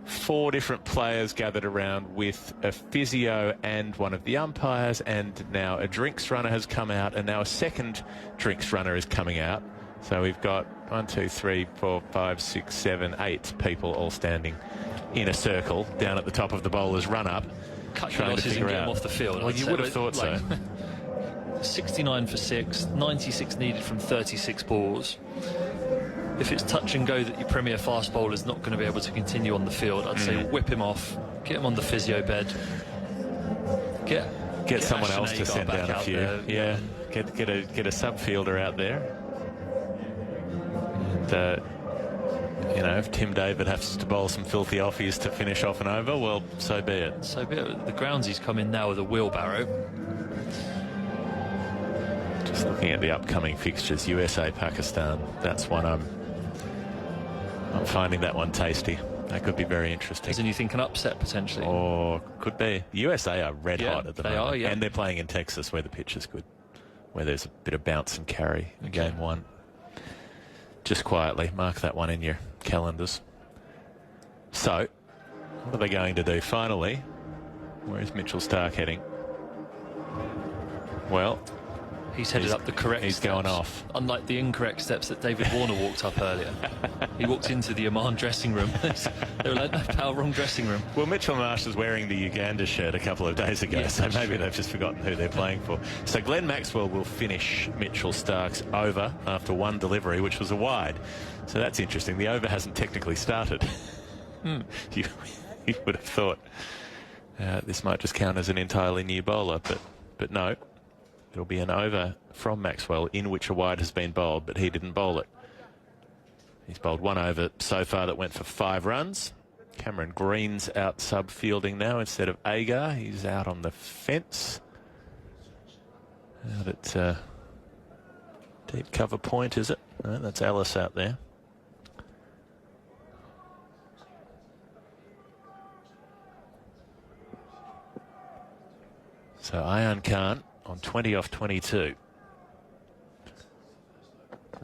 Speaker 12: 4 different players gathered around with a physio and one of the umpires, and now a drinks runner has come out, and now a second drinks runner is coming out. So we've got 1, 2, 3, 4, 5, 6, 7, 8 people all standing in a circle down at the top of the bowler's run-up.
Speaker 11: Cut your losses and get them off the field.
Speaker 12: Well, you would have thought so.
Speaker 11: 69 for 6, 96 needed from 36 balls. If it's touch and go that your premier fast bowler's not going to be able to continue on the field, I'd say whip him off, get him on the physio bed, get
Speaker 12: someone else to send down a few. Yeah, get a sub-fielder out there. And, if Tim David has to bowl some filthy offies to finish off an over, well, so be it.
Speaker 11: So be it. The groundsy's come in now with a wheelbarrow.
Speaker 12: Just looking at the upcoming fixtures, USA, Pakistan. That's one I'm finding that one tasty. That could be very interesting.
Speaker 11: Isn't you think an upset potentially?
Speaker 12: Or could be. The USA are red hot at the moment.
Speaker 11: Are, yeah.
Speaker 12: And they're playing in Texas where the pitch is good, where there's a bit of bounce and carry in game 1. Just quietly mark that one in your calendars. So, what are they going to do finally? Where is Mitchell Starc heading? Well,
Speaker 11: He's headed up the correct
Speaker 17: He's
Speaker 11: steps,
Speaker 17: going off.
Speaker 11: unlike the incorrect steps that David Warner walked up earlier. He walked into the Oman dressing room. They were like, no, pal, wrong dressing room.
Speaker 12: Well, Mitchell Marsh was wearing the Uganda shirt a couple of days ago, so maybe they've just forgotten who they're playing for. So Glenn Maxwell will finish Mitchell Stark's over after one delivery, which was a wide. So that's interesting. The over hasn't technically started. You would have thought this might just count as an entirely new bowler, but no. It'll be an over from Maxwell in which a wide has been bowled, but he didn't bowl it. He's bowled one over so far that went for 5 runs. Cameron Green's out sub-fielding now instead of Agar. He's out on the fence. Out at deep cover point, is it? No, that's Ellis out there. So Ayan Khan on 20 off 22.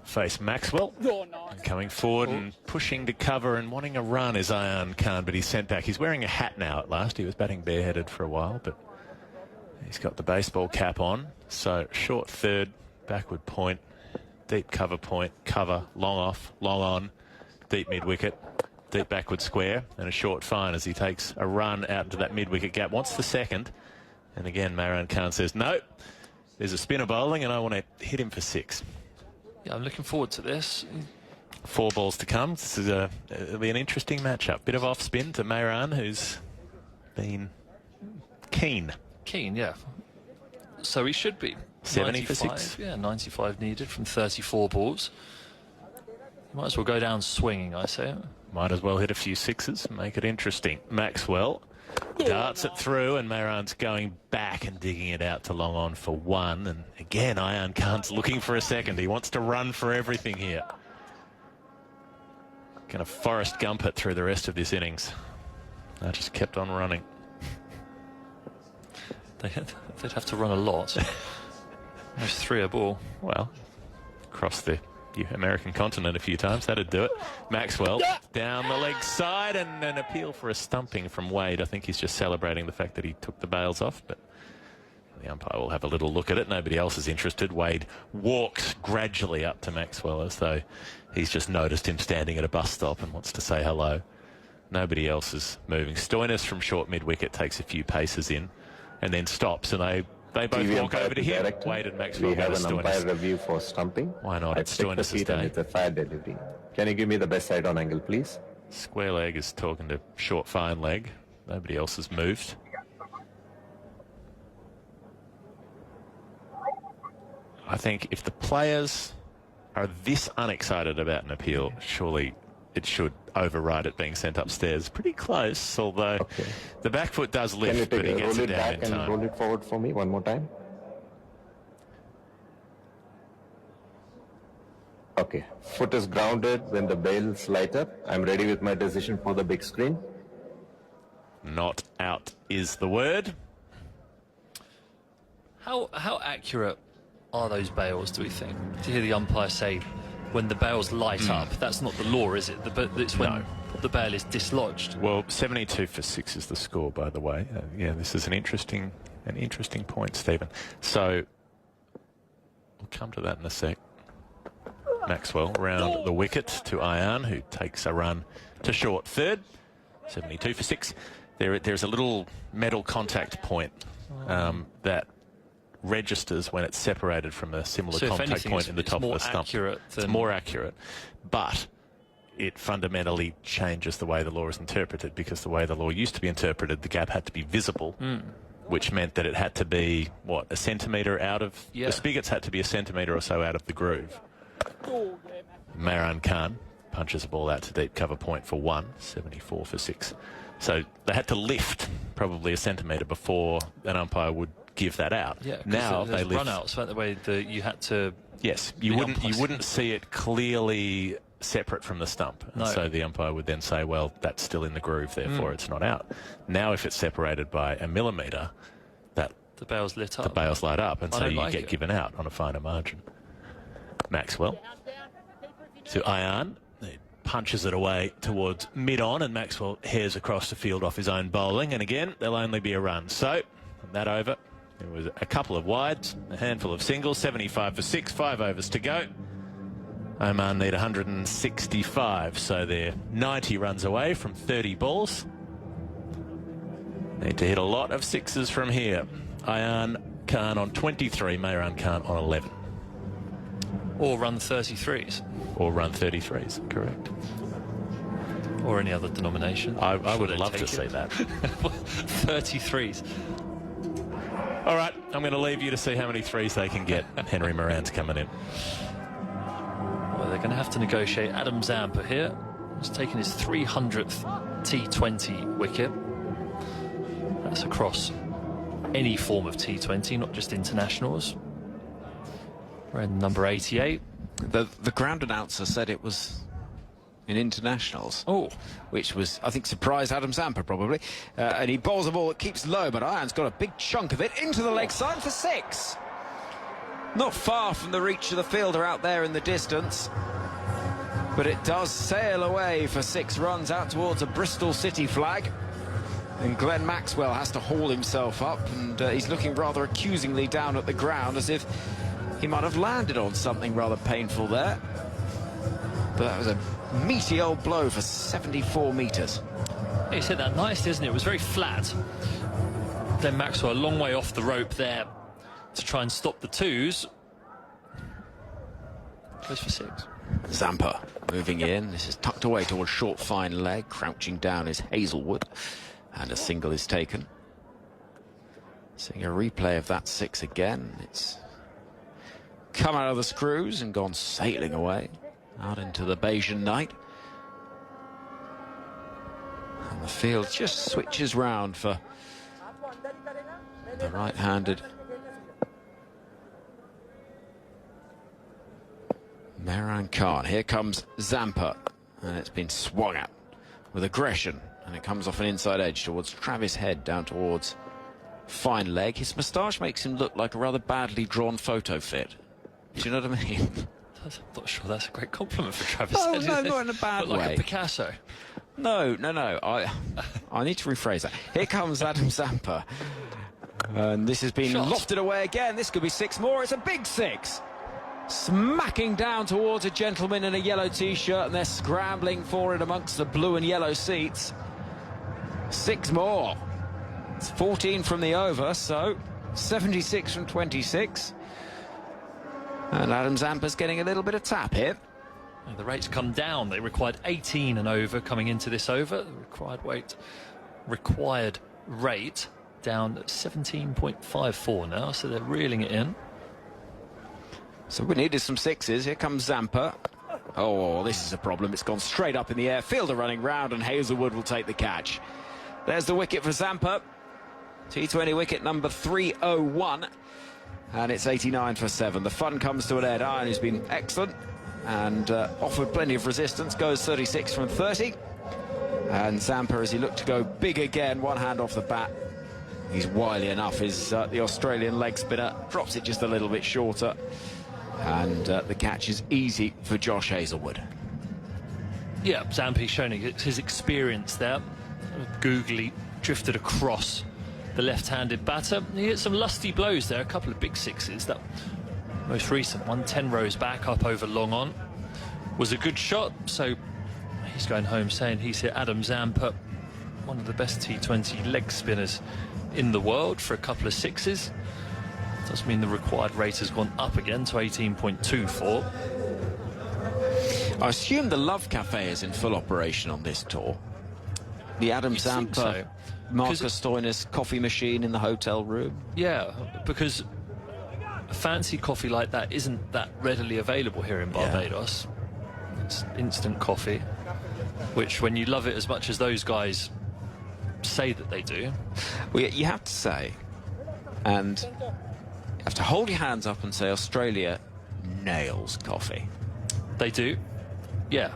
Speaker 12: Face Maxwell. And coming forward and pushing to cover and wanting a run is Ayan Khan, but he's sent back. He's wearing a hat now at last. He was batting bareheaded for a while, but he's got the baseball cap on. So short third, backward point, deep cover point, cover, long off, long on, deep mid-wicket, deep backward square, and a short fine as he takes a run out into that mid-wicket gap. Wants the second. And again, Moran Khan says, no, there's a spinner bowling and I want to hit him for 6.
Speaker 11: Yeah, I'm looking forward to this.
Speaker 12: 4 balls to come. This is it'll be an interesting matchup. Bit of off spin to Moran, who's been keen.
Speaker 11: Keen, yeah. So he should be.
Speaker 12: 70 for
Speaker 11: 95,
Speaker 12: 6.
Speaker 11: Yeah, 95 needed from 34 balls. You might as well go down swinging, I say.
Speaker 12: Might as well hit a few 6s, make it interesting. Maxwell darts it through, and Moran's going back and digging it out to long on for 1. And again, Ayan Khan's looking for a second. He wants to run for everything here. Going to Forrest Gump it through the rest of this innings. I just kept on running.
Speaker 11: They'd have to run a lot. There's 3 a ball.
Speaker 12: Well, across the American continent a few times, that'd do it. Maxwell down the leg side, and an appeal for a stumping from Wade. I think he's just celebrating the fact that he took the bails off, but the umpire will have a little look at it. Nobody else is interested. Wade walks gradually up to Maxwell as though he's just noticed him standing at a bus stop and wants to say hello. Nobody else is moving. Stoinis from short mid-wicket takes a few paces in and then stops, and they both walk over to him. Wade and Maxwell.
Speaker 13: We have an umpire review for stumping.
Speaker 12: Why not? It's Stoinis' day.
Speaker 13: It's a fair delivery. Can you give me the best side on angle, please?
Speaker 12: Square leg is talking to short fine leg. Nobody else has moved. I think if the players are this unexcited about an appeal, surely it should override it being sent upstairs. Pretty close, although the back foot does lift, but he gets it down in time.
Speaker 13: And roll it forward for me one more time. Okay, foot is grounded when the bails light up. I'm ready with my decision for the big screen.
Speaker 12: Not out is the word.
Speaker 11: How accurate are those bails, do we think? To hear the umpire say, when the bails light up, that's not the law, is it? It's when the bail is dislodged.
Speaker 12: Well, 72 for 6 is the score, by the way. Yeah, this is an interesting point, Stephen. So we'll come to that in a sec. Maxwell round the wicket to Ayan, who takes a run to short third. 72 for 6. There's a little metal contact point that registers when it's separated from a similar contact point in the top of the stump. It's more accurate, but it fundamentally changes the way the law is interpreted, because the way the law used to be interpreted, the gap had to be visible, which meant that it had to be, what, a centimetre out of...
Speaker 11: Yeah.
Speaker 12: The spigots had to be a centimetre or so out of the groove. Moran Khan punches the ball out to deep cover point for 1, 74 for 6. So they had to lift probably a centimetre before an umpire would give that out.
Speaker 11: Yeah,
Speaker 12: now they lift
Speaker 11: run-outs, the way that you had to...
Speaker 12: Yes, you wouldn't see it clearly separate from the stump. And so the umpire would then say, well, that's still in the groove, therefore it's not out. Now if it's separated by a millimetre, that
Speaker 11: the bail's lit up.
Speaker 12: The bails light up, and so you get given out on a finer margin. Maxwell to Ayan. He punches it away towards mid-on, and Maxwell hairs across the field off his own bowling. And again, there'll only be a run. So, from that over, There was a couple of wides, a handful of singles, 75 for 6, 5 overs to go. Oman need 165, so they're 90 runs away from 30 balls. Need to hit a lot of sixes from here. Ayan Khan on 23, Moran Khan on 11.
Speaker 11: Or run 33s.
Speaker 12: Or run 33s, correct.
Speaker 11: Or any other denomination.
Speaker 12: I would love to see that.
Speaker 11: 33s.
Speaker 12: All right, I'm going to leave you to see how many threes they can get. Henry Moran's coming in.
Speaker 11: Well, they're going to have to negotiate. Adam Zampa here. He's taken his 300th T20 wicket. That's across any form of T20, not just internationals. We're in number 88.
Speaker 15: The ground announcer said it was in internationals.
Speaker 11: Oh.
Speaker 15: Which was, I think, surprised Adam Zampa probably. And he bowls a ball that keeps low, but Ayan's got a big chunk of it into the leg side for 6. Not far from the reach of the fielder out there in the distance. But it does sail away for 6 runs out towards a Bristol City flag. And Glenn Maxwell has to haul himself up, and he's looking rather accusingly down at the ground as if he might have landed on something rather painful there. But that was a meaty old blow for 74 metres.
Speaker 11: He hit that nicely, isn't it? It was very flat. Then Maxwell a long way off the rope there to try and stop the 2s. Goes for 6.
Speaker 15: Zampa moving in. This is tucked away towards short fine leg. Crouching down is Hazelwood. And a single is taken. Seeing a replay of that 6 again. It's come out of the screws and gone sailing away out into the Bayesian night. And the field just switches round for the right-handed Moran Khan. Here comes Zampa, and it's been swung at with aggression, and it comes off an inside edge towards Travis Head, down towards fine leg. His moustache makes him look like a rather badly drawn photo fit. Do you know what I mean?
Speaker 11: I'm not sure that's a great compliment for Travis
Speaker 15: Oh,
Speaker 11: Head.
Speaker 15: no, not in a bad way.
Speaker 11: Like a Picasso.
Speaker 15: No. I need to rephrase that. Here comes Adam Zampa. And this has been lofted away again. This could be 6 more. It's a big 6. Smacking down towards a gentleman in a yellow T-shirt, and they're scrambling for it amongst the blue and yellow seats. 6 more. It's 14 from the over, so 76 from 26. And Adam Zampa's getting a little bit of tap here.
Speaker 11: The rates come down. They required 18 and over coming into this over. The required rate down at 17.54 now, so they're reeling it in.
Speaker 15: So we needed some 6s. Here comes Zampa. Oh, this is a problem. It's gone straight up in the air. Fielder running round, and Hazelwood will take the catch. There's the wicket for Zampa. T20 wicket number 301. And it's 89 for 7. The fun comes to an end. Ayan, who's been excellent and offered plenty of resistance, goes 36 from 30. And Zampa, as he looked to go big again, one hand off the bat. He's wily enough, is the Australian leg spinner. Drops it just a little bit shorter. And the catch is easy for Josh Hazelwood.
Speaker 11: Yeah, Zampa showing his experience there. Googly drifted across the left-handed batter. He hit some lusty blows there, a couple of big 6s. That most recent one, 10 rows back up over long on, was a good shot. So he's going home saying he's hit Adam Zampa, one of the best T20 leg spinners in the world, for a couple of 6s. Does mean the required rate has gone up again to 18.24.
Speaker 15: I assume the Love Cafe is in full operation on this tour. The Adam Zampa, Marcus Stoinis coffee machine in the hotel room.
Speaker 11: Yeah, because fancy coffee like that isn't that readily available here in Barbados. Yeah. It's instant coffee, which when you love it as much as those guys say that they do.
Speaker 15: Well, you have to say, and you have to hold your hands up and say Australia nails coffee.
Speaker 11: They do, yeah.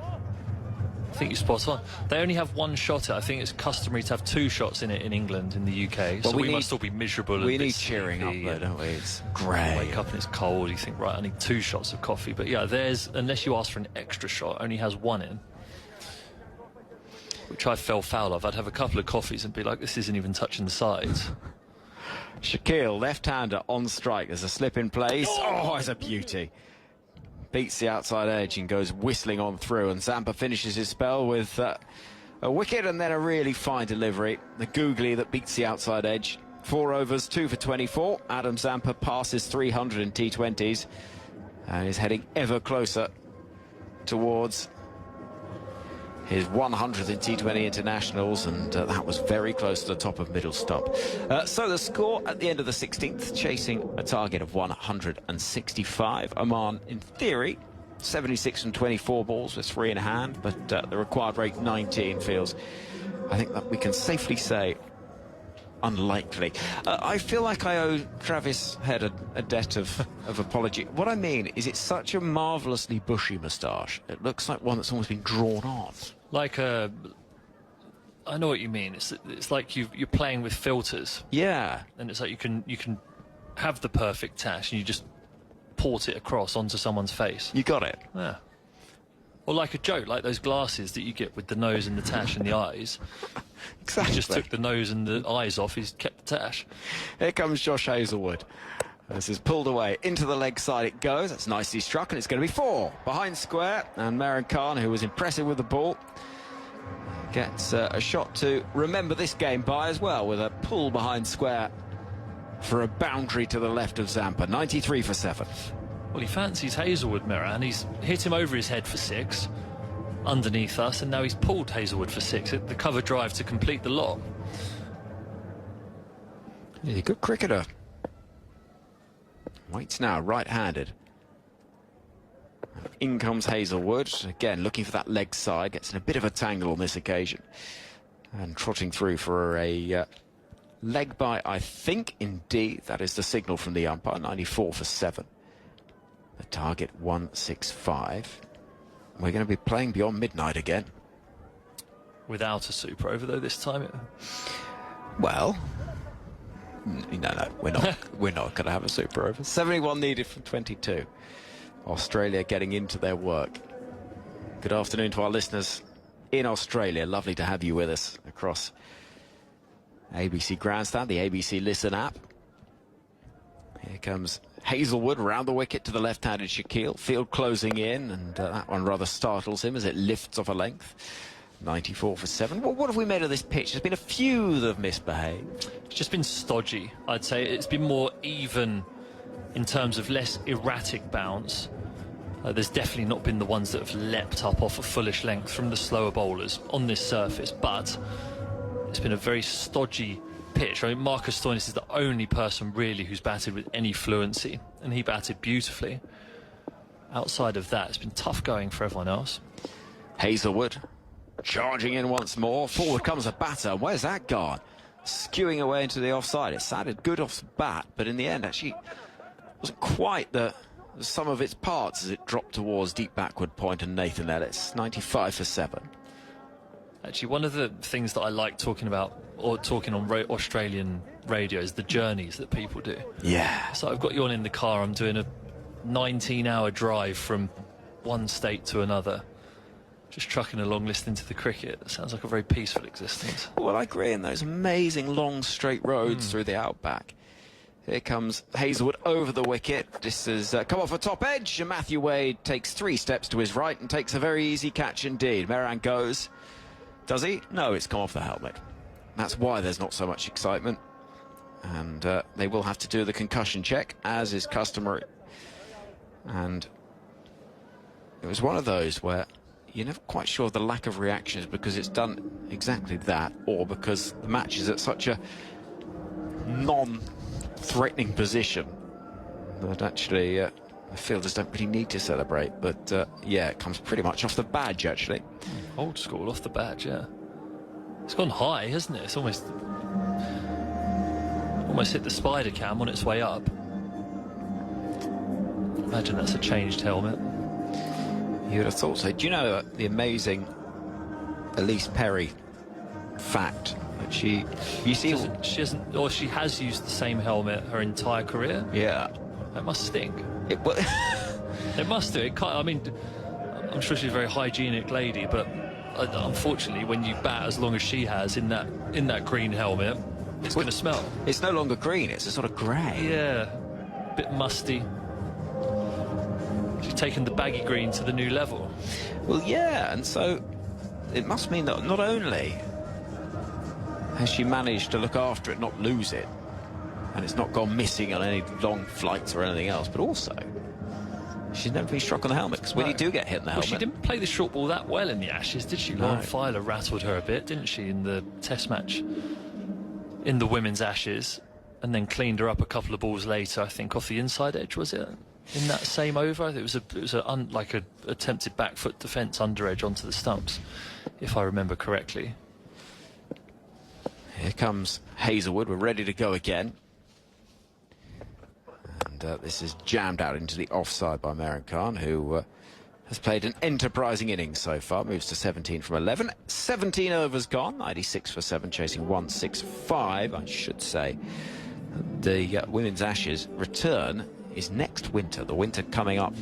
Speaker 11: I think you're spot on. They only have 1 shot at. I think it's customary to have 2 shots in it in England, in the UK. So we must all be miserable.
Speaker 15: We need cheering up though, don't we? It's grey.
Speaker 11: Wake up and it's cold. You think, right, I need 2 shots of coffee. But yeah, there's, unless you ask for an extra shot, only has 1 in. Which I fell foul of. I'd have a couple of coffees and be like, this isn't even touching the sides.
Speaker 10: Shaquille, left-hander on strike. There's a slip in place. Oh, it's a beauty. Beats the outside edge and goes whistling on through. And Zampa finishes his spell with a wicket and then a really fine delivery. The googly that beats the outside edge. 4 overs, 2 for 24. Adam Zampa passes 300 in T20s and is heading ever closer towards his 100th in T20 internationals, and that was very close to the top of middle stump. So the score at the end of the 16th, chasing a target of 165. Oman, in theory, 76 and 24 balls with 3 in hand, but the required rate 19 feels, I think that we can safely say, unlikely. I feel like I owe Travis Head a debt of apology. What I mean is it's such a marvellously bushy moustache. It looks like one that's almost been drawn on.
Speaker 11: Like I know what you mean. It's like you're playing with filters.
Speaker 10: Yeah.
Speaker 11: And it's like you can have the perfect tash and you just port it across onto someone's face.
Speaker 10: You got it.
Speaker 11: Yeah. Or like a joke, like those glasses that you get with the nose and the tash and the eyes.
Speaker 10: Exactly.
Speaker 11: He just took the nose and the eyes off, he's kept the tash.
Speaker 10: Here comes Josh Hazlewood. This is pulled away. Into the leg side it goes. That's nicely struck, and it's going to be 4. Behind square, and Moran, who was impressive with the ball, gets a shot to remember this game by as well, with a pull behind square for a boundary to the left of Zampa. 93 for 7.
Speaker 11: Well, he fancies Hazlewood, Moran. He's hit him over his head for 6, underneath us, and now he's pulled Hazlewood for 6. The cover drive to complete the lot.
Speaker 10: He's a good cricketer. Waits now, right-handed. In comes Hazlewood, again looking for that leg side, gets in a bit of a tangle on this occasion. And trotting through for a leg by, I think, indeed, that is the signal from the umpire, 94 for 7. The target 165. We're going to be playing beyond midnight again.
Speaker 11: Without a super over, though, this time?
Speaker 10: Well, no, we're not. We're not going to have a super over. 71 needed from 22. Australia getting into their work. Good afternoon to our listeners in Australia. Lovely to have you with us across ABC Grandstand, the ABC Listen app. Here comes Hazlewood round the wicket to the left-handed Shaquille. Field closing in, and that one rather startles him as it lifts off a length. 94 for 7. Well, what have we made of this pitch? There's been a few that have misbehaved.
Speaker 11: It's just been stodgy, I'd say. It's been more even in terms of less erratic bounce. There's definitely not been the ones that have leapt up off a foolish length from the slower bowlers on this surface, but it's been a very stodgy pitch. I mean, Marcus Stoinis is the only person really who's batted with any fluency, and he batted beautifully. Outside of that, it's been tough going for everyone else.
Speaker 10: Hazlewood charging in once more. Forward comes a batter. Where's that gone? Skewing away into the offside. It sounded good off the bat, but in the end, actually, wasn't quite the sum of its parts as it dropped towards deep backward point and Nathan Ellis. 95 for 7.
Speaker 11: Actually, one of the things that I like talking about, or talking on Australian radio, is the journeys that people do.
Speaker 10: Yeah.
Speaker 11: So I've got you on in the car. I'm doing a 19-hour drive from one state to another, just trucking along, listening to the cricket. It sounds like a very peaceful existence.
Speaker 10: Well, I agree, in those amazing long straight roads through the outback. Here comes Hazlewood over the wicket. This has come off a top edge, and Matthew Wade takes 3 steps to his right and takes a very easy catch indeed. Moran goes. Does he? No, it's come off the helmet. That's why there's not so much excitement. And they will have to do the concussion check, as is customary. And it was one of those where you're never quite sure of the lack of reactions because it's done exactly that, or because the match is at such a non-threatening position that actually the fielders don't really need to celebrate. But yeah, it comes pretty much off the badge, actually.
Speaker 11: Old school, off the badge, yeah. It's gone high, hasn't it? It's almost hit the spider cam on its way up. Imagine that's a changed helmet.
Speaker 10: You would have thought so. Do you know the amazing Elise Perry fact that she
Speaker 11: hasn't, or she has used the same helmet her entire career?
Speaker 10: Yeah.
Speaker 11: That must stink.
Speaker 10: It
Speaker 11: must do. It can't, I mean, I'm sure she's a very hygienic lady, but unfortunately, when you bat as long as she has in that green helmet, it's going to smell.
Speaker 15: It's no longer green, it's a sort of grey.
Speaker 11: Yeah, a bit musty. She's taken the baggy green to the new level.
Speaker 15: Well, yeah, and so it must mean that not only has she managed to look after it, not lose it, and it's not gone missing on any long flights or anything else, but also she's never been struck on the helmet, because when you do get hit in the helmet...
Speaker 11: Well, she didn't play the short ball that well in the Ashes, did she?
Speaker 15: No.
Speaker 11: Lauren Filer rattled her a bit, didn't she, in the Test match in the women's Ashes, and then cleaned her up a couple of balls later, I think, off the inside edge, was it? In that same over, it was like a attempted back foot defence under edge onto the stumps, if I remember correctly.
Speaker 15: Here comes Hazelwood. We're ready to go again. And this is jammed out into the offside by Moran Khan, who has played an enterprising innings so far. Moves to 17 from 11. 17 overs gone. 96 for 7, chasing 165. I should say the Women's Ashes return is next winter, the winter coming up.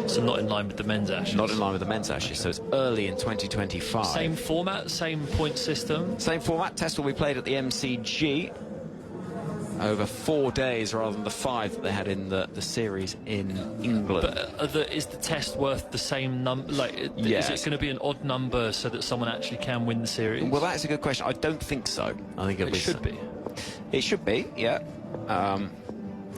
Speaker 11: So not in line with the men's Ashes?
Speaker 15: Not in line with the men's Ashes, so it's early in 2025.
Speaker 11: Same format, same point system?
Speaker 15: Same format. Test will be played at the MCG over 4 days rather than the 5 that they had in the series in England.
Speaker 11: But is the test worth the same number? Like,
Speaker 15: yes.
Speaker 11: Is it going to be an odd number so that someone actually can win the series?
Speaker 15: Well, that's a good question. I don't think so. I think
Speaker 11: it should be.
Speaker 15: It should be, yeah.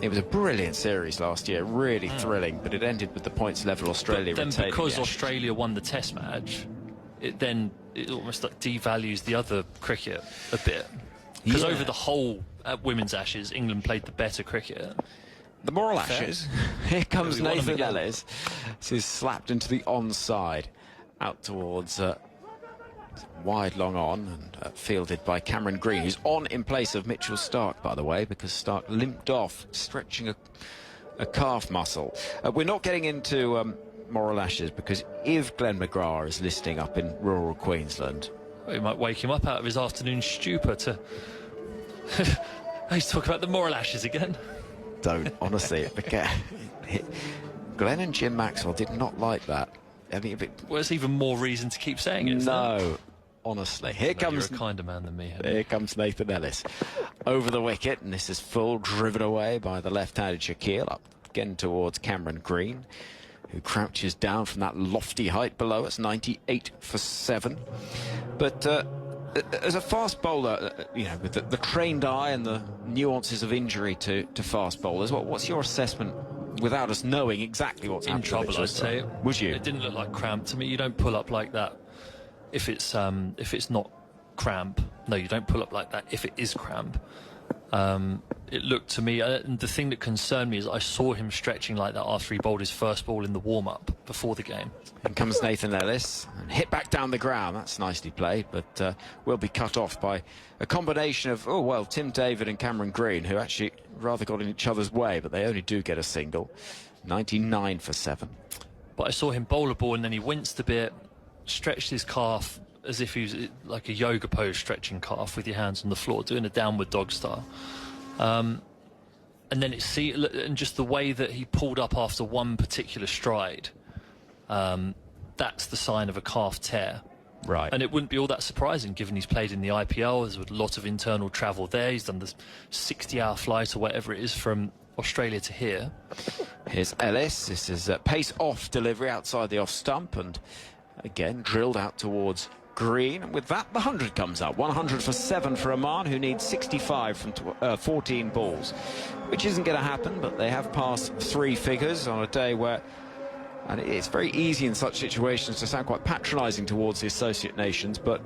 Speaker 15: It was a brilliant series last year, really thrilling, but it ended with the points level Australia retaining.
Speaker 11: Then because Australia won the Test match, it almost like devalues the other cricket a bit. Because over the whole Women's Ashes, England played the better cricket.
Speaker 15: The Moral Ashes. Here comes Nathan Ellis. This is slapped into the onside, out towards wide long on, and fielded by Cameron Green, who's on in place of Mitchell Starc, by the way, because Starc limped off, stretching a calf muscle. We're not getting into Moral Ashes because if Glenn McGrath is listening up in rural Queensland...
Speaker 11: Well, you might wake him up out of his afternoon stupor to... He's talking about the Moral Ashes again.
Speaker 15: Don't, honestly. Glenn and Jim Maxwell did not like that. I mean,
Speaker 11: well, it's even more reason to keep saying it.
Speaker 15: No, honestly. Here comes...
Speaker 11: You're a kinder man than me.
Speaker 15: Here comes Nathan Ellis. Over the wicket, and this is full, driven away by the left-handed Shaquille, up again towards Cameron Green, who crouches down from that lofty height below us, 98 for 7. But as a fast bowler, you know, with the trained eye and the nuances of injury to fast bowlers, what's your assessment without us knowing exactly what's happening?
Speaker 11: In trouble, I'd say.
Speaker 15: Would you?
Speaker 11: It didn't look like cramp to me. You don't pull up like that if it's not cramp. No, you don't pull up like that if it is cramp. It looked to me, and the thing that concerned me is I saw him stretching like that after he bowled his first ball in the warm-up before the game.
Speaker 15: In comes Nathan Ellis, and hit back down the ground. That's nicely played, but will be cut off by a combination of, Tim David and Cameron Green, who actually rather got in each other's way, but they only do get a single. 99 for 7.
Speaker 11: But I saw him bowl a ball, and then he winced a bit, stretched his calf as if he was like a yoga pose, stretching calf with your hands on the floor, doing a downward dog style. And then and just the way that he pulled up after one particular stride, that's the sign of a calf tear.
Speaker 15: Right.
Speaker 11: And it wouldn't be all that surprising given he's played in the IPL. There's a lot of internal travel there. He's done the 60-hour flight or whatever it is from Australia to here.
Speaker 15: Here's Ellis. This is a pace-off delivery outside the off stump, and again drilled out towards Green. And with that, the 100 comes up. 100 for 7 for Oman, who needs 65 from 14 balls, which isn't going to happen, but they have passed 3 figures on a day where... And it's very easy in such situations to sound quite patronising towards the associate nations, but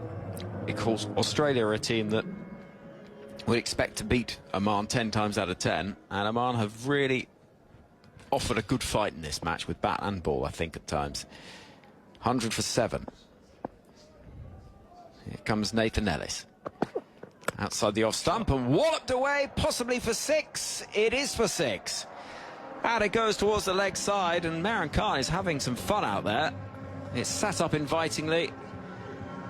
Speaker 15: of course Australia are a team that would expect to beat Oman 10 times out of 10, and Oman have really offered a good fight in this match with bat and ball, I think, at times. 100 for 7. Here comes Nathan Ellis. Outside the off stump and walloped away, possibly for 6. It is for 6. And it goes towards the leg side, and Moran Khan is having some fun out there. It's sat up invitingly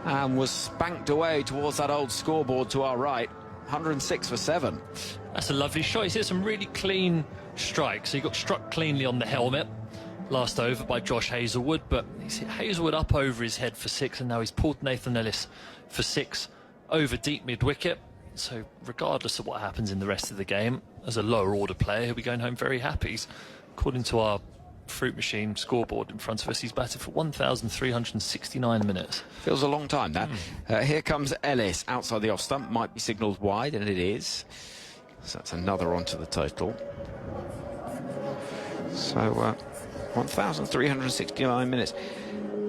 Speaker 15: and was spanked away towards that old scoreboard to our right. 106 for 7.
Speaker 11: That's a lovely shot. He's hit some really clean strikes. So he got struck cleanly on the helmet last over by Josh Hazelwood, but he's hit Hazelwood up over his head for 6, and now he's pulled Nathan Ellis for 6 over deep mid-wicket. So regardless of what happens in the rest of the game, as a lower order player, he'll be going home very happy. According to our fruit machine scoreboard in front of us, he's batted for 1,369 minutes.
Speaker 15: Feels a long time, that. Here comes Ellis outside the off stump. Might be signalled wide, and it is. So that's another onto the total. So 1,369 minutes.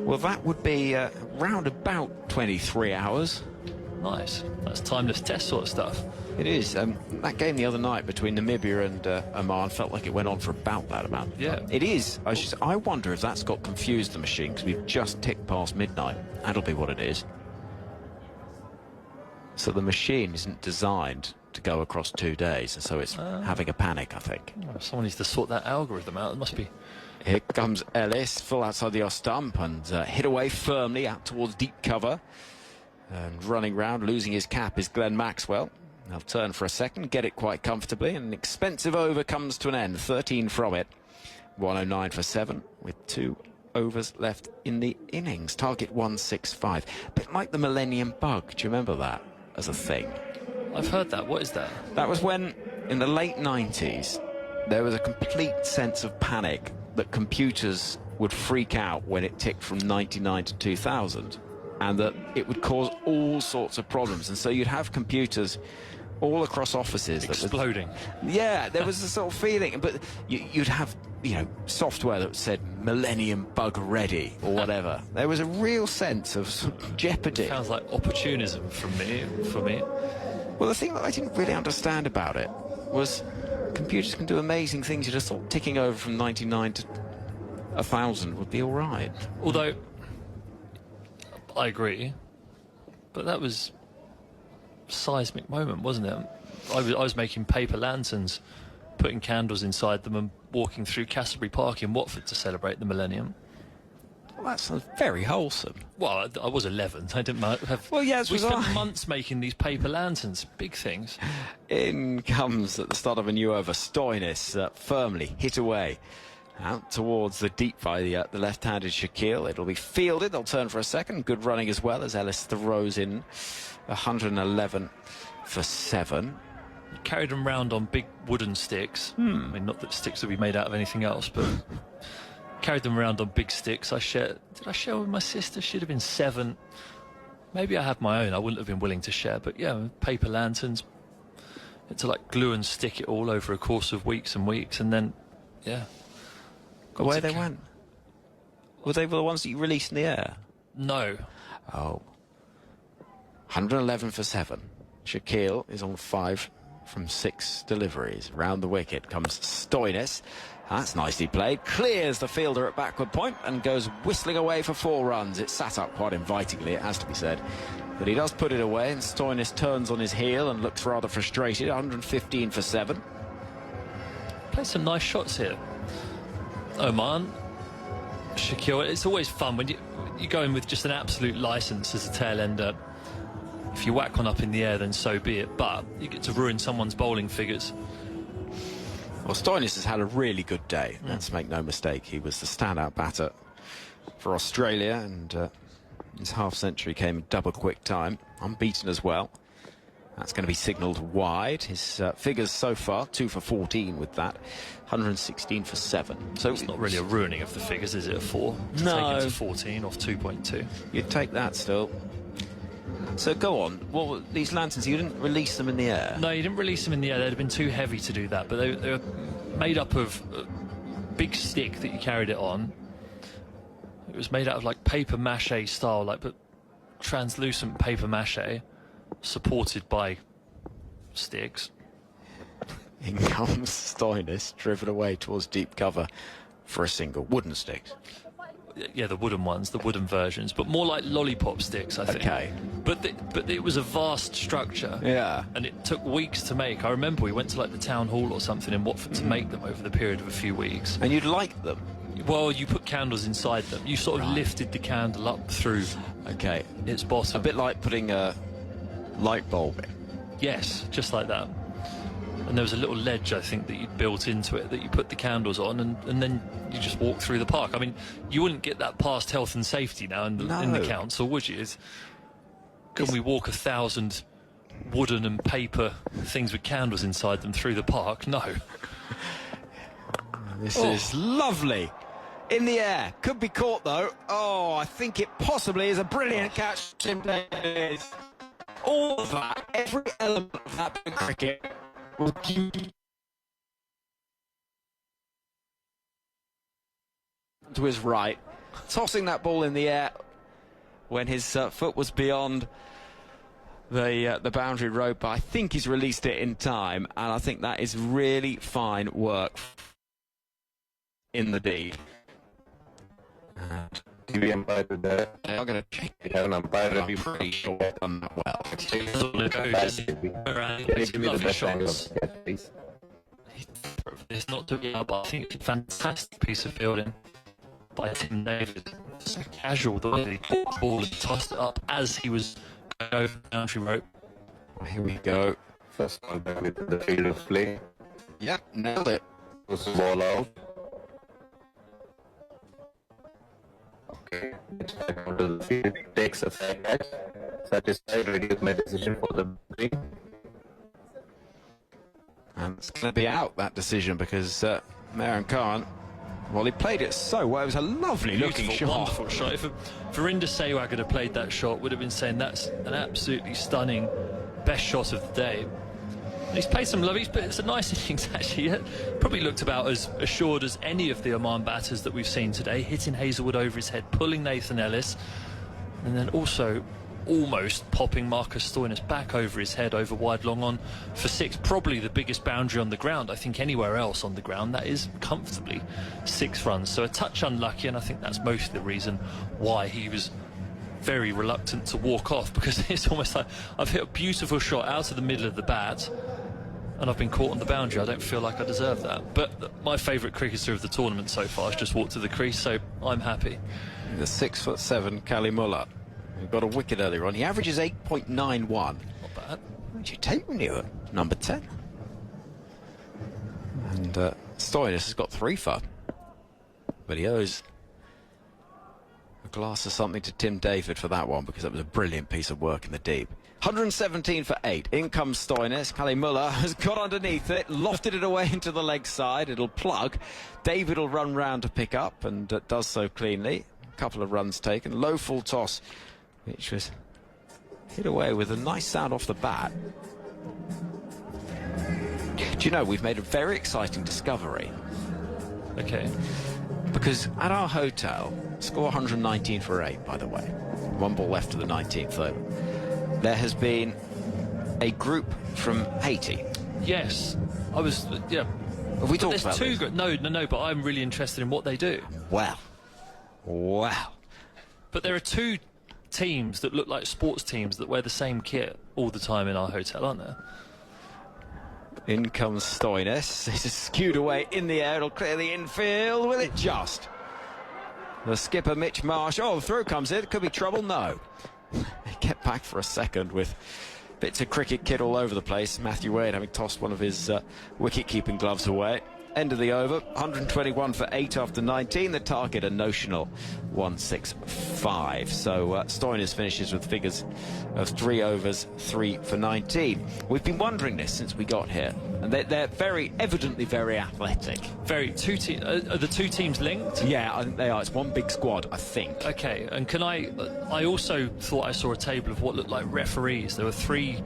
Speaker 15: Well, that would be round about 23 hours.
Speaker 11: Nice. That's timeless test sort of stuff.
Speaker 15: It is. That game the other night between Namibia and Oman felt like it went on for about that amount.
Speaker 11: Yeah.
Speaker 15: It is. I wonder if that's got confused the machine, because we've just ticked past midnight. That'll be what it is. So the machine isn't designed to go across 2 days, and so it's having a panic, I think.
Speaker 11: Someone needs to sort that algorithm out. It must be.
Speaker 15: Here comes Ellis, full outside the off stump, and hit away firmly out towards deep cover. And running round, losing his cap, is Glenn Maxwell. They'll turn for a second, get it quite comfortably, and an expensive over comes to an end. 13 from it. 109 for 7, with 2 overs left in the innings. Target 165. A bit like the Millennium Bug. Do you remember that as a thing?
Speaker 11: I've heard that. What is that?
Speaker 15: That was when, in the late 90s, there was a complete sense of panic that computers would freak out when it ticked from 99 to 2000. And that it would cause all sorts of problems. And so you'd have computers all across offices
Speaker 11: exploding.
Speaker 15: Yeah, there was a sort of feeling. But you'd have, you know, software that said Millennium Bug Ready or whatever. There was a real sense of jeopardy.
Speaker 11: Sounds like opportunism for me.
Speaker 15: Well, the thing that I didn't really understand about it was computers can do amazing things. You just thought ticking over from 99 to 1,000 would be all right.
Speaker 11: Although I agree, but that was a seismic moment, wasn't it? I was making paper lanterns, putting candles inside them and walking through Castlebury Park in Watford to celebrate the millennium.
Speaker 15: Well, that sounds very wholesome.
Speaker 11: Well, I was 11. I didn't have...
Speaker 15: Well, yes,
Speaker 11: we spent months making these paper lanterns, big things.
Speaker 15: In comes at the start of a new over Stoinis, firmly hit away. Out towards the deep by the left-handed Shaquille. It'll be fielded. They'll turn for a second. Good running as well, as Ellis throws in 111 for 7.
Speaker 11: Carried them round on big wooden sticks. I mean, not that sticks would be made out of anything else, but carried them around on big sticks. Did I share with my sister? She'd have been 7. Maybe I had my own. I wouldn't have been willing to share, but yeah, paper lanterns. To like glue and stick it all over a course of weeks and weeks, and then, yeah.
Speaker 15: Where they went? Were they the ones that you released in the air?
Speaker 11: No.
Speaker 15: Oh. 111 for 7. Shaquille is on 5 from 6 deliveries. Round the wicket comes Stoinis. That's nicely played. Clears the fielder at backward point and goes whistling away for 4 runs. It sat up quite invitingly, it has to be said. But he does put it away, and Stoinis turns on his heel and looks rather frustrated. 115 for 7.
Speaker 11: Played some nice shots here. Oman, Shaquille, it's always fun when you go in with just an absolute licence as a tail ender. If you whack one up in the air, then so be it, but you get to ruin someone's bowling figures.
Speaker 15: Well, Stoinis has had a really good day, let's make no mistake. He was the standout batter for Australia, and his half-century came in double quick time, unbeaten as well. That's going to be signalled wide. His figures so far, 2 for 14 with that, 116 for 7. So
Speaker 11: it's not really a ruining of the figures, is it? A 4?
Speaker 15: No.
Speaker 11: Take it to 14 off 2.2.
Speaker 15: You'd take that still. So go on. Well, these lanterns, you didn't release them in the air?
Speaker 11: No, you didn't release them in the air. They'd have been too heavy to do that. But they were made up of a big stick that you carried it on. It was made out of like paper mache style, but translucent paper mache, supported by sticks.
Speaker 15: In comes Stoinis, driven away towards deep cover for a single. Wooden sticks.
Speaker 11: Yeah, the wooden ones, the wooden versions, but more like lollipop sticks, I think.
Speaker 15: Okay.
Speaker 11: But it was a vast structure.
Speaker 15: Yeah.
Speaker 11: And it took weeks to make. I remember we went to like the town hall or something in Watford to make them over the period of a few weeks.
Speaker 15: And you'd like them?
Speaker 11: Well, you put candles inside them. You sort of lifted the candle up through its bottom.
Speaker 15: A bit like putting a light bulb in.
Speaker 11: Yes, just like that. And there was a little ledge, I think, that you'd built into it that you put the candles on, and then you just walk through the park. I mean, you wouldn't get that past health and safety now in the council, would you? Can we walk 1,000 wooden and paper things with candles inside them through the park. No.
Speaker 10: This is lovely. In the air. Could be caught, though. Oh, I think it possibly is a brilliant catch, Tim Davies. All of that, every element of that bit of cricket was to his right, tossing that ball in the air when his foot was beyond the boundary rope, but I think he's released it in time, and I think that is really fine work in the deed.
Speaker 13: TV umpire to the...
Speaker 15: I'm going to check
Speaker 13: it. An umpire
Speaker 15: I'm pretty sure I've done that well.
Speaker 13: Can you give me the best angle of the catch, please?
Speaker 11: It's not doing it, but I think it's a fantastic piece of fielding by Tim Davies. So casual the way he caught the ball and tossed it up as he was going over the boundary rope.
Speaker 13: Here we go. First contact with the field of play.
Speaker 15: Yep, nailed it.
Speaker 13: Push the ball out. Okay, it's back onto the field. Takes a fair catch. Satisfied, ready with my decision for the green.
Speaker 10: And it's going to be out, that decision, because Moran can't. Well, he played it so well. It was a lovely looking shot.
Speaker 11: Wonderful shot. If Verinder Sehwag had played that shot, would have been saying that's an absolutely stunning best shot of the day. He's played some love. It's a nice innings, actually. Probably looked about as assured as any of the Oman batters that we've seen today, hitting Hazelwood over his head, pulling Nathan Ellis, and then also almost popping Marcus Stoinis back over his head over wide long on for 6. Probably the biggest boundary on the ground. I think anywhere else on the ground that is comfortably 6 runs. So a touch unlucky, and I think that's mostly the reason why he was very reluctant to walk off, because it's almost like I've hit a beautiful shot out of the middle of the bat and I've been caught on the boundary. I don't feel like I deserve that. But my favourite cricketer of the tournament so far has just walked to the crease, so I'm happy.
Speaker 10: The 6'7" Kalimullah, who got a wicket earlier on. He averages 8.91.
Speaker 11: Not bad.
Speaker 10: What'd you take when you were number 10? And Stoinis has got 3 for. But he owes a glass of something to Tim David for that one, because that was a brilliant piece of work in the deep. 117 for 8. In comes Stoinis. Kalimullah has got underneath it, lofted it away into the leg side. It'll plug. David will run round to pick up, and does so cleanly. A couple of runs taken. Low full toss, which was hit away with a nice sound off the bat. Do you know, we've made a very exciting discovery.
Speaker 11: Okay.
Speaker 10: Because at our hotel, score 119 for 8, by the way. 1 ball left to the 19th over. There has been a group from Haiti.
Speaker 11: Yes. I was, yeah.
Speaker 10: Have we talked about
Speaker 11: this? No, but I'm really interested in what they do.
Speaker 10: Wow.
Speaker 11: But there are 2 teams that look like sports teams that wear the same kit all the time in our hotel, aren't there?
Speaker 10: In comes Stoinis. It is skewed away in the air. It'll clear the infield. Will it just? The skipper, Mitch Marsh. Oh, the throw comes in. Could be trouble. No. They get back for a second with bits of cricket kit all over the place. Matthew Wade having tossed one of his wicket-keeping gloves away. End of the over, 121 for 8 after 19. The target a notional 165. So Stoinis finishes with figures of 3 overs, 3 for 19. We've been wondering this since we got here, and they're very evidently very athletic.
Speaker 11: Are the 2 teams linked?
Speaker 10: Yeah, I think they are. It's one big squad, I think.
Speaker 11: Okay, and can I also thought I saw a table of what looked like referees. There were 3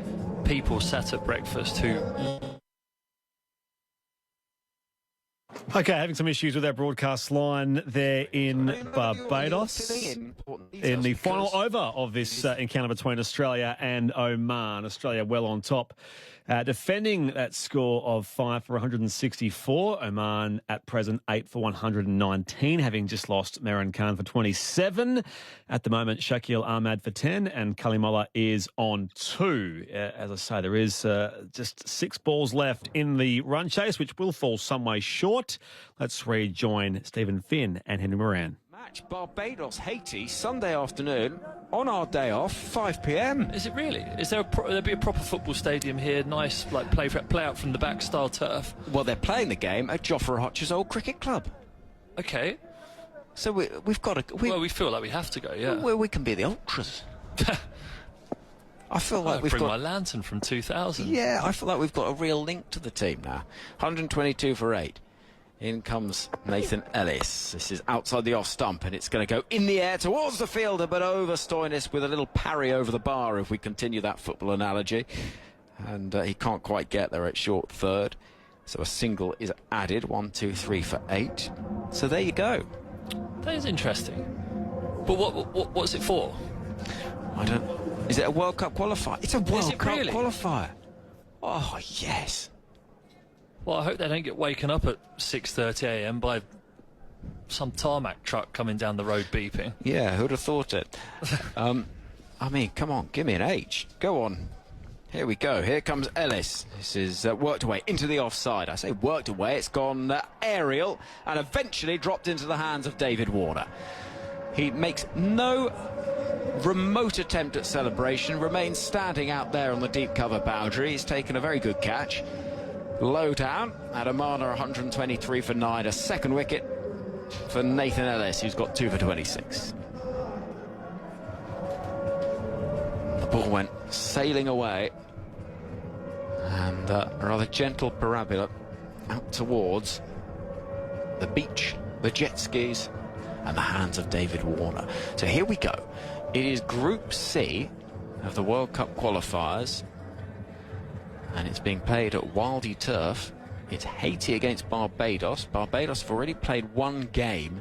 Speaker 11: people sat at breakfast who...
Speaker 2: Okay, having some issues with our broadcast line there in Barbados. In the final over of this encounter between Australia and Oman. Australia well on top, defending that score of 5 for 164. Oman at present 8 for 119, having just lost Moran Khan for 27. At the moment, Shakil Ahmad for 10, and Kalimullah is on 2. As I say, there is just 6 balls left in the run chase, which will fall some way short. Let's rejoin Stephen Finn and Henry Moran.
Speaker 10: Match Barbados, Haiti, Sunday afternoon, on our day off, 5 p.m.
Speaker 11: Is it really? Is there there'll be a proper football stadium here, nice, like play out from the back style turf?
Speaker 10: Well, they're playing the game at Geoff Hodge's old cricket club.
Speaker 11: Okay.
Speaker 10: So we've got to...
Speaker 11: Well, we feel like we have to go, yeah.
Speaker 10: Well, we can be the ultras.
Speaker 15: I feel like we've
Speaker 11: bring
Speaker 15: got
Speaker 11: my lantern from 2000.
Speaker 15: Yeah, I feel like we've got a real link to the team now. 122 for 8. In comes Nathan Ellis. This is outside the off stump, and it's going to go in the air towards the fielder, but over Stoinis with a little parry over the bar, if we continue that football analogy. And he can't quite get there at short third. So a single is added. 1, 2, 3 for 8. So there you go.
Speaker 11: That is interesting. But what's it for?
Speaker 15: I don't... Is it a World Cup qualifier? It's a World Cup
Speaker 11: really?
Speaker 15: qualifier. Oh, yes.
Speaker 11: Well, I hope they don't get waken up at 6:30 a.m. by some tarmac truck coming down the road beeping.
Speaker 15: Yeah, who'd have thought it? I mean, come on, give me an H. Go on. Here we go. Here comes Ellis. This is worked away into the offside. I say worked away. It's gone aerial and eventually dropped into the hands of David Warner. He makes no remote attempt at celebration, remains standing out there on the deep cover boundary. He's taken a very good catch. Low down at Oman, 123 for 9. A second wicket for Nathan Ellis, who's got 2 for 26. The ball went sailing away, and a rather gentle parabola out towards the beach, the jet skis, and the hands of David Warner. So here we go. It is Group C of the World Cup qualifiers, and it's being played at Wildy Turf. It's Haiti against Barbados. Barbados have already played one game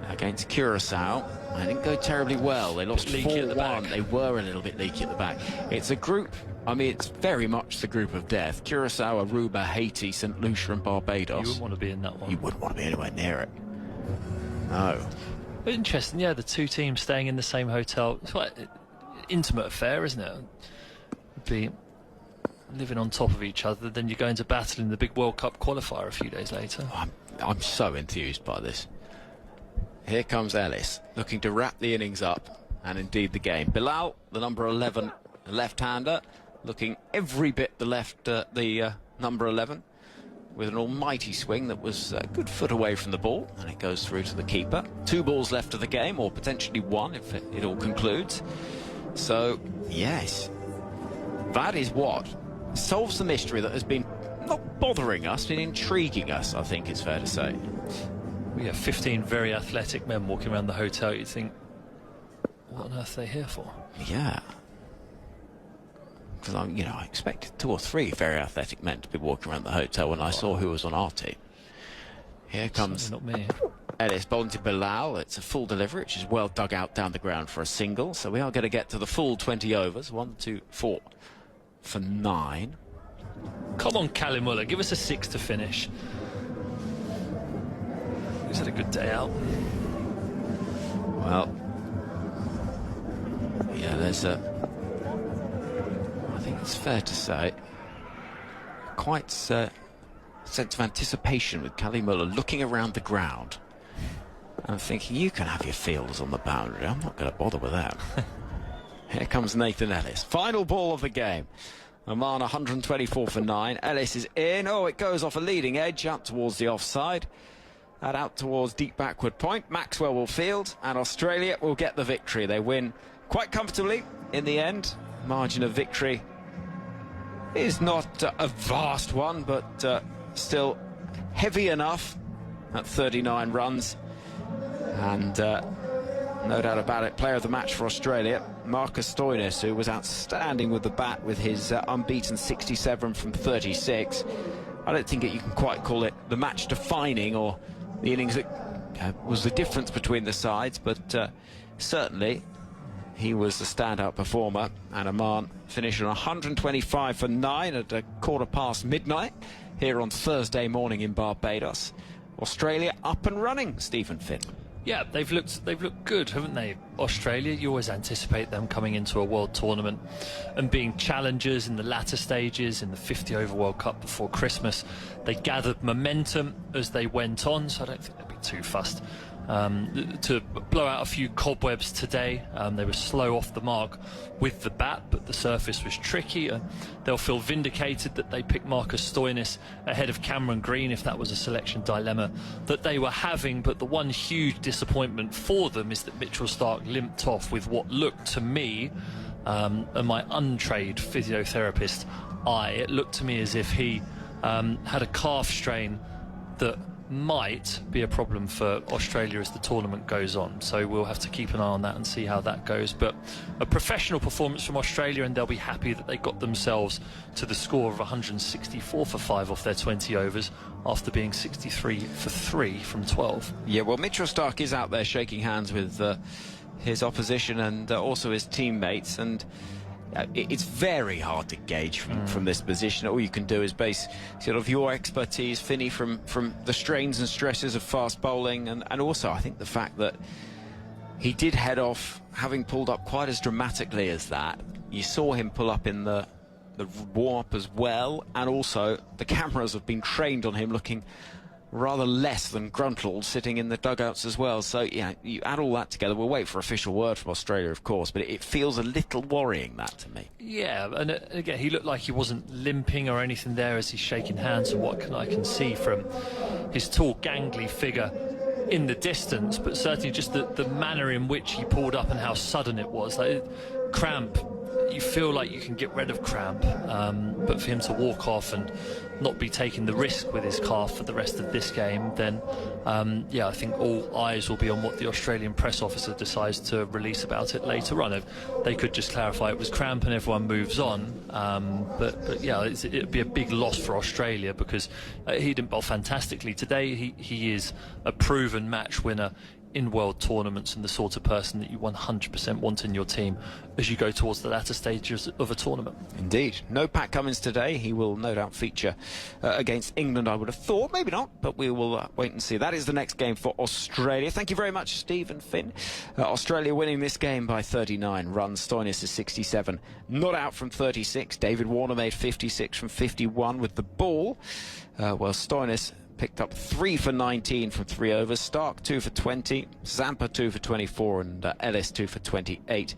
Speaker 15: against Curacao. It didn't go terribly well. They lost 4-1. They were a little bit leaky at the back. It's a group, I mean, it's very much the group of death. Curacao, Aruba, Haiti, St. Lucia and Barbados.
Speaker 11: You wouldn't want to be in that one.
Speaker 15: You wouldn't want to be anywhere near it. No.
Speaker 11: But interesting, yeah, the two teams staying in the same hotel. It's quite an intimate affair, isn't it? Be living on top of each other, then you go into battle in the big World Cup qualifier a few days later.
Speaker 15: I'm so enthused by this. Here comes Ellis, looking to wrap the innings up, and indeed the game. Bilal, the number 11 left-hander, looking every bit the number 11, with an almighty swing that was a good foot away from the ball, and it goes through to the keeper. 2 balls left of the game, or potentially 1 if it all concludes. So, yes, that is what solves the mystery that has been not bothering us, but intriguing us, I think it's fair to say.
Speaker 11: We have 15 very athletic men walking around the hotel. You'd think, what on earth are they here for?
Speaker 15: Yeah. Because I expected 2 or 3 very athletic men to be walking around the hotel when I saw who was on our team. Here comes
Speaker 11: not me.
Speaker 15: Ellis bowling to Bilal. It's a full delivery, which is well dug out down the ground for a single. So we are going to get to the full 20 overs. 1, 2, 4 for 9.
Speaker 11: Come on, Kalimullah, give us a 6 to finish. He's had a good day out.
Speaker 15: Well, yeah, there's I think it's fair to say, quite a sense of anticipation with Kalimullah looking around the ground and thinking, you can have your fielders on the boundary, I'm not going to bother with that. Here comes Nathan Ellis. Final ball of the game. Oman 124 for 9. Ellis is in. Oh, it goes off a leading edge out towards the offside. And out towards deep backward point. Maxwell will field, and Australia will get the victory. They win quite comfortably in the end. Margin of victory is not a vast one, but still heavy enough at 39 runs. And no doubt about it, player of the match for Australia, Marcus Stoinis, who was outstanding with the bat with his unbeaten 67 from 36. I don't think you can quite call it the match defining or the innings that was the difference between the sides, but certainly he was the standout performer. And Oman finished on 125 for 9 at a midnight here on Thursday morning in Barbados. Australia up and running, Stephen Finn.
Speaker 11: Yeah, they've looked good, haven't they? Australia, you always anticipate them coming into a world tournament and being challengers in the latter stages in the 50-over World Cup before Christmas. They gathered momentum as they went on, so I don't think they'd be too fussed to blow out a few cobwebs today. They were slow off the mark with the bat, but the surface was tricky, and they'll feel vindicated that they picked Marcus Stoinis ahead of Cameron Green if that was a selection dilemma that they were having. But the one huge disappointment for them is that Mitchell Starc limped off with what looked to me and my untrained physiotherapist eye, it looked to me as if he had a calf strain that might be a problem for Australia as the tournament goes on. So we'll have to keep an eye on that and see how that goes. But a professional performance from Australia, and they'll be happy that they got themselves to the score of 164 for 5 off their 20 overs after being 63 for 3 from 12.
Speaker 15: Yeah, well, Mitchell Starc is out there shaking hands with his opposition and also his teammates, and it's very hard to gauge from this position. All you can do is base sort of your expertise, Finney, from the strains and stresses of fast bowling, and also I think the fact that he did head off having pulled up quite as dramatically as that. You saw him pull up in the warm-up as well, and also the cameras have been trained on him looking rather less than gruntled sitting in the dugouts as well. So, yeah, you add all that together. We'll wait for official word from Australia, of course, but it feels a little worrying, that, to me.
Speaker 11: Yeah, and again, he looked like he wasn't limping or anything there as he's shaking hands, and what I can see from his tall, gangly figure in the distance, but certainly just the manner in which he pulled up and how sudden it was. Like, cramp, you feel like you can get rid of cramp, but for him to walk off and not be taking the risk with his calf for the rest of this game, then yeah, I think all eyes will be on what the Australian press officer decides to release about it later on. If they could just clarify it was cramp and everyone moves on, but yeah, it'd be a big loss for Australia, because he didn't bowl fantastically today. He is a proven match winner in world tournaments and the sort of person that you 100% want in your team as you go towards the latter stages of a tournament.
Speaker 15: Indeed. No Pat Cummins today. He will no doubt feature against England, I would have thought. Maybe not, but we will wait and see. That is the next game for Australia. Thank you very much, Steve and Finn. Australia winning this game by 39 runs. Stoinis is 67. Not out from 36. David Warner made 56 from 51 with the ball. Well, Stoinis picked up 3 for 19 from 3 overs. Starc 2 for 20, Zampa 2 for 24, and Ellis 2 for 28.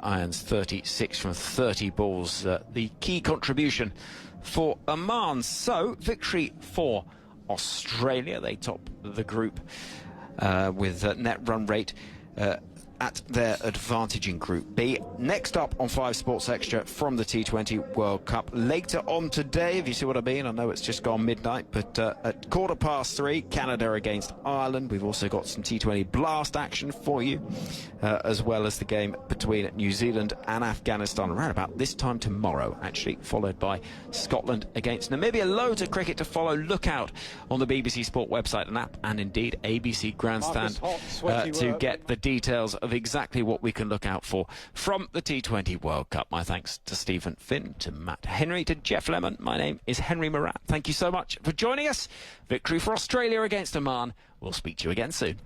Speaker 15: Irons 36 from 30 balls. The key contribution for Oman. So, victory for Australia. They top the group with net run rate at their advantage in Group B. Next up on 5 Sports Extra from the T20 World Cup. Later on today, if you see what I mean, I know it's just gone midnight, but at 3:15, Canada against Ireland. We've also got some T20 Blast action for you, as well as the game between New Zealand and Afghanistan around about this time tomorrow, actually, followed by Scotland against Namibia. Loads of cricket to follow. Look out on the BBC Sport website and app, and indeed ABC Grandstand, to get the details of exactly what we can look out for from the T20 World Cup. My thanks to Stephen Finn, to Matt Henry, to Geoff Lemon. My name is Henry Moran. Thank you so much for joining us. Victory for Australia against Oman. We'll speak to you again soon.